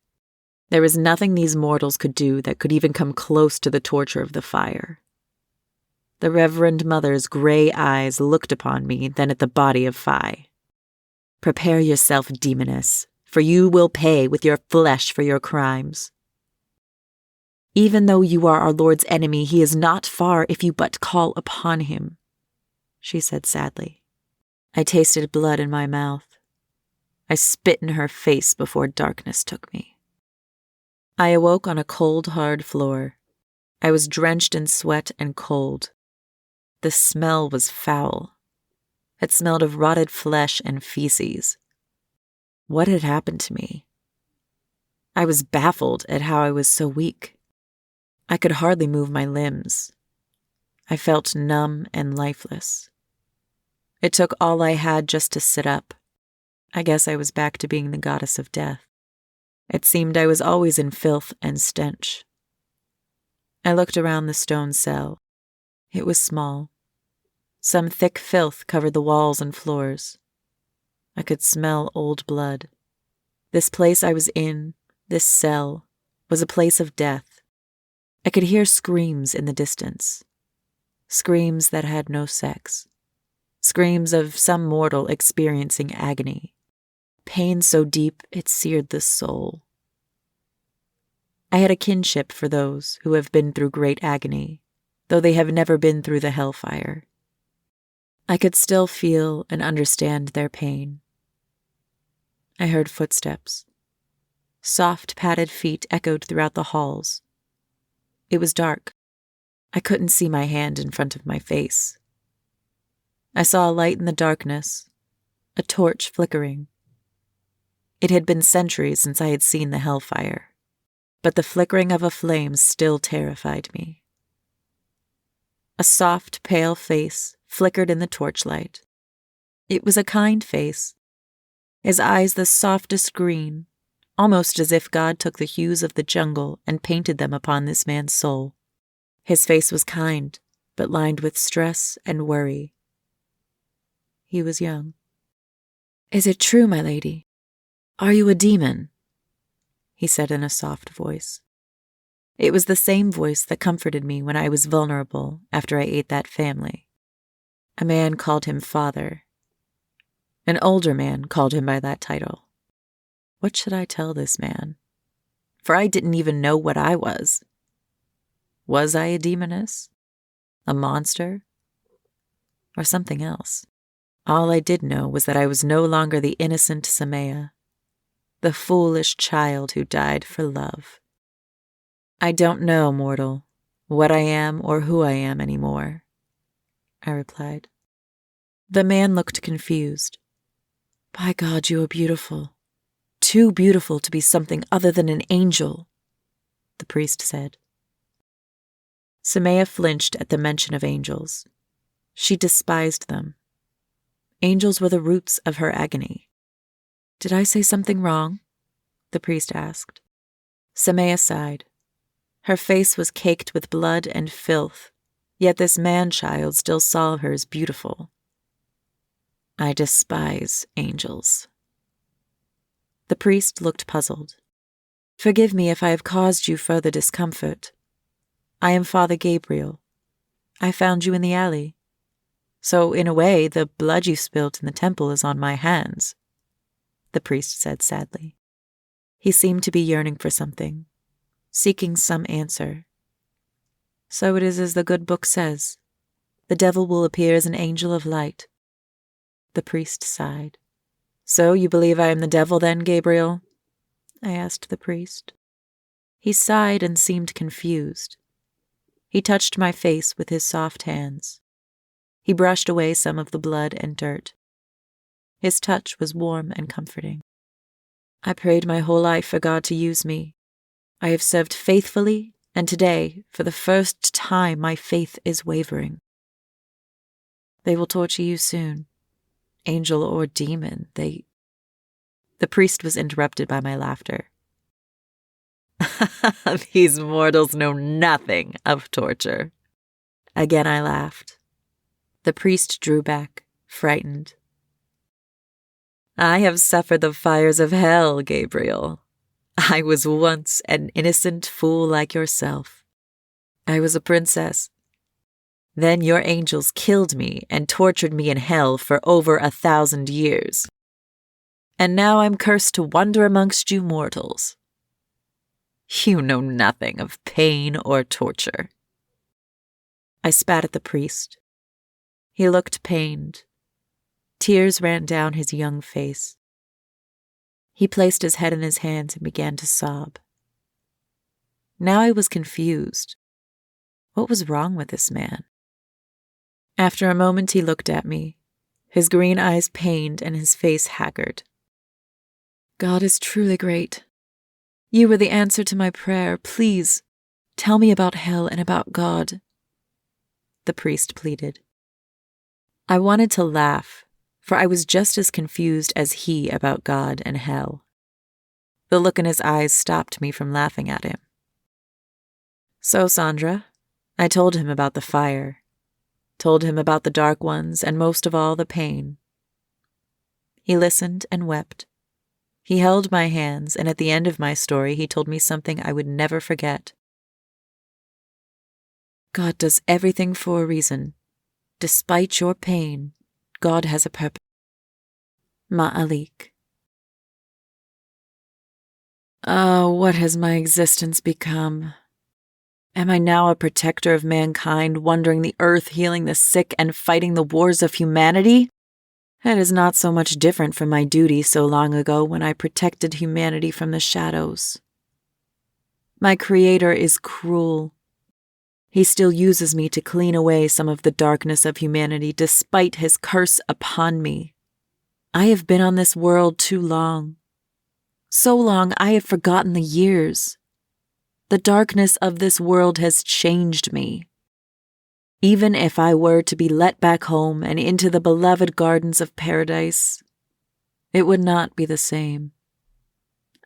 There was nothing these mortals could do that could even come close to the torture of the fire. The Reverend Mother's gray eyes looked upon me, then at the body of Phi. Prepare yourself, demoness, for you will pay with your flesh for your crimes. Even though you are our Lord's enemy, he is not far if you but call upon him," she said sadly. I tasted blood in my mouth. I spit in her face before darkness took me. I awoke on a cold, hard floor. I was drenched in sweat and cold. The smell was foul. It smelled of rotted flesh and feces. What had happened to me? I was baffled at how I was so weak. I could hardly move my limbs. I felt numb and lifeless. It took all I had just to sit up. I guess I was back to being the goddess of death. It seemed I was always in filth and stench. I looked around the stone cell. It was small. Some thick filth covered the walls and floors. I could smell old blood. This place I was in, this cell, was a place of death. I could hear screams in the distance. Screams that had no sex. Screams of some mortal experiencing agony. Pain so deep it seared the soul. I had a kinship for those who have been through great agony, though they have never been through the hellfire. I could still feel and understand their pain. I heard footsteps. Soft, padded feet echoed throughout the halls. It was dark. I couldn't see my hand in front of my face. I saw a light in the darkness, a torch flickering. It had been centuries since I had seen the hellfire, but the flickering of a flame still terrified me. A soft, pale face flickered in the torchlight. It was a kind face, his eyes the softest green, almost as if God took the hues of the jungle and painted them upon this man's soul. His face was kind, but lined with stress and worry. He was young. "Is it true, my lady? Are you a demon?" he said in a soft voice. It was the same voice that comforted me when I was vulnerable after I ate that family. A man called him father. An older man called him by that title. What should I tell this man? For I didn't even know what I was. Was I a demoness? A monster? Or something else? All I did know was that I was no longer the innocent Semia, the foolish child who died for love. "I don't know, mortal, what I am or who I am anymore," I replied. The man looked confused. "By God, you are beautiful. Too beautiful to be something other than an angel," the priest said. Semia flinched at the mention of angels. She despised them. Angels were the roots of her agony. "Did I say something wrong?" the priest asked. Semia sighed. Her face was caked with blood and filth, yet this man-child still saw her as beautiful. "I despise angels." The priest looked puzzled. "Forgive me if I have caused you further discomfort. I am Father Gabriel. I found you in the alley. So, in a way, the blood you spilt in the temple is on my hands," the priest said sadly. He seemed to be yearning for something, seeking some answer. "So it is as the good book says. The devil will appear as an angel of light." The priest sighed. "So you believe I am the devil then, Gabriel?" I asked the priest. He sighed and seemed confused. He touched my face with his soft hands. He brushed away some of the blood and dirt. His touch was warm and comforting. "I prayed my whole life for God to use me. I have served faithfully, and today, for the first time, my faith is wavering." "They will torture you soon. Angel or demon, The priest was interrupted by my laughter. "These mortals know nothing of torture." Again I laughed. The priest drew back, frightened. "I have suffered the fires of hell, Gabriel. I was once an innocent fool like yourself. I was a princess. Then your angels killed me and tortured me in hell for over 1,000 years. And now I'm cursed to wander amongst you mortals." You know nothing of pain or torture. I spat at the priest. He looked pained. Tears ran down his young face. He placed his head in his hands and began to sob. Now I was confused. What was wrong with this man? After a moment he looked at me, his green eyes pained and his face haggard. God is truly great. You were the answer to my prayer. Please, tell me about hell and about God. The priest pleaded. I wanted to laugh, for I was just as confused as he about God and hell. The look in his eyes stopped me from laughing at him. So, Sandra, I told him about the fire, told him about the dark ones, and most of all, the pain. He listened and wept. He held my hands, and at the end of my story, he told me something I would never forget. God does everything for a reason. Despite your pain, God has a purpose. Ma'alik. Oh, what has my existence become? Am I now a protector of mankind, wandering the earth, healing the sick, and fighting the wars of humanity? It is not so much different from my duty so long ago when I protected humanity from the shadows. My Creator is cruel. He still uses me to clean away some of the darkness of humanity despite his curse upon me. I have been on this world too long. So long I have forgotten the years. The darkness of this world has changed me. Even if I were to be let back home and into the beloved gardens of paradise, it would not be the same.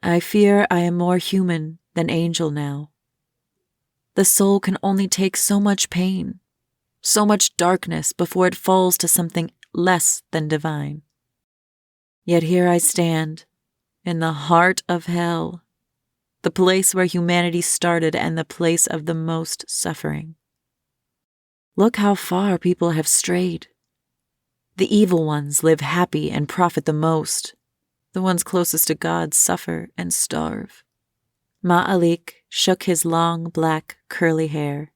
I fear I am more human than angel now. The soul can only take so much pain, so much darkness before it falls to something less than divine. Yet here I stand, in the heart of hell, the place where humanity started and the place of the most suffering. Look how far people have strayed. The evil ones live happy and profit the most. The ones closest to God suffer and starve. Ma'alik shook his long, black, curly hair.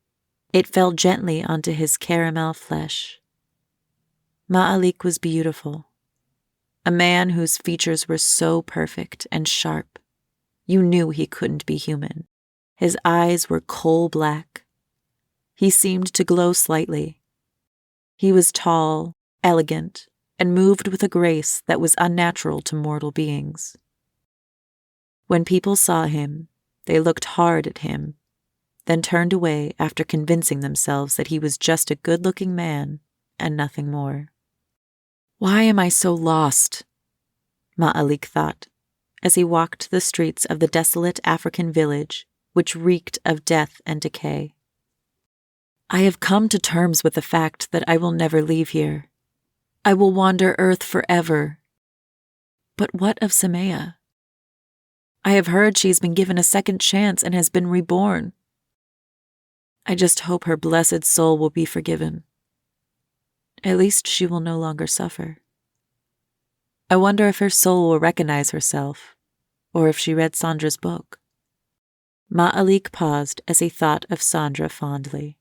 It fell gently onto his caramel flesh. Ma'alik was beautiful. A man whose features were so perfect and sharp. You knew he couldn't be human. His eyes were coal black. He seemed to glow slightly. He was tall, elegant, and moved with a grace that was unnatural to mortal beings. When people saw him, they looked hard at him, then turned away after convincing themselves that he was just a good-looking man and nothing more. Why am I so lost? Ma'alik thought, as he walked the streets of the desolate African village, which reeked of death and decay. I have come to terms with the fact that I will never leave here. I will wander earth forever. But what of Semia? I have heard she's been given a second chance and has been reborn. I just hope her blessed soul will be forgiven. At least she will no longer suffer. I wonder if her soul will recognize herself, or if she read Sandra's book. Ma'alik paused as he thought of Sandra fondly.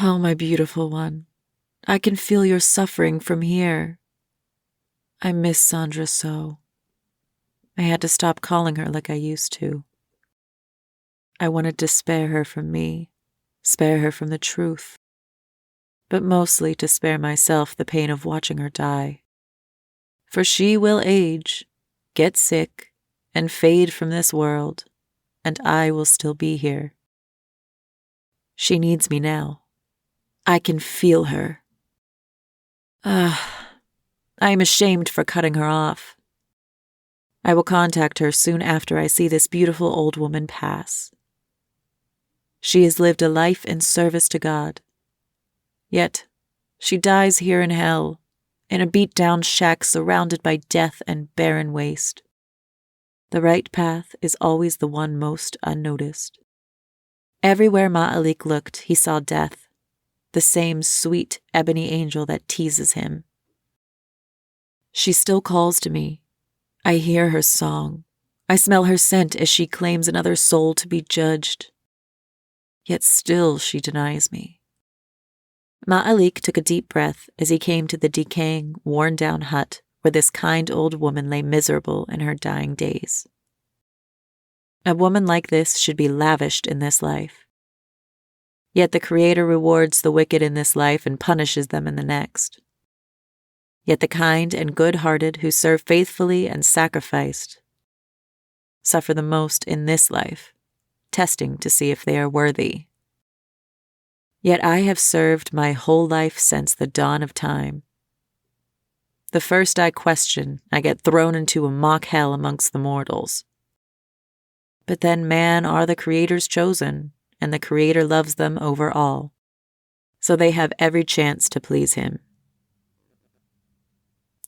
Oh, my beautiful one, I can feel your suffering from here. I miss Sandra so. I had to stop calling her like I used to. I wanted to spare her from me, spare her from the truth, but mostly to spare myself the pain of watching her die. For she will age, get sick, and fade from this world, and I will still be here. She needs me now. I can feel her. I am ashamed for cutting her off. I will contact her soon after I see this beautiful old woman pass. She has lived a life in service to God. Yet, she dies here in hell, in a beat-down shack surrounded by death and barren waste. The right path is always the one most unnoticed. Everywhere Ma'alik looked, he saw death, the same sweet ebony angel that teases him. She still calls to me. I hear her song. I smell her scent as she claims another soul to be judged. Yet still she denies me. Ma'alik took a deep breath as he came to the decaying, worn-down hut where this kind old woman lay miserable in her dying days. A woman like this should be lavished in this life. Yet the Creator rewards the wicked in this life and punishes them in the next. Yet the kind and good-hearted who serve faithfully and sacrificed suffer the most in this life, testing to see if they are worthy. Yet I have served my whole life since the dawn of time. The first I question, I get thrown into a mock hell amongst the mortals. But then man are the Creator's chosen, and the Creator loves them over all, so they have every chance to please Him.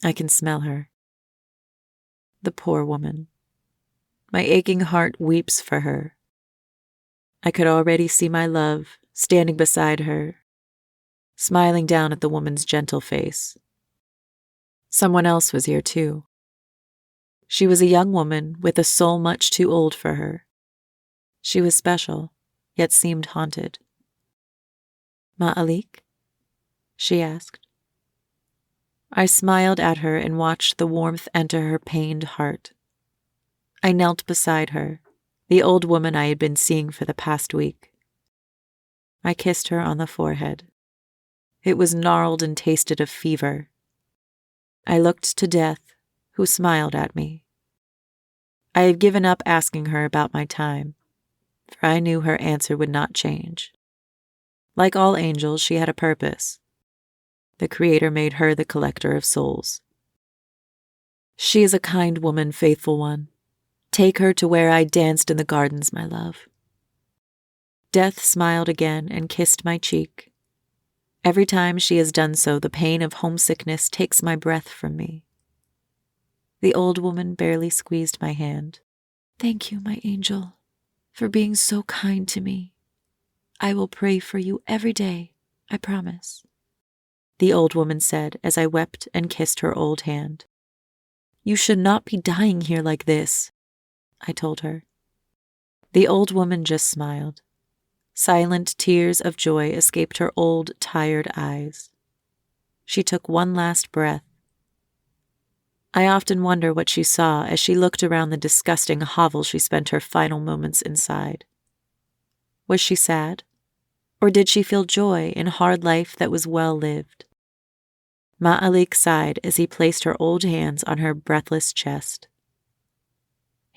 I can smell her. The poor woman. My aching heart weeps for her. I could already see my love standing beside her, smiling down at the woman's gentle face. Someone else was here too. She was a young woman with a soul much too old for her. She was special, yet seemed haunted. Ma'alik? She asked. I smiled at her and watched the warmth enter her pained heart. I knelt beside her, the old woman I had been seeing for the past week. I kissed her on the forehead. It was gnarled and tasted of fever. I looked to Death, who smiled at me. I had given up asking her about my time, for I knew her answer would not change. Like all angels, she had a purpose. The Creator made her the collector of souls. She is a kind woman, faithful one. Take her to where I danced in the gardens, my love. Death smiled again and kissed my cheek. Every time she has done so, the pain of homesickness takes my breath from me. The old woman barely squeezed my hand. Thank you, my angel, for being so kind to me. I will pray for you every day, I promise, the old woman said as I wept and kissed her old hand. You should not be dying here like this, I told her. The old woman just smiled. Silent tears of joy escaped her old, tired eyes. She took one last breath. I often wonder what she saw as she looked around the disgusting hovel she spent her final moments inside. Was she sad? Or did she feel joy in hard life that was well lived? Ma'alik sighed as he placed her old hands on her breathless chest.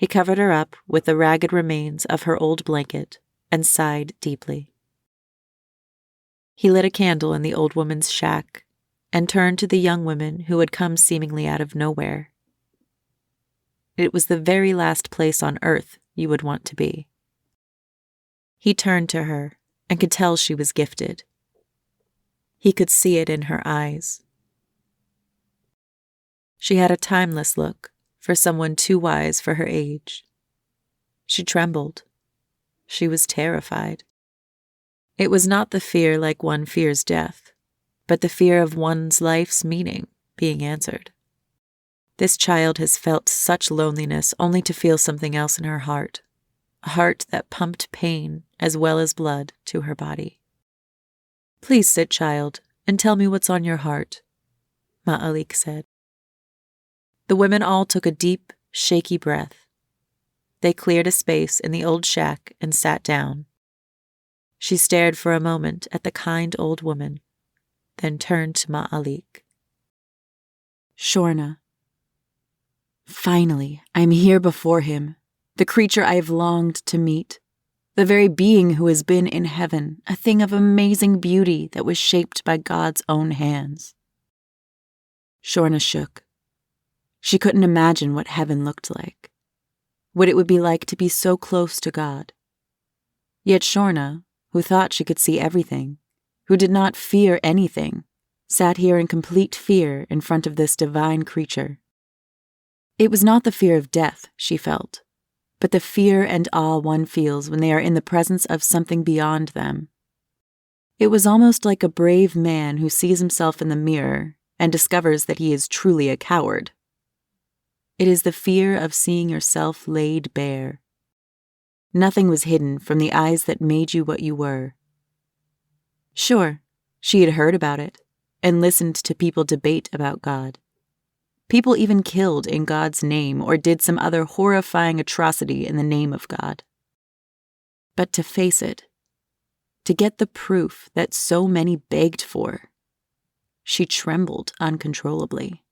He covered her up with the ragged remains of her old blanket and sighed deeply. He lit a candle in the old woman's shack and turned to the young women who had come seemingly out of nowhere. It was the very last place on earth you would want to be. He turned to her and could tell she was gifted. He could see it in her eyes. She had a timeless look for someone too wise for her age. She trembled. She was terrified. It was not the fear like one fears death, but the fear of one's life's meaning being answered. This child has felt such loneliness only to feel something else in her heart, a heart that pumped pain as well as blood to her body. Please sit, child, and tell me what's on your heart, Ma'alik said. The women all took a deep, shaky breath. They cleared a space in the old shack and sat down. She stared for a moment at the kind old woman, then turned to Ma'alik. Shorna. Finally, I am here before him, the creature I have longed to meet, the very being who has been in heaven, a thing of amazing beauty that was shaped by God's own hands. Shorna shook. She couldn't imagine what heaven looked like, what it would be like to be so close to God. Yet Shorna, who thought she could see everything, who did not fear anything, sat here in complete fear in front of this divine creature. It was not the fear of death she felt, but the fear and awe one feels when they are in the presence of something beyond them. It was almost like a brave man who sees himself in the mirror and discovers that he is truly a coward. It is the fear of seeing yourself laid bare. Nothing was hidden from the eyes that made you what you were. Sure, she had heard about it and listened to people debate about God. People even killed in God's name or did some other horrifying atrocity in the name of God. But to face it, to get the proof that so many begged for, she trembled uncontrollably.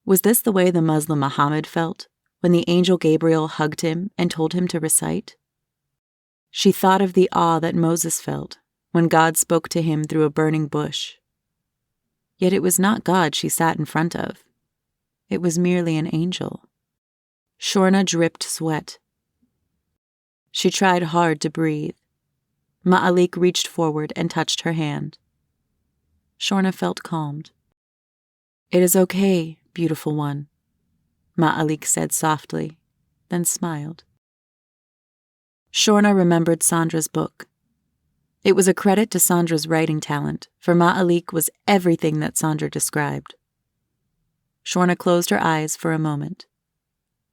Was this the way the Muslim Muhammad felt when the angel Gabriel hugged him and told him to recite? She thought of the awe that Moses felt when God spoke to him through a burning bush. Yet it was not God she sat in front of. It was merely an angel. Shorna dripped sweat. She tried hard to breathe. Ma'alik reached forward and touched her hand. Shorna felt calmed. "It is okay, beautiful one," Ma'alik said softly, then smiled. Shorna remembered Sandra's book. It was a credit to Sandra's writing talent, for Ma'alik was everything that Sandra described. Shorna closed her eyes for a moment.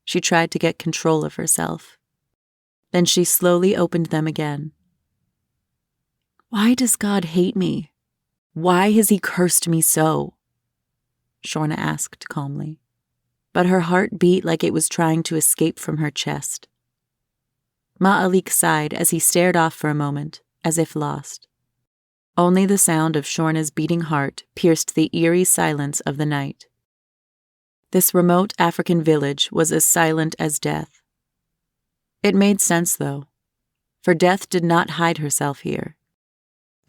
She tried to get control of herself. Then she slowly opened them again. "Why does God hate me? Why has he cursed me so?" Shorna asked calmly, but her heart beat like it was trying to escape from her chest. Ma'alik sighed as he stared off for a moment, as if lost. Only the sound of Shorna's beating heart pierced the eerie silence of the night. This remote African village was as silent as death. It made sense, though, for death did not hide herself here.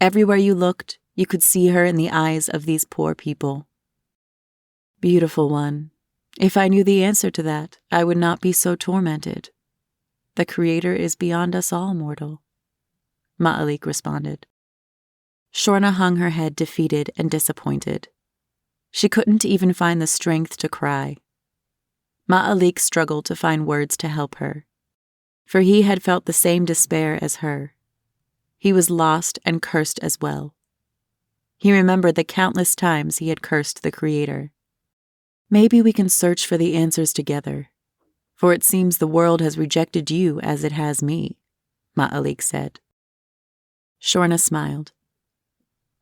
Everywhere you looked, you could see her in the eyes of these poor people. "Beautiful one, if I knew the answer to that, I would not be so tormented. The Creator is beyond us all, mortal," Ma'alik responded. Shorna hung her head defeated and disappointed. She couldn't even find the strength to cry. Ma'alik struggled to find words to help her, for he had felt the same despair as her. He was lost and cursed as well. He remembered the countless times he had cursed the Creator. "Maybe we can search for the answers together, for it seems the world has rejected you as it has me," Ma'alik said. Shorna smiled.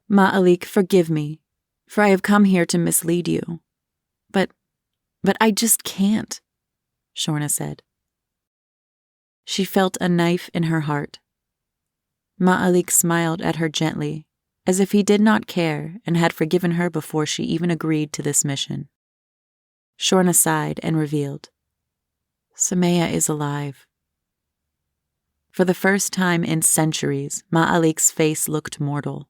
"Ma'alik, forgive me, for I have come here to mislead you. But I just can't," Shorna said. She felt a knife in her heart. Ma'alik smiled at her gently, as if he did not care and had forgiven her before she even agreed to this mission. Shorna sighed and revealed, "Semia is alive." For the first time in centuries, Ma'alik's face looked mortal.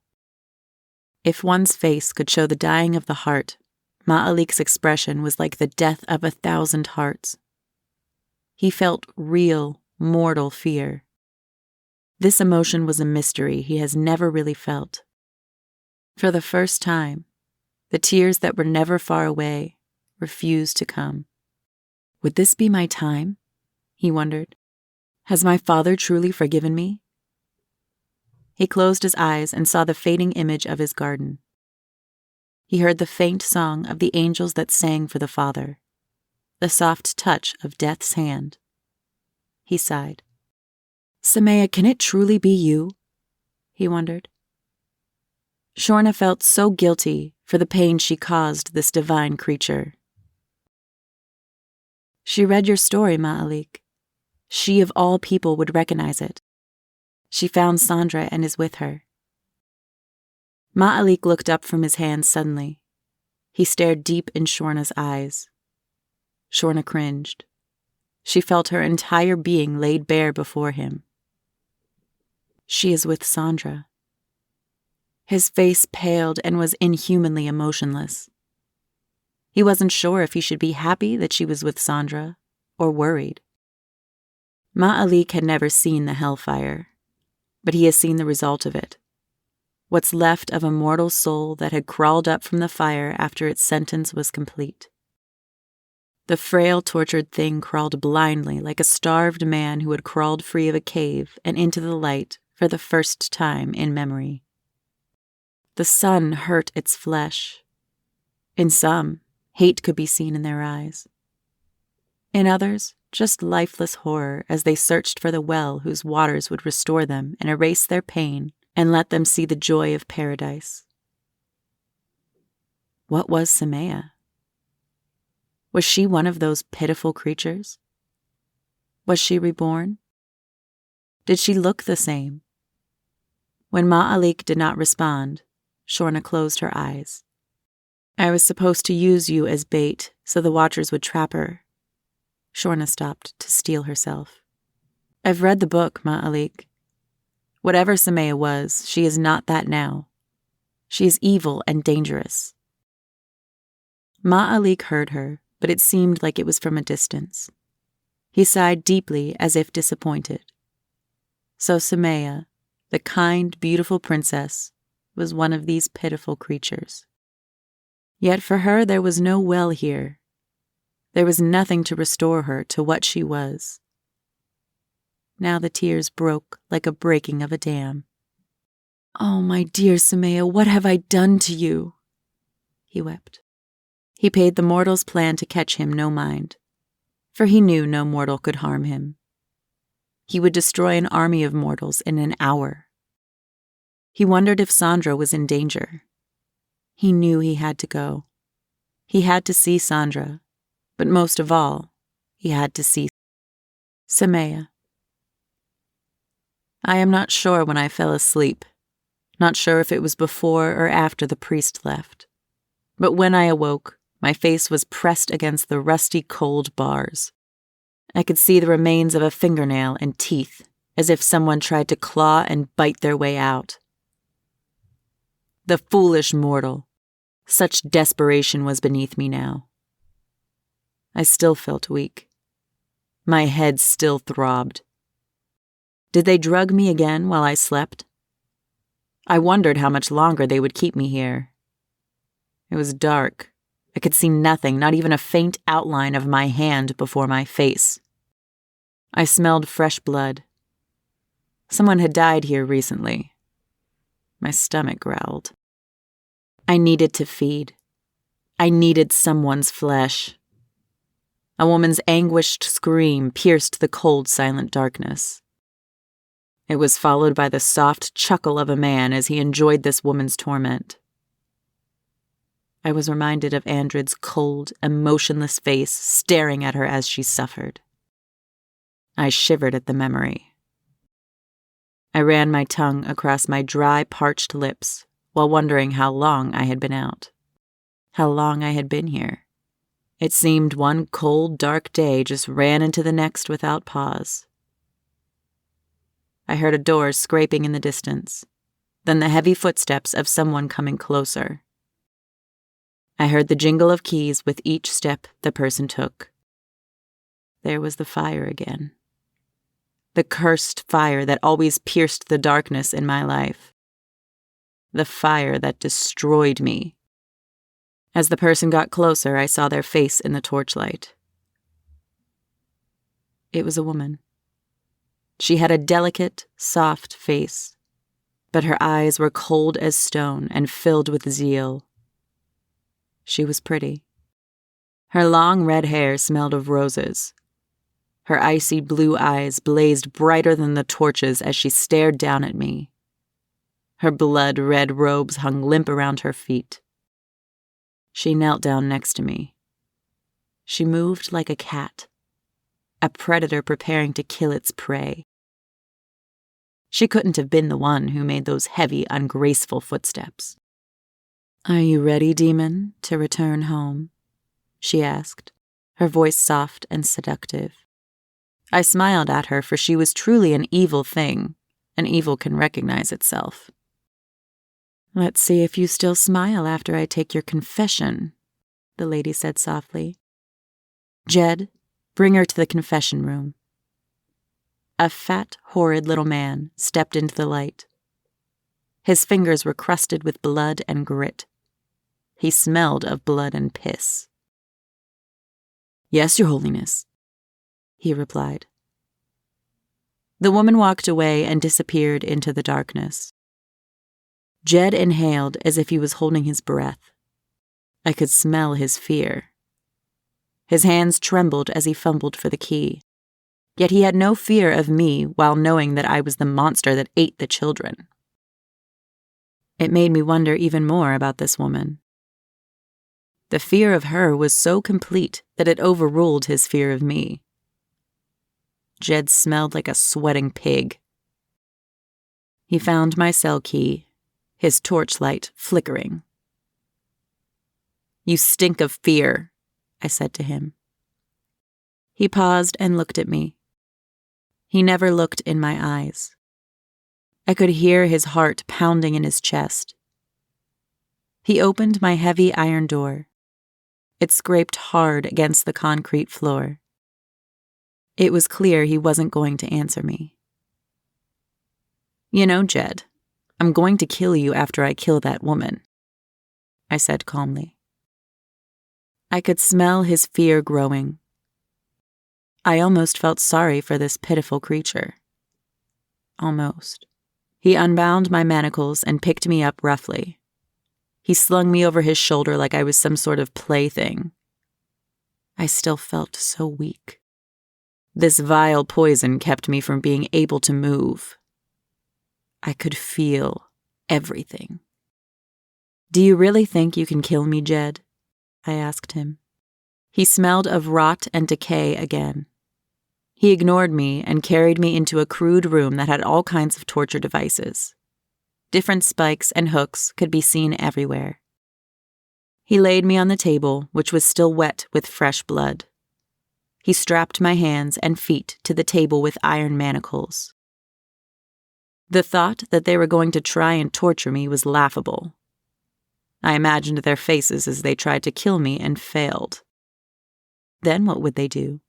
If one's face could show the dying of the heart, Ma'alik's expression was like the death of 1,000 hearts. He felt real, mortal fear. This emotion was a mystery he has never really felt. For the first time, the tears that were never far away refused to come. Would this be my time? He wondered. Has my father truly forgiven me? He closed his eyes and saw the fading image of his garden. He heard the faint song of the angels that sang for the father, the soft touch of death's hand. He sighed. Semia, can it truly be you? He wondered. Shorna felt so guilty for the pain she caused this divine creature. She read your story, Ma'alik. She of all people would recognize it. She found Sandra and is with her. Ma'alik looked up from his hands suddenly. He stared deep in Shorna's eyes. Shorna cringed. She felt her entire being laid bare before him. She is with Sandra. His face paled and was inhumanly emotionless. He wasn't sure if he should be happy that she was with Sandra or worried. Ma'alik had never seen the hellfire, but he has seen the result of it. What's left of a mortal soul that had crawled up from the fire after its sentence was complete. The frail, tortured thing crawled blindly like a starved man who had crawled free of a cave and into the light for the first time in memory. The sun hurt its flesh. In some, Hate could be seen in their eyes. In others, just lifeless horror as they searched for the well whose waters would restore them and erase their pain and let them see the joy of paradise. What was Semia? Was she one of those pitiful creatures? Was she reborn? Did she look the same? When Ma'alik did not respond, Shorna closed her eyes. I was supposed to use you as bait so the watchers would trap her. Shorna stopped to steel herself. I've read the book, Ma'alik. Whatever Semia was, she is not that now. She is evil and dangerous. Ma'alik heard her, but it seemed like it was from a distance. He sighed deeply as if disappointed. So Semia, the kind, beautiful princess, was one of these pitiful creatures. Yet for her there was no well here. There was nothing to restore her to what she was. Now the tears broke like a breaking of a dam. Oh, my dear Semia, what have I done to you? He wept. He paid the mortal's plan to catch him no mind, for he knew no mortal could harm him. He would destroy an army of mortals in an hour. He wondered if Sandra was in danger. He knew he had to go. He had to see Sandra, but most of all, he had to see Semia. I am not sure when I fell asleep, not sure if it was before or after the priest left. But when I awoke, my face was pressed against the rusty, cold bars. I could see the remains of a fingernail and teeth, as if someone tried to claw and bite their way out. The foolish mortal. Such desperation was beneath me now. I still felt weak. My head still throbbed. Did they drug me again while I slept? I wondered how much longer they would keep me here. It was dark. I could see nothing, not even a faint outline of my hand before my face. I smelled fresh blood. Someone had died here recently. My stomach growled. I needed to feed. I needed someone's flesh. A woman's anguished scream pierced the cold, silent darkness. It was followed by the soft chuckle of a man as he enjoyed this woman's torment. I was reminded of Andred's cold, emotionless face staring at her as she suffered. I shivered at the memory. I ran my tongue across my dry, parched lips while wondering how long I had been out, how long I had been here. It seemed one cold, dark day just ran into the next without pause. I heard a door scraping in the distance, then the heavy footsteps of someone coming closer. I heard the jingle of keys with each step the person took. There was the fire again. The cursed fire that always pierced the darkness in my life. The fire that destroyed me. As the person got closer, I saw their face in the torchlight. It was a woman. She had a delicate, soft face, but her eyes were cold as stone and filled with zeal. She was pretty. Her long red hair smelled of roses. Her icy blue eyes blazed brighter than the torches as she stared down at me. Her blood-red robes hung limp around her feet. She knelt down next to me. She moved like a cat, a predator preparing to kill its prey. She couldn't have been the one who made those heavy, ungraceful footsteps. "Are you ready, demon, to return home?" she asked, her voice soft and seductive. I smiled at her, for she was truly an evil thing, and evil can recognize itself. "Let's see if you still smile after I take your confession," the lady said softly. "Jed, bring her to the confession room." A fat, horrid little man stepped into the light. His fingers were crusted with blood and grit. He smelled of blood and piss. "Yes, Your Holiness," he replied. The woman walked away and disappeared into the darkness. Jed inhaled as if he was holding his breath. I could smell his fear. His hands trembled as he fumbled for the key. Yet he had no fear of me while knowing that I was the monster that ate the children. It made me wonder even more about this woman. The fear of her was so complete that it overruled his fear of me. Jed smelled like a sweating pig. He found my cell key, his torchlight flickering. "You stink of fear," I said to him. He paused and looked at me. He never looked in my eyes. I could hear his heart pounding in his chest. He opened my heavy iron door. It scraped hard against the concrete floor. It was clear he wasn't going to answer me. "You know, Jed, I'm going to kill you after I kill that woman," I said calmly. I could smell his fear growing. I almost felt sorry for this pitiful creature. Almost. He unbound my manacles and picked me up roughly. He slung me over his shoulder like I was some sort of plaything. I still felt so weak. This vile poison kept me from being able to move. I could feel everything. "Do you really think you can kill me, Jed?" I asked him. He smelled of rot and decay again. He ignored me and carried me into a crude room that had all kinds of torture devices. Different spikes and hooks could be seen everywhere. He laid me on the table, which was still wet with fresh blood. He strapped my hands and feet to the table with iron manacles. The thought that they were going to try and torture me was laughable. I imagined their faces as they tried to kill me and failed. Then what would they do?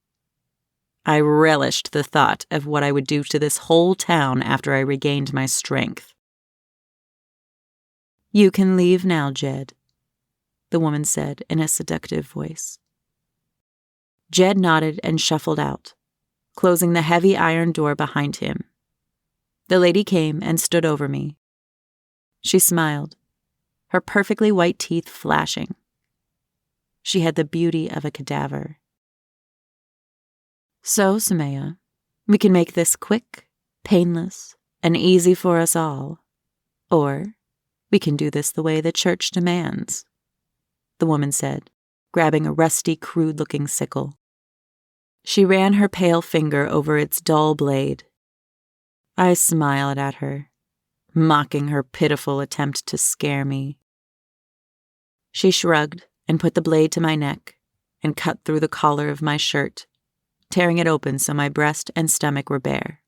I relished the thought of what I would do to this whole town after I regained my strength. "You can leave now, Jed," the woman said in a seductive voice. Jed nodded and shuffled out, closing the heavy iron door behind him. The lady came and stood over me. She smiled, her perfectly white teeth flashing. She had the beauty of a cadaver. "So, Semia, we can make this quick, painless, and easy for us all. Or we can do this the way the church demands," the woman said, grabbing a rusty, crude-looking sickle. She ran her pale finger over its dull blade. I smiled at her, mocking her pitiful attempt to scare me. She shrugged and put the blade to my neck and cut through the collar of my shirt, tearing it open so my breast and stomach were bare.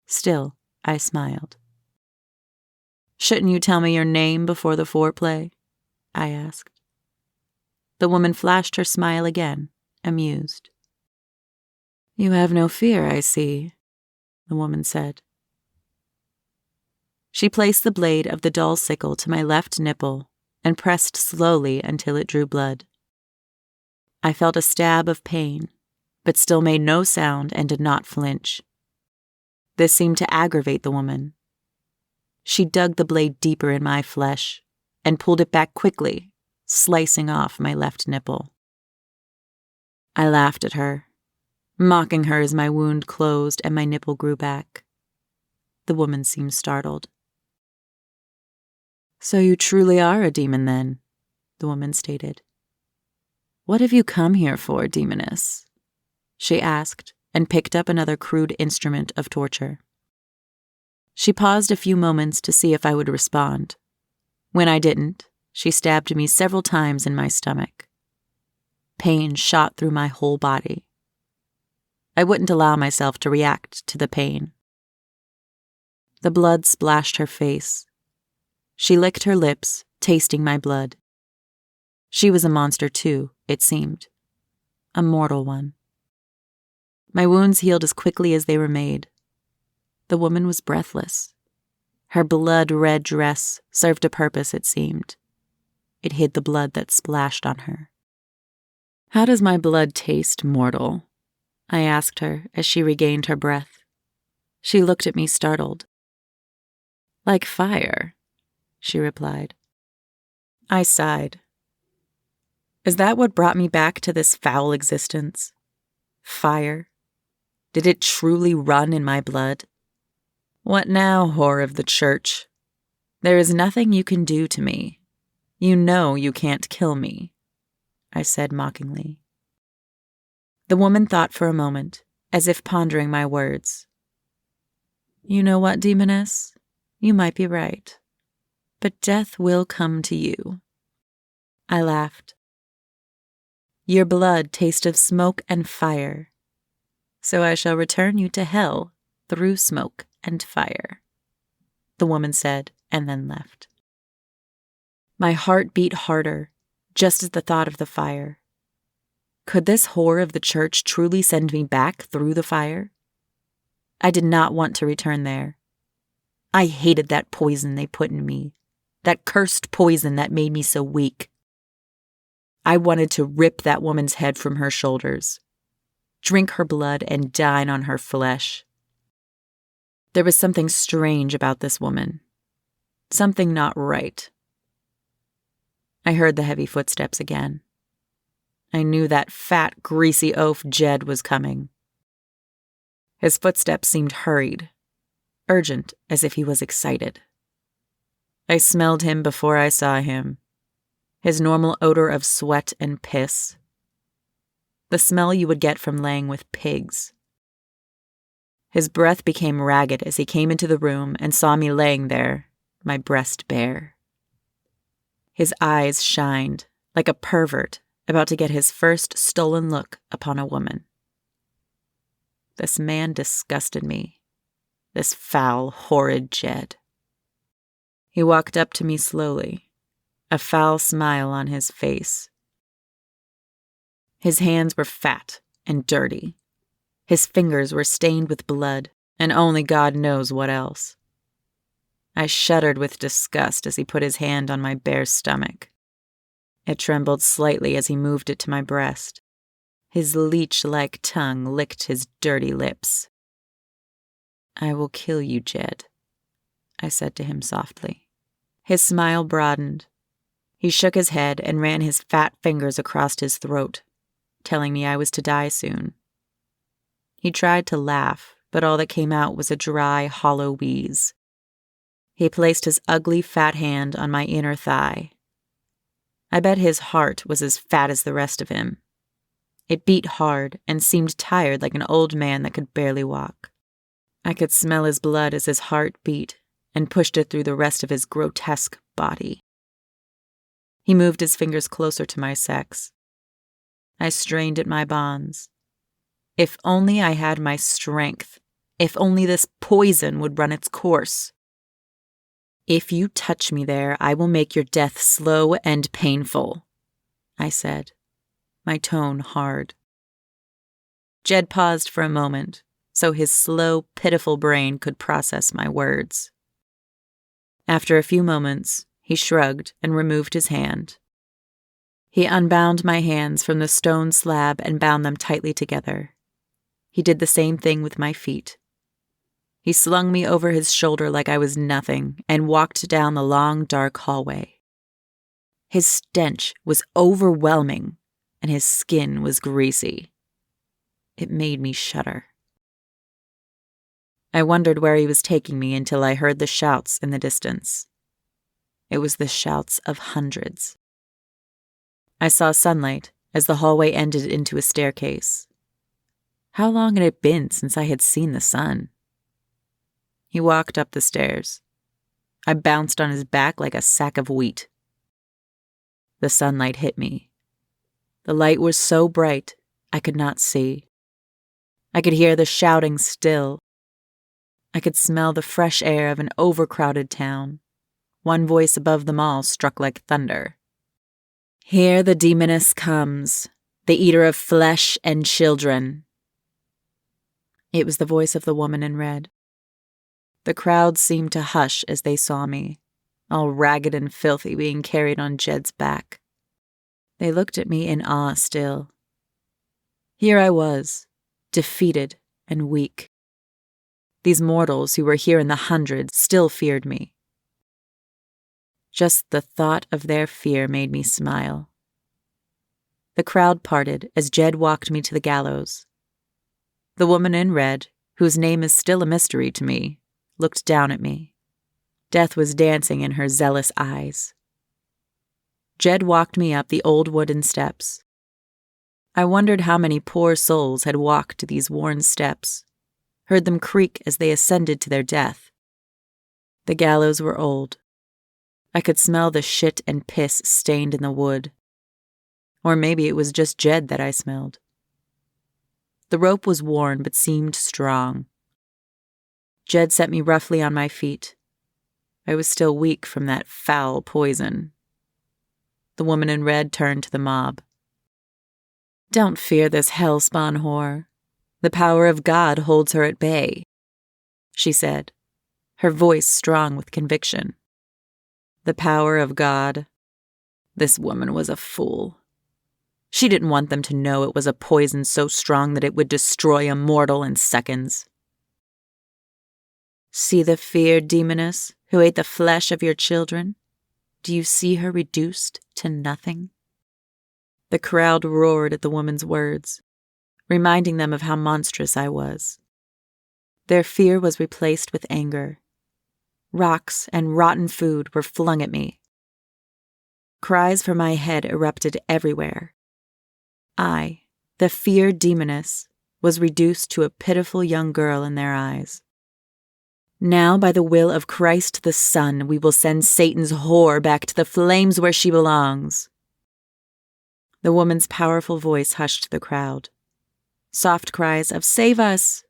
Still, I smiled. "Shouldn't you tell me your name before the foreplay?" I asked. The woman flashed her smile again, amused. "You have no fear, I see," the woman said. She placed the blade of the dull sickle to my left nipple and pressed slowly until it drew blood. I felt a stab of pain, but still made no sound and did not flinch. This seemed to aggravate the woman. She dug the blade deeper in my flesh and pulled it back quickly, slicing off my left nipple. I laughed at her, mocking her as my wound closed and my nipple grew back. The woman seemed startled. "So you truly are a demon then," the woman stated. "What have you come here for, demoness?" she asked and picked up another crude instrument of torture. She paused a few moments to see if I would respond. When I didn't, she stabbed me several times in my stomach. Pain shot through my whole body. I wouldn't allow myself to react to the pain. The blood splashed her face. She licked her lips, tasting my blood. She was a monster too, it seemed. A mortal one. My wounds healed as quickly as they were made. The woman was breathless. Her blood-red dress served a purpose, it seemed. It hid the blood that splashed on her. "How does my blood taste, mortal?" I asked her as she regained her breath. She looked at me startled. "Like fire," she replied. I sighed. Is that what brought me back to this foul existence? Fire? Did it truly run in my blood? What now, whore of the church? There is nothing you can do to me. You know you can't kill me, I said mockingly. The woman thought for a moment, as if pondering my words. You know what, demoness? You might be right. But death will come to you. I laughed. Your blood tastes of smoke and fire, so I shall return you to hell through smoke and fire, the woman said, and then left. My heart beat harder, just as the thought of the fire. Could this whore of the church truly send me back through the fire? I did not want to return there. I hated that poison they put in me, that cursed poison that made me so weak. I wanted to rip that woman's head from her shoulders, drink her blood, and dine on her flesh. There was something strange about this woman, something not right. I heard the heavy footsteps again. I knew that fat, greasy oaf Jed was coming. His footsteps seemed hurried, urgent, as if he was excited. I smelled him before I saw him, his normal odor of sweat and piss, the smell you would get from laying with pigs. His breath became ragged as he came into the room and saw me laying there, my breast bare. His eyes shined like a pervert about to get his first stolen look upon a woman. This man disgusted me, this foul, horrid Jed. He walked up to me slowly, a foul smile on his face. His hands were fat and dirty. His fingers were stained with blood, and only God knows what else. I shuddered with disgust as he put his hand on my bare stomach. It trembled slightly as he moved it to my breast. His leech-like tongue licked his dirty lips. I will kill you, Jed, I said to him softly. His smile broadened. He shook his head and ran his fat fingers across his throat, telling me I was to die soon. He tried to laugh, but all that came out was a dry, hollow wheeze. He placed his ugly, fat hand on my inner thigh. I bet his heart was as fat as the rest of him. It beat hard and seemed tired like an old man that could barely walk. I could smell his blood as his heart beat and pushed it through the rest of his grotesque body. He moved his fingers closer to my sex. I strained at my bonds. If only I had my strength. If only this poison would run its course. If you touch me there, I will make your death slow and painful, I said, my tone hard. Jed paused for a moment, so his slow, pitiful brain could process my words. After a few moments, he shrugged and removed his hand. He unbound my hands from the stone slab and bound them tightly together. He did the same thing with my feet. He slung me over his shoulder like I was nothing and walked down the long, dark hallway. His stench was overwhelming, and his skin was greasy. It made me shudder. I wondered where he was taking me until I heard the shouts in the distance. It was the shouts of hundreds. I saw sunlight as the hallway ended into a staircase. How long had it been since I had seen the sun? He walked up the stairs. I bounced on his back like a sack of wheat. The sunlight hit me. The light was so bright I could not see. I could hear the shouting still. I could smell the fresh air of an overcrowded town. One voice above them all struck like thunder. Here the demoness comes, the eater of flesh and children. It was the voice of the woman in red. The crowd seemed to hush as they saw me, all ragged and filthy, being carried on Jed's back. They looked at me in awe still. Here I was, defeated and weak. These mortals who were here in the hundreds still feared me. Just the thought of their fear made me smile. The crowd parted as Jed walked me to the gallows. The woman in red, whose name is still a mystery to me, looked down at me. Death was dancing in her zealous eyes. Jed walked me up the old wooden steps. I wondered how many poor souls had walked these worn steps, heard them creak as they ascended to their death. The gallows were old. I could smell the shit and piss stained in the wood. Or maybe it was just Jed that I smelled. The rope was worn but seemed strong. Jed set me roughly on my feet. I was still weak from that foul poison. The woman in red turned to the mob. "Don't fear this hell-spawn whore. The power of God holds her at bay," she said, her voice strong with conviction. The power of God. This woman was a fool. She didn't want them to know it was a poison so strong that it would destroy a mortal in seconds. "See the feared demoness who ate the flesh of your children? Do you see her reduced to nothing?" The crowd roared at the woman's words, reminding them of how monstrous I was. Their fear was replaced with anger. Rocks and rotten food were flung at me. Cries for my head erupted everywhere. I, the feared demoness, was reduced to a pitiful young girl in their eyes. "Now, by the will of Christ the Son, we will send Satan's whore back to the flames where she belongs." The woman's powerful voice hushed the crowd. Soft cries of "Save us!"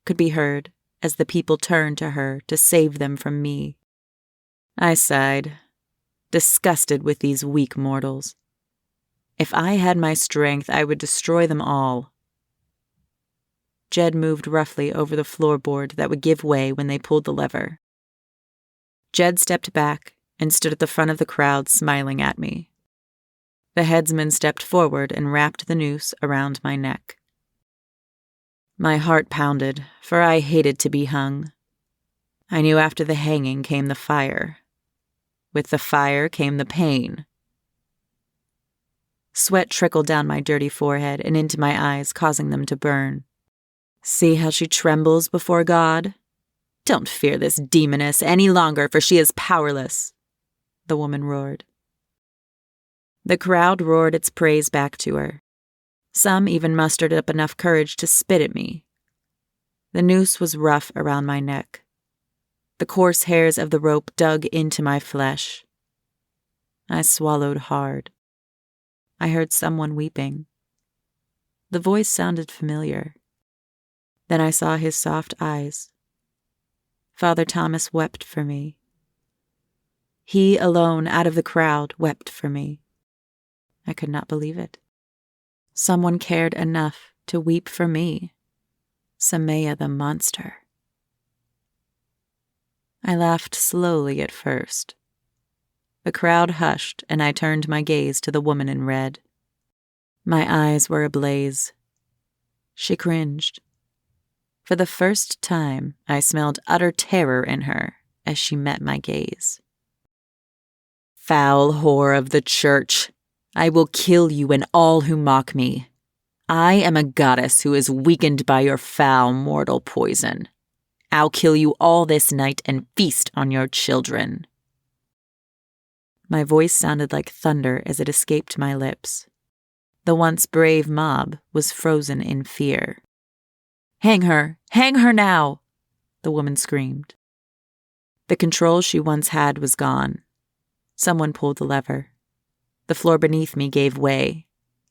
could be heard as the people turned to her to save them from me. I sighed, disgusted with these weak mortals. If I had my strength, I would destroy them all. Jed moved roughly over the floorboard that would give way when they pulled the lever. Jed stepped back and stood at the front of the crowd smiling at me. The headsman stepped forward and wrapped the noose around my neck. My heart pounded, for I hated to be hung. I knew after the hanging came the fire. With the fire came the pain. Sweat trickled down my dirty forehead and into my eyes, causing them to burn. "See how she trembles before God? Don't fear this demoness any longer, for she is powerless," the woman roared. The crowd roared its praise back to her. Some even mustered up enough courage to spit at me. The noose was rough around my neck. The coarse hairs of the rope dug into my flesh. I swallowed hard. I heard someone weeping. The voice sounded familiar. Then I saw his soft eyes. Father Thomas wept for me. He alone, out of the crowd, wept for me. I could not believe it. Someone cared enough to weep for me. Semia the monster. I laughed slowly at first. The crowd hushed, and I turned my gaze to the woman in red. My eyes were ablaze. She cringed. For the first time, I smelled utter terror in her as she met my gaze. "Foul whore of the church, I will kill you and all who mock me. I am a goddess who is weakened by your foul mortal poison. I'll kill you all this night and feast on your children." My voice sounded like thunder as it escaped my lips. The once brave mob was frozen in fear. "Hang her! Hang her now!" the woman screamed. The control she once had was gone. Someone pulled the lever. The floor beneath me gave way.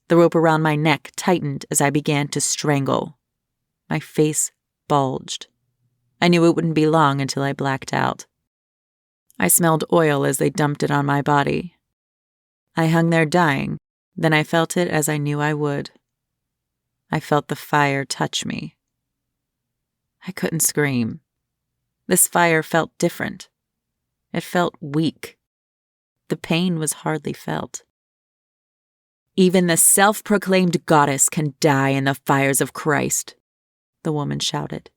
The rope around my neck tightened as I began to strangle. My face bulged. I knew it wouldn't be long until I blacked out. I smelled oil as they dumped it on my body. I hung there dying, then I felt it as I knew I would. I felt the fire touch me. I couldn't scream. This fire felt different. It felt weak. The pain was hardly felt. "Even the self-proclaimed goddess can die in the fires of Christ," the woman shouted.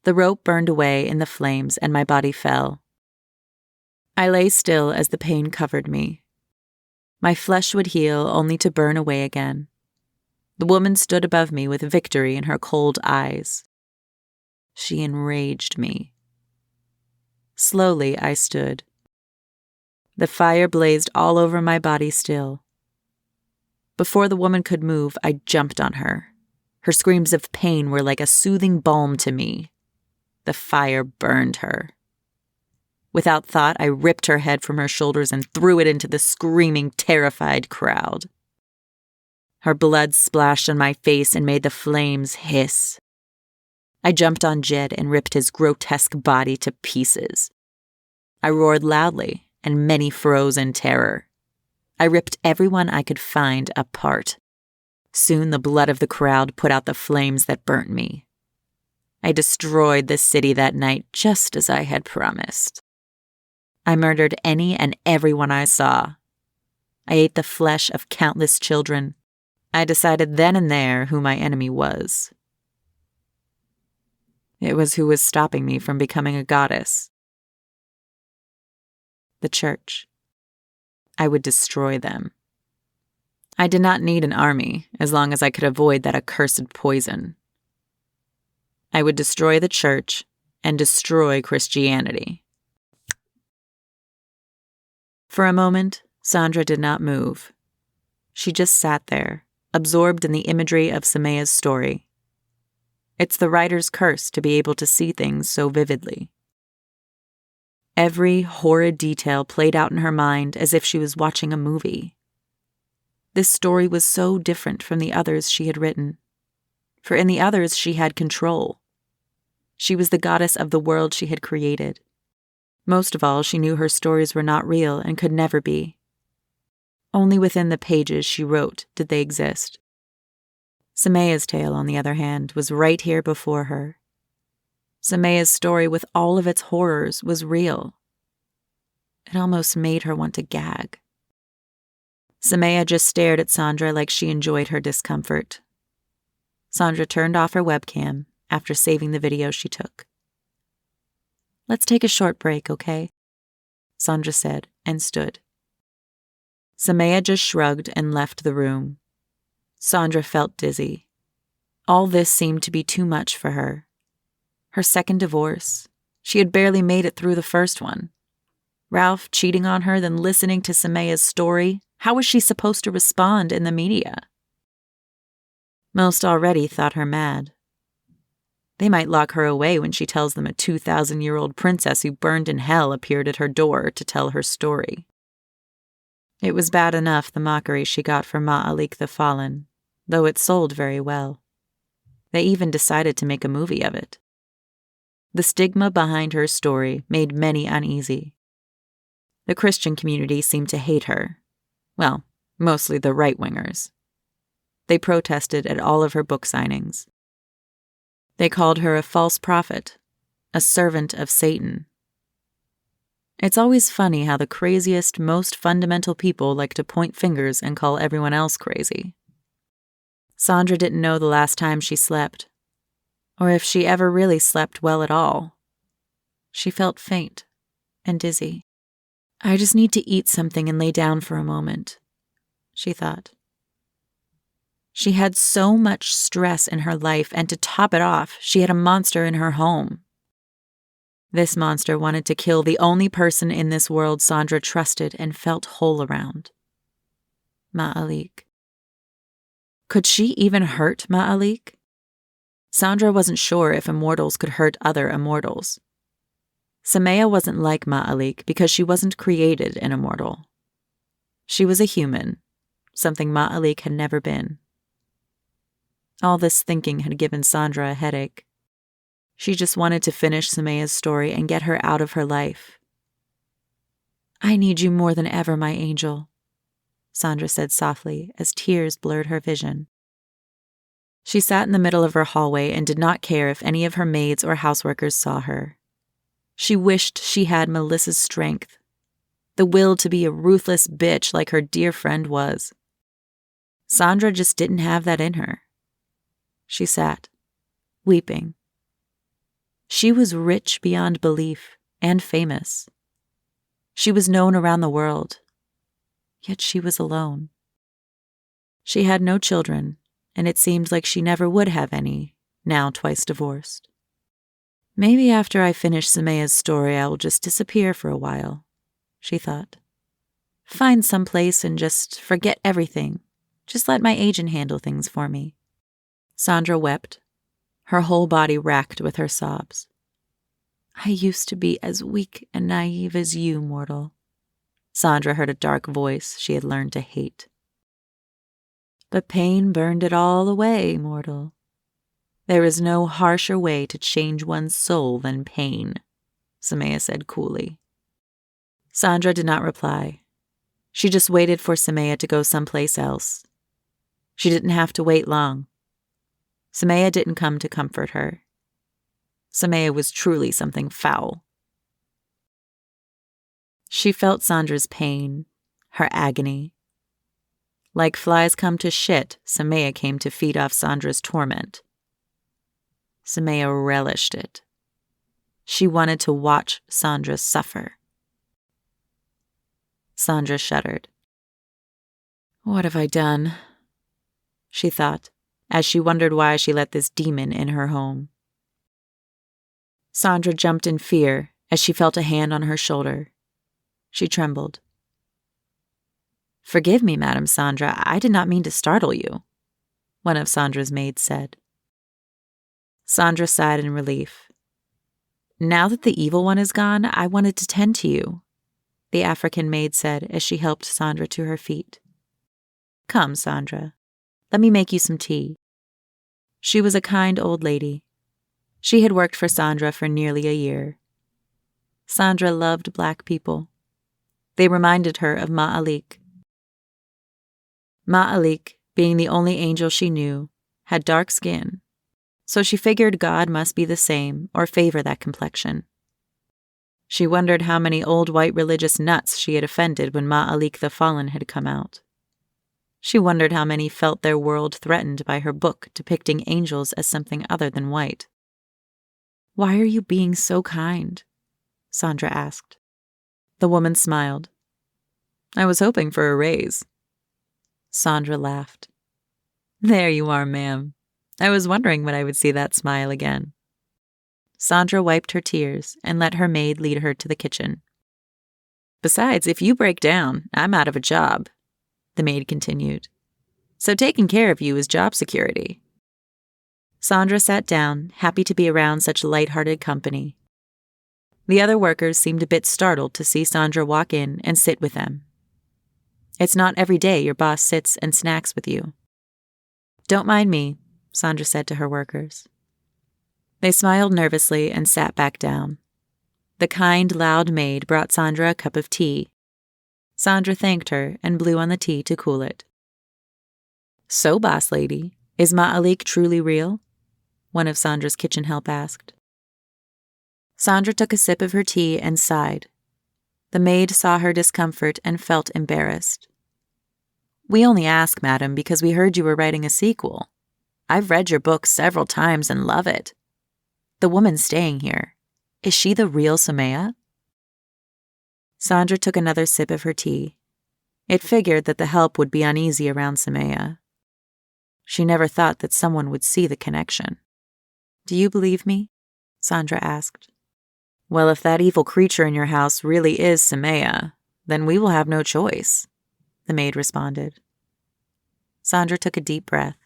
The rope burned away in the flames and my body fell. I lay still as the pain covered me. My flesh would heal only to burn away again. The woman stood above me with victory in her cold eyes. She enraged me. Slowly I stood. The fire blazed all over my body still. Before the woman could move, I jumped on her. Her screams of pain were like a soothing balm to me. The fire burned her. Without thought, I ripped her head from her shoulders and threw it into the screaming, terrified crowd. Her blood splashed on my face and made the flames hiss. I jumped on Jed and ripped his grotesque body to pieces. I roared loudly, and many froze in terror. I ripped everyone I could find apart. Soon the blood of the crowd put out the flames that burnt me. I destroyed the city that night just as I had promised. I murdered any and everyone I saw. I ate the flesh of countless children. I decided then and there who my enemy was. It was who was stopping me from becoming a goddess. The church. I would destroy them. I did not need an army as long as I could avoid that accursed poison. I would destroy the church and destroy Christianity. For a moment, Sandra did not move. She just sat there, absorbed in the imagery of Semia's story. It's the writer's curse to be able to see things so vividly. Every horrid detail played out in her mind as if she was watching a movie. This story was so different from the others she had written. For in the others she had control. She was the goddess of the world she had created. Most of all, she knew her stories were not real and could never be. Only within the pages she wrote did they exist. Semia's tale, on the other hand, was right here before her. Semia's story, with all of its horrors, was real. It almost made her want to gag. Semia just stared at Sandra like she enjoyed her discomfort. Sandra turned off her webcam after saving the video she took. "Let's take a short break, okay?" Sandra said, and stood. Semia just shrugged and left the room. Sandra felt dizzy. All this seemed to be too much for her. Her second divorce. She had barely made it through the first one. Ralph cheating on her, then listening to Semia's story. How was she supposed to respond in the media? Most already thought her mad. They might lock her away when she tells them a 2,000-year-old princess who burned in hell appeared at her door to tell her story. It was bad enough the mockery she got from Ma'alik the Fallen, though it sold very well. They even decided to make a movie of it. The stigma behind her story made many uneasy. The Christian community seemed to hate her. Well, mostly the right-wingers. They protested at all of her book signings. They called her a false prophet, a servant of Satan. It's always funny how the craziest, most fundamental people like to point fingers and call everyone else crazy. Sandra didn't know the last time she slept, or if she ever really slept well at all. She felt faint and dizzy. "I just need to eat something and lay down for a moment," she thought. She had so much stress in her life, and to top it off, she had a monster in her home. This monster wanted to kill the only person in this world Sandra trusted and felt whole around. Ma'alik. Could she even hurt Ma'alik? Sandra wasn't sure if immortals could hurt other immortals. Semia wasn't like Ma'alik because she wasn't created an immortal. She was a human, something Ma'alik had never been. All this thinking had given Sandra a headache. She just wanted to finish Semia's story and get her out of her life. "I need you more than ever, my angel," Sandra said softly as tears blurred her vision. She sat in the middle of her hallway and did not care if any of her maids or houseworkers saw her. She wished she had Melissa's strength, the will to be a ruthless bitch like her dear friend was. Sandra just didn't have that in her. She sat, weeping. She was rich beyond belief and famous. She was known around the world. Yet she was alone. She had no children, and it seemed like she never would have any, now twice divorced. Maybe after I finish Semia's story, I will just disappear for a while, she thought. Find some place and just forget everything. Just let my agent handle things for me. Sandra wept, her whole body racked with her sobs. I used to be as weak and naive as you, mortal. Sandra heard a dark voice she had learned to hate. But pain burned it all away, mortal. There is no harsher way to change one's soul than pain, Semia said coolly. Sandra did not reply. She just waited for Semia to go someplace else. She didn't have to wait long. Semia didn't come to comfort her. Semia was truly something foul. She felt Sandra's pain, her agony. Like flies come to shit, Semia came to feed off Sandra's torment. Semia relished it. She wanted to watch Sandra suffer. Sandra shuddered. What have I done? She thought, as she wondered why she let this demon in her home. Sandra jumped in fear as she felt a hand on her shoulder. She trembled. Forgive me, Madam Sandra, I did not mean to startle you, one of Sandra's maids said. Sandra sighed in relief. Now that the evil one is gone, I wanted to tend to you, the African maid said as she helped Sandra to her feet. Come, Sandra, let me make you some tea. She was a kind old lady. She had worked for Sandra for nearly a year. Sandra loved black people. They reminded her of Ma'alik. Ma'alik, being the only angel she knew, had dark skin, so she figured God must be the same or favor that complexion. She wondered how many old white religious nuts she had offended when Ma'alik the Fallen had come out. She wondered how many felt their world threatened by her book depicting angels as something other than white. Why are you being so kind? Sandra asked. The woman smiled. I was hoping for a raise. Sandra laughed. There you are, ma'am. I was wondering when I would see that smile again. Sandra wiped her tears and let her maid lead her to the kitchen. Besides, if you break down, I'm out of a job, the maid continued. So taking care of you is job security. Sandra sat down, happy to be around such light-hearted company. The other workers seemed a bit startled to see Sandra walk in and sit with them. It's not every day your boss sits and snacks with you. Don't mind me, Sandra said to her workers. They smiled nervously and sat back down. The kind, loud maid brought Sandra a cup of tea. Sandra thanked her and blew on the tea to cool it. So, boss lady, is Ma'alik truly real? One of Sandra's kitchen help asked. Sandra took a sip of her tea and sighed. The maid saw her discomfort and felt embarrassed. We only ask, madam, because we heard you were writing a sequel. I've read your book several times and love it. The woman staying here, is she the real Semia? Sandra took another sip of her tea. It figured that the help would be uneasy around Semia. She never thought that someone would see the connection. Do you believe me? Sandra asked. Well, if that evil creature in your house really is Semia, then we will have no choice, the maid responded. Sandra took a deep breath.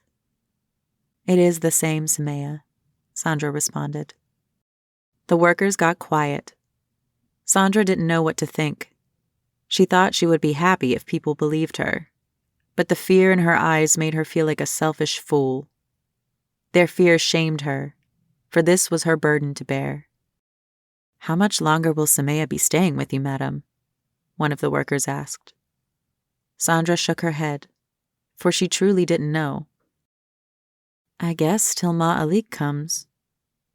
It is the same Semia, Sandra responded. The workers got quiet. Sandra didn't know what to think. She thought she would be happy if people believed her, but the fear in her eyes made her feel like a selfish fool. Their fear shamed her, for this was her burden to bear. How much longer will Semia be staying with you, madam? One of the workers asked. Sandra shook her head, for she truly didn't know. I guess till Ma'alik comes,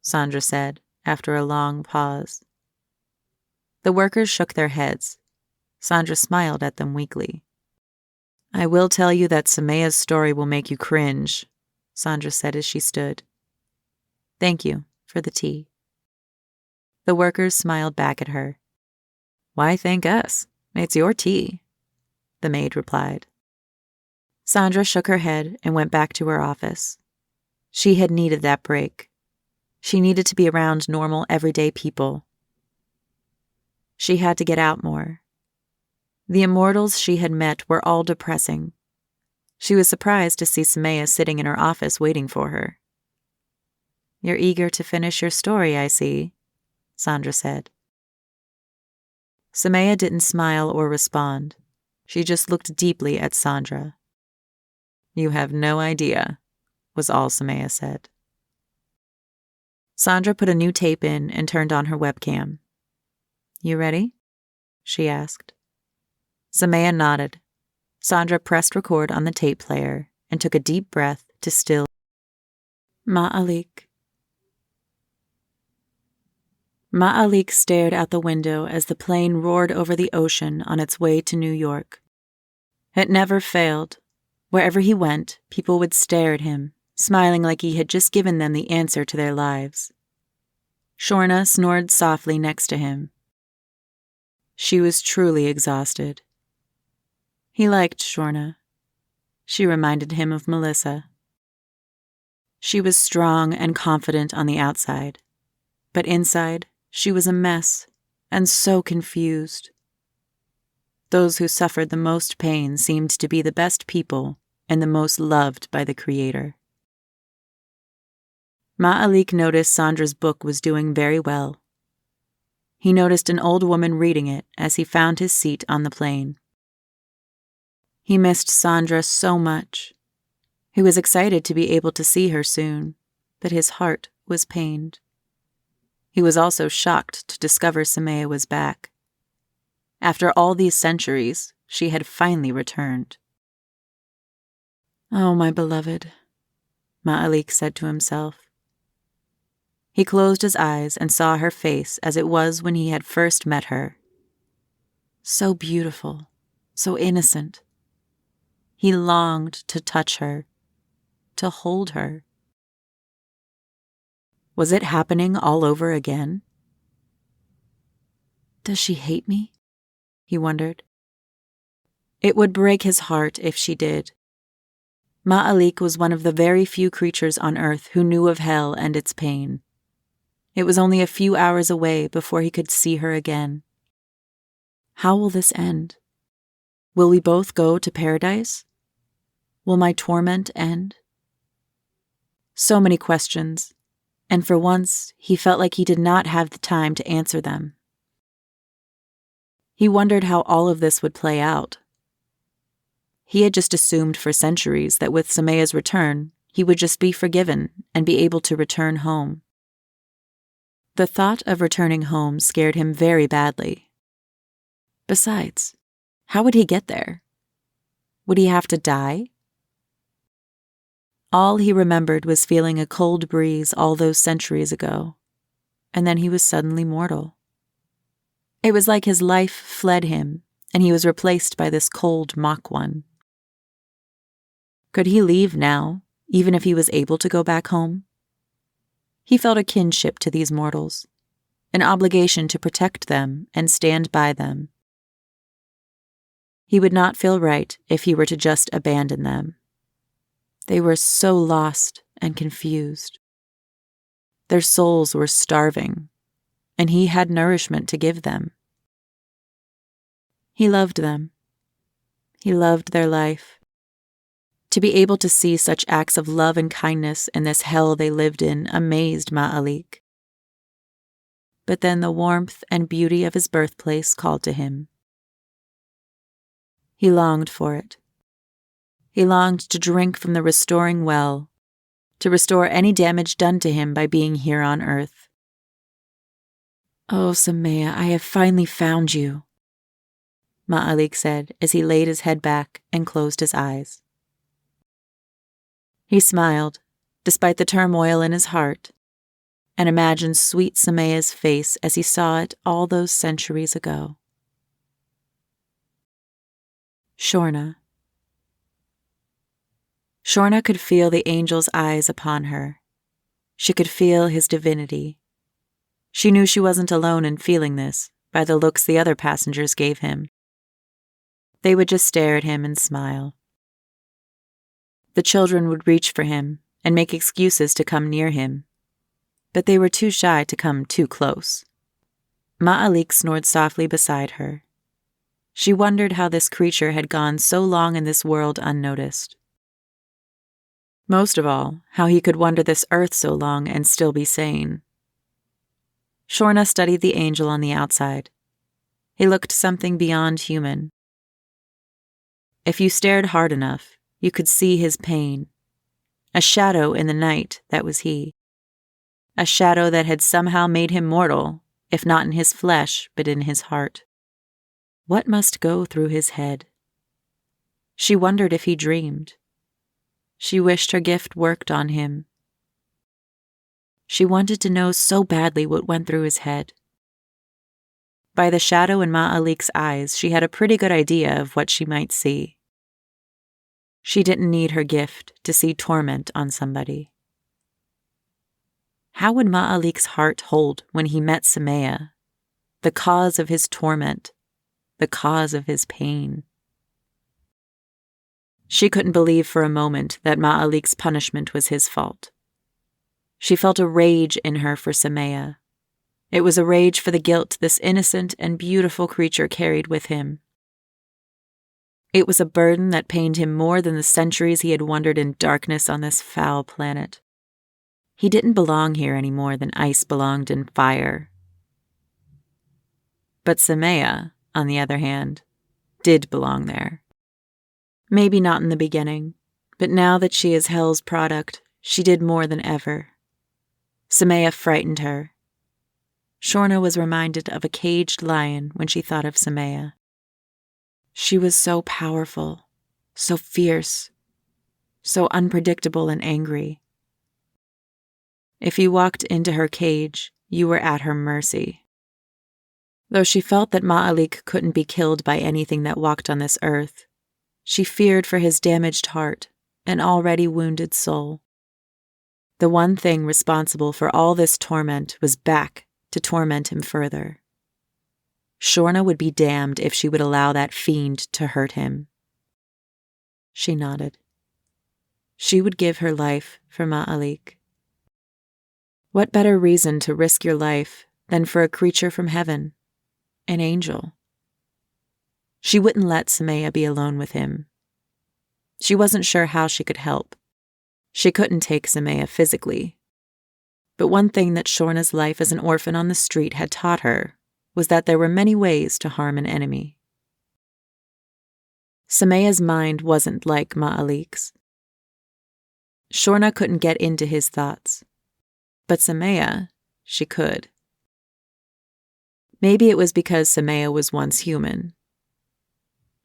Sandra said after a long pause. The workers shook their heads. Sandra smiled at them weakly. I will tell you that Semia's story will make you cringe, Sandra said as she stood. Thank you for the tea. The workers smiled back at her. Why thank us? It's your tea. the maid replied. Sandra shook her head and went back to her office. She had needed that break. She needed to be around normal, everyday people. She had to get out more. The immortals she had met were all depressing. She was surprised to see Semia sitting in her office waiting for her. "You're eager to finish your story, I see," Sandra said. Semia didn't smile or respond. She just looked deeply at Sandra. "You have no idea," was all Semia said. Sandra put a new tape in and turned on her webcam. "You ready?" she asked. Semia nodded. Sandra pressed record on the tape player and took a deep breath to still. Ma'alik. Ma'alik stared out the window as the plane roared over the ocean on its way to New York. It never failed. Wherever he went, people would stare at him, smiling like he had just given them the answer to their lives. Shorna snored softly next to him. She was truly exhausted. He liked Shorna. She reminded him of Melissa. She was strong and confident on the outside, but inside, she was a mess and so confused. Those who suffered the most pain seemed to be the best people and the most loved by the Creator. Ma'alik noticed Sandra's book was doing very well. He noticed an old woman reading it as he found his seat on the plane. He missed Sandra so much. He was excited to be able to see her soon, but his heart was pained. He was also shocked to discover Semia was back. After all these centuries, she had finally returned. "Oh, my beloved," Ma'alik said to himself. He closed his eyes and saw her face as it was when he had first met her. So beautiful, so innocent. He longed to touch her, to hold her. Was it happening all over again? "Does she hate me?" he wondered. It would break his heart if she did. Ma'alik was one of the very few creatures on earth who knew of hell and its pain. It was only a few hours away before he could see her again. How will this end? Will we both go to paradise? Will my torment end? So many questions, and for once he felt like he did not have the time to answer them. He wondered how all of this would play out. He had just assumed for centuries that with Semia's return, he would just be forgiven and be able to return home. The thought of returning home scared him very badly. Besides, how would he get there? Would he have to die? All he remembered was feeling a cold breeze all those centuries ago, and then he was suddenly mortal. It was like his life fled him, and he was replaced by this cold mock one. Could he leave now, even if he was able to go back home? He felt a kinship to these mortals, an obligation to protect them and stand by them. He would not feel right if he were to just abandon them. They were so lost and confused. Their souls were starving, and he had nourishment to give them. He loved them. He loved their life. To be able to see such acts of love and kindness in this hell they lived in amazed Ma'alik. But then the warmth and beauty of his birthplace called to him. He longed for it. He longed to drink from the restoring well, to restore any damage done to him by being here on earth. "Oh, Semia, I have finally found you," Ma'alik said as he laid his head back and closed his eyes. He smiled, despite the turmoil in his heart, and imagined sweet Semia's face as he saw it all those centuries ago. Shorna. Shorna could feel the angel's eyes upon her. She could feel his divinity. She knew she wasn't alone in feeling this by the looks the other passengers gave him. They would just stare at him and smile. The children would reach for him and make excuses to come near him, but they were too shy to come too close. Ma'alik snored softly beside her. She wondered how this creature had gone so long in this world unnoticed. Most of all, how he could wander this earth so long and still be sane. Shorna studied the angel on the outside. He looked something beyond human. If you stared hard enough, you could see his pain. A shadow in the night that was he. A shadow that had somehow made him mortal, if not in his flesh, but in his heart. What must go through his head? She wondered if he dreamed. She wished her gift worked on him. She wanted to know so badly what went through his head. By the shadow in Ma'alik's eyes, she had a pretty good idea of what she might see. She didn't need her gift to see torment on somebody. How would Ma'alik's heart hold when he met Semia, the cause of his torment, the cause of his pain? She couldn't believe for a moment that Ma'alik's punishment was his fault. She felt a rage in her for Semia. It was a rage for the guilt this innocent and beautiful creature carried with him. It was a burden that pained him more than the centuries he had wandered in darkness on this foul planet. He didn't belong here any more than ice belonged in fire. But Semia, on the other hand, did belong there. Maybe not in the beginning, but now that she is Hell's product, she did more than ever. Semia frightened her. Shorna was reminded of a caged lion when she thought of Semia. She was so powerful, so fierce, so unpredictable and angry. If you walked into her cage, you were at her mercy. Though she felt that Ma'alik couldn't be killed by anything that walked on this earth, she feared for his damaged heart and already wounded soul. The one thing responsible for all this torment was back to torment him further. Shorna would be damned if she would allow that fiend to hurt him. She nodded. She would give her life for Ma'alik. What better reason to risk your life than for a creature from heaven, an angel? She wouldn't let Semia be alone with him. She wasn't sure how she could help. She couldn't take Semia physically. But one thing that Shorna's life as an orphan on the street had taught her was that there were many ways to harm an enemy. Semia's mind wasn't like Ma'alik's. Shorna couldn't get into his thoughts. But Semia, she could. Maybe it was because Semia was once human.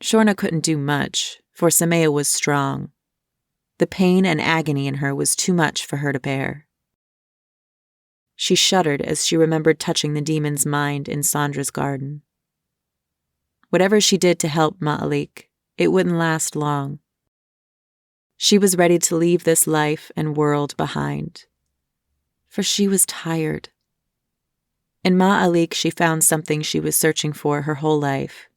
Shorna couldn't do much, for Semia was strong. The pain and agony in her was too much for her to bear. She shuddered as she remembered touching the demon's mind in Sandra's garden. Whatever she did to help Ma'alik, it wouldn't last long. She was ready to leave this life and world behind. For she was tired. In Ma'alik, she found something she was searching for her whole life.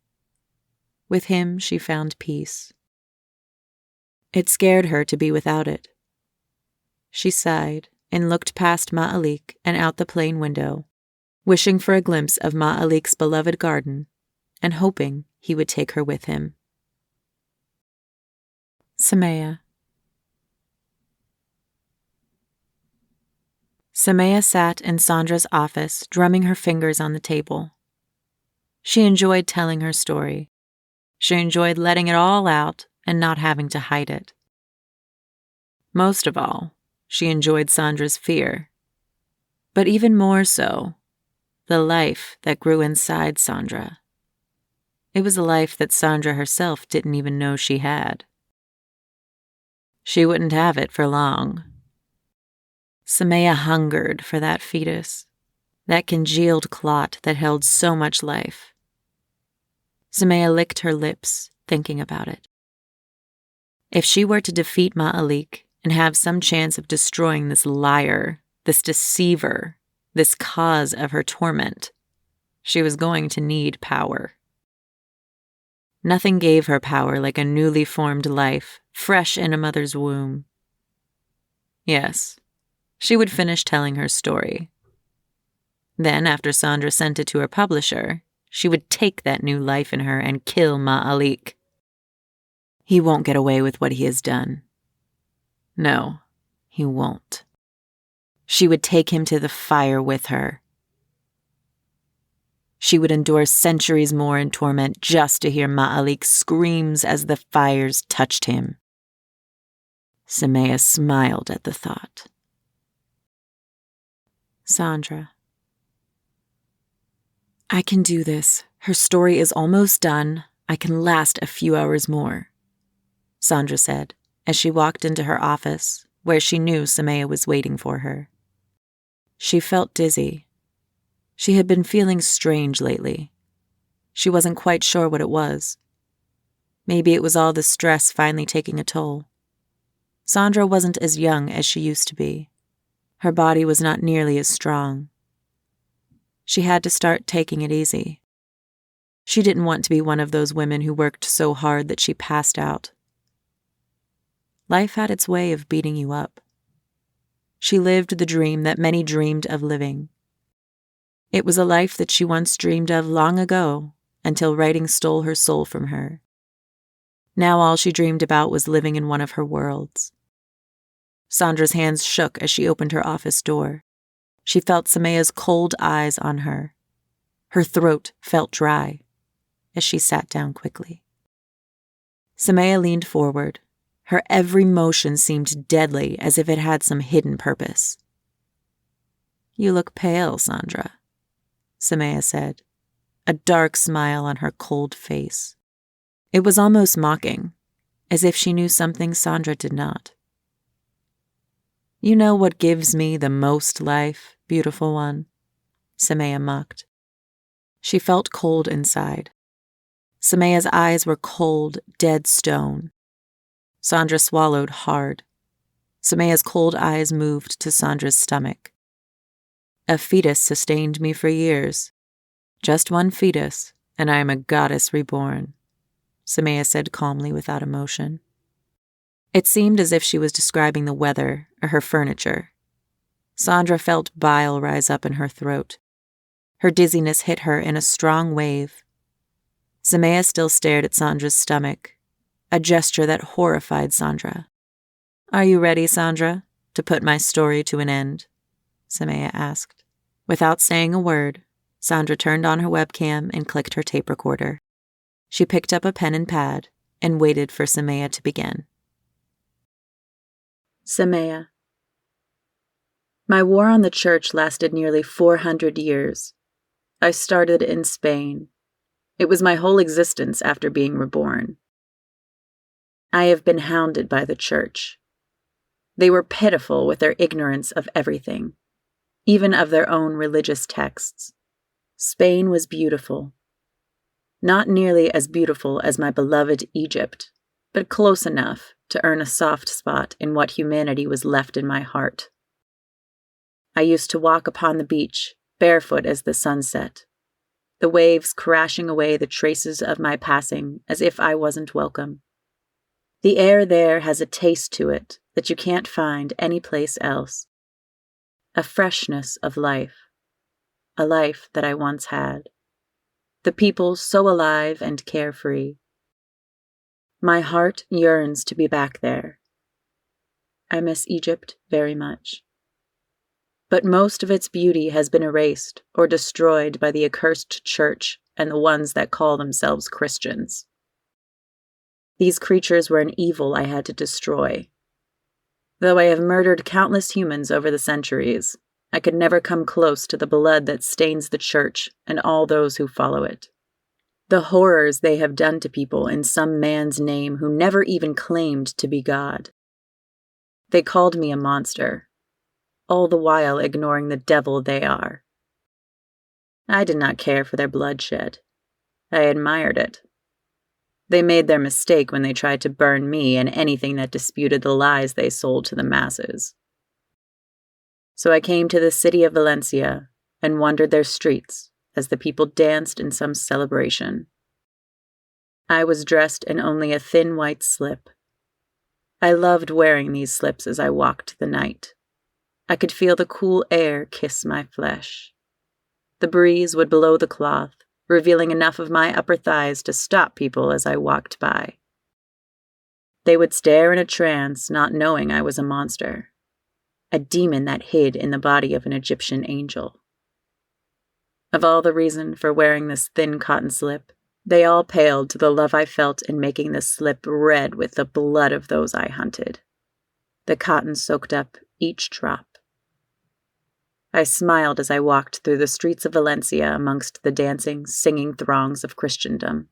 With him, she found peace. It scared her to be without it. She sighed and looked past Ma'alik and out the plane window, wishing for a glimpse of Ma'alik's beloved garden and hoping he would take her with him. Semia. Semia sat in Sandra's office, drumming her fingers on the table. She enjoyed telling her story. She enjoyed letting it all out and not having to hide it. Most of all, she enjoyed Sandra's fear. But even more so, the life that grew inside Sandra. It was a life that Sandra herself didn't even know she had. She wouldn't have it for long. Semia hungered for that fetus, that congealed clot that held so much life. Semia licked her lips, thinking about it. If she were to defeat Ma'alik and have some chance of destroying this liar, this deceiver, this cause of her torment, she was going to need power. Nothing gave her power like a newly formed life, fresh in a mother's womb. Yes, she would finish telling her story. Then, after Sandra sent it to her publisher, she would take that new life in her and kill Ma'alik. He won't get away with what he has done. No, he won't. She would take him to the fire with her. She would endure centuries more in torment just to hear Ma'alik's screams as the fires touched him. Semia smiled at the thought. Sandra. I can do this. Her story is almost done. I can last a few hours more, Sandra said as she walked into her office, where she knew Semia was waiting for her. She felt dizzy. She had been feeling strange lately. She wasn't quite sure what it was. Maybe it was all the stress finally taking a toll. Sandra wasn't as young as she used to be. Her body was not nearly as strong. She had to start taking it easy. She didn't want to be one of those women who worked so hard that she passed out. Life had its way of beating you up. She lived the dream that many dreamed of living. It was a life that she once dreamed of long ago, until writing stole her soul from her. Now all she dreamed about was living in one of her worlds. Sandra's hands shook as she opened her office door. She felt Semia's cold eyes on her. Her throat felt dry as she sat down quickly. Semia leaned forward. Her every motion seemed deadly, as if it had some hidden purpose. You look pale, Sandra, Semia said, a dark smile on her cold face. It was almost mocking, as if she knew something Sandra did not. You know what gives me the most life, beautiful one? Semia mocked. She felt cold inside. Semia's eyes were cold, dead stone. Sandra swallowed hard. Semia's cold eyes moved to Sandra's stomach. A fetus sustained me for years. Just one fetus, and I am a goddess reborn, Semia said calmly without emotion. It seemed as if she was describing the weather or her furniture. Sandra felt bile rise up in her throat. Her dizziness hit her in a strong wave. Semia still stared at Sandra's stomach, a gesture that horrified Sandra. Are you ready, Sandra, to put my story to an end? Semia asked. Without saying a word, Sandra turned on her webcam and clicked her tape recorder. She picked up a pen and pad and waited for Semia to begin. Semia. My war on the church lasted nearly 400 years. I started in Spain. It was my whole existence after being reborn. I have been hounded by the church. They were pitiful with their ignorance of everything, even of their own religious texts. Spain was beautiful. Not nearly as beautiful as my beloved Egypt, but close enough to earn a soft spot in what humanity was left in my heart. I used to walk upon the beach, barefoot as the sun set, the waves crashing away the traces of my passing as if I wasn't welcome. The air there has a taste to it that you can't find any place else. A freshness of life. A life that I once had. The people so alive and carefree. My heart yearns to be back there. I miss Egypt very much. But most of its beauty has been erased or destroyed by the accursed church and the ones that call themselves Christians. These creatures were an evil I had to destroy. Though I have murdered countless humans over the centuries, I could never come close to the blood that stains the church and all those who follow it. The horrors they have done to people in some man's name who never even claimed to be God. They called me a monster, all the while ignoring the devil they are. I did not care for their bloodshed. I admired it. They made their mistake when they tried to burn me and anything that disputed the lies they sold to the masses. So I came to the city of Valencia and wandered their streets as the people danced in some celebration. I was dressed in only a thin white slip. I loved wearing these slips as I walked the night. I could feel the cool air kiss my flesh. The breeze would blow the cloth, revealing enough of my upper thighs to stop people as I walked by. They would stare in a trance, not knowing I was a monster, a demon that hid in the body of an Egyptian angel. Of all the reason for wearing this thin cotton slip, they all paled to the love I felt in making this slip red with the blood of those I hunted. The cotton soaked up each drop. I smiled as I walked through the streets of Valencia amongst the dancing, singing throngs of Christendom.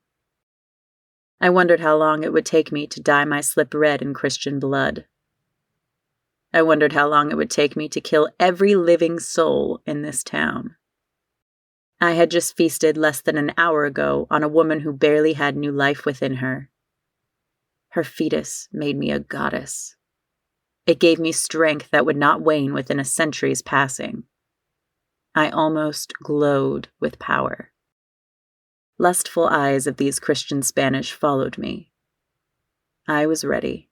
I wondered how long it would take me to dye my slip red in Christian blood. I wondered how long it would take me to kill every living soul in this town. I had just feasted less than an hour ago on a woman who barely had new life within her. Her fetus made me a goddess. It gave me strength that would not wane within a century's passing. I almost glowed with power. Lustful eyes of these Christian Spanish followed me. I was ready.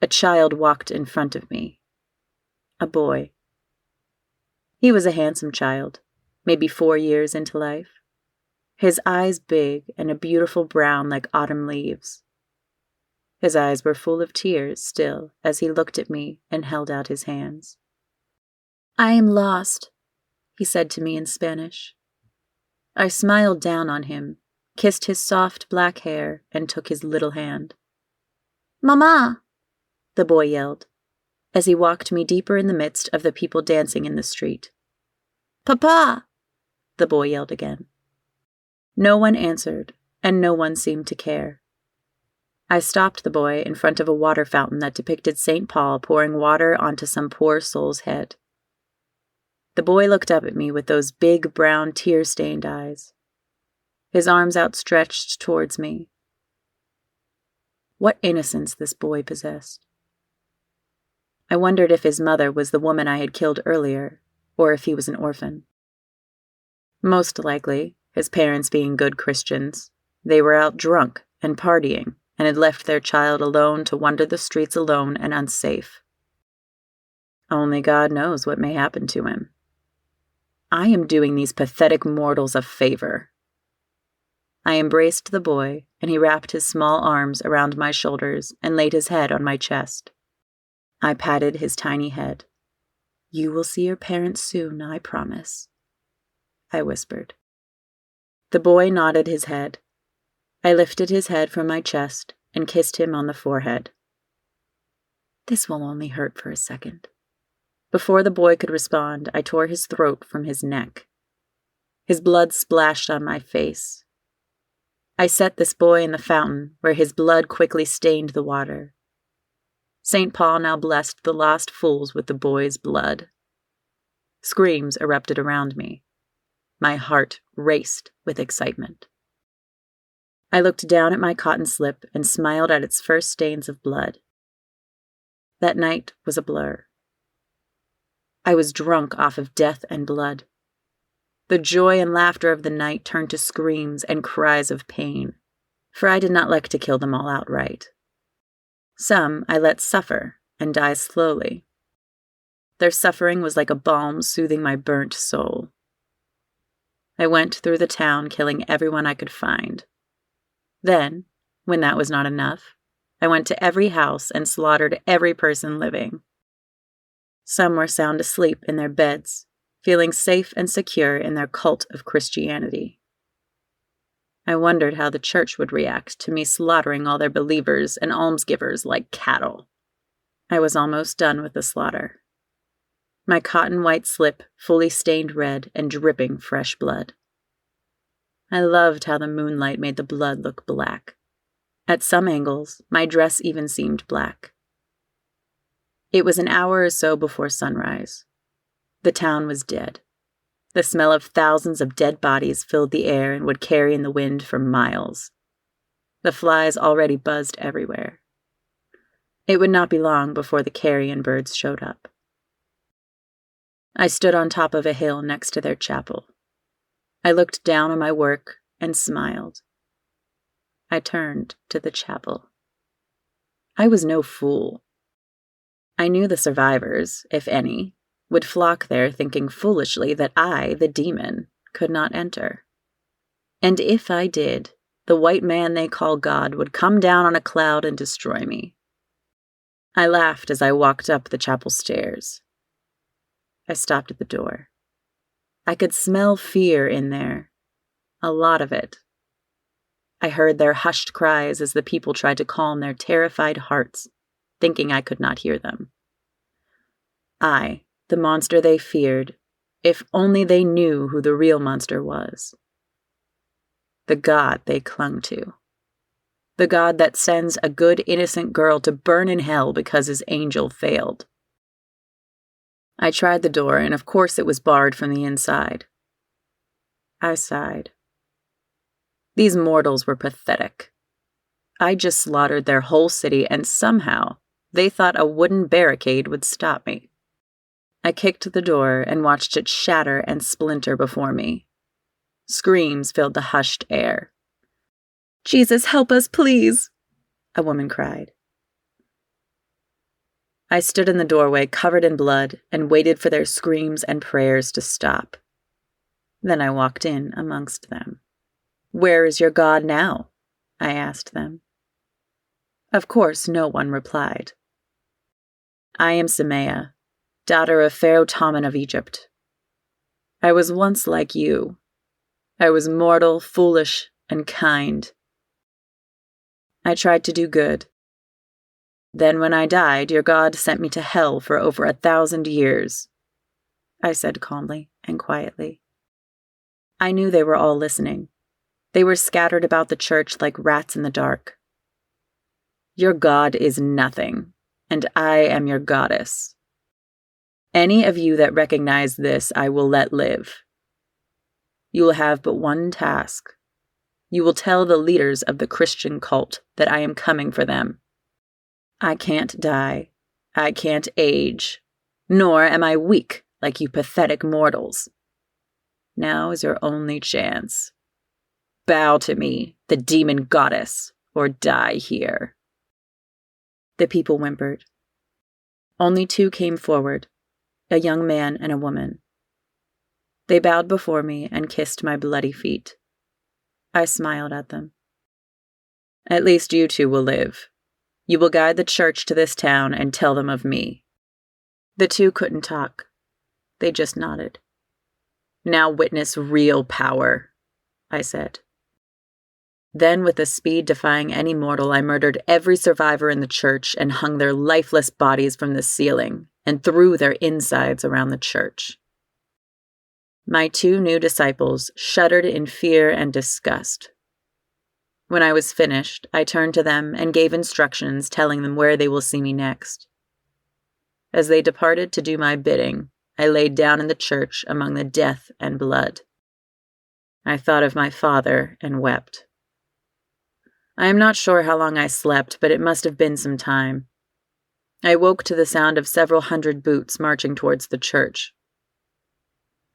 A child walked in front of me. A boy. He was a handsome child, maybe 4 years into life. His eyes big and a beautiful brown like autumn leaves. His eyes were full of tears still as he looked at me and held out his hands. "I am lost," he said to me in Spanish. I smiled down on him, kissed his soft black hair, and took his little hand. "Mama!" the boy yelled, as he walked me deeper in the midst of the people dancing in the street. "Papa!" the boy yelled again. No one answered, and no one seemed to care. I stopped the boy in front of a water fountain that depicted St. Paul pouring water onto some poor soul's head. The boy looked up at me with those big, brown, tear-stained eyes, his arms outstretched towards me. What innocence this boy possessed. I wondered if his mother was the woman I had killed earlier, or if he was an orphan. Most likely, his parents being good Christians, they were out drunk and partying and had left their child alone to wander the streets alone and unsafe. Only God knows what may happen to him. I am doing these pathetic mortals a favor. I embraced the boy, and he wrapped his small arms around my shoulders and laid his head on my chest. I patted his tiny head. "You will see your parents soon, I promise," I whispered. The boy nodded his head. I lifted his head from my chest and kissed him on the forehead. "This will only hurt for a second." Before the boy could respond, I tore his throat from his neck. His blood splashed on my face. I set this boy in the fountain, where his blood quickly stained the water. St. Paul now blessed the lost fools with the boy's blood. Screams erupted around me. My heart raced with excitement. I looked down at my cotton slip and smiled at its first stains of blood. That night was a blur. I was drunk off of death and blood. The joy and laughter of the night turned to screams and cries of pain, for I did not like to kill them all outright. Some I let suffer and die slowly. Their suffering was like a balm soothing my burnt soul. I went through the town killing everyone I could find. Then, when that was not enough, I went to every house and slaughtered every person living. Some were sound asleep in their beds, feeling safe and secure in their cult of Christianity. I wondered how the church would react to me slaughtering all their believers and almsgivers like cattle. I was almost done with the slaughter. My cotton white slip fully stained red and dripping fresh blood. I loved how the moonlight made the blood look black. At some angles, my dress even seemed black. It was an hour or so before sunrise. The town was dead. The smell of thousands of dead bodies filled the air and would carry in the wind for miles. The flies already buzzed everywhere. It would not be long before the carrion birds showed up. I stood on top of a hill next to their chapel. I looked down on my work and smiled. I turned to the chapel. I was no fool. I knew the survivors, if any, would flock there thinking foolishly that I, the demon, could not enter. And if I did, the white man they call God would come down on a cloud and destroy me. I laughed as I walked up the chapel stairs. I stopped at the door. I could smell fear in there, a lot of it. I heard their hushed cries as the people tried to calm their terrified hearts, thinking I could not hear them. I, the monster they feared, if only they knew who the real monster was. The God they clung to. The God that sends a good, innocent girl to burn in hell because his angel failed. I tried the door, and of course it was barred from the inside. I sighed. These mortals were pathetic. I just slaughtered their whole city, and somehow they thought a wooden barricade would stop me. I kicked the door and watched it shatter and splinter before me. Screams filled the hushed air. "Jesus, help us, please!" a woman cried. I stood in the doorway covered in blood and waited for their screams and prayers to stop. Then I walked in amongst them. "Where is your God now?" I asked them. Of course, no one replied. "I am Semia, daughter of Pharaoh Taman of Egypt. I was once like you. I was mortal, foolish, and kind. I tried to do good. Then when I died, your God sent me to hell for over 1,000 years," I said calmly and quietly. I knew they were all listening. They were scattered about the church like rats in the dark. "Your God is nothing, and I am your goddess. Any of you that recognize this, I will let live. You will have but one task. You will tell the leaders of the Christian cult that I am coming for them. I can't die. I can't age. Nor am I weak like you pathetic mortals. Now is your only chance. Bow to me, the demon goddess, or die here." The people whimpered. Only 2 came forward, a young man and a woman. They bowed before me and kissed my bloody feet. I smiled at them. "At least you 2 will live. You will guide the church to this town and tell them of me." The 2 couldn't talk. They just nodded. "Now witness real power," I said. Then, with a speed defying any mortal, I murdered every survivor in the church and hung their lifeless bodies from the ceiling and threw their insides around the church. My 2 new disciples shuddered in fear and disgust. When I was finished, I turned to them and gave instructions telling them where they will see me next. As they departed to do my bidding, I laid down in the church among the death and blood. I thought of my father and wept. I am not sure how long I slept, but it must have been some time. I woke to the sound of several hundred boots marching towards the church.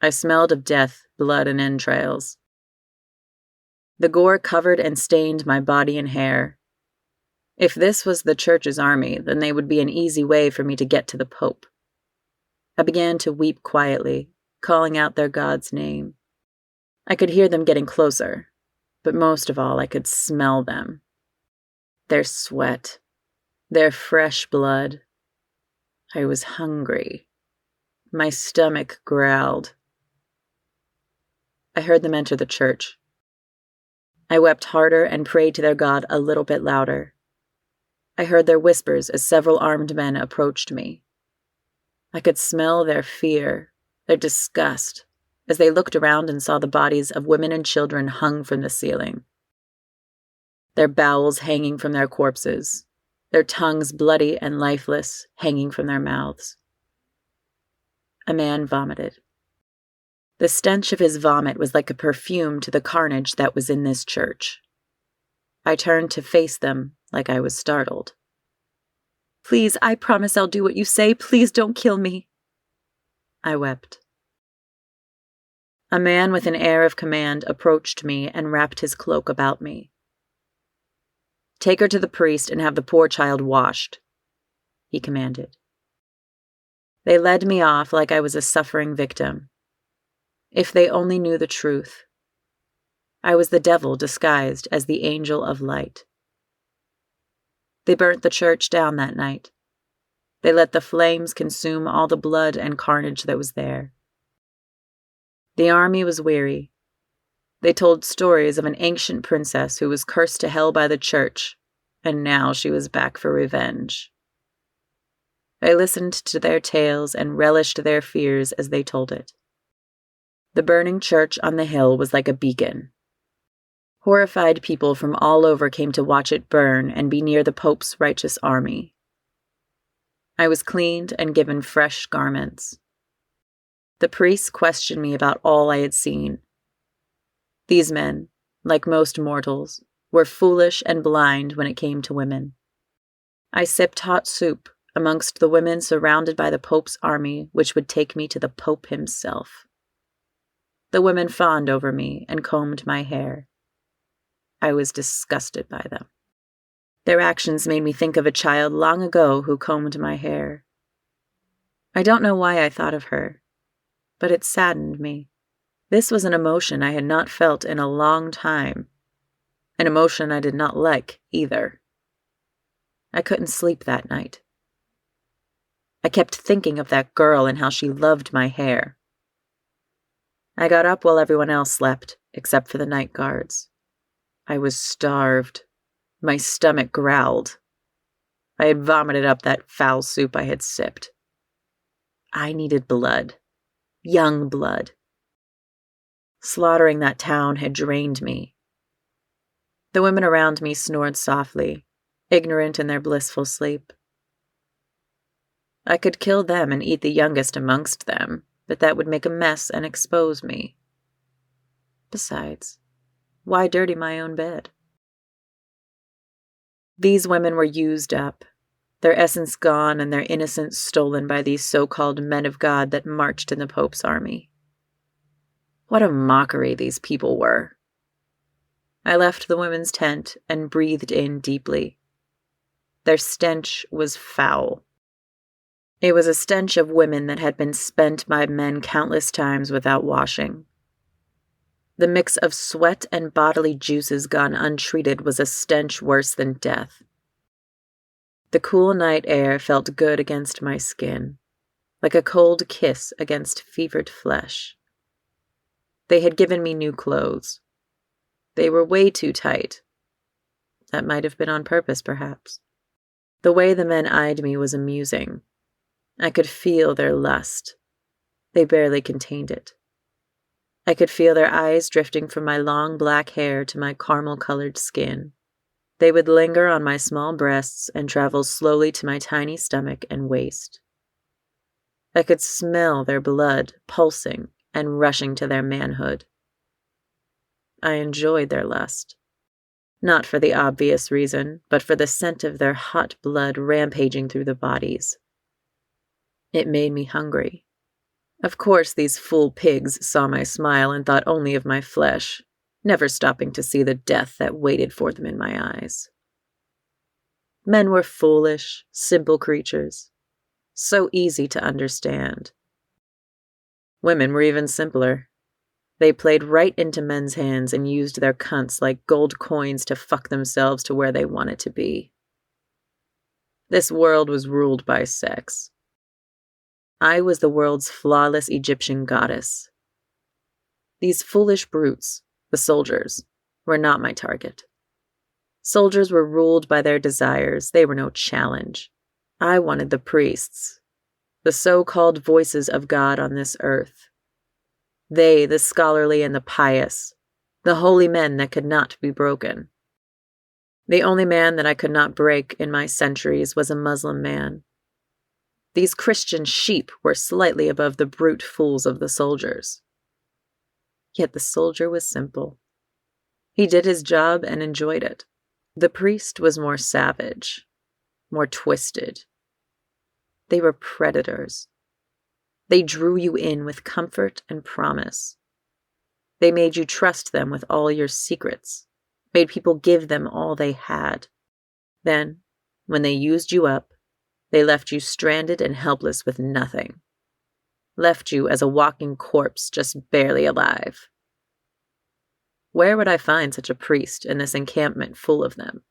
I smelled of death, blood, and entrails. The gore covered and stained my body and hair. If this was the church's army, then they would be an easy way for me to get to the Pope. I began to weep quietly, calling out their God's name. I could hear them getting closer, but most of all I could smell them. Their sweat, their fresh blood. I was hungry. My stomach growled. I heard them enter the church. I wept harder and prayed to their God a little bit louder. I heard their whispers as several armed men approached me. I could smell their fear, their disgust, as they looked around and saw the bodies of women and children hung from the ceiling. Their bowels hanging from their corpses, their tongues bloody and lifeless, hanging from their mouths. A man vomited. The stench of his vomit was like a perfume to the carnage that was in this church. I turned to face them like I was startled. "Please, I promise I'll do what you say. Please don't kill me." I wept. A man with an air of command approached me and wrapped his cloak about me. "Take her to the priest and have the poor child washed," he commanded. They led me off like I was a suffering victim. If they only knew the truth. I was the devil disguised as the angel of light. They burnt the church down that night. They let the flames consume all the blood and carnage that was there. The army was weary. They told stories of an ancient princess who was cursed to hell by the church, and now she was back for revenge. I listened to their tales and relished their fears as they told it. The burning church on the hill was like a beacon. Horrified people from all over came to watch it burn and be near the Pope's righteous army. I was cleaned and given fresh garments. The priests questioned me about all I had seen. These men, like most mortals, were foolish and blind when it came to women. I sipped hot soup amongst the women surrounded by the Pope's army, which would take me to the Pope himself. The women fawned over me and combed my hair. I was disgusted by them. Their actions made me think of a child long ago who combed my hair. I don't know why I thought of her, but it saddened me. This was an emotion I had not felt in a long time, an emotion I did not like either. I couldn't sleep that night. I kept thinking of that girl and how she loved my hair. I got up while everyone else slept, except for the night guards. I was starved. My stomach growled. I had vomited up that foul soup I had sipped. I needed blood. Young blood. Slaughtering that town had drained me. The women around me snored softly, ignorant in their blissful sleep. I could kill them and eat the youngest amongst them, but that would make a mess and expose me. Besides, why dirty my own bed? These women were used up, their essence gone and their innocence stolen by these so-called men of God that marched in the Pope's army. What a mockery these people were. I left the women's tent and breathed in deeply. Their stench was foul. It was a stench of women that had been spent by men countless times without washing. The mix of sweat and bodily juices gone untreated was a stench worse than death. The cool night air felt good against my skin, like a cold kiss against fevered flesh. They had given me new clothes. They were way too tight. That might have been on purpose, perhaps. The way the men eyed me was amusing. I could feel their lust. They barely contained it. I could feel their eyes drifting from my long black hair to my caramel-colored skin. They would linger on my small breasts and travel slowly to my tiny stomach and waist. I could smell their blood pulsing and rushing to their manhood. I enjoyed their lust. Not for the obvious reason, but for the scent of their hot blood rampaging through the bodies. It made me hungry. Of course, these fool pigs saw my smile and thought only of my flesh, never stopping to see the death that waited for them in my eyes. Men were foolish, simple creatures, so easy to understand. Women were even simpler. They played right into men's hands and used their cunts like gold coins to fuck themselves to where they wanted to be. This world was ruled by sex. I was the world's flawless Egyptian goddess. These foolish brutes, the soldiers, were not my target. Soldiers were ruled by their desires. They were no challenge. I wanted the priests, the so-called voices of God on this earth. They, the scholarly and the pious, the holy men that could not be broken. The only man that I could not break in my centuries was a Muslim man. These Christian sheep were slightly above the brute fools of the soldiers. Yet the soldier was simple. He did his job and enjoyed it. The priest was more savage, more twisted. They were predators. They drew you in with comfort and promise. They made you trust them with all your secrets, made people give them all they had. Then, when they used you up, they left you stranded and helpless with nothing. Left you as a walking corpse, just barely alive. Where would I find such a priest in this encampment full of them?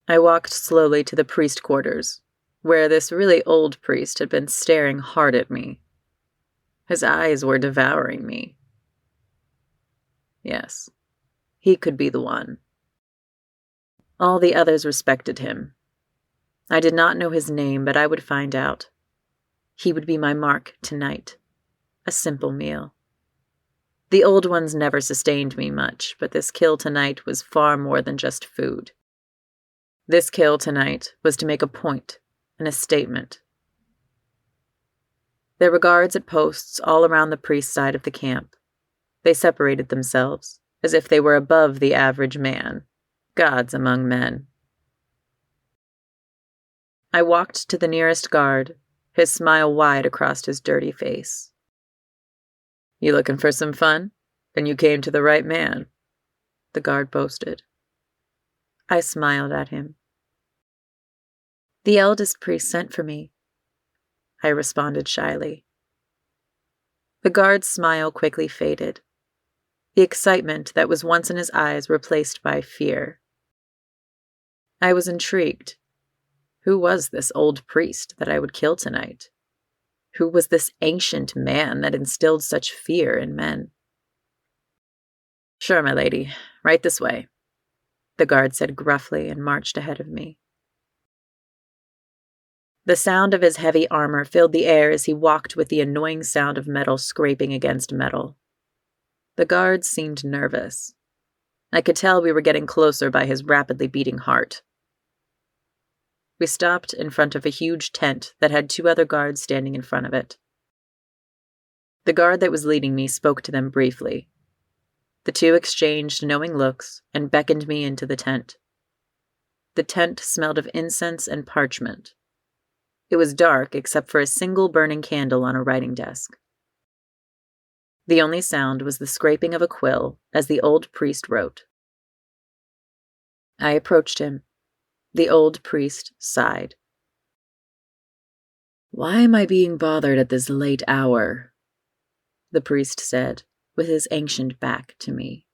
I walked slowly to the priest quarters, where this really old priest had been staring hard at me. His eyes were devouring me. Yes, he could be the one. All the others respected him. I did not know his name, but I would find out. He would be my mark tonight. A simple meal. The old ones never sustained me much, but this kill tonight was far more than just food. This kill tonight was to make a point and a statement. There were guards at posts all around the priest side of the camp. They separated themselves, as if they were above the average man, gods among men. I walked to the nearest guard, his smile wide across his dirty face. "You looking for some fun? Then you came to the right man," the guard boasted. I smiled at him. "The eldest priest sent for me," I responded shyly. The guard's smile quickly faded. The excitement that was once in his eyes replaced by fear. I was intrigued. Who was this old priest that I would kill tonight? Who was this ancient man that instilled such fear in men? "Sure, my lady. Right this way," the guard said gruffly and marched ahead of me. The sound of his heavy armor filled the air as he walked with the annoying sound of metal scraping against metal. The guard seemed nervous. I could tell we were getting closer by his rapidly beating heart. We stopped in front of a huge tent that had 2 other guards standing in front of it. The guard that was leading me spoke to them briefly. The 2 exchanged knowing looks and beckoned me into the tent. The tent smelled of incense and parchment. It was dark except for a single burning candle on a writing desk. The only sound was the scraping of a quill as the old priest wrote. I approached him. The old priest sighed. "Why am I being bothered at this late hour?" the priest said, with his ancient back to me.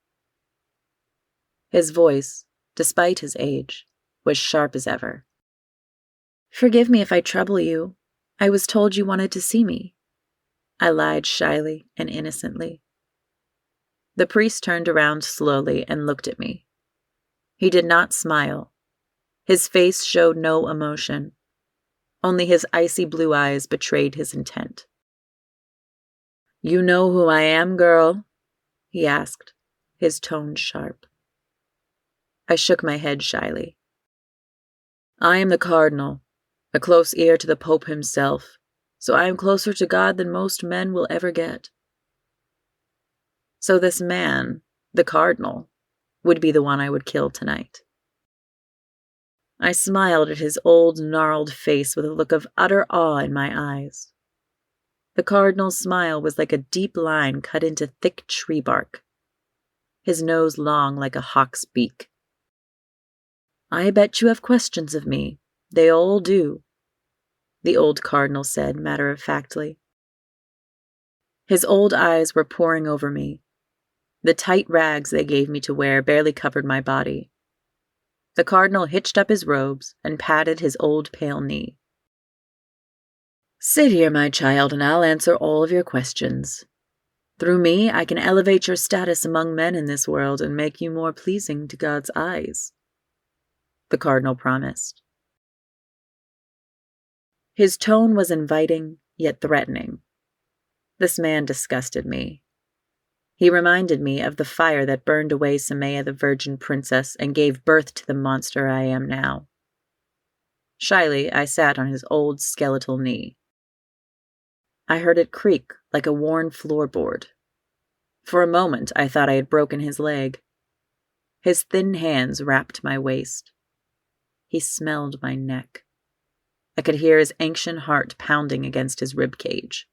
His voice, despite his age, was sharp as ever. "Forgive me if I trouble you. I was told you wanted to see me," I lied shyly and innocently. The priest turned around slowly and looked at me. He did not smile. His face showed no emotion. Only his icy blue eyes betrayed his intent. "You know who I am, girl?" he asked, his tone sharp. I shook my head shyly. "I am the cardinal, a close ear to the Pope himself, so I am closer to God than most men will ever get." So this man, the cardinal, would be the one I would kill tonight. I smiled at his old, gnarled face with a look of utter awe in my eyes. The cardinal's smile was like a deep line cut into thick tree bark. His nose long like a hawk's beak. "I bet you have questions of me. They all do," the old cardinal said matter-of-factly. His old eyes were poring over me. The tight rags they gave me to wear barely covered my body. The cardinal hitched up his robes and patted his old pale knee. "Sit here, my child, and I'll answer all of your questions. Through me, I can elevate your status among men in this world and make you more pleasing to God's eyes," the cardinal promised. His tone was inviting, yet threatening. This man disgusted me. He reminded me of the fire that burned away Semia the virgin princess and gave birth to the monster I am now. Shyly, I sat on his old skeletal knee. I heard it creak like a worn floorboard. For a moment, I thought I had broken his leg. His thin hands wrapped my waist. He smelled my neck. I could hear his ancient heart pounding against his rib cage.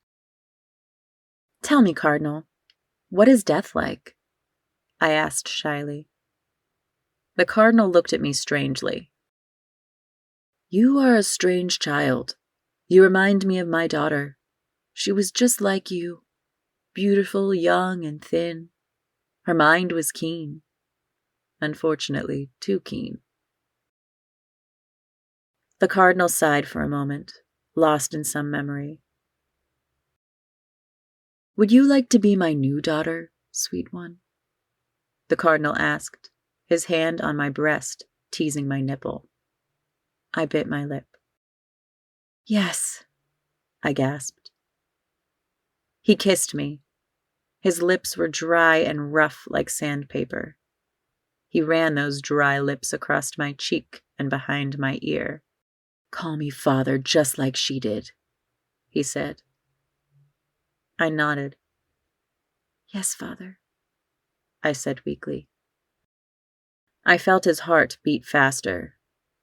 "Tell me, Cardinal, what is death like?" I asked shyly. The cardinal looked at me strangely. You are a strange child. You remind me of my daughter. She was just like you, beautiful, young, and thin. Her mind was keen. Unfortunately, too keen. The cardinal sighed for a moment, lost in some memory. Would you like to be my new daughter, sweet one? The cardinal asked, his hand on my breast, teasing my nipple. I bit my lip. Yes, I gasped. He kissed me. His lips were dry and rough like sandpaper. He ran those dry lips across my cheek and behind my ear. Call me father just like she did, he said. I nodded. Yes, father, I said weakly. I felt his heart beat faster.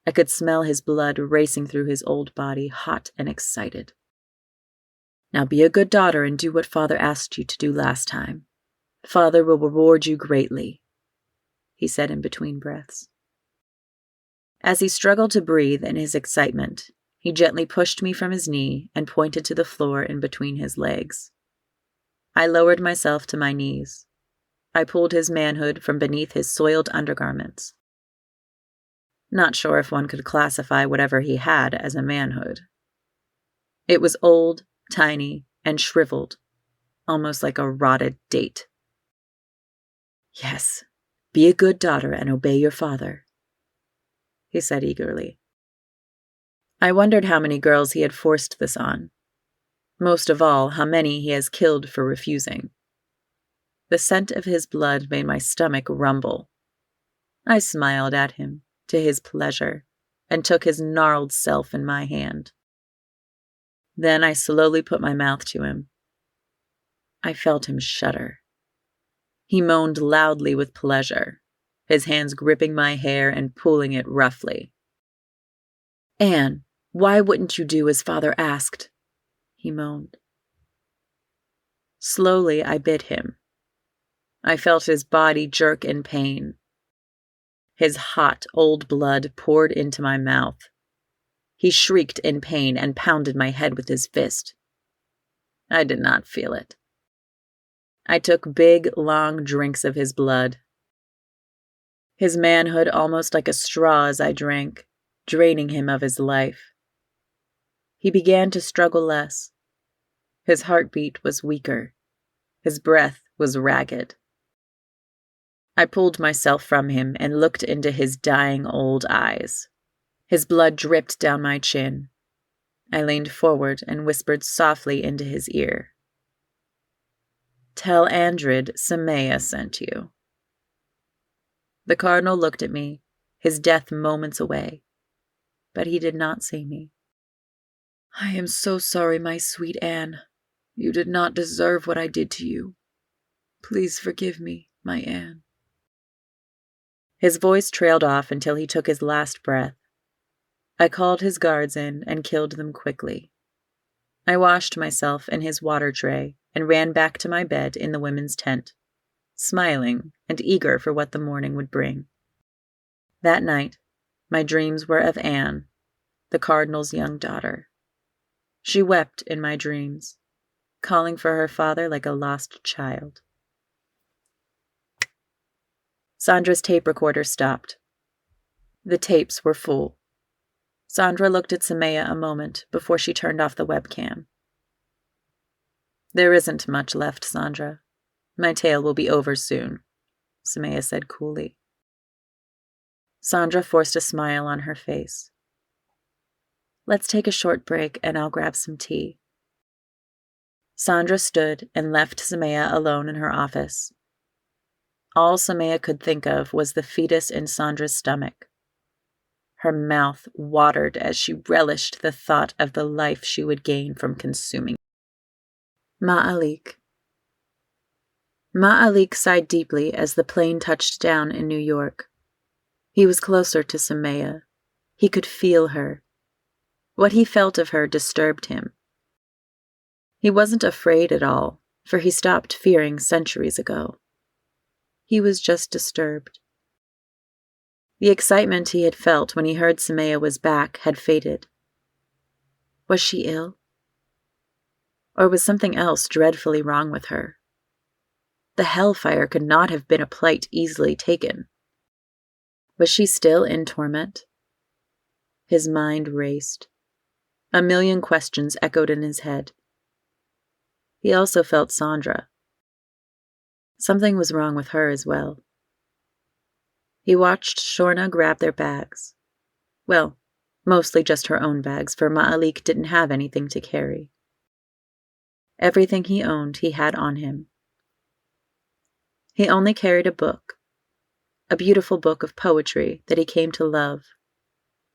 I could smell his blood racing through his old body, hot and excited. Now be a good daughter and do what father asked you to do last time. Father will reward you greatly, he said in between breaths. As he struggled to breathe in his excitement, he gently pushed me from his knee and pointed to the floor in between his legs. I lowered myself to my knees. I pulled his manhood from beneath his soiled undergarments. Not sure if one could classify whatever he had as a manhood. It was old, tiny, and shriveled, almost like a rotted date. Yes, be a good daughter and obey your father, he said eagerly. I wondered how many girls he had forced this on. Most of all, how many he has killed for refusing. The scent of his blood made my stomach rumble. I smiled at him, to his pleasure, and took his gnarled self in my hand. Then I slowly put my mouth to him. I felt him shudder. He moaned loudly with pleasure, his hands gripping my hair and pulling it roughly. Anne, why wouldn't you do as father asked? He moaned. Slowly I bit him. I felt his body jerk in pain. His hot, old blood poured into my mouth. He shrieked in pain and pounded my head with his fist. I did not feel it. I took big, long drinks of his blood. His manhood almost like a straw as I drank, draining him of his life. He began to struggle less. His heartbeat was weaker. His breath was ragged. I pulled myself from him and looked into his dying old eyes. His blood dripped down my chin. I leaned forward and whispered softly into his ear. Tell Andrid Semia sent you. The cardinal looked at me, his death moments away, but he did not see me. I am so sorry, my sweet Anne. You did not deserve what I did to you. Please forgive me, my Anne. His voice trailed off until he took his last breath. I called his guards in and killed them quickly. I washed myself in his water tray and ran back to my bed in the women's tent, smiling and eager for what the morning would bring. That night, my dreams were of Anne, the cardinal's young daughter. She wept in my dreams, calling for her father like a lost child. Sandra's tape recorder stopped. The tapes were full. Sandra looked at Semia a moment before she turned off the webcam. There isn't much left, Sandra. My tale will be over soon, Semia said coolly. Sandra forced a smile on her face. Let's take a short break and I'll grab some tea. Sandra stood and left Semia alone in her office. All Semia could think of was the fetus in Sandra's stomach. Her mouth watered as she relished the thought of the life she would gain from consuming. Ma'alik. Ma'alik sighed deeply as the plane touched down in New York. He was closer to Semia. He could feel her. What he felt of her disturbed him. He wasn't afraid at all, for he stopped fearing centuries ago. He was just disturbed. The excitement he had felt when he heard Semia was back had faded. Was she ill? Or was something else dreadfully wrong with her? The hellfire could not have been a plight easily taken. Was she still in torment? His mind raced. A million questions echoed in his head. He also felt Sandra. Something was wrong with her as well. He watched Shorna grab their bags. Well, mostly just her own bags, for Ma'alik didn't have anything to carry. Everything he owned he had on him. He only carried a book, a beautiful book of poetry that he came to love,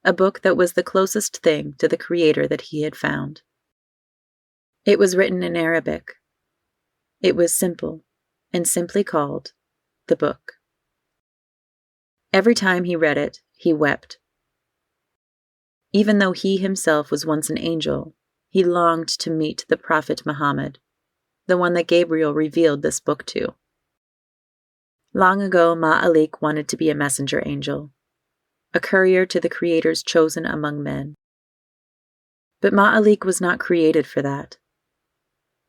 a book that was the closest thing to the Creator that he had found. It was written in Arabic. It was simple, and simply called the book. Every time he read it, he wept. Even though he himself was once an angel, he longed to meet the Prophet Muhammad, the one that Gabriel revealed this book to. Long ago, Ma'alik wanted to be a messenger angel, a courier to the Creator's chosen among men. But Ma'alik was not created for that.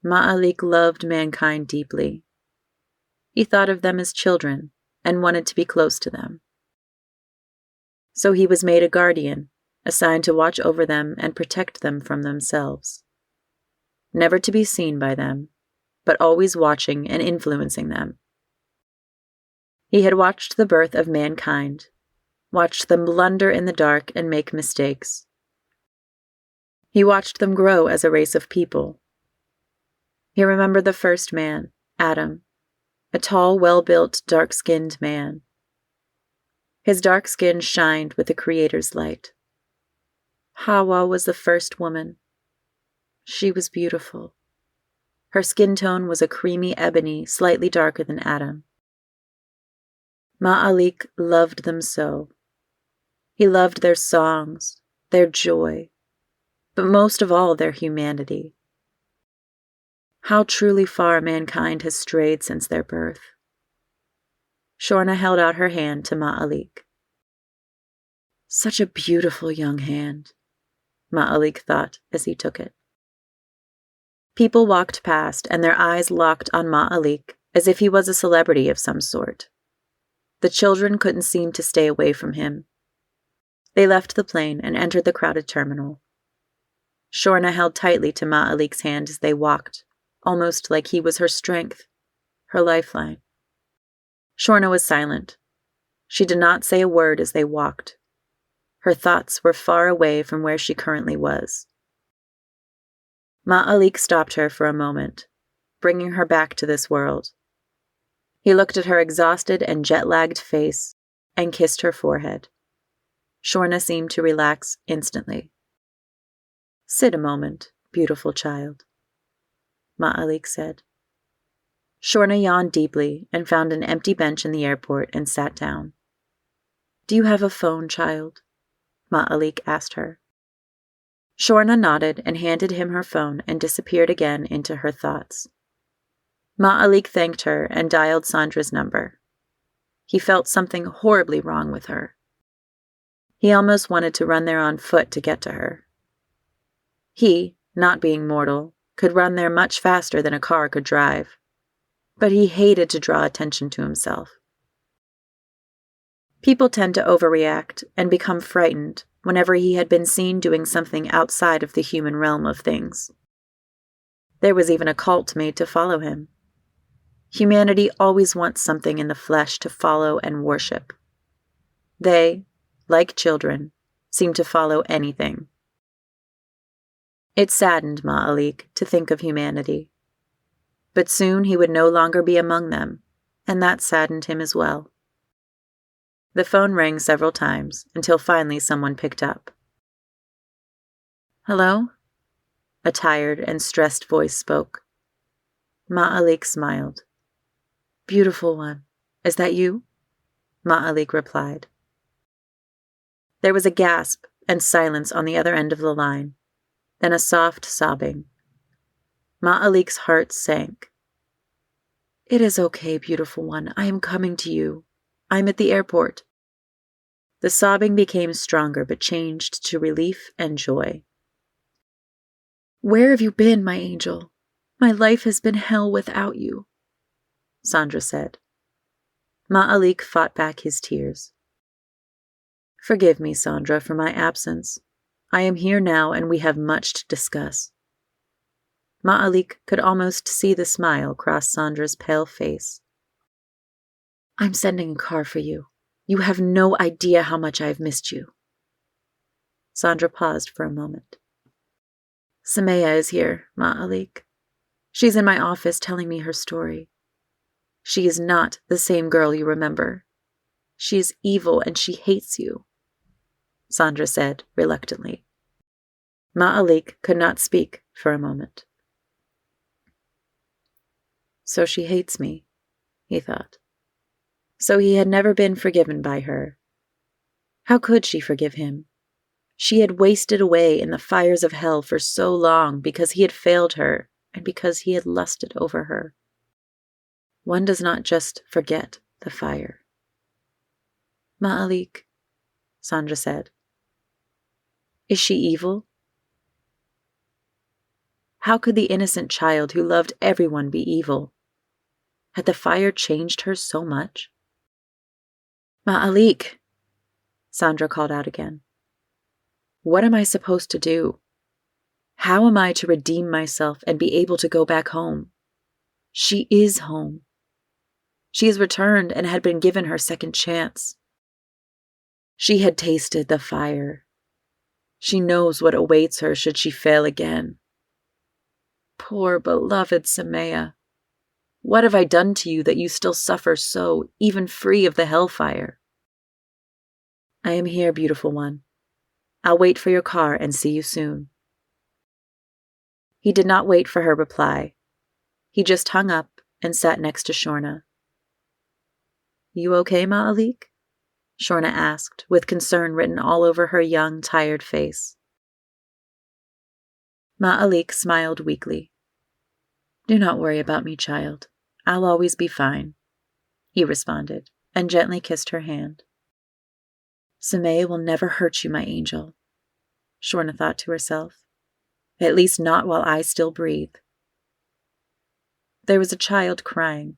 Ma'alik loved mankind deeply. He thought of them as children and wanted to be close to them. So he was made a guardian, assigned to watch over them and protect them from themselves. Never to be seen by them, but always watching and influencing them. He had watched the birth of mankind, watched them blunder in the dark and make mistakes. He watched them grow as a race of people. He remembered the first man, Adam, a tall, well-built, dark-skinned man. His dark skin shined with the Creator's light. Hawa was the first woman. She was beautiful. Her skin tone was a creamy ebony, slightly darker than Adam. Ma'alik loved them so. He loved their songs, their joy, but most of all their humanity. How truly far mankind has strayed since their birth. Shorna held out her hand to Ma'alik. Such a beautiful young hand, Ma'alik thought as he took it. People walked past, and their eyes locked on Ma'alik as if he was a celebrity of some sort. The children couldn't seem to stay away from him. They left the plane and entered the crowded terminal. Shorna held tightly to Ma'alik's hand as they walked, almost like he was her strength, her lifeline. Shorna was silent. She did not say a word as they walked. Her thoughts were far away from where she currently was. Ma'alik stopped her for a moment, bringing her back to this world. He looked at her exhausted and jet-lagged face and kissed her forehead. Shorna seemed to relax instantly. "Sit a moment, beautiful child," Ma'alik said. Shorna yawned deeply and found an empty bench in the airport and sat down. "Do you have a phone, child?" Ma'alik asked her. Shorna nodded and handed him her phone and disappeared again into her thoughts. Ma'alik thanked her and dialed Sandra's number. He felt something horribly wrong with her. He almost wanted to run there on foot to get to her. He, not being mortal, could run there much faster than a car could drive. But he hated to draw attention to himself. People tend to overreact and become frightened whenever he had been seen doing something outside of the human realm of things. There was even a cult made to follow him. Humanity always wants something in the flesh to follow and worship. They, like children, seem to follow anything. It saddened Ma'alik to think of humanity. But soon he would no longer be among them, and that saddened him as well. The phone rang several times until finally someone picked up. "Hello?" A tired and stressed voice spoke. Ma'alik smiled. "Beautiful one, is that you?" Ma'alik replied. There was a gasp and silence on the other end of the line, then a soft sobbing. Ma'alik's heart sank. "It is okay, beautiful one. I am coming to you. I'm at the airport." The sobbing became stronger but changed to relief and joy. "Where have you been, my angel? My life has been hell without you," Sandra said. Ma'alik fought back his tears. "Forgive me, Sandra, for my absence. I am here now and we have much to discuss." Ma'alik could almost see the smile cross Sandra's pale face. "I'm sending a car for you. You have no idea how much I have missed you." Sandra paused for a moment. "Semia is here, Ma'alik. She's in my office telling me her story. She is not the same girl you remember. She is evil and she hates you," Sandra said reluctantly. Ma'alik could not speak for a moment. So she hates me, he thought. So he had never been forgiven by her. How could she forgive him? She had wasted away in the fires of hell for so long because he had failed her and because he had lusted over her. One does not just forget the fire. "Ma'alik," Sandra said. "Is she evil? How could the innocent child who loved everyone be evil? Had the fire changed her so much?" "Ma'alik," Sandra called out again. "What am I supposed to do? How am I to redeem myself and be able to go back home? She is home. She has returned and had been given her second chance. She had tasted the fire. She knows what awaits her should she fail again. Poor beloved Semia. What have I done to you that you still suffer so, even free of the hellfire?" "I am here, beautiful one. I'll wait for your car and see you soon." He did not wait for her reply. He just hung up and sat next to Shorna. "You okay, Ma'alik?" Shorna asked, with concern written all over her young, tired face. Ma'alik smiled weakly. "Do not worry about me, child. I'll always be fine," he responded, and gently kissed her hand. "Semia will never hurt you, my angel," Shorna thought to herself. "At least not while I still breathe." There was a child crying,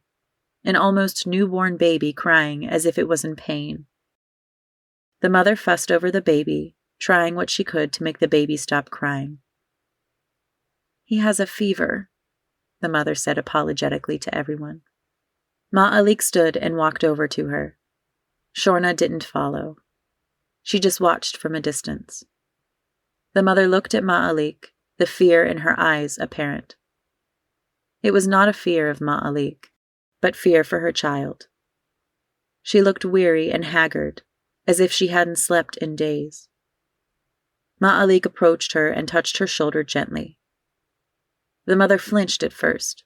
an almost newborn baby crying as if it was in pain. The mother fussed over the baby, trying what she could to make the baby stop crying. "He has a fever," the mother said apologetically to everyone. Ma'alik stood and walked over to her. Shorna didn't follow. She just watched from a distance. The mother looked at Ma'alik, the fear in her eyes apparent. It was not a fear of Ma'alik, but fear for her child. She looked weary and haggard, as if she hadn't slept in days. Ma'alik approached her and touched her shoulder gently. The mother flinched at first,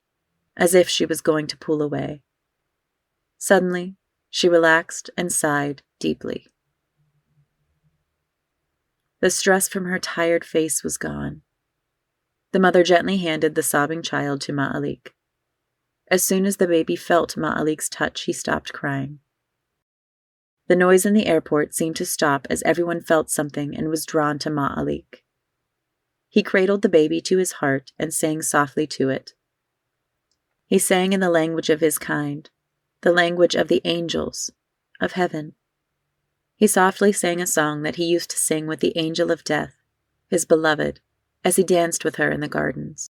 as if she was going to pull away. Suddenly, she relaxed and sighed deeply. The stress from her tired face was gone. The mother gently handed the sobbing child to Ma'alik. As soon as the baby felt Ma'alik's touch, he stopped crying. The noise in the airport seemed to stop as everyone felt something and was drawn to Ma'alik. He cradled the baby to his heart and sang softly to it. He sang in the language of his kind, the language of the angels, of heaven. He softly sang a song that he used to sing with the angel of death, his beloved, as he danced with her in the gardens.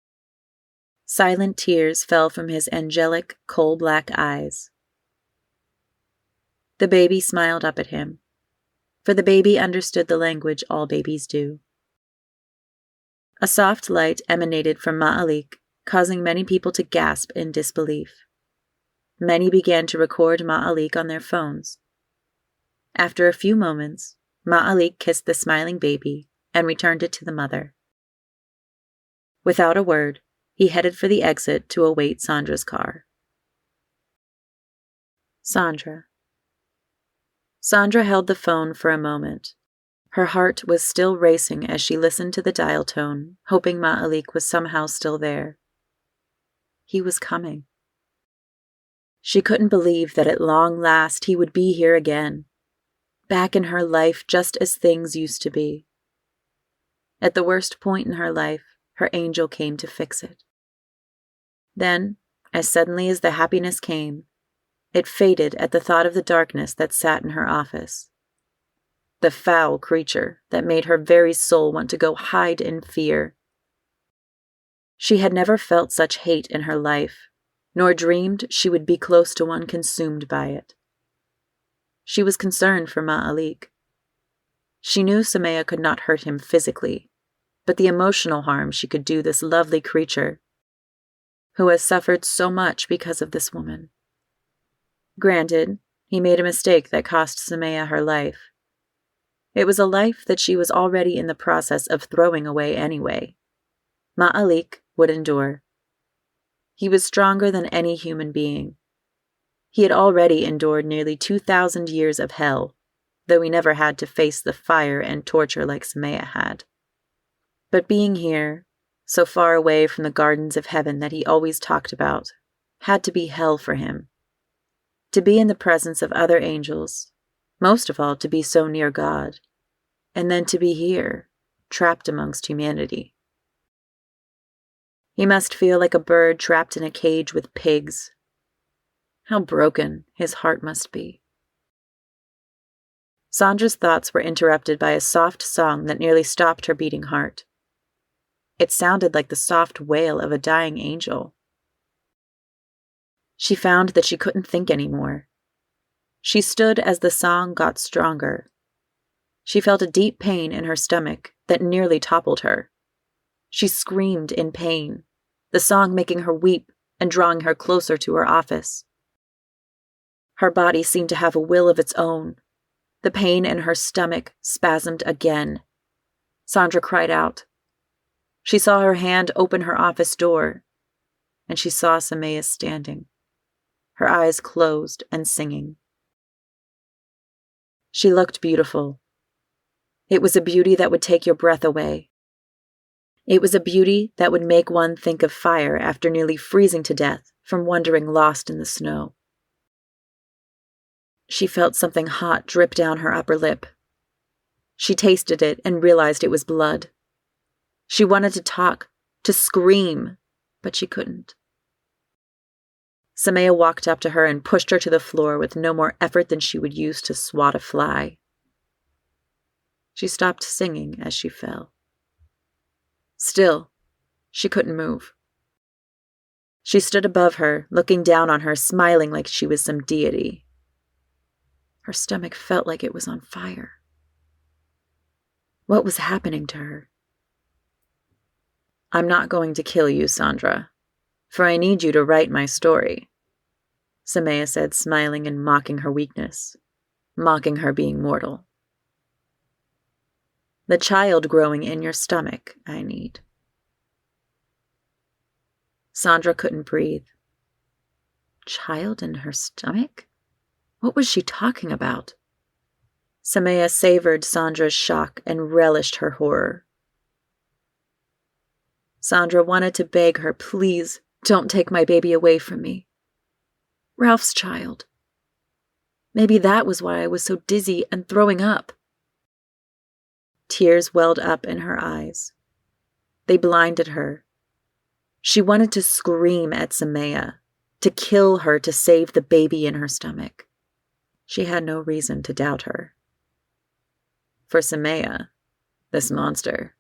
Silent tears fell from his angelic, coal-black eyes. The baby smiled up at him, for the baby understood the language all babies do. A soft light emanated from Ma'alik, causing many people to gasp in disbelief. Many began to record Ma'alik on their phones. After a few moments, Ma'alik kissed the smiling baby and returned it to the mother. Without a word, he headed for the exit to await Sandra's car. Sandra. Sandra held the phone for a moment. Her heart was still racing as she listened to the dial tone, hoping Ma'alik was somehow still there. He was coming. She couldn't believe that at long last he would be here again. back in her life just as things used to be. At the worst point in her life, her angel came to fix it. Then, as suddenly as the happiness came, it faded at the thought of the darkness that sat in her office. The foul creature that made her very soul want to go hide in fear. She had never felt such hate in her life, nor dreamed she would be close to one consumed by it. She was concerned for Ma'alik. She knew Semia could not hurt him physically, but the emotional harm she could do this lovely creature, who has suffered so much because of this woman. Granted, he made a mistake that cost Semia her life. It was a life that she was already in the process of throwing away anyway. Ma'alik would endure. He was stronger than any human being. He had already endured nearly 2,000 years of hell, though he never had to face the fire and torture like Semia had. But being here, so far away from the gardens of heaven that he always talked about, had to be hell for him. To be in the presence of other angels, most of all to be so near God, and then to be here, trapped amongst humanity. He must feel like a bird trapped in a cage with pigs. How broken his heart must be. Sandra's thoughts were interrupted by a soft song that nearly stopped her beating heart. It sounded like the soft wail of a dying angel. She found that she couldn't think anymore. She stood as the song got stronger. She felt a deep pain in her stomach that nearly toppled her. She screamed in pain, the song making her weep and drawing her closer to her office. Her body seemed to have a will of its own. The pain in her stomach spasmed again. Sandra cried out. She saw her hand open her office door, and she saw Semia standing, her eyes closed and singing. She looked beautiful. It was a beauty that would take your breath away. It was a beauty that would make one think of fire after nearly freezing to death from wandering lost in the snow. She felt something hot drip down her upper lip. She tasted it and realized it was blood. She wanted to talk, to scream, but she couldn't. Semia walked up to her and pushed her to the floor with no more effort than she would use to swat a fly. She stopped singing as she fell. Still, she couldn't move. She stood above her, looking down on her, smiling like she was some deity. Her stomach felt like it was on fire. What was happening to her? I'm not going to kill you, Sandra, for I need you to write my story, Semia said, smiling and mocking her weakness, mocking her being mortal. The child growing in your stomach, I need. Sandra couldn't breathe. Child in her stomach? What was she talking about? Semia savored Sandra's shock and relished her horror. Sandra wanted to beg her, please, don't take my baby away from me. Ralph's child. Maybe that was why I was so dizzy and throwing up. Tears welled up in her eyes. They blinded her. She wanted to scream at Semia, to kill her to save the baby in her stomach. She had no reason to doubt her. For Semia, this monster,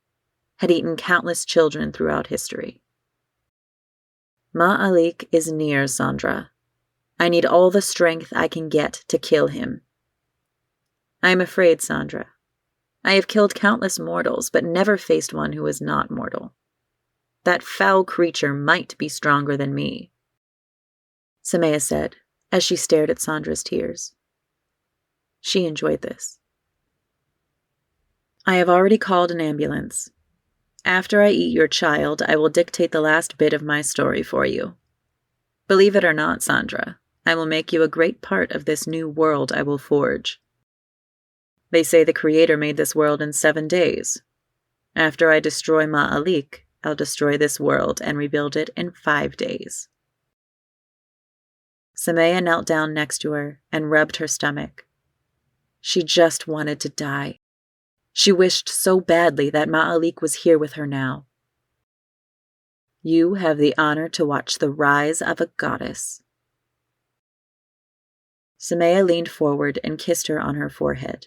had eaten countless children throughout history. Ma'alik is near, Sandra. I need all the strength I can get to kill him. I am afraid, Sandra. I have killed countless mortals, but never faced one who is not mortal. That foul creature might be stronger than me, Semia said, as she stared at Sandra's tears. She enjoyed this. I have already called an ambulance. After I eat your child, I will dictate the last bit of my story for you. Believe it or not, Sandra, I will make you a great part of this new world I will forge. They say the Creator made this world in 7 days. After I destroy Ma'alik, I'll destroy this world and rebuild it in 5 days. Semia knelt down next to her and rubbed her stomach. She just wanted to die. She wished so badly that Ma'alik was here with her now. You have the honor to watch the rise of a goddess. Semia leaned forward and kissed her on her forehead.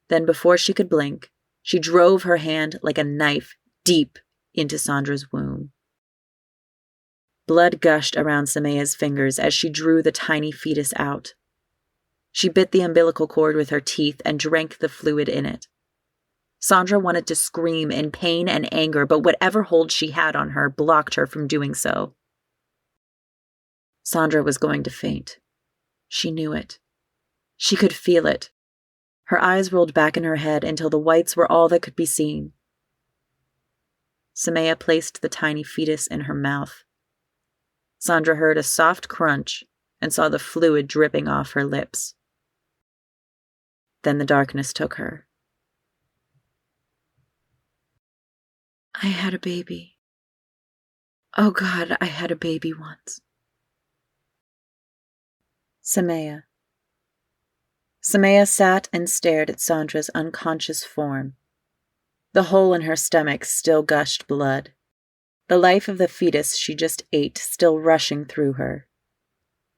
Then, before she could blink, she drove her hand like a knife deep into Sandra's womb. Blood gushed around Semia's fingers as she drew the tiny fetus out. She bit the umbilical cord with her teeth and drank the fluid in it. Sandra wanted to scream in pain and anger, but whatever hold she had on her blocked her from doing so. Sandra was going to faint. She knew it. She could feel it. Her eyes rolled back in her head until the whites were all that could be seen. Semia placed the tiny fetus in her mouth. Sandra heard a soft crunch and saw the fluid dripping off her lips. Then the darkness took her. I had a baby. Oh God, I had a baby once. Semia. Semia sat and stared at Sandra's unconscious form. The hole in her stomach still gushed blood. The life of the fetus she just ate still rushing through her.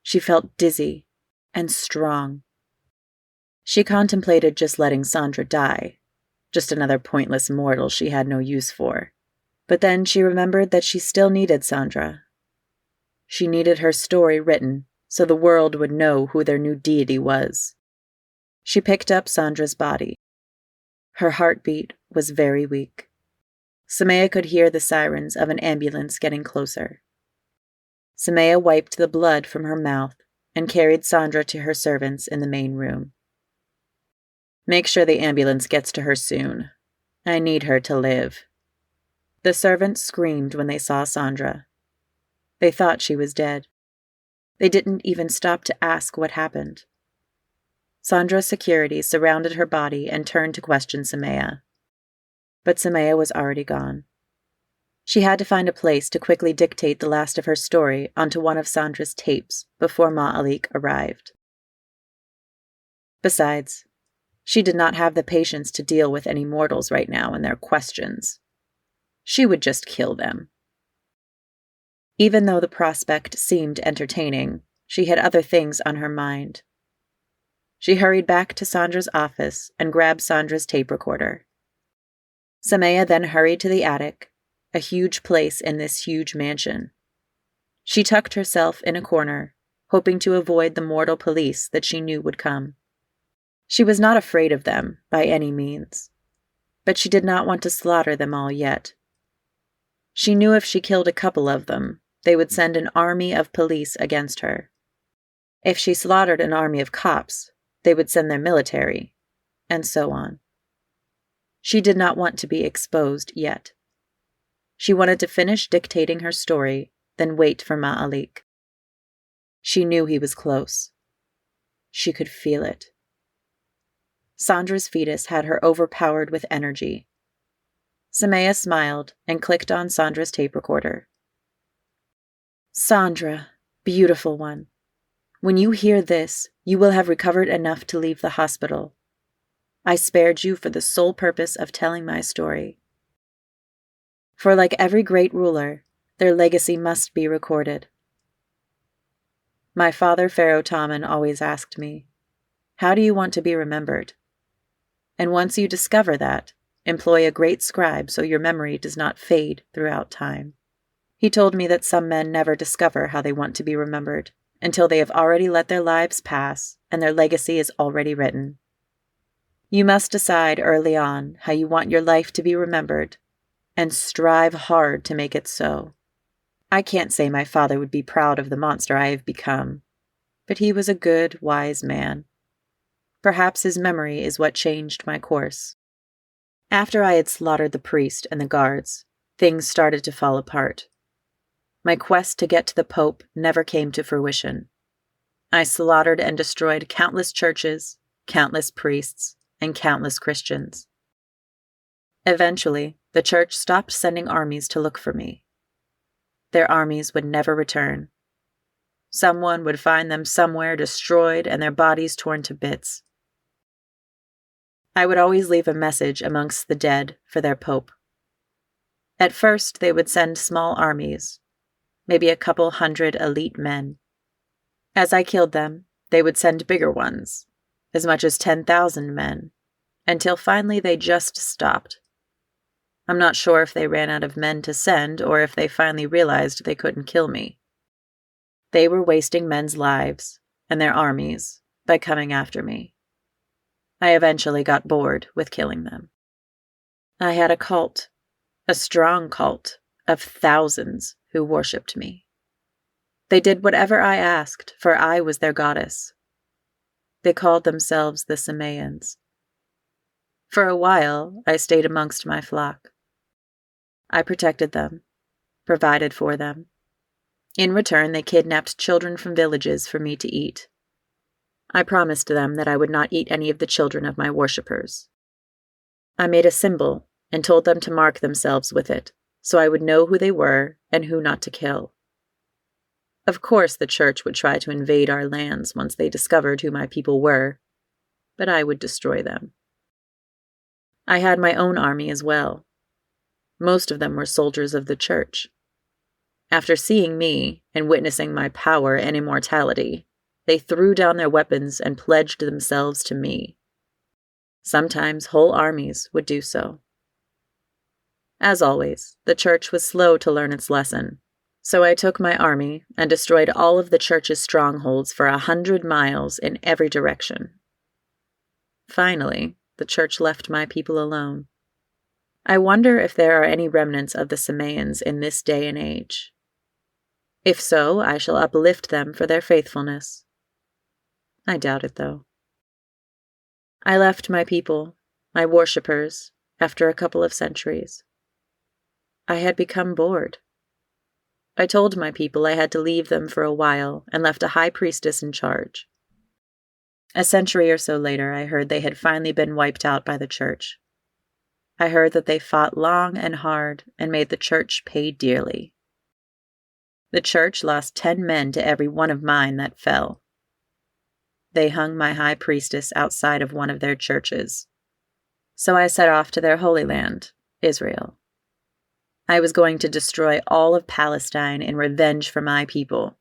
She felt dizzy and strong. She contemplated just letting Sandra die, just another pointless mortal she had no use for. But then she remembered that she still needed Sandra. She needed her story written so the world would know who their new deity was. She picked up Sandra's body. Her heartbeat was very weak. Semia could hear the sirens of an ambulance getting closer. Semia wiped the blood from her mouth and carried Sandra to her servants in the main room. Make sure the ambulance gets to her soon. I need her to live. The servants screamed when they saw Sandra. They thought she was dead. They didn't even stop to ask what happened. Sandra's security surrounded her body and turned to question Semia. But Semia was already gone. She had to find a place to quickly dictate the last of her story onto one of Sandra's tapes before Ma'alik arrived. Besides, she did not have the patience to deal with any mortals right now and their questions. She would just kill them. Even though the prospect seemed entertaining, she had other things on her mind. She hurried back to Sandra's office and grabbed Sandra's tape recorder. Semia then hurried to the attic, a huge place in this huge mansion. She tucked herself in a corner, hoping to avoid the mortal police that she knew would come. She was not afraid of them, by any means, but she did not want to slaughter them all yet. She knew if she killed a couple of them, they would send an army of police against her. If she slaughtered an army of cops, they would send their military, and so on. She did not want to be exposed yet. She wanted to finish dictating her story, then wait for Ma'alik. She knew he was close. She could feel it. Sandra's fetus had her overpowered with energy. Semia smiled and clicked on Sandra's tape recorder. Sandra, beautiful one. When you hear this, you will have recovered enough to leave the hospital. I spared you for the sole purpose of telling my story. For like every great ruler, their legacy must be recorded. My father, Pharaoh Taman, always asked me, how do you want to be remembered? And once you discover that, employ a great scribe so your memory does not fade throughout time. He told me that some men never discover how they want to be remembered until they have already let their lives pass and their legacy is already written. You must decide early on how you want your life to be remembered and strive hard to make it so. I can't say my father would be proud of the monster I have become, but he was a good, wise man. Perhaps his memory is what changed my course. After I had slaughtered the priest and the guards, things started to fall apart. My quest to get to the Pope never came to fruition. I slaughtered and destroyed countless churches, countless priests, and countless Christians. Eventually, the church stopped sending armies to look for me. Their armies would never return. Someone would find them somewhere destroyed and their bodies torn to bits. I would always leave a message amongst the dead for their pope. At first, they would send small armies, maybe a couple hundred elite men. As I killed them, they would send bigger ones, as much as 10,000 men, until finally they just stopped. I'm not sure if they ran out of men to send or if they finally realized they couldn't kill me. They were wasting men's lives and their armies by coming after me. I eventually got bored with killing them. I had a cult, a strong cult of thousands who worshipped me. They did whatever I asked, for I was their goddess. They called themselves the Semians. For a while, I stayed amongst my flock. I protected them, provided for them. In return, they kidnapped children from villages for me to eat. I promised them that I would not eat any of the children of my worshippers. I made a symbol and told them to mark themselves with it, so I would know who they were and who not to kill. Of course, the church would try to invade our lands once they discovered who my people were, but I would destroy them. I had my own army as well. Most of them were soldiers of the church. After seeing me and witnessing my power and immortality, they threw down their weapons and pledged themselves to me. Sometimes whole armies would do so. As always, the church was slow to learn its lesson, so I took my army and destroyed all of the church's strongholds for 100 miles in every direction. Finally, the church left my people alone. I wonder if there are any remnants of the Semians in this day and age. If so, I shall uplift them for their faithfulness. I doubt it, though. I left my people, my worshippers, after a couple of centuries. I had become bored. I told my people I had to leave them for a while and left a high priestess in charge. A century or so later, I heard they had finally been wiped out by the church. I heard that they fought long and hard and made the church pay dearly. The church lost 10 men to every one of mine that fell. They hung my high priestess outside of one of their churches. So I set off to their holy land, Israel. I was going to destroy all of Palestine in revenge for my people.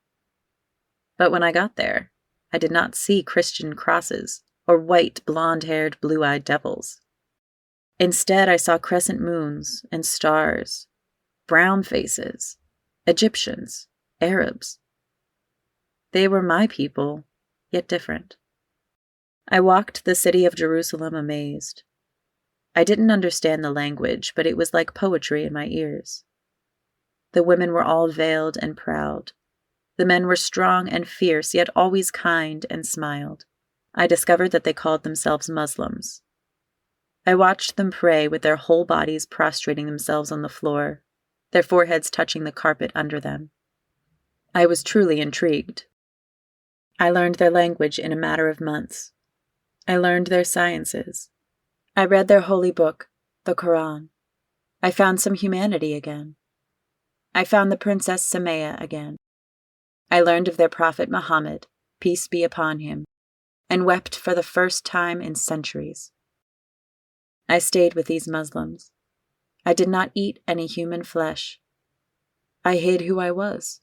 But when I got there, I did not see Christian crosses or white, blonde-haired, blue-eyed devils. Instead, I saw crescent moons and stars, brown faces, Egyptians, Arabs. They were my people, yet different. I walked the city of Jerusalem amazed. I didn't understand the language, but it was like poetry in my ears. The women were all veiled and proud. The men were strong and fierce, yet always kind and smiled. I discovered that they called themselves Muslims. I watched them pray with their whole bodies prostrating themselves on the floor, their foreheads touching the carpet under them. I was truly intrigued. I learned their language in a matter of months. I learned their sciences. I read their holy book, the Quran. I found some humanity again. I found the Princess Semia again. I learned of their prophet Muhammad, peace be upon him, and wept for the first time in centuries. I stayed with these Muslims. I did not eat any human flesh. I hid who I was.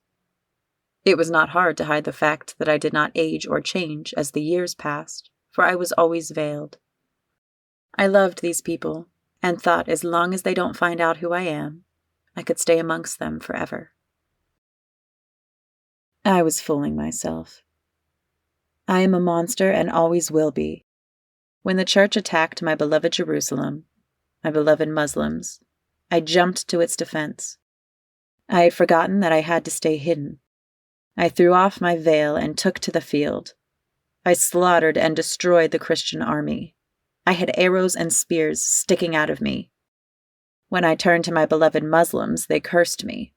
It was not hard to hide the fact that I did not age or change as the years passed, for I was always veiled. I loved these people, and thought as long as they don't find out who I am, I could stay amongst them forever. I was fooling myself. I am a monster and always will be. When the church attacked my beloved Jerusalem, my beloved Muslims, I jumped to its defense. I had forgotten that I had to stay hidden. I threw off my veil and took to the field. I slaughtered and destroyed the Christian army. I had arrows and spears sticking out of me. When I turned to my beloved Muslims, they cursed me.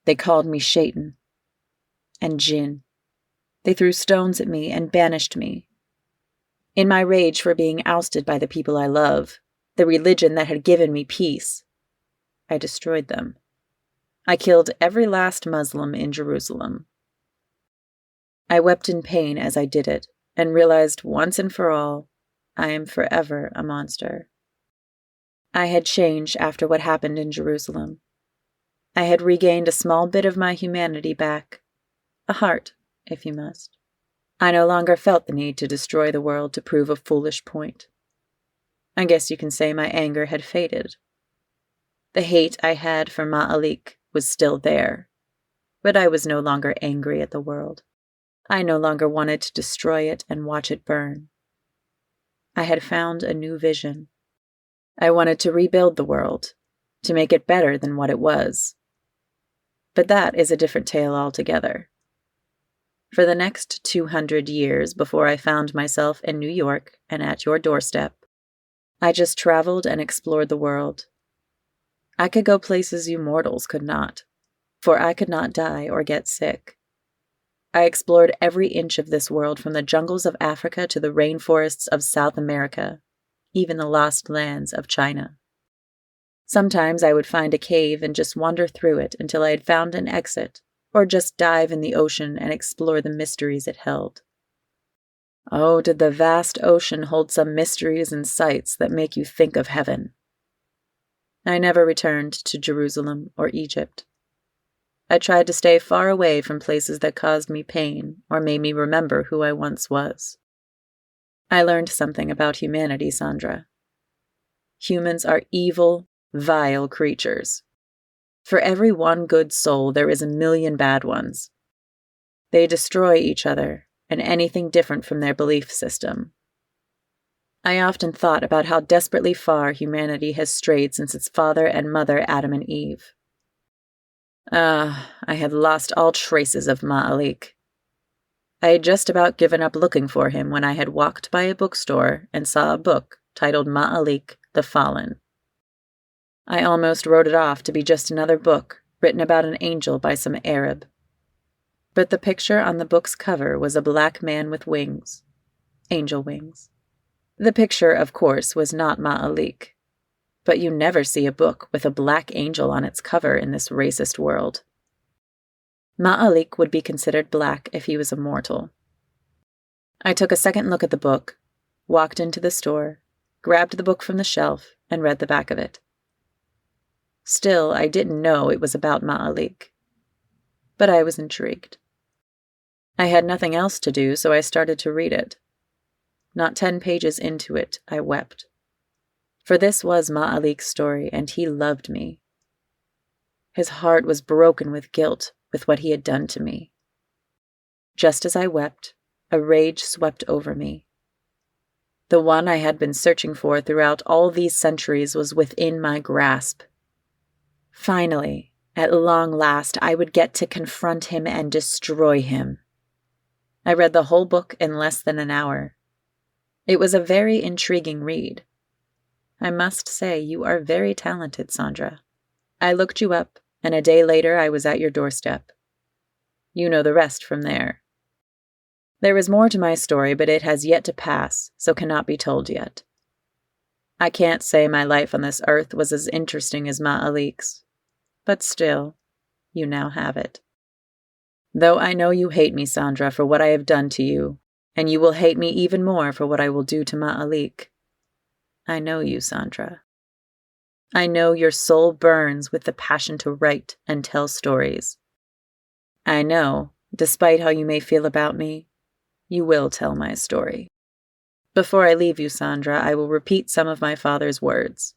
They called me Shaitan and Jinn. They threw stones at me and banished me. In my rage for being ousted by the people I love, the religion that had given me peace, I destroyed them. I killed every last Muslim in Jerusalem. I wept in pain as I did it, and realized once and for all, I am forever a monster. I had changed after what happened in Jerusalem. I had regained a small bit of my humanity back. A heart, if you must. I no longer felt the need to destroy the world to prove a foolish point. I guess you can say my anger had faded. The hate I had for Ma'alik was still there, but I was no longer angry at the world. I no longer wanted to destroy it and watch it burn. I had found a new vision. I wanted to rebuild the world, to make it better than what it was. But that is a different tale altogether. For the next 200 years before I found myself in New York and at your doorstep, I just traveled and explored the world. I could go places you mortals could not, for I could not die or get sick. I explored every inch of this world from the jungles of Africa to the rainforests of South America, even the lost lands of China. Sometimes I would find a cave and just wander through it until I had found an exit, or just dive in the ocean and explore the mysteries it held. Oh, did the vast ocean hold some mysteries and sights that make you think of heaven? I never returned to Jerusalem or Egypt. I tried to stay far away from places that caused me pain or made me remember who I once was. I learned something about humanity, Sandra. Humans are evil, vile creatures. For every one good soul, there is a million bad ones. They destroy each other and anything different from their belief system. I often thought about how desperately far humanity has strayed since its father and mother, Adam and Eve. I had lost all traces of Ma'alik. I had just about given up looking for him when I had walked by a bookstore and saw a book titled Ma'alik the Fallen. I almost wrote it off to be just another book written about an angel by some Arab. But the picture on the book's cover was a black man with wings. Angel wings. The picture, of course, was not Ma'alik. But you never see a book with a black angel on its cover in this racist world. Ma'alik would be considered black if he was a mortal. I took a second look at the book, walked into the store, grabbed the book from the shelf, and read the back of it. Still, I didn't know it was about Ma'alik. But I was intrigued. I had nothing else to do, so I started to read it. Not 10 pages into it, I wept. For this was Ma'alik's story, and he loved me. His heart was broken with guilt with what he had done to me. Just as I wept, a rage swept over me. The one I had been searching for throughout all these centuries was within my grasp. Finally, at long last, I would get to confront him and destroy him. I read the whole book in less than an hour. It was a very intriguing read. I must say you are very talented, Sandra. I looked you up, and a day later I was at your doorstep. You know the rest from there. There is more to my story, but it has yet to pass, so cannot be told yet. I can't say my life on this earth was as interesting as Ma'alik's, but still, you now have it. Though I know you hate me, Sandra, for what I have done to you, and you will hate me even more for what I will do to Ma'alik. I know you, Sandra. I know your soul burns with the passion to write and tell stories. I know, despite how you may feel about me, you will tell my story. Before I leave you, Sandra, I will repeat some of my father's words.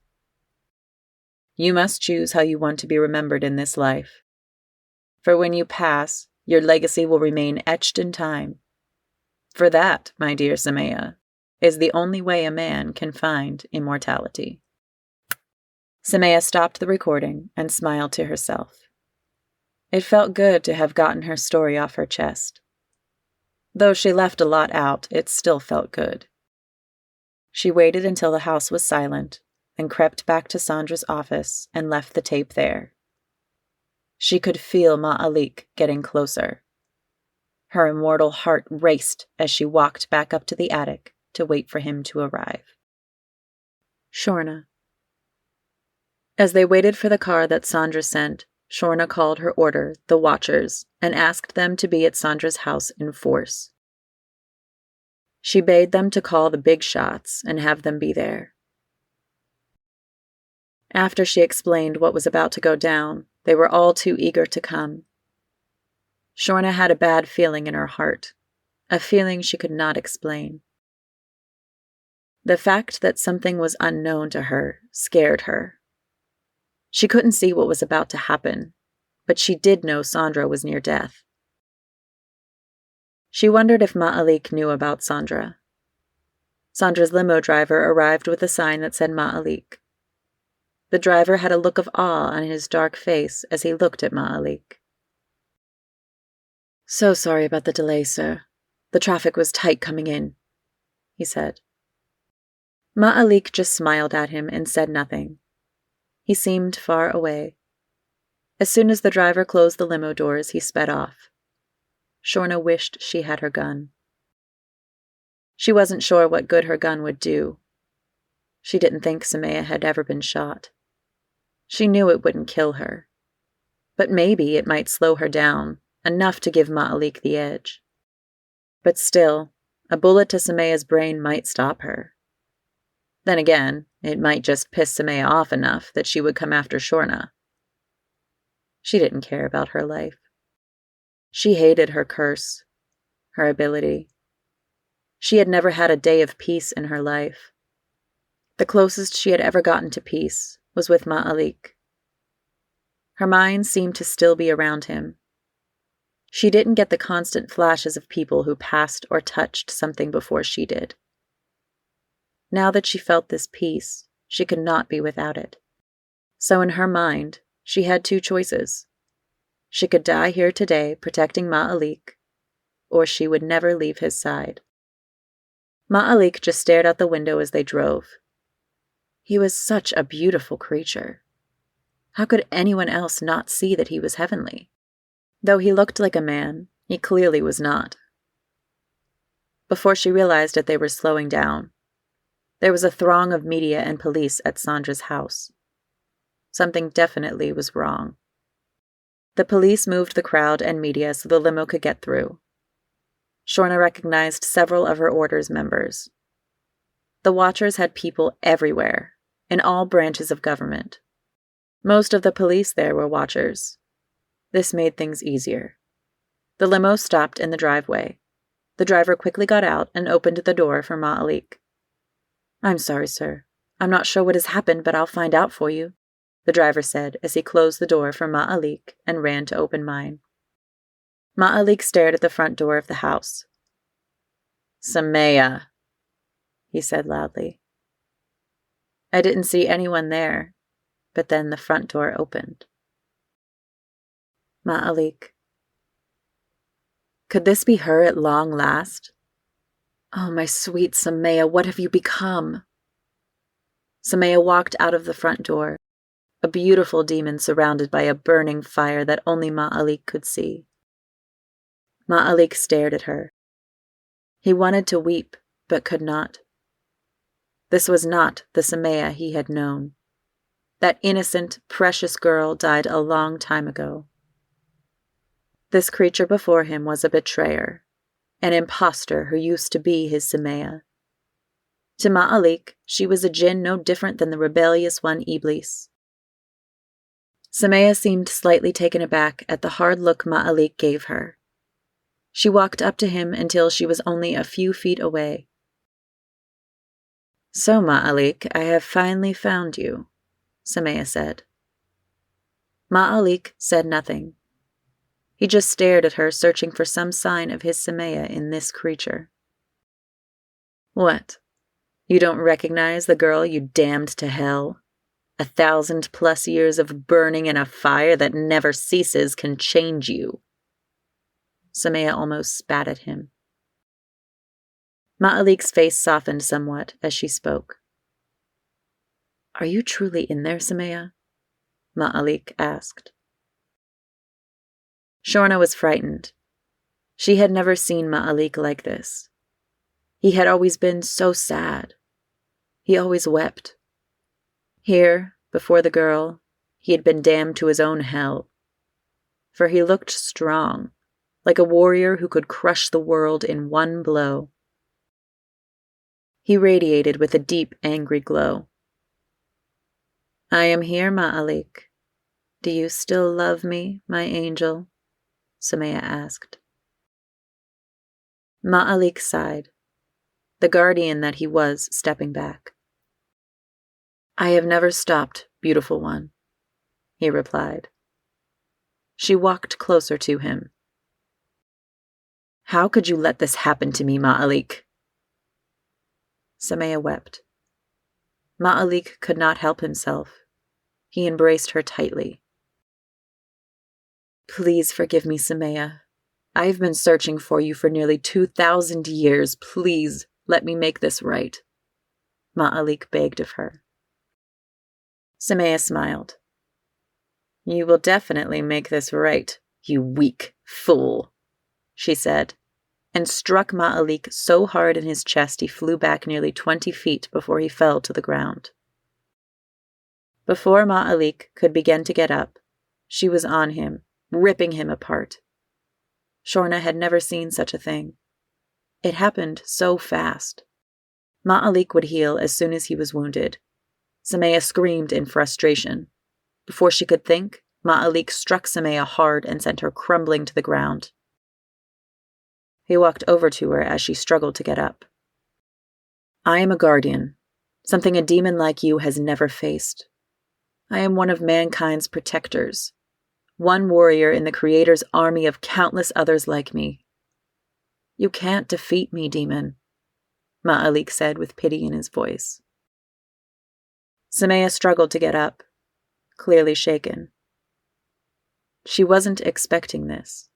You must choose how you want to be remembered in this life. For when you pass, your legacy will remain etched in time. For that, my dear Semia, is the only way a man can find immortality. Semia stopped the recording and smiled to herself. It felt good to have gotten her story off her chest. Though she left a lot out, it still felt good. She waited until the house was silent, then crept back to Sandra's office and left the tape there. She could feel Ma'alik getting closer. Her immortal heart raced as she walked back up to the attic to wait for him to arrive. Shorna. As they waited for the car that Sandra sent, Shorna called her order, the Watchers, and asked them to be at Sandra's house in force. She bade them to call the big shots and have them be there. After she explained what was about to go down, they were all too eager to come. Shorna had a bad feeling in her heart, a feeling she could not explain. The fact that something was unknown to her scared her. She couldn't see what was about to happen, but she did know Sandra was near death. She wondered if Ma'alik knew about Sandra. Sandra's limo driver arrived with a sign that said Ma'alik. The driver had a look of awe on his dark face as he looked at Ma'alik. "So sorry about the delay, sir. The traffic was tight coming in," he said. Ma'alik just smiled at him and said nothing. He seemed far away. As soon as the driver closed the limo doors, he sped off. Shorna wished she had her gun. She wasn't sure what good her gun would do. She didn't think Semia had ever been shot. She knew it wouldn't kill her. But maybe it might slow her down, enough to give Ma'alik the edge. But still, a bullet to Semia's brain might stop her. Then again, it might just piss Semia off enough that she would come after Shorna. She didn't care about her life. She hated her curse, her ability. She had never had a day of peace in her life. The closest she had ever gotten to peace was with Ma'alik. Her mind seemed to still be around him. She didn't get the constant flashes of people who passed or touched something before she did. Now that she felt this peace, she could not be without it. So in her mind, she had two choices. She could die here today protecting Ma'alik, or she would never leave his side. Ma'alik just stared out the window as they drove. He was such a beautiful creature. How could anyone else not see that he was heavenly? Though he looked like a man, he clearly was not. Before she realized it, they were slowing down. There was a throng of media and police at Sandra's house. Something definitely was wrong. The police moved the crowd and media so the limo could get through. Shorna recognized several of her order's members. The Watchers had people everywhere, in all branches of government. Most of the police there were Watchers. This made things easier. The limo stopped in the driveway. The driver quickly got out and opened the door for Ma'alik. "I'm sorry, sir. I'm not sure what has happened, but I'll find out for you," the driver said as he closed the door for Ma'alik and ran to open mine. Ma'alik stared at the front door of the house. "Semia," he said loudly. I didn't see anyone there, but then the front door opened. Ma'alik. Could this be her at long last? "Oh, my sweet Semia, what have you become?" Semia walked out of the front door, a beautiful demon surrounded by a burning fire that only Ma'alik could see. Ma'alik stared at her. He wanted to weep, but could not. This was not the Semia he had known. That innocent, precious girl died a long time ago. This creature before him was a betrayer, an impostor who used to be his Semia. To Ma'alik, she was a jinn no different than the rebellious one Iblis. Semia seemed slightly taken aback at the hard look Ma'alik gave her. She walked up to him until she was only a few feet away. "So, Ma'alik, I have finally found you," Semia said. Ma'alik said nothing. He just stared at her, searching for some sign of his Semia in this creature. "What? You don't recognize the girl you damned to hell? 1,000+ years of burning in a fire that never ceases can change you." Semia almost spat at him. Ma'alik's face softened somewhat as she spoke. "Are you truly in there, Semia?" Ma'alik asked. Shorna was frightened. She had never seen Ma'alik like this. He had always been so sad. He always wept. Here, before the girl, he had been damned to his own hell. For he looked strong, like a warrior who could crush the world in one blow. He radiated with a deep, angry glow. "I am here, Ma'alik. Do you still love me, my angel?" Semia asked. Ma'alik sighed, the guardian that he was stepping back. "I have never stopped, beautiful one," he replied. She walked closer to him. "How could you let this happen to me, Ma'alik?" Semia wept. Ma'alik could not help himself. He embraced her tightly. "Please forgive me, Semia. I've been searching for you for nearly 2,000 years. Please let me make this right," Ma'alik begged of her. Semia smiled. "You will definitely make this right, you weak fool," she said, and struck Ma'alik so hard in his chest he flew back nearly 20 feet before he fell to the ground. Before Ma'alik could begin to get up, she was on him, ripping him apart. Shorna had never seen such a thing. It happened so fast. Ma'alik would heal as soon as he was wounded. Semia screamed in frustration. Before she could think, Ma'alik struck Semia hard and sent her crumbling to the ground. He walked over to her as she struggled to get up. "I am a guardian, something a demon like you has never faced. I am one of mankind's protectors, one warrior in the Creator's army of countless others like me. You can't defeat me, demon," Ma'alik said with pity in his voice. Semia struggled to get up, clearly shaken. She wasn't expecting this.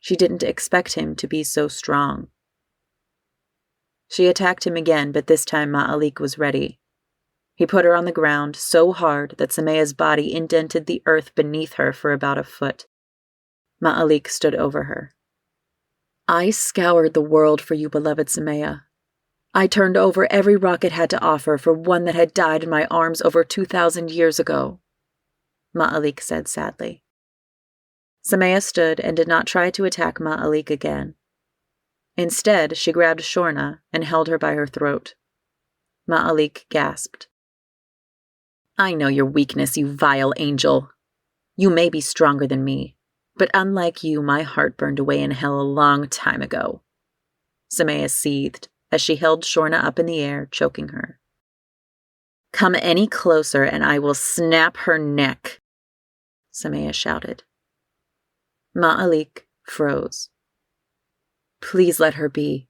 She didn't expect him to be so strong. She attacked him again, but this time Ma'alik was ready. He put her on the ground so hard that Semia's body indented the earth beneath her for about a foot. Ma'alik stood over her. "I scoured the world for you, beloved Semia. I turned over every rock it had to offer for one that had died in my arms over 2,000 years ago," Ma'alik said sadly. Semia stood and did not try to attack Ma'alik again. Instead, she grabbed Shorna and held her by her throat. Ma'alik gasped. "I know your weakness, you vile angel. You may be stronger than me, but unlike you, my heart burned away in hell a long time ago." Semia seethed as she held Shorna up in the air, choking her. "Come any closer and I will snap her neck," Semia shouted. Ma'alik froze. "Please let her be,"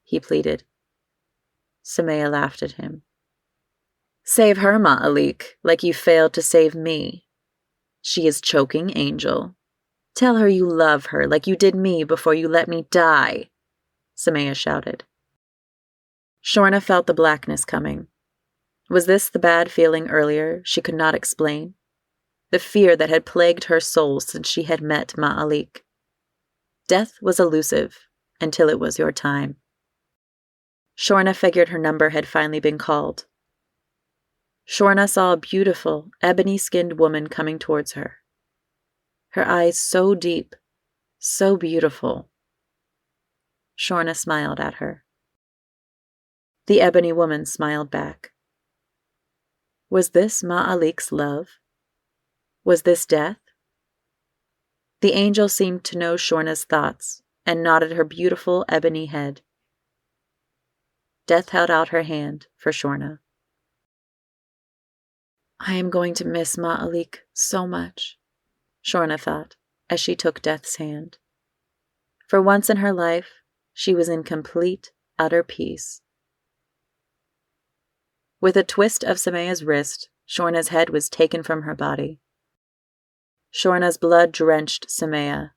he pleaded. Semia laughed at him. "Save her, Ma'alik, like you failed to save me. She is choking, angel. Tell her you love her like you did me before you let me die," Semia shouted. Shorna felt the blackness coming. Was this the bad feeling earlier she could not explain? The fear that had plagued her soul since she had met Ma'alik. Death was elusive until it was your time. Shorna figured her number had finally been called. Shorna saw a beautiful, ebony-skinned woman coming towards her. Her eyes so deep, so beautiful. Shorna smiled at her. The ebony woman smiled back. Was this Ma'alik's love? Was this death? The angel seemed to know Shorna's thoughts and nodded her beautiful ebony head. Death held out her hand for Shorna. "I am going to miss Ma'alik so much," Shorna thought as she took Death's hand. For once in her life, she was in complete, utter peace. With a twist of Semia's wrist, Shorna's head was taken from her body. Shorna's blood drenched Semia.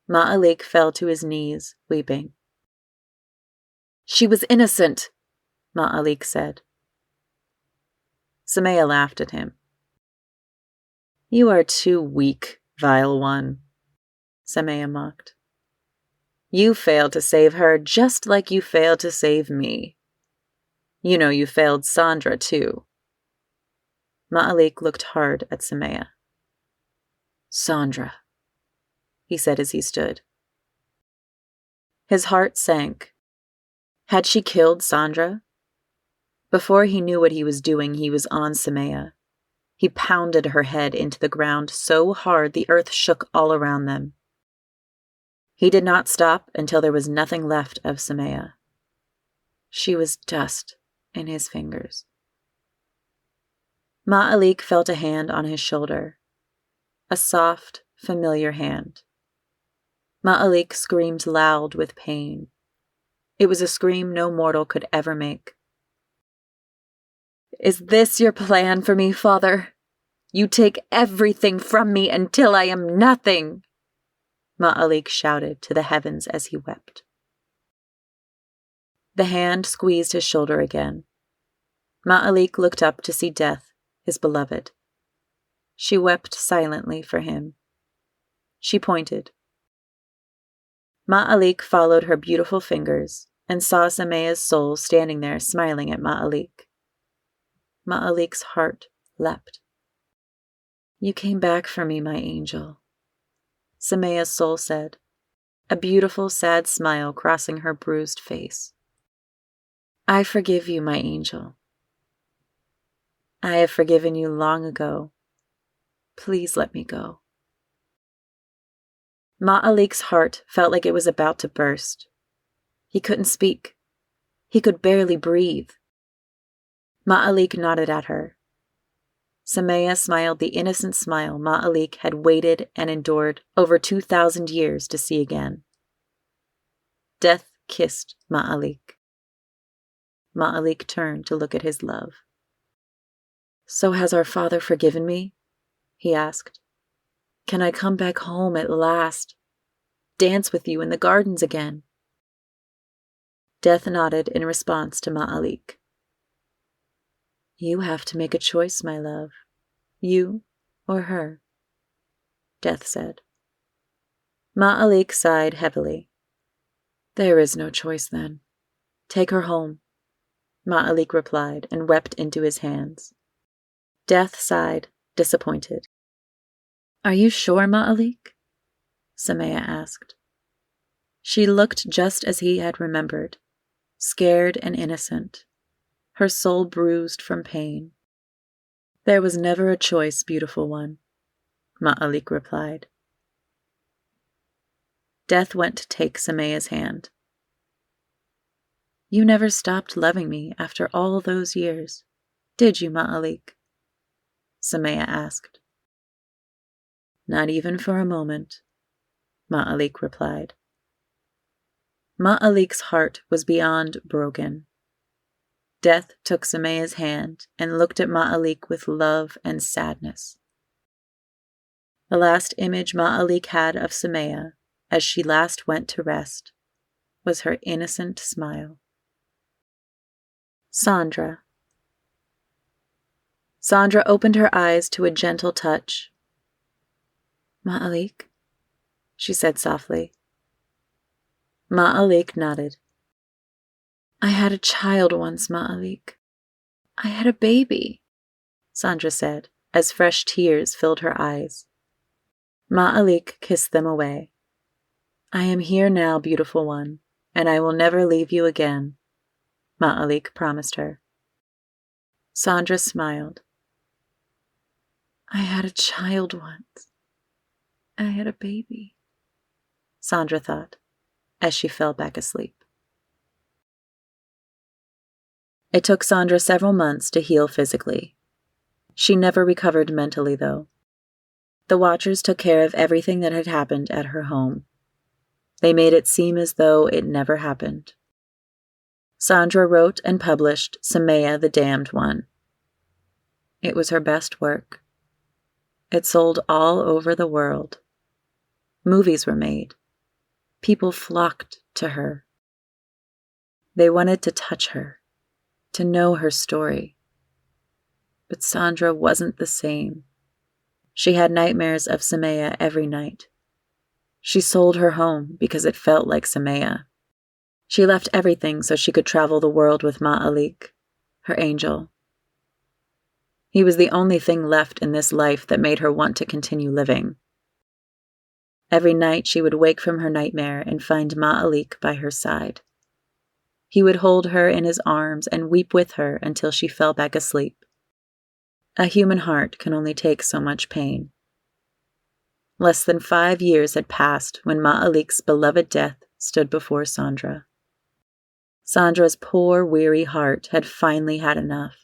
Ma'alik fell to his knees, weeping. "She was innocent," Ma'alik said. Semia laughed at him. "You are too weak, vile one," Semia mocked. "You failed to save her just like you failed to save me. You know you failed Sandra, too." Ma'alik looked hard at Semia. "Sandra," he said as he stood. His heart sank. Had she killed Sandra? Before he knew what he was doing, he was on Semia. He pounded her head into the ground so hard the earth shook all around them. He did not stop until there was nothing left of Semia. She was dust in his fingers. Ma'alik felt a hand on his shoulder. A soft, familiar hand. Ma'alik screamed loud with pain. It was a scream no mortal could ever make. "Is this your plan for me, Father? You take everything from me until I am nothing," Ma'alik shouted to the heavens as he wept. The hand squeezed his shoulder again. Ma'alik looked up to see Death, his beloved. She wept silently for him. She pointed. Ma'alik followed her beautiful fingers and saw Semia's soul standing there smiling at Ma'alik. Ma'alik's heart leapt. "You came back for me, my angel," Semia's soul said, a beautiful, sad smile crossing her bruised face. "I forgive you, my angel. I have forgiven you long ago. Please let me go." Ma'alik's heart felt like it was about to burst. He couldn't speak. He could barely breathe. Ma'alik nodded at her. Semia smiled the innocent smile Ma'alik had waited and endured over 2,000 years to see again. Death kissed Ma'alik. Ma'alik turned to look at his love. "So has our father forgiven me?" he asked. "Can I come back home at last? Dance with you in the gardens again?" Death nodded in response to Ma'alik. "You have to make a choice, my love. You or her," Death said. Ma'alik sighed heavily. "There is no choice then. Take her home," Ma'alik replied and wept into his hands. Death sighed, disappointed. "Are you sure, Ma'alik?" Semia asked. She looked just as he had remembered, scared and innocent, her soul bruised from pain. "There was never a choice, beautiful one," Ma'alik replied. Death went to take Semia's hand. "You never stopped loving me after all those years, did you, Ma'alik?" Semia asked. "Not even for a moment," Ma'alik replied. Ma'alik's heart was beyond broken. Death took Semia's hand and looked at Ma'alik with love and sadness. The last image Ma'alik had of Semia, as she last went to rest, was her innocent smile. Sandra. Sandra opened her eyes to a gentle touch. "Ma'alik?" she said softly. Ma'alik nodded. "I had a child once, Ma'alik. I had a baby," Sandra said, as fresh tears filled her eyes. Ma'alik kissed them away. "I am here now, beautiful one, and I will never leave you again," Ma'alik promised her. Sandra smiled. "I had a child once. I had a baby," Sandra thought, as she fell back asleep. It took Sandra several months to heal physically. She never recovered mentally, though. The Watchers took care of everything that had happened at her home. They made it seem as though it never happened. Sandra wrote and published Semia the Damned One. It was her best work. It sold all over the world. Movies were made. People flocked to her. They wanted to touch her, to know her story. But Sandra wasn't the same. She had nightmares of Semia every night. She sold her home because it felt like Semia. She left everything so she could travel the world with Ma'alik, her angel. He was the only thing left in this life that made her want to continue living. Every night she would wake from her nightmare and find Ma'alik by her side. He would hold her in his arms and weep with her until she fell back asleep. A human heart can only take so much pain. Less than 5 years had passed when Ma'alik's beloved death stood before Sandra. Sandra's poor, weary heart had finally had enough.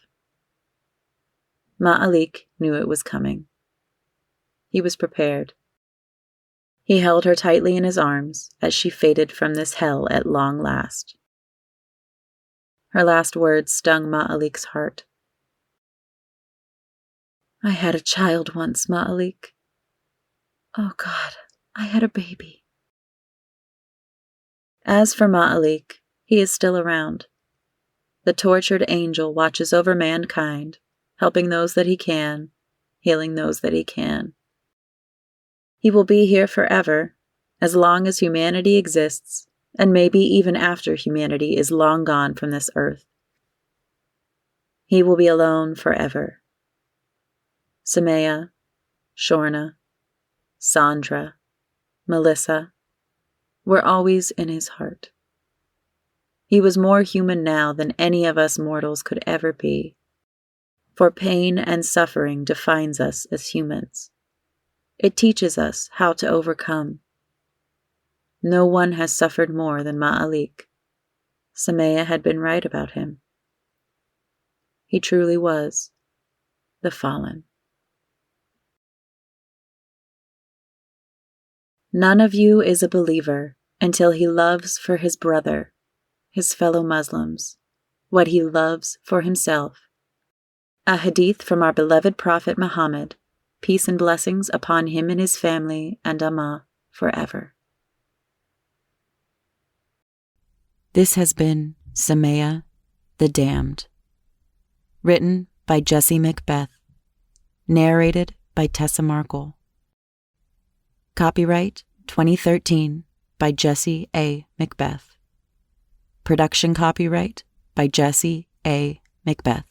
Ma'alik knew it was coming. He was prepared. He held her tightly in his arms as she faded from this hell at long last. Her last words stung Ma'alik's heart. "I had a child once, Ma'alik. Oh God, I had a baby." As for Ma'alik, he is still around. The tortured angel watches over mankind, helping those that he can, healing those that he can. He will be here forever, as long as humanity exists, and maybe even after humanity is long gone from this earth. He will be alone forever. Semia, Shorna, Sandra, Melissa were always in his heart. He was more human now than any of us mortals could ever be, for pain and suffering defines us as humans. It teaches us how to overcome. No one has suffered more than Ma'alik. Semia had been right about him. He truly was the fallen. None of you is a believer until he loves for his brother, his fellow Muslims, what he loves for himself. A hadith from our beloved Prophet Muhammad, peace and blessings upon him and his family and Ummah forever. This has been Semia, the Damned. Written by Jessie Macbeth. Narrated by Tessa Markle. Copyright 2013 by Jessie A. Macbeth. Production copyright by Jessie A. Macbeth.